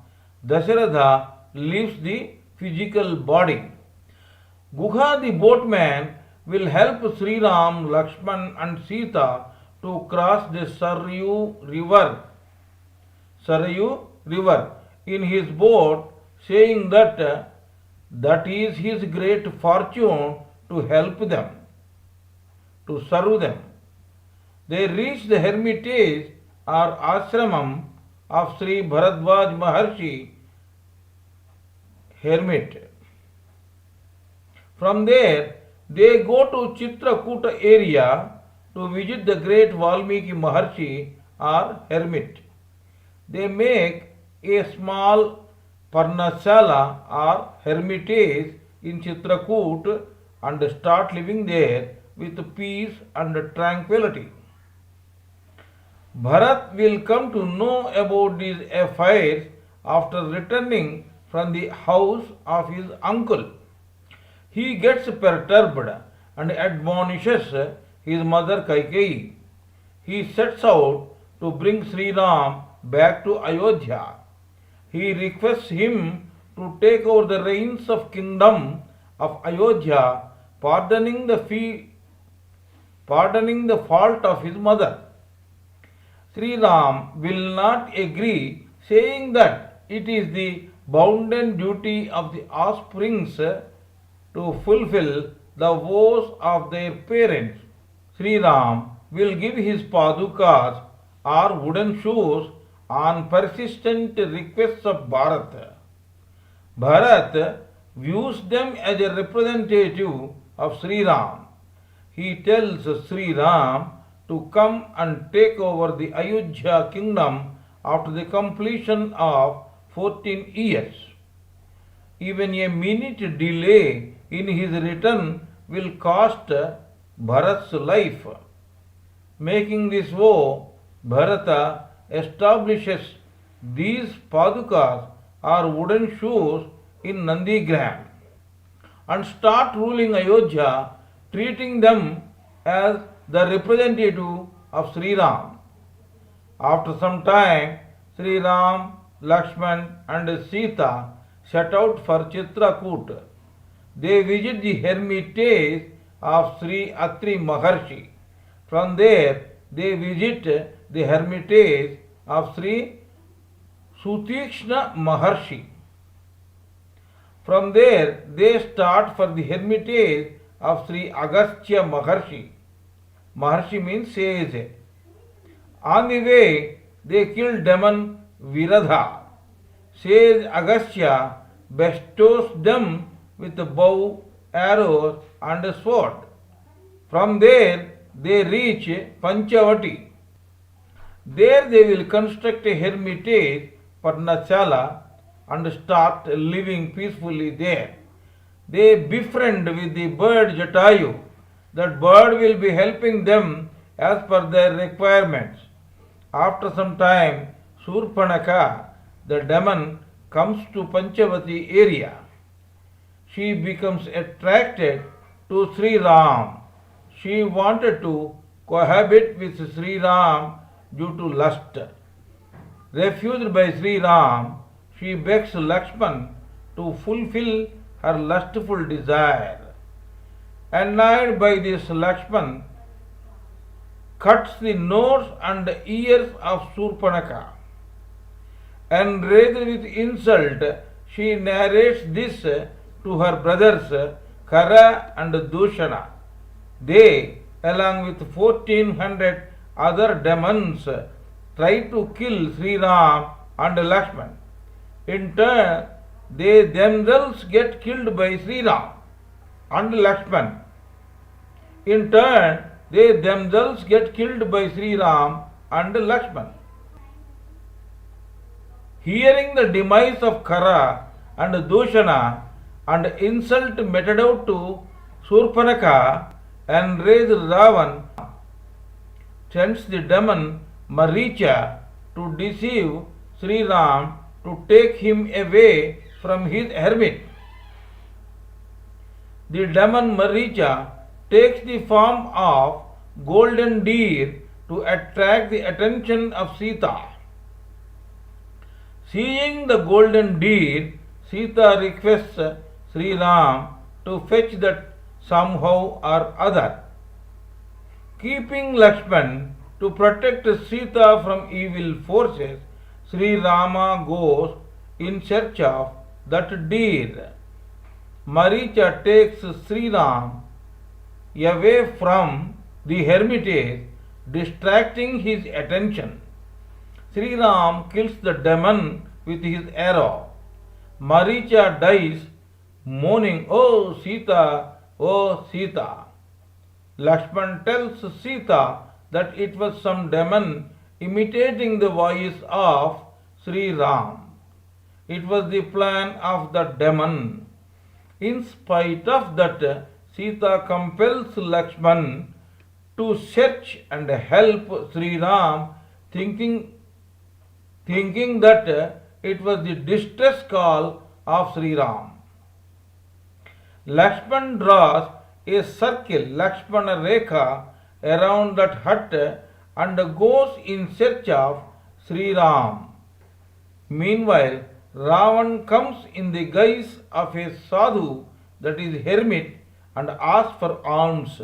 Dasharatha leaves the physical body. Guha the boatman will help Sri Ram, Lakshman and Sita to cross the Sarayu river in his boat, saying that that is his great fortune to help them, to serve them. They reached the hermitage or ashramam of Sri Bharadwaj Maharshi, hermit. From there, they go to Chitrakuta area to visit the great Valmiki Maharshi or hermit. They make a small Parnasala or hermitage in Chitrakoot and start living there with peace and tranquility. Bharat will come to know about these affairs after returning from the house of his uncle. He gets perturbed and admonishes his mother Kaikeyi. He sets out to bring Sri Ram back to Ayodhya. He requests him to take over the reins of kingdom of Ayodhya, pardoning the fault of his mother. Sri Ram will not agree, saying that it is the bounden duty of the offsprings to fulfill the vows of their parents. Sri Ram will give his padukas or wooden shoes on persistent requests of Bharat. Bharat views them as a representative of Sri Ram. He tells Sri Ram to come and take over the Ayodhya kingdom after the completion of 14 years. Even a minute delay in his return will cost Bharat's life. Making this vow, Bharata establishes these padukas or wooden shoes in Nandigram and start ruling Ayodhya, treating them as the representative of Sri Ram. After some time, Sri Ram, Lakshman and Sita set out for Chitrakoot. They visit the hermitage of Sri Atri Maharshi. From there, they visit the hermitage of Sri Sutikshna Maharshi. From there, they start for the hermitage of Sri Agastya Maharshi. Maharshi means sage. On the way, they kill demon Viradha. Sage Agastya bestows them with a bow, arrows and a sword. From there, they reach Panchavati. There they will construct a hermitage, Parnachala, and start living peacefully there. They befriend with the bird Jatayu. That bird will be helping them as per their requirements. After some time, Surpanaka, the demon, comes to Panchavati area. She becomes attracted to Sri Ram. She wanted to cohabit with Sri Ram due to lust. Refused by Sri Ram, she begs Lakshman to fulfill her lustful desire. Annoyed by this, Lakshman cuts the nose and ears of Surpanaka. Enraged with insult, she narrates this to her brothers Kara and Dushana. They, along with 1400 other demons, try to kill Sri Ram and Lakshman. In turn, they themselves get killed by Sri Ram and Lakshman. In turn, they themselves get killed by Sri Ram and Lakshman. Hearing the demise of Kara and Dushana and insult meted out to Surpanaka, enraged Ravan sends the demon Maricha to deceive Sri Ram to take him away from his hermit. The demon Maricha takes the form of golden deer to attract the attention of Sita. Seeing the golden deer, Sita requests Sri Ram to fetch that somehow or other. Keeping Lakshman to protect Sita from evil forces, Sri Rama goes in search of that deer. Maricha takes Sri Ram away from the hermitage, distracting his attention. Sri Ram kills the demon with his arrow. Maricha dies, moaning, "Oh Sita, oh Sita." Lakshman tells Sita that it was some demon imitating the voice of Sri Ram. It was the plan of the demon. In spite of that, Sita compels Lakshman to search and help Sri Ram, thinking that it was the distress call of Sri Ram. Lakshman draws a circle, Lakshmana Rekha, around that hut and goes in search of Sri Ram. Meanwhile, Ravan comes in the guise of a sadhu, that is hermit, and asks for alms.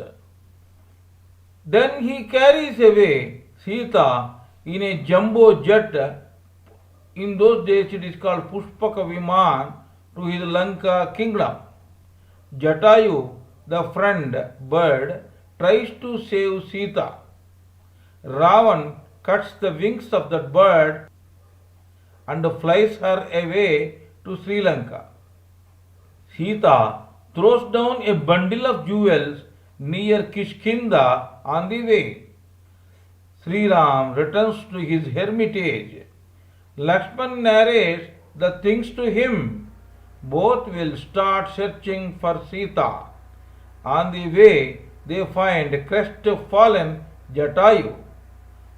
Then he carries away Sita in a jumbo jet. In those days it is called Pushpaka Viman, to his Lanka kingdom. Jatayu, the friend bird, tries to save Sita. Ravan cuts the wings of that bird and flies her away to Sri Lanka. Sita throws down a bundle of jewels near Kishkinda on the way. Sri Ram returns to his hermitage. Lakshman narrates the things to him. Both will start searching for Sita. On the way, they find crestfallen Jatayu.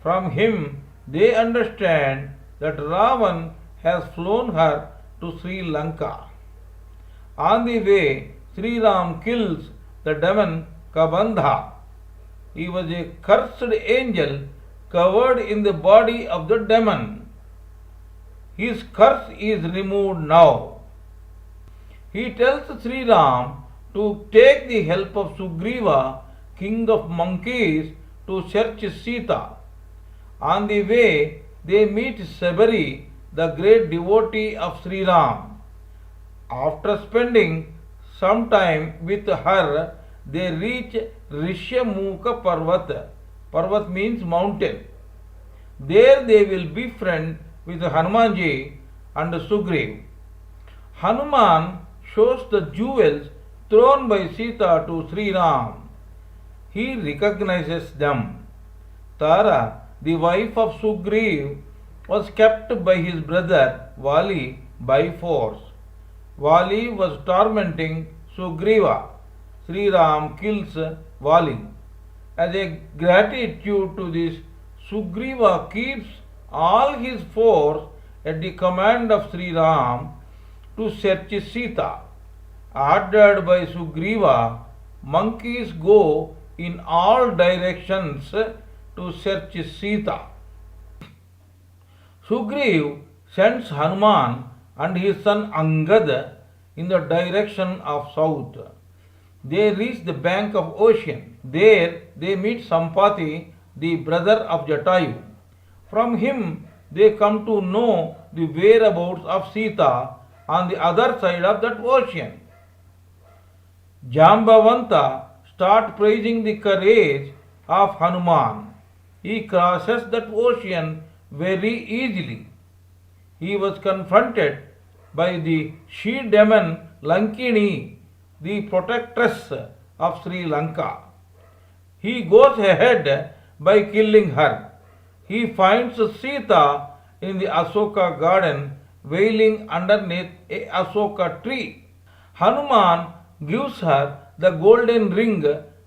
From him, they understand that Ravan has flown her to Sri Lanka. On the way, Sri Ram kills the demon Kabandha. He was a cursed angel covered in the body of the demon. His curse is removed now. He tells Sri Ram to take the help of Sugriva, king of monkeys, to search Sita. On the way, they meet Sabari, the great devotee of Sri Ram. After spending some time with her, they reach Rishyamukha Parvat. Parvat means mountain. There they will befriend with Hanumanji and Sugriv. Hanuman shows the jewels thrown by Sita to Sri Ram. He recognizes them. Tara, the wife of Sugriv, was kept by his brother Vali by force. Vali was tormenting Sugriva. Sri Ram kills Vali. As a gratitude to this, Sugriva keeps all his force at the command of Sri Ram to search Sita. Ordered by Sugriva, monkeys go in all directions to search Sita. Sugriv sends Hanuman and his son Angad in the direction of south. They reach the bank of ocean. There they meet Sampati, the brother of Jatayu. From him they come to know the whereabouts of Sita on the other side of that ocean. Jambavanta starts praising the courage of Hanuman. He crosses that ocean very easily. He was confronted by the she-demon Lankini, the protectress of Sri Lanka. He goes ahead by killing her. He finds Sita in the Asoka garden wailing underneath a Asoka tree. Hanuman gives her the golden ring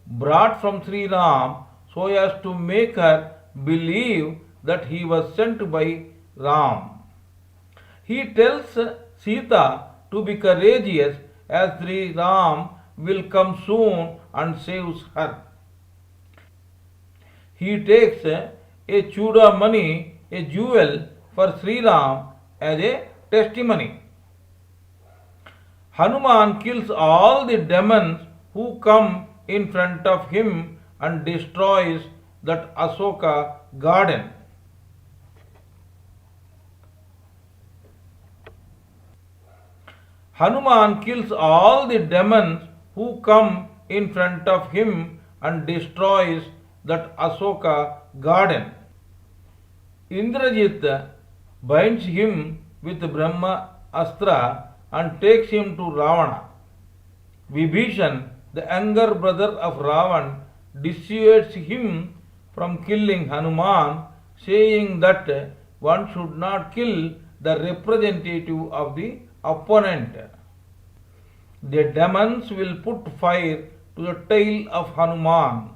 brought from Sri Ram so as to make her believe that he was sent by Ram. He tells Sita to be courageous as Sri Ram will come soon and saves her. He takes a chudamani, a jewel, for Sri Ram as a testimony. Hanuman kills all the demons who come in front of him and destroys that Asoka garden. Hanuman kills all the demons who come in front of him and destroys that Asoka garden. Indrajit binds him with Brahma Astra and takes him to Ravana. Vibhishan, the younger brother of Ravan, dissuades him from killing Hanuman, saying that one should not kill the representative of the opponent. The demons will put fire to the tail of Hanuman.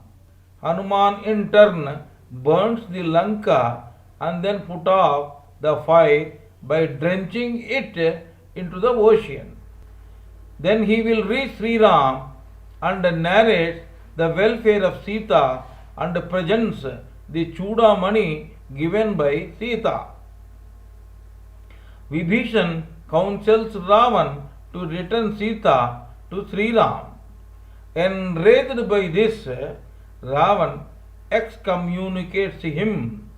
Hanuman in turn burns the Lanka and then put off the fire by drenching it into the ocean. Then he will reach Sri Ram and narrates the welfare of Sita and presents the Chudamani given by Sita. Vibhishan counsels Ravan to return Sita to Sri Ram. Enraged by this, Ravan excommunicates him.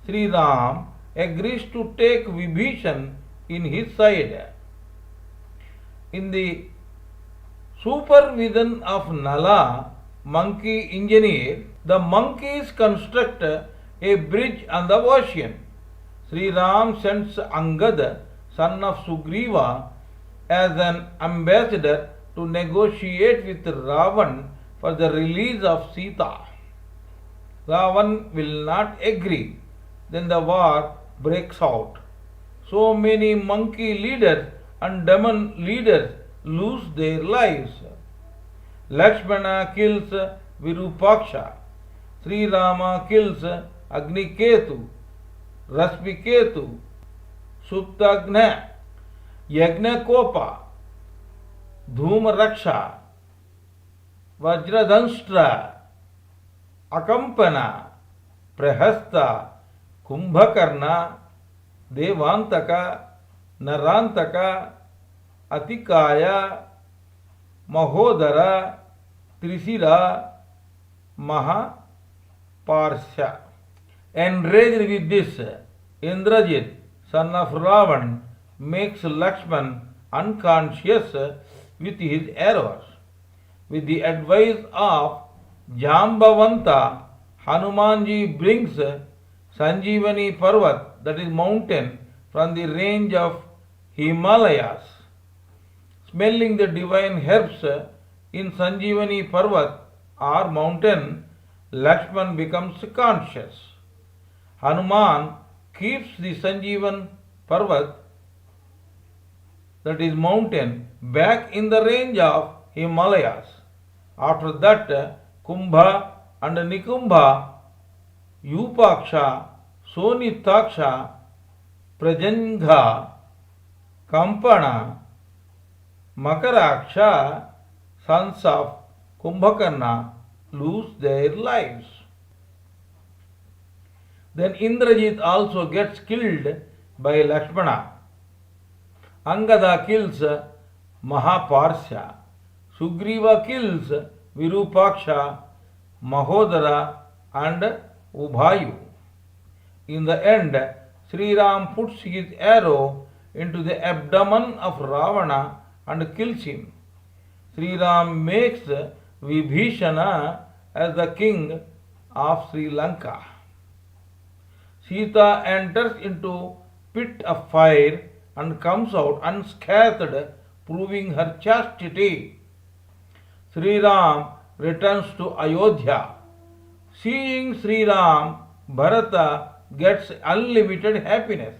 Sri Ram agrees to take Vibhishan in his side. In the supervision of Nala, monkey engineer, the monkeys construct a bridge on the ocean. Sri Ram sends Angad, son of Sugriva, as an ambassador to negotiate with Ravan for the release of Sita. Ravan will not agree. Then the war breaks out. So many monkey leaders and demon leaders lose their lives. Lakshmana kills Virupaksha. Sri Rama kills Agniketu, Raspiketu, Suptagna, Yagnakopa, Dhumaraksha, Vajradhanstra, Akampana, Prahasta, Kumbhakarna, Devantaka, Narantaka, Atikaya, Mahodara, Trisira, Mahaparsha. Enraged with this, Indrajit, son of Ravan, makes Lakshman unconscious with his arrows. With the advice of Jambavanta, Hanumanji brings Sanjeevani Parvat, that is mountain, from the range of Himalayas. Smelling the divine herbs in Sanjeevani Parvat or mountain, Lakshman becomes conscious. Hanuman keeps the Sanjeevan Parvat, that is mountain, back in the range of Himalayas. After that, Kumbha and Nikumbha, Yupaksha, Sonitaksha, Prajangha, Kampana, Makaraksha, sons of Kumbhakarna, lose their lives. Then Indrajit also gets killed by Lakshmana. Angada kills Mahaparsha. Sugriva kills Virupaksha, Mahodara and Ubhayu. In the end, Sri Ram puts his arrow into the abdomen of Ravana and kills him. Sri Ram makes Vibhishana as the king of Sri Lanka. Sita enters into pit of fire and comes out unscathed, proving her chastity. Sri Ram returns to Ayodhya. Seeing Sri Ram, Bharata gets unlimited happiness.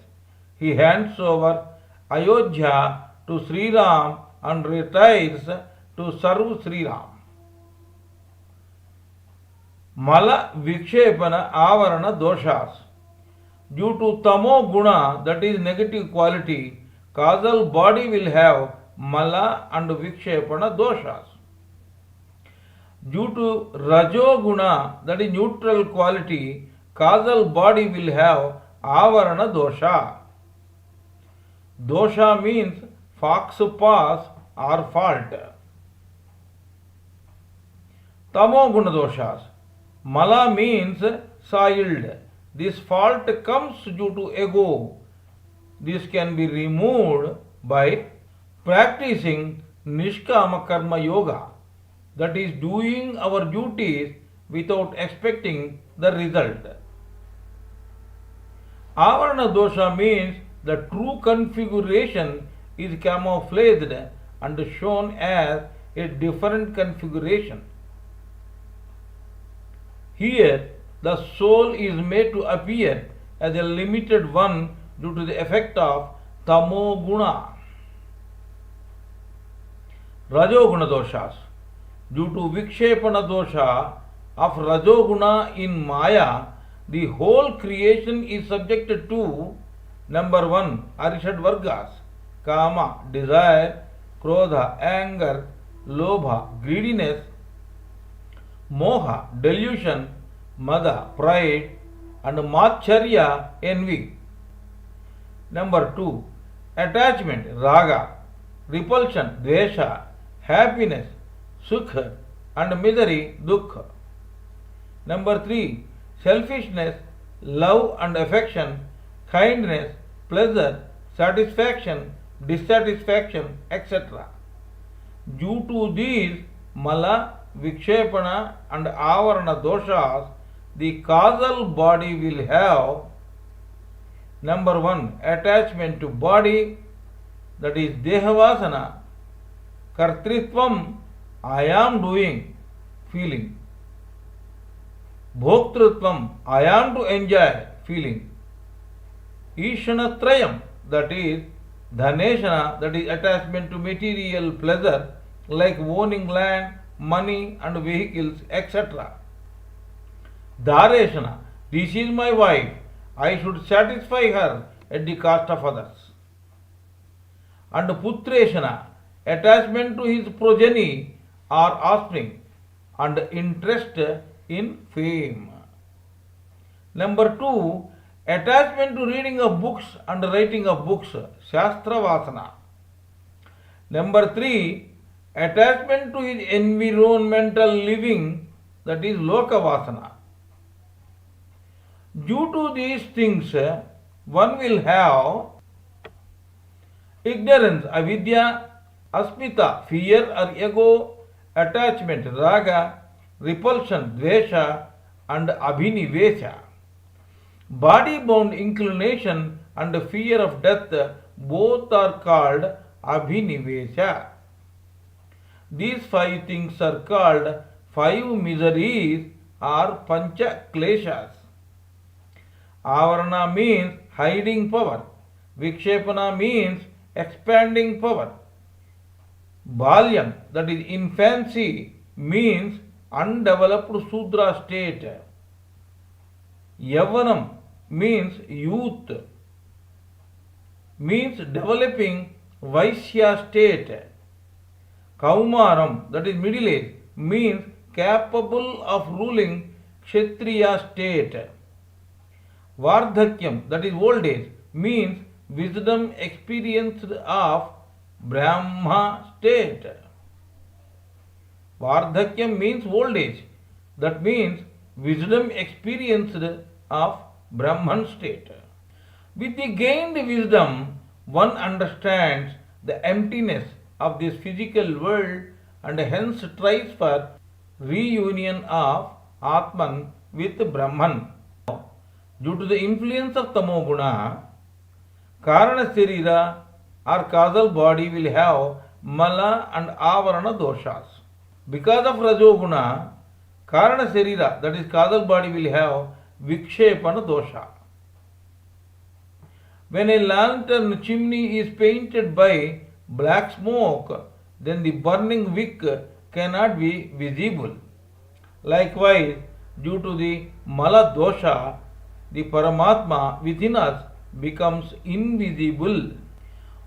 He hands over Ayodhya to Sri Ram and retires to serve Sri Ram. Mala Vikshepana Avarana Doshas. Due to Tamo Guna, that is negative quality, causal body will have Mala and Vikshepana Doshas. Due to Rajo Guna, that is neutral quality, causal body will have Avarana Dosha. Dosha means fox paws or fault. Tamoguna doshas. Mala means soiled. This fault comes due to ego. This can be removed by practicing Nishkama Karma Yoga, that is, doing our duties without expecting the result. Avarana dosha means the true configuration is camouflaged and shown as a different configuration. Here, the soul is made to appear as a limited one due to the effect of tamoguna. Rajoguna doshas. Due to vikshepana dosha of rajoguna in Maya, the whole creation is subjected to number 1, Arishad Vargas, Kama, desire, Krodha, anger, Lobha, greediness, Moha, delusion, Mada, pride, and Macharya, envy. Number 2, attachment, Raga, repulsion, Dvesha, happiness, Sukha, and misery, Dukkha. Number 3, selfishness, love and affection, kindness, pleasure, satisfaction, dissatisfaction, etc. Due to these Mala, Vikshepana and Avarana doshas, the causal body will have number 1, attachment to body, that is Dehavasana, Kartritvam, I am doing, feeling. Bhoktrutvam, I am to enjoy, feeling. Ishanatrayam, that is Dhaneshana, that is attachment to material pleasure like owning land, money and vehicles, etc. Dhareshana, this is my wife, I should satisfy her at the cost of others. And Putreshana, attachment to his progeny or offspring and interest in fame. Number 2, attachment to reading of books and writing of books, Shastra Vasana. Number 3, attachment to his environmental living, that is Loka Vasana. Due to these things, one will have ignorance, avidya, asmita, fear or ego, attachment, raga, repulsion, dvesha, and abhinivesha. Body-bound inclination and fear of death, both are called abhinivesha. These 5 things are called 5 miseries or pancha kleshas. Avarana means hiding power. Vikshepana means expanding power. Balyam, that is infancy, means undeveloped Sudra state. Yavanam means youth, means developing Vaishya state. Kaumaram, that is middle age, means capable of ruling Kshatriya state. Vardhakyam, that is old age, means wisdom experienced of Brahma state. Vardhakyam means old age, that means wisdom experienced of Brahman state. With the gained wisdom, one understands the emptiness of this physical world and hence tries for reunion of Atman with Brahman. Due to the influence of Tamoguna, Karana Sharira or causal body will have Mala and Avarana doshas. Because of Rajoguna, Karana Sharira, that is causal body, will have Vikshepana dosha. When a lantern chimney is painted by black smoke, then the burning wick cannot be visible. Likewise, due to the Mala dosha, the Paramatma within us becomes invisible.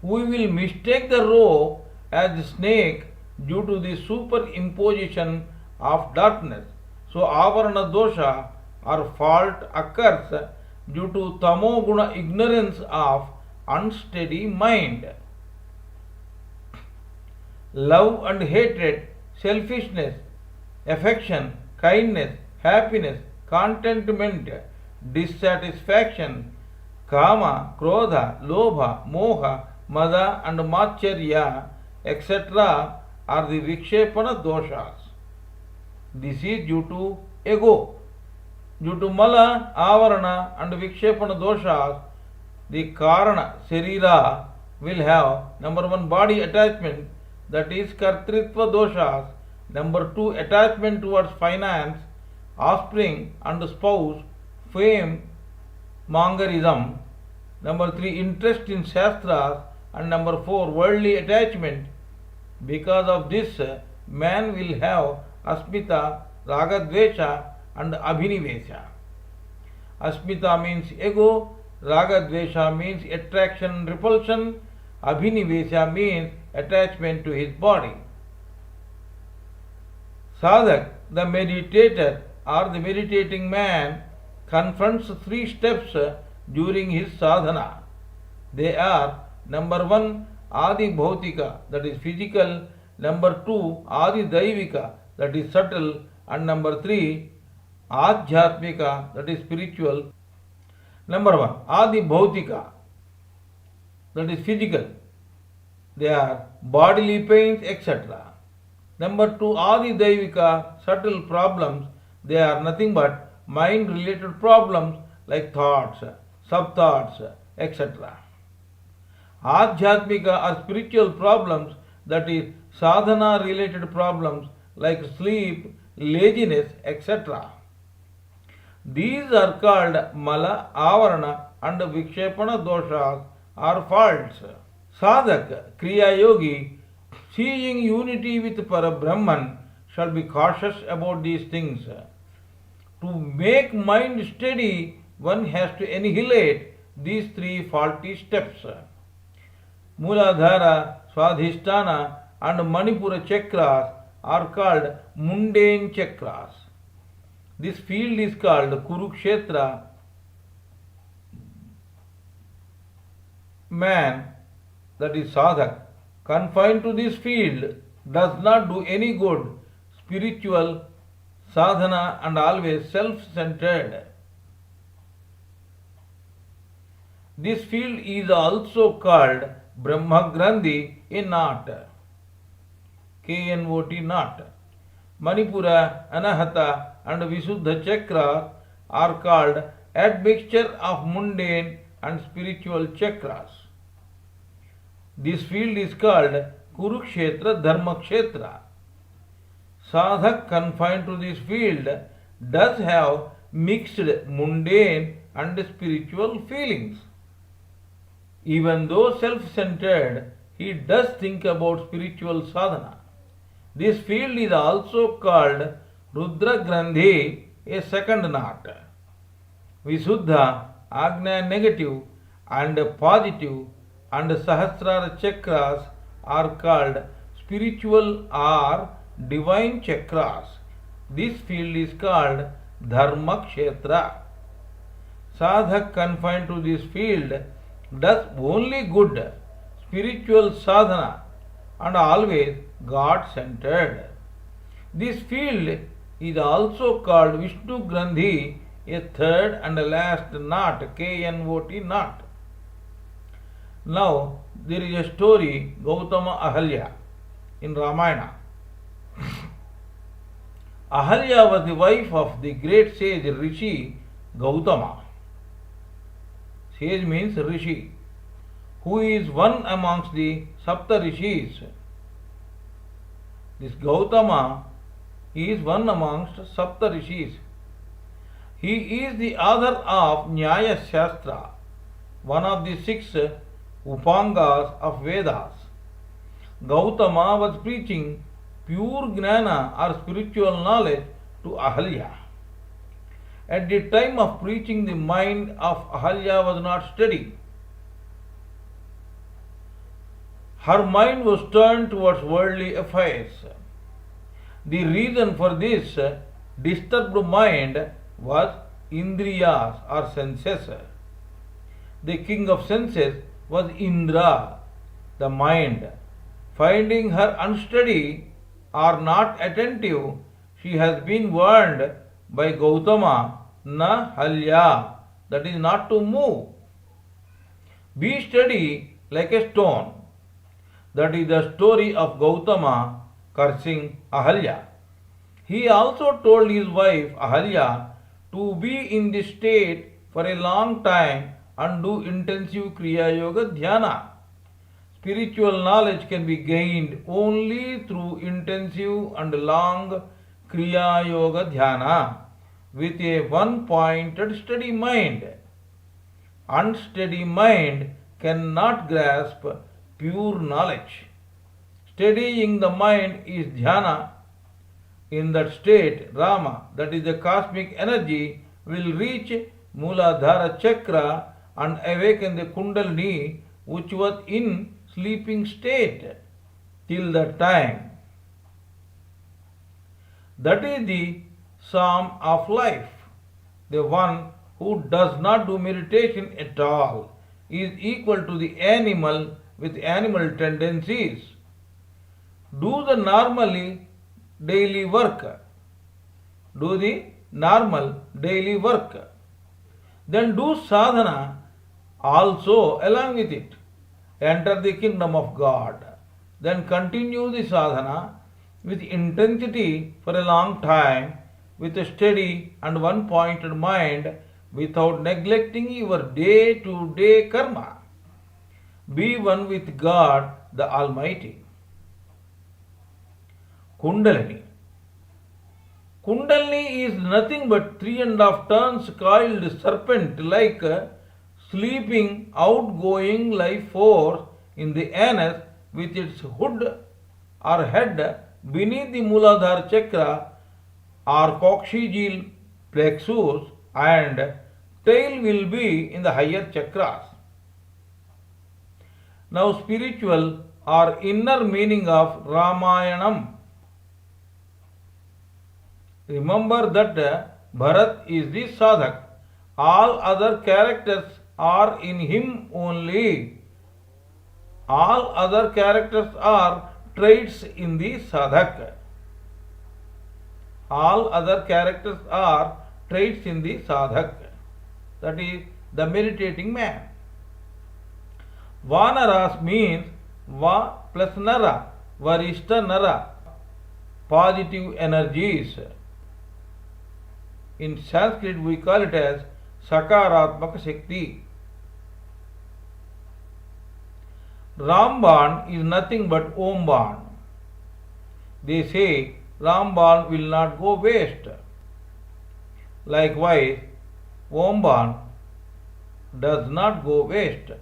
We will mistake the rope as the snake due to the superimposition of darkness. So Avarana dosha or fault occurs due to tamoguna ignorance of unsteady mind. Love and hatred, selfishness, affection, kindness, happiness, contentment, dissatisfaction, kama, krodha, lobha, moha, mada and matcharya, etc. are the vikshepana doshas. This is due to ego. Due to mala, avarana and vikshepana doshas, the karana, sharira, will have number one body attachment, that is kartritva doshas, number two attachment towards finance, offspring and spouse, fame, mongerism, number three interest in shastras, and number four worldly attachment. Because of this, man will have asmita, ragadvesha and abhinivesha. Asmita means ego, ragadvesha means attraction and repulsion, abhinivesha means attachment to his body. Sadhak, the meditator or the meditating man, confronts three steps during his sadhana. They are number one, Adi Bhautika, that is physical, number two, Adi Daivika, that is subtle, and number three, Adhyatmika, that is spiritual. Number one, Adi Bhautika, that is physical. They are bodily pains, etc. Number two, Adi Daivika, subtle problems. They are nothing but mind-related problems like thoughts, sub-thoughts, etc. Adhyatmika are spiritual problems, that is sadhana-related problems like sleep, laziness, etc. These are called mala, avarana and vikshepana doshas or faults. Sadhak, Kriya Yogi, seeing unity with Parabrahman, shall be cautious about these things. To make mind steady, one has to annihilate these three faulty steps. Muladhara, Swadhisthana and Manipura chakras are called mundane chakras. This field is called Kurukshetra. Man, that is sadhak, confined to this field, does not do any good, spiritual, sadhana and always self-centered. This field is also called Brahma Grandhi, a knot. K-N-O-T, knot. Manipura, Anahata and Visuddha chakras are called admixture of mundane and spiritual chakras. This field is called Kurukshetra Dharmakshetra. Sadhak confined to this field does have mixed mundane and spiritual feelings. Even though self-centered, he does think about spiritual sadhana. This field is also called Rudra Grandhi, a second knot. Visuddha, Agnya negative and positive and Sahasrara chakras are called spiritual or divine chakras. This field is called Dharma Kshetra. Sadhak confined to this field does only good spiritual sadhana and always God-centered. This field is also called Vishnu Grandhi, a third and last knot, K-N-O-T, knot. Now, there is a story, Gautama Ahalya, in Ramayana. Ahalya was the wife of the great sage Rishi Gautama. Sage means Rishi, who is one amongst the Sapta Rishis. This Gautama is one amongst Sapta Rishis. He is the author of Nyaya Shastra, one of the 6 Upangas of Vedas. Gautama was preaching pure Gnana or spiritual knowledge to Ahalya. At the time of preaching, the mind of Ahalya was not steady. Her mind was turned towards worldly affairs. The reason for this disturbed mind was Indriyas or senses. The king of senses was Indra, the mind. Finding her unsteady or not attentive, she has been warned by Gautama, na halya, that is not to move. Be steady like a stone. That is the story of Gautama cursing Ahalya. He also told his wife Ahalya to be in this state for a long time and do intensive Kriya Yoga Dhyana. Spiritual knowledge can be gained only through intensive and long Kriya Yoga Dhyana with a one-pointed steady mind. Unsteady mind cannot grasp pure knowledge. Steadying the mind is dhyana. In that state, Rama, that is the cosmic energy, will reach Mooladhara Chakra and awaken the Kundalini which was in sleeping state till that time. That is the psalm of life. The one who does not do meditation at all is equal to the animal with animal tendencies. Do the normally daily work. Do the normal daily work. Then do sadhana also along with it. Enter the kingdom of God. Then continue the sadhana with intensity for a long time with a steady and one-pointed mind without neglecting your day-to-day karma. Be one with God the Almighty. Kundalini. Kundalini is nothing but 3.5 tons coiled serpent like sleeping outgoing life force in the anus with its hood or head beneath the Mooladhara Chakra or coccygeal plexus and tail will be in the higher chakras. Now spiritual or inner meaning of Ramayanam. Remember that Bharat is the sadhak. All other characters are in him only. All other characters are traits in the sadhak. All other characters are traits in the sadhak. That is the meditating man. Vanaras means Va plus Nara, Varishta Nara, positive energies. In Sanskrit we call it as Sakaratmaka Shakti. Ramban is nothing but Omban. They say Ramban will not go waste. Likewise, Omban does not go waste.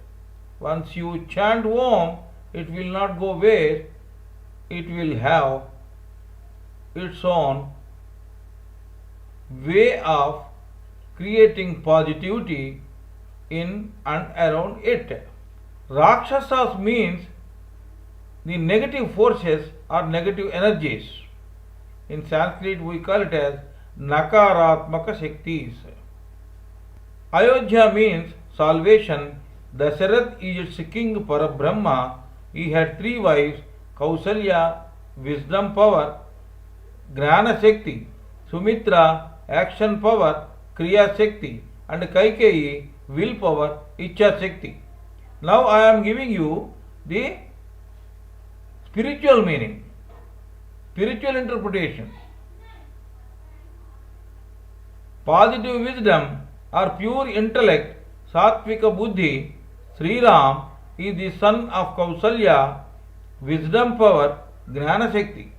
Once you chant Om, it will not go waste. It will have its own way of creating positivity in and around it. Rakshasas means the negative forces or negative energies. In Sanskrit we call it as Nakaratmaka Shaktis. Ayodhya means salvation. Dasarath is its king Parabrahma. He had 3 wives, Kausalya, wisdom power, Gnana Shakti, Sumitra, action power, Kriya Shakti, and Kaikeyi, willpower, Ichha Shakti. Now I am giving you the spiritual meaning, spiritual interpretation. Positive wisdom or pure intellect, Satvika Buddhi, Sri Ram is the son of Kausalya, wisdom power, Gnana Shakti.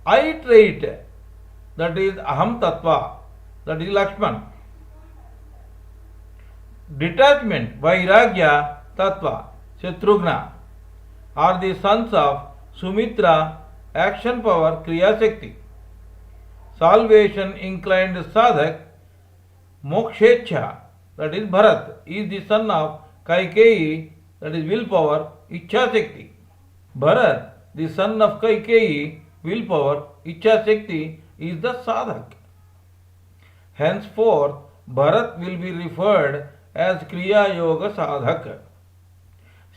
I trait, that is Aham Tattva, that is Lakshman. Detachment, Vairagya Tattva, Shatrughna, are the sons of Sumitra, action power, Kriya Shakti. Salvation inclined sadhak, Mokshecha, that is Bharat, is the son of Kaikeyi, that is willpower, Ichha Shakti. Bharat, the son of Kaikeyi, willpower, Ichha Shakti, is the sadhak. Henceforth, Bharat will be referred as Kriya Yoga Sadhak.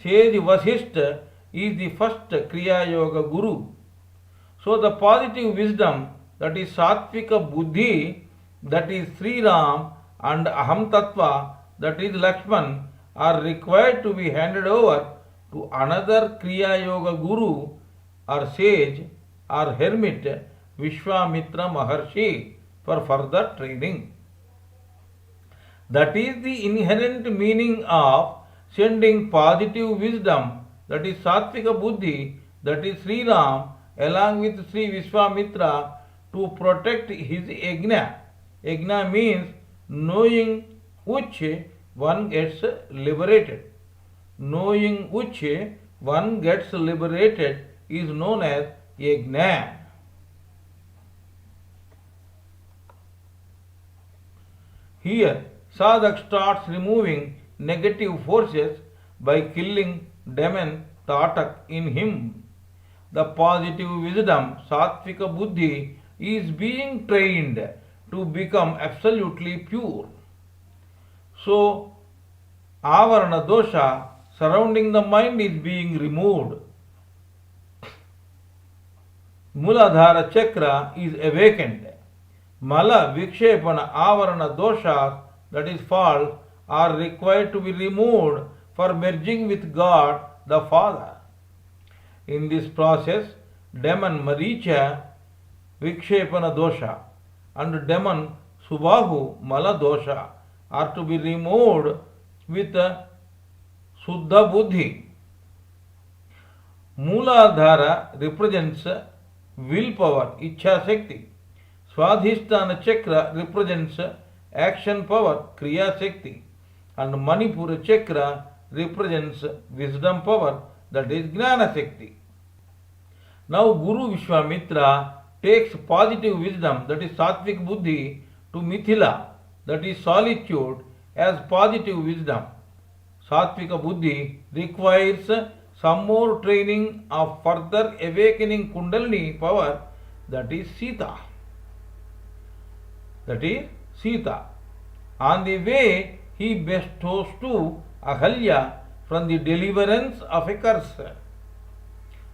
Sage Vasishtha is the first Kriya Yoga Guru. So the positive wisdom, that is Sattvika Buddhi, that is Sri Ram, and Aham Tattva, that is Lakshman, are required to be handed over to another Kriya Yoga Guru or sage or hermit, Vishwamitra Maharshi, for further training. That is the inherent meaning of sending positive wisdom, that is Sattvika Buddhi, that is Sri Ram, along with Sri Vishwamitra to protect his yajna. Yajna means knowing which one gets liberated. Knowing which one gets liberated is known as yajna. Here, sadhak starts removing negative forces by killing demon tatak in him. The positive wisdom, Sattvika Buddhi, is being trained to become absolutely pure. So, avarana dosha surrounding the mind is being removed. Muladhara chakra is awakened. Mala vikshepana avarana doshas, that is faults, are required to be removed for merging with God the Father. In this process, demon Maricha vikshepana dosha and demon Subahu mala dosha are to be removed with Suddha Buddhi. Mooladhara represents willpower, Ichha Shakti. Swadhisthana Chakra represents action power, Kriya Shakti. And Manipura Chakra represents wisdom power, that is Jnana Shakti. Now Guru Vishwamitra takes positive wisdom, that is Sattvik Buddhi, to Mithila, that is solitude, as positive wisdom. Sattvika Buddhi requires some more training of further awakening Kundalini power, that is Sita. That is Sita. On the way, he bestows to Ahalya from the deliverance of a curse.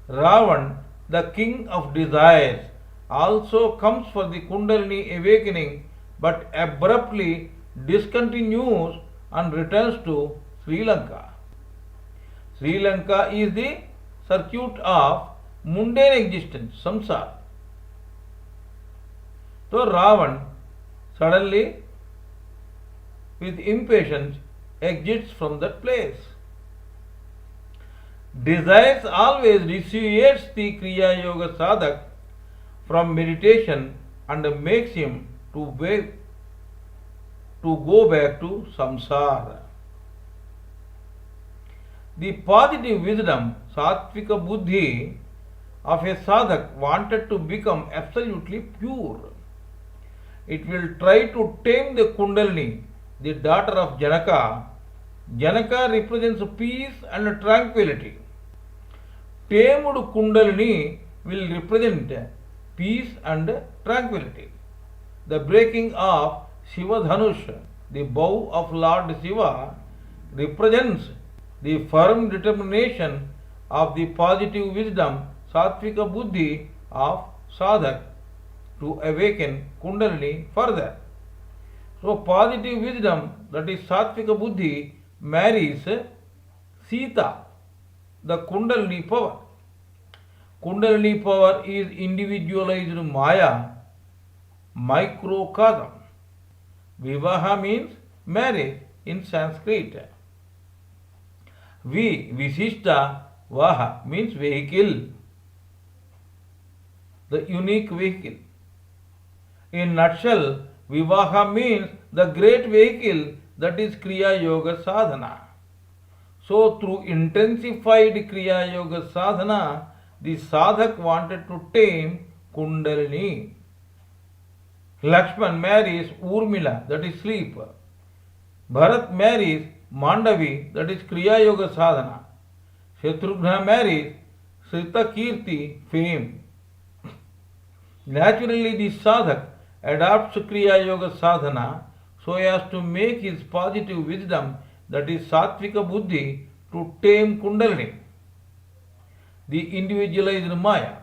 Ravan, the king of desires, also comes for the Kundalini awakening but abruptly discontinues and returns to Sri Lanka. Sri Lanka is the circuit of mundane existence, samsara. So Ravan suddenly, with impatience, exits from that place. Desires always dissuades the Kriya Yoga sadhak from meditation and makes him to go back to samsara. The positive wisdom, Sattvika Buddhi, of a sadhak wanted to become absolutely pure. It will try to tame the Kundalini, the daughter of Janaka. Janaka represents peace and tranquility. Tamed Kundalini will represent peace and tranquility. The breaking of Shiva Dhanush, the bow of Lord Shiva, represents the firm determination of the positive wisdom, Sattvika Buddhi, of sadhak to awaken Kundalini further. So positive wisdom, that is Sattvika Buddhi, marries Sita, the Kundalini power. Kundalini power is individualized Maya, microcosm. Vivaha means marriage in Sanskrit. Visishta Vaha means vehicle, the unique vehicle. In nutshell, Vivaha means the great vehicle, that is Kriya Yoga Sadhana. So through intensified Kriya Yoga Sadhana, the sadhak wanted to tame Kundalini. Lakshman marries Urmila, that is sleep. Bharat marries Mandavi, that is Kriya Yoga Sadhana. Shatrughna marries Srita Kirti, fame. Naturally, the sadhak adopts Kriya Yoga Sadhana so as to make his positive wisdom, that is Sattvika Buddhi, to tame Kundalini. the individualized Maya.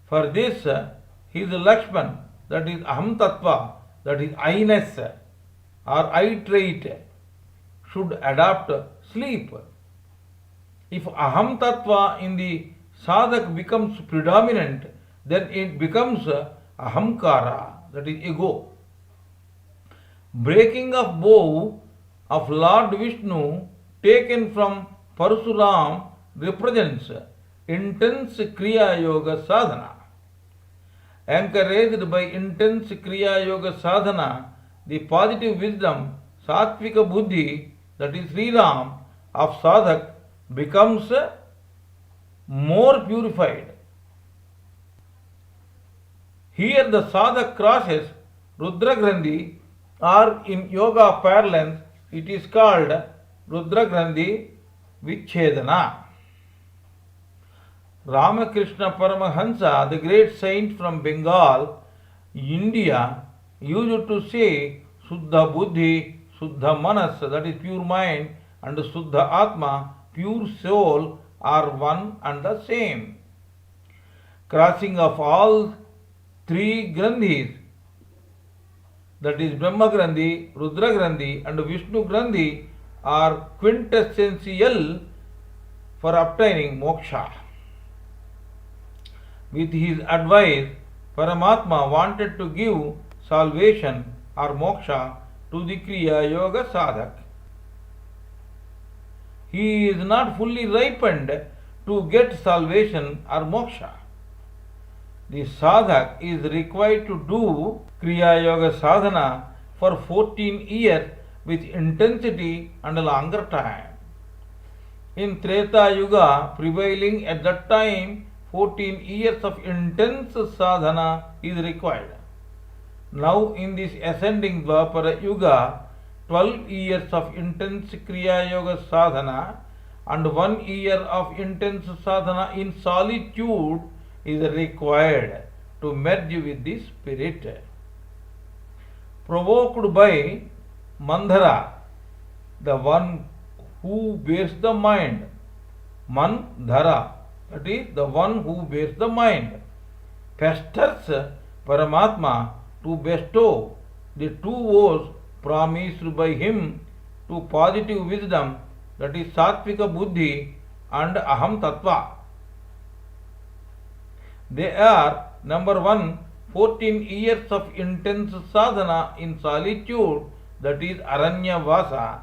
For this, his Lakshman, that is Aham Tattva, that is I-ness or I trait, should adopt sleep. If Aham Tattva in the sadhak becomes predominant, then it becomes Ahamkara, that is ego. Breaking of bow of Lord Vishnu taken from Parasuram represents intense Kriya Yoga sadhana. Encouraged by intense Kriya Yoga sadhana, the positive wisdom, Sattvika Buddhi, that is Sri Ram, of sadhak becomes more purified. Here the sadhak crosses Rudra Grandhi, or in yoga parlance it is called Rudra Grandhi Vichedana. Ramakrishna Paramahansa, the great saint from Bengal, India, used to say Suddha Buddhi, Suddha Manas, that is pure mind, and Suddha Atma, pure soul, are one and the same. Crossing of all three Grandhis, that is Brahma Grandhi, Rudra Grandhi and Vishnu Grandhi, are quintessential for obtaining moksha. With his advice, Paramatma wanted to give salvation or moksha to the Kriya Yoga sadhak. He is not fully ripened to get salvation or moksha. The sadhak is required to do Kriya Yoga sadhana for 14 years with intensity and a longer time. In Treta Yuga, prevailing at that time, 14 years of intense sadhana is required. Now in this ascending Dwapara Yuga, 12 years of intense Kriya Yoga sadhana and 1 year of intense sadhana in solitude is required to merge with the spirit. Provoked by Mandhara, the one who bears the mind, Mandhara, that is the one who bears the mind, pesters Paramatma to bestow the two vows promised by him to positive wisdom, that is Sattvika Buddhi and Aham Tattva. They are number 1, 14 years of intense sadhana in solitude, that is Aranya Vasa,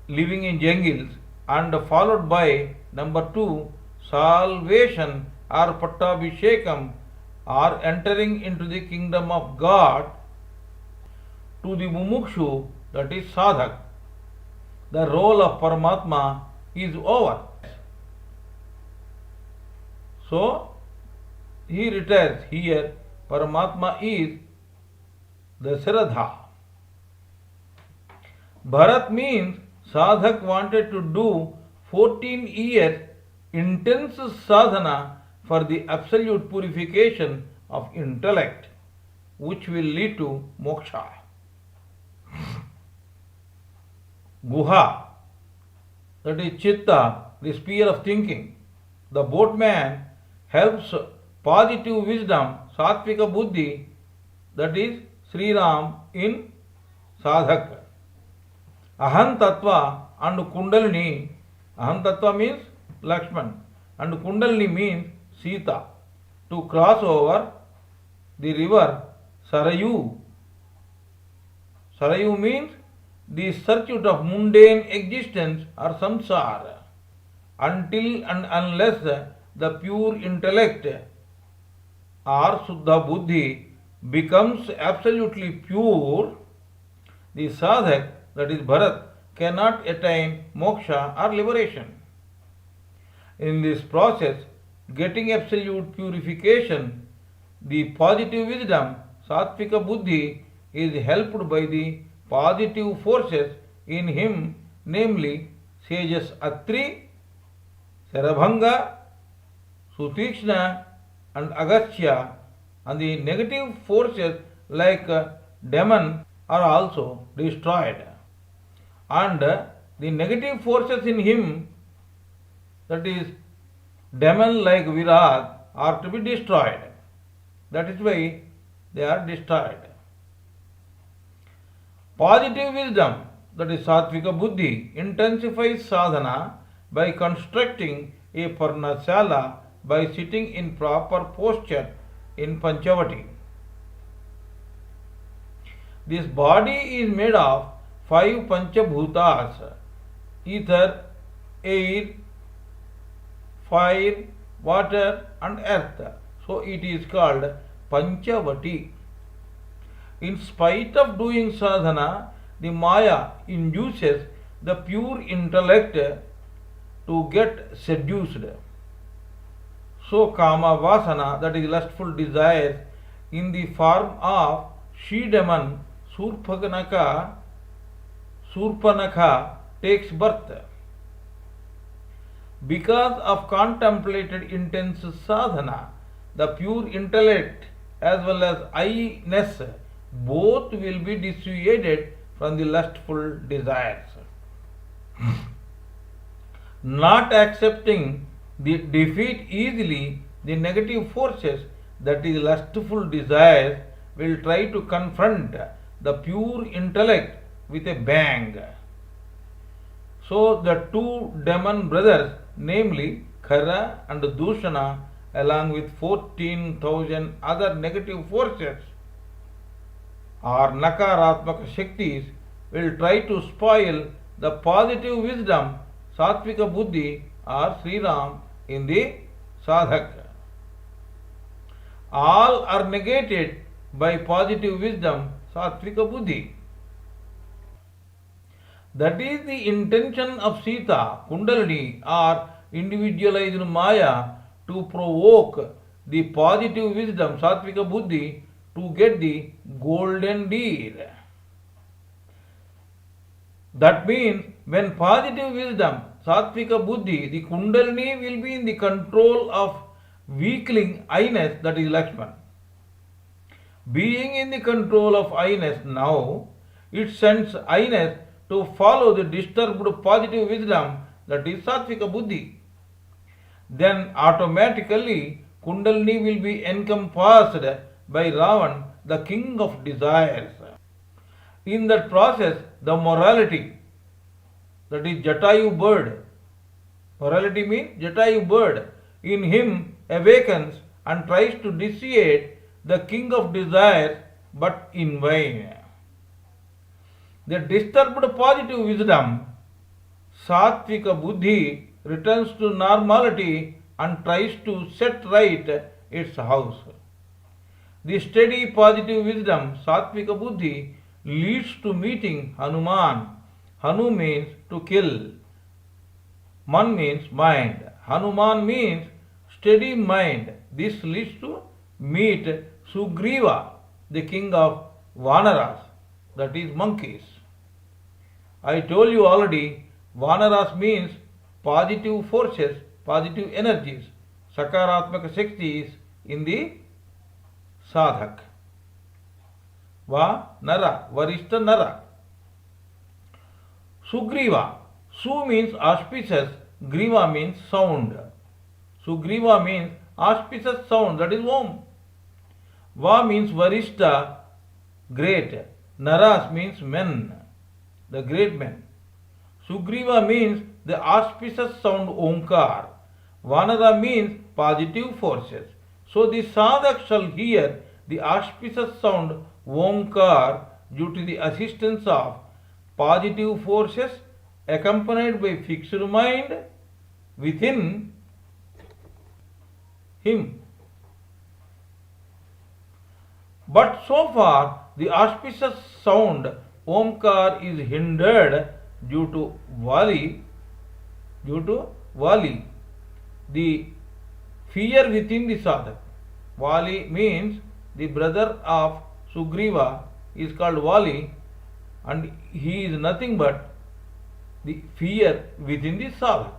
living in jungles, and followed by number 2, salvation or Pattabhishekam, or entering into the kingdom of God to the Mumukshu, that is sadhak. The role of Paramatma is over. So, he retires here. Paramatma is Dasharatha. Bharat means sadhak wanted to do 14 years intense sadhana for the absolute purification of intellect, which will lead to moksha. Guha, that is Chitta, the sphere of thinking. The boatman helps positive wisdom, Sattvika Buddhi, that is Sri Ram, in sadhak. Aham Tattva and Kundalini. Aham Tattva means Lakshman and Kundalini means Sita, to cross over the river Sarayu. Sarayu means the circuit of mundane existence or samsara. Until and unless the pure intellect or Suddha Buddhi becomes absolutely pure, the sadhak, that is Bharat, cannot attain moksha or liberation. In this process, getting absolute purification, the positive wisdom, Sattvika Buddhi, is helped by the positive forces in him, namely sages Atri, Sarabhanga, Sutikshna and Agastya, and the negative forces like demon are also destroyed. And the negative forces in him, that is Demons like Virag are to be destroyed. That is why they are destroyed. Positive wisdom, that is Satvika Buddhi, intensifies sadhana by constructing a Parnasala by sitting in proper posture in Panchavati. This body is made of 5 Panchabhutas: ether, air, fire, water and earth. So it is called Panchavati. In spite of doing sadhana, the Maya induces the pure intellect to get seduced. So Kama Vasana, that is lustful desires, in the form of she-demon Surpanakha takes birth. Because of contemplated intense sadhana, the pure intellect as well as I-ness both will be dissuaded from the lustful desires. Not accepting the defeat easily, the negative forces, that is lustful desires, will try to confront the pure intellect with a bang. So the two demon brothers, namely Khara and Dushana, along with 14,000 other negative forces or Nakaratmaka Shaktis, will try to spoil the positive wisdom, Satvika Buddhi or Sri Ram in the sadhak. All are negated by positive wisdom, Satvika Buddhi. That is the intention of Sita, Kundalini or individualized Maya, to provoke the positive wisdom, Satvika Buddhi, to get the golden deer. That means when positive wisdom, Satvika Buddhi, the Kundalini will be in the control of weakling I-ness, that is Lakshman. Being in the control of I-ness now, it sends I-ness to follow the disturbed positive wisdom, that is Satvika Buddhi. Then automatically Kundalini will be encompassed by Ravan, the king of desires. In that process, the morality, that is Jatayu bird, morality means Jatayu bird, in him awakens and tries to dissuade the king of desires, but in vain. The disturbed positive wisdom, Satvika Buddhi, returns to normality and tries to set right its house. The steady positive wisdom, Satvika Buddhi, leads to meeting Hanuman. Hanu means to kill. Man means mind. Hanuman means steady mind. This leads to meet Sugriva, the king of Vanaras, that is monkeys. I told you already, Vanaras means positive forces, positive energies, Sakaratmaka Shaktis in the sadhak. Va Nara, Varishta Nara. Sugriva. Su means auspicious, Griva means sound. Sugriva means auspicious sound, that is Om. Va means Varishta, great. Naras means men, the great men. Sugriva means the auspicious sound Omkar. Vanara means positive forces. So the sadhak shall hear the auspicious sound Omkar due to the assistance of positive forces accompanied by fixed mind within him. But so far the auspicious sound Omkar is hindered due to Vali, the fear within the sadhak. Vali means the brother of Sugriva is called Vali, and he is nothing but the fear within the sadhak.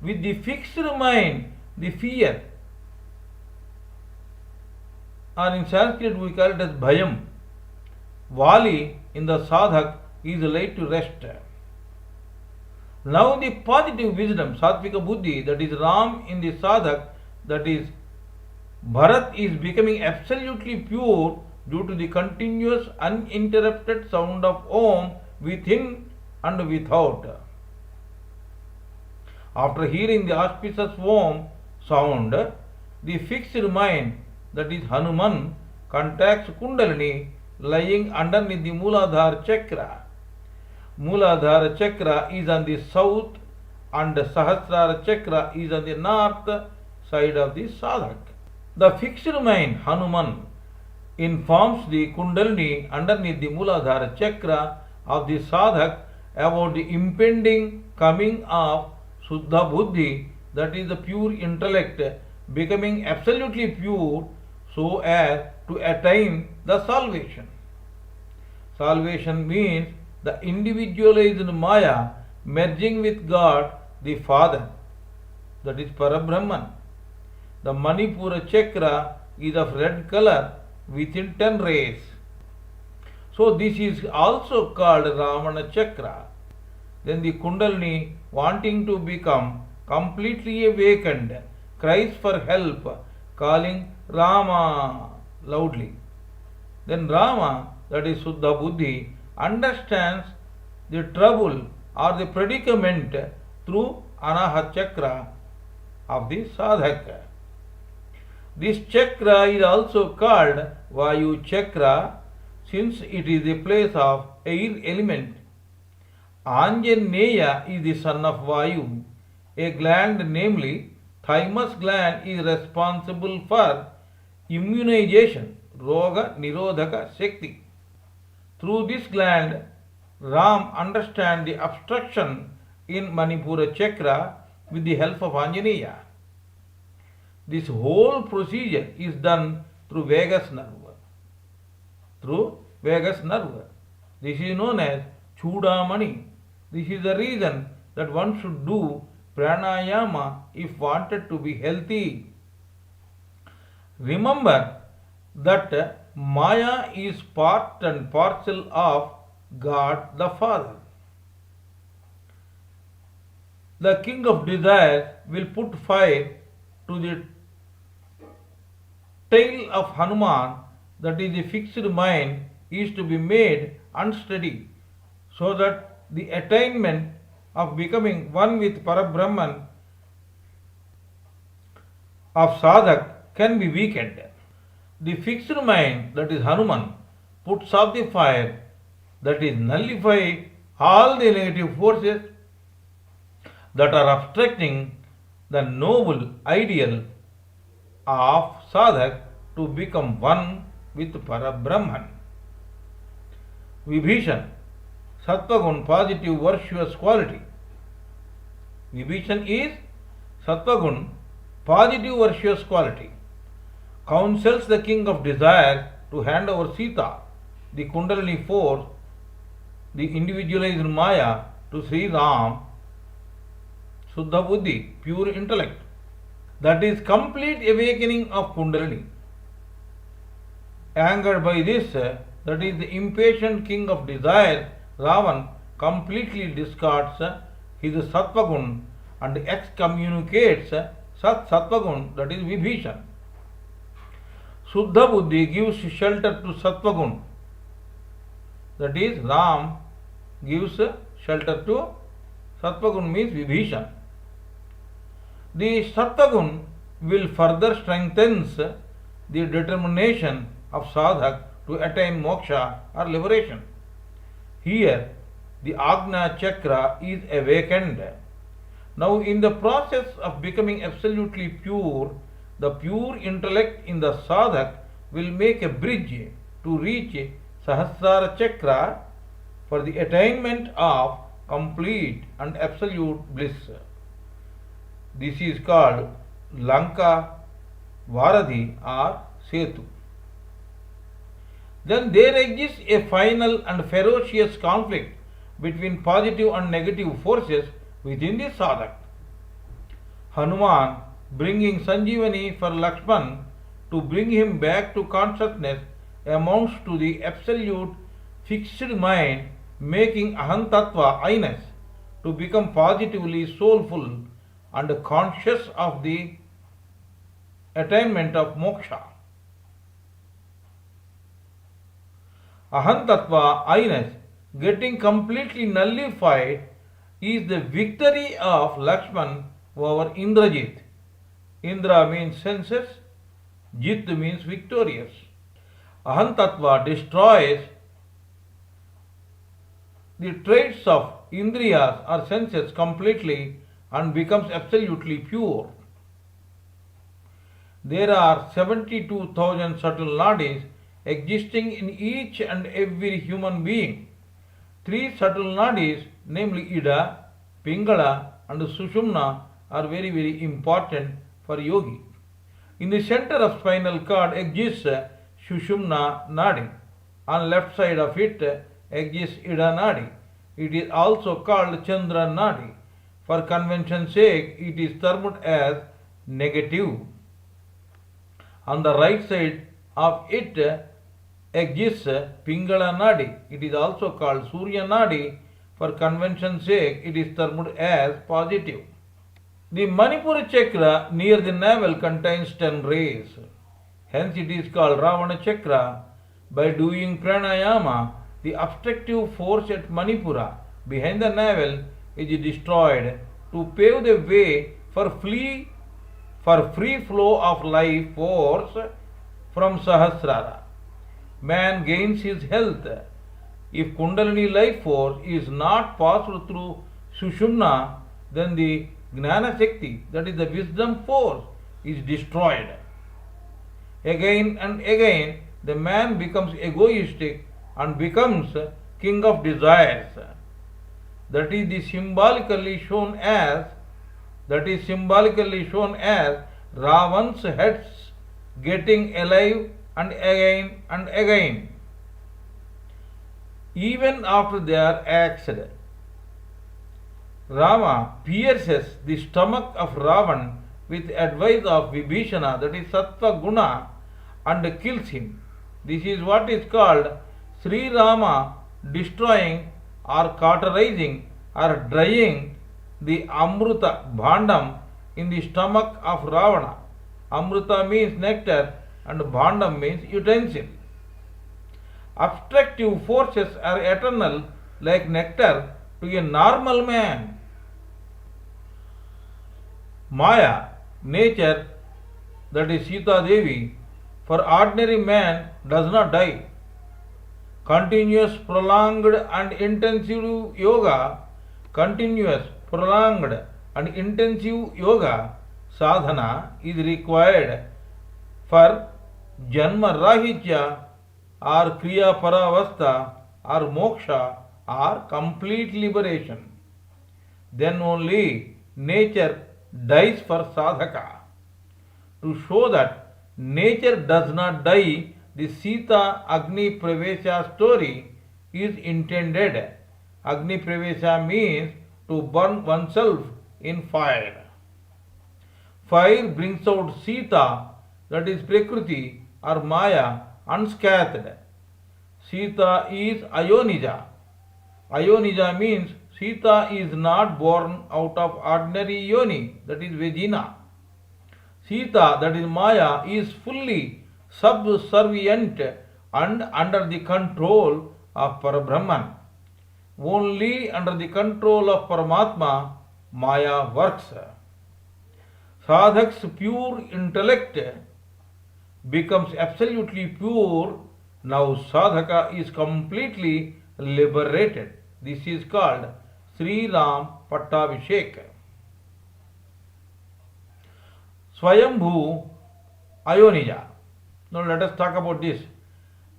With the fixed mind, the fear, or in Sanskrit we call it as bhayam, Vali in the sadhak is laid to rest. Now the positive wisdom, Sattvika Buddhi, that is Ram in the sadhak, that is Bharat, is becoming absolutely pure due to the continuous uninterrupted sound of Om within and without. After hearing the auspicious Om sound, the fixed mind, that is Hanuman, contacts Kundalini lying underneath the Mooladhara chakra. Mooladhara chakra is on the south and Sahasrara chakra is on the north side of the sadhak. The fixed mind, Hanuman, informs the Kundalini underneath the Mooladhara chakra of the sadhak about the impending coming of Suddha Buddhi, that is the pure intellect, becoming absolutely pure so as to attain the salvation. Salvation means the individualized Maya merging with God the Father, that is Parabrahman. The Manipura chakra is of red color within 10 rays. So this is also called Ramana chakra. Then the Kundalini, wanting to become completely awakened, cries for help, calling Rama loudly. Then Rama, that is Suddha Buddhi, understands the trouble or the predicament through Anahat chakra of the sadhaka. This chakra is also called Vayu chakra, since it is the place of air element. Anjaneya is the son of Vayu. A gland, namely thymus gland, is responsible for immunization, Roga Nirodhaka Shakti. Through this gland, Ram understands the obstruction in Manipura chakra with the help of Anjaneya. This whole procedure is done through vagus nerve. This is known as Chudamani. This is the reason that one should do pranayama if wanted to be healthy. Remember that Maya is part and parcel of God the Father. The king of desire will put fire to the tail of Hanuman, that is the fixed mind, is to be made unsteady, so that the attainment of becoming one with Parabrahman of sadhak can be weakened. The fixed mind, that is Hanuman, puts off the fire, that is nullify all the negative forces that are obstructing the noble ideal of sadhak to become one with Parabrahman. Vibhishan, Sattvagun, positive virtuous quality. Vibhishan is Sattvagun, positive virtuous quality. Counsels the king of desire to hand over Sita, the Kundalini force, the individualized Maya, to Sri Ram, Suddha Buddhi, pure intellect. That is complete awakening of Kundalini. Angered by this, that is the impatient king of desire, Ravan, completely discards his Sattvagun and excommunicates Sat Sattvagun, that is Vibhishan. Suddha Buddhi gives shelter to Sattvagun, that is Ram gives shelter to Sattvagun, means Vibhishan. The Sattvagun will further strengthens the determination of sadhak to attain moksha or liberation. Here, the Agna chakra is awakened. Now, in the process of becoming absolutely pure, the pure intellect in the sadhak will make a bridge to reach Sahasrara chakra for the attainment of complete and absolute bliss. This is called Lanka Varadhi or Setu. Then there exists a final and ferocious conflict between positive and negative forces within the sadhak. Hanuman, bringing Sanjeevani for Lakshman to bring him back to consciousness, amounts to the absolute fixed mind, making Ahantattva, I-ness, to become positively soulful and conscious of the attainment of moksha. Aham Tattva, I-ness, getting completely nullified, is the victory of Lakshman over Indrajit. Indra means senses, Jit means victorious. Aham Tattva destroys the traits of Indriyas or senses completely and becomes absolutely pure. There are 72,000 subtle nadis existing in each and every human being. 3 subtle nadis, namely Ida, Pingala and Sushumna, are very, very important for yogi. In the center of spinal cord exists Sushumna Nadi. On left side of it exists Ida Nadi. It is also called Chandra Nadi. For convention's sake, it is termed as negative. On the right side of it exists Pingala Nadi. It is also called Surya Nadi. For convention's sake, it is termed as positive. The Manipura chakra near the navel contains 10 rays. Hence it is called Ravana chakra. By doing pranayama, the obstructive force at Manipura behind the navel is destroyed to pave the way for free flow of life force from Sahasrara. Man gains his health. If Kundalini life force is not passed through Sushumna, then the Gnana Shakti, that is the wisdom force, is destroyed. Again and again, the man becomes egoistic and becomes king of desires. That is symbolically shown as Ravan's heads getting alive and again and again, even after they are axed. Rama pierces the stomach of Ravan with advice of Vibhishana, that is Sattva Guna, and kills him. This is what is called Sri Rama destroying or cauterizing or drying the Amruta Bhandam in the stomach of Ravana. Amruta means nectar and Bhandam means utensil. Obstructive forces are eternal like nectar to a normal man. Maya, nature, that is Sita Devi, for ordinary man does not die. Continuous, prolonged and intensive yoga sadhana is required for Janma Rahitya or Kriya Paravastha or Moksha or complete liberation. Then only nature dies for sadhaka. To show that nature does not die, the Sita Agni Pravesha story is intended. Agni Pravesha means to burn oneself in fire. Fire brings out Sita, that is Prakriti or Maya, unscathed. Sita is Ayonija. Ayonija means Sita is not born out of ordinary yoni, that is Vagina. Sita, that is Maya, is fully subservient and under the control of Parabrahman. Only under the control of Paramatma, Maya works. Sadhak's pure intellect becomes absolutely pure. Now sadhaka is completely liberated. This is called Sri Ram Pattabhishek. Swayambhu Ayonija. Now let us talk about this.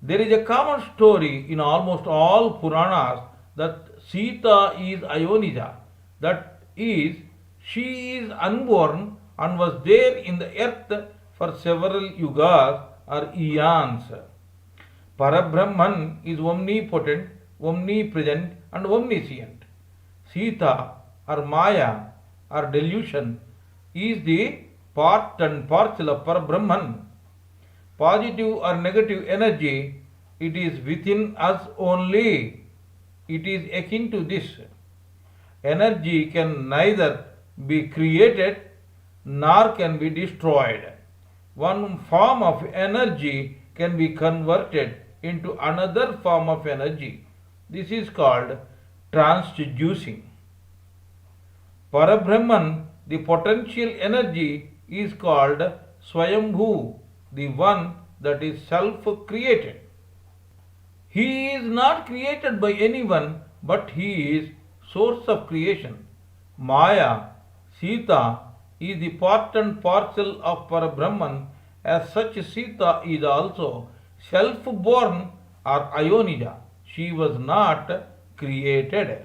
There is a common story in almost all Puranas that Sita is Ayonija. That is, she is unborn and was there in the earth for several yugas or eons. Parabrahman is omnipotent, omnipresent and omniscient. Sita or Maya or delusion is the part and parcel of Parabrahman. Positive or negative energy, it is within us only. It is akin to this. energy can neither be created nor can be destroyed. One form of energy can be converted into another form of energy. This is called transducing. Parabrahman, the potential energy, is called Swayambhu, the one that is self-created. He is not created by anyone, but he is source of creation. Maya, Sita, is the part and parcel of Parabrahman. As such, Sita is also self-born or Ayonija. She was not created.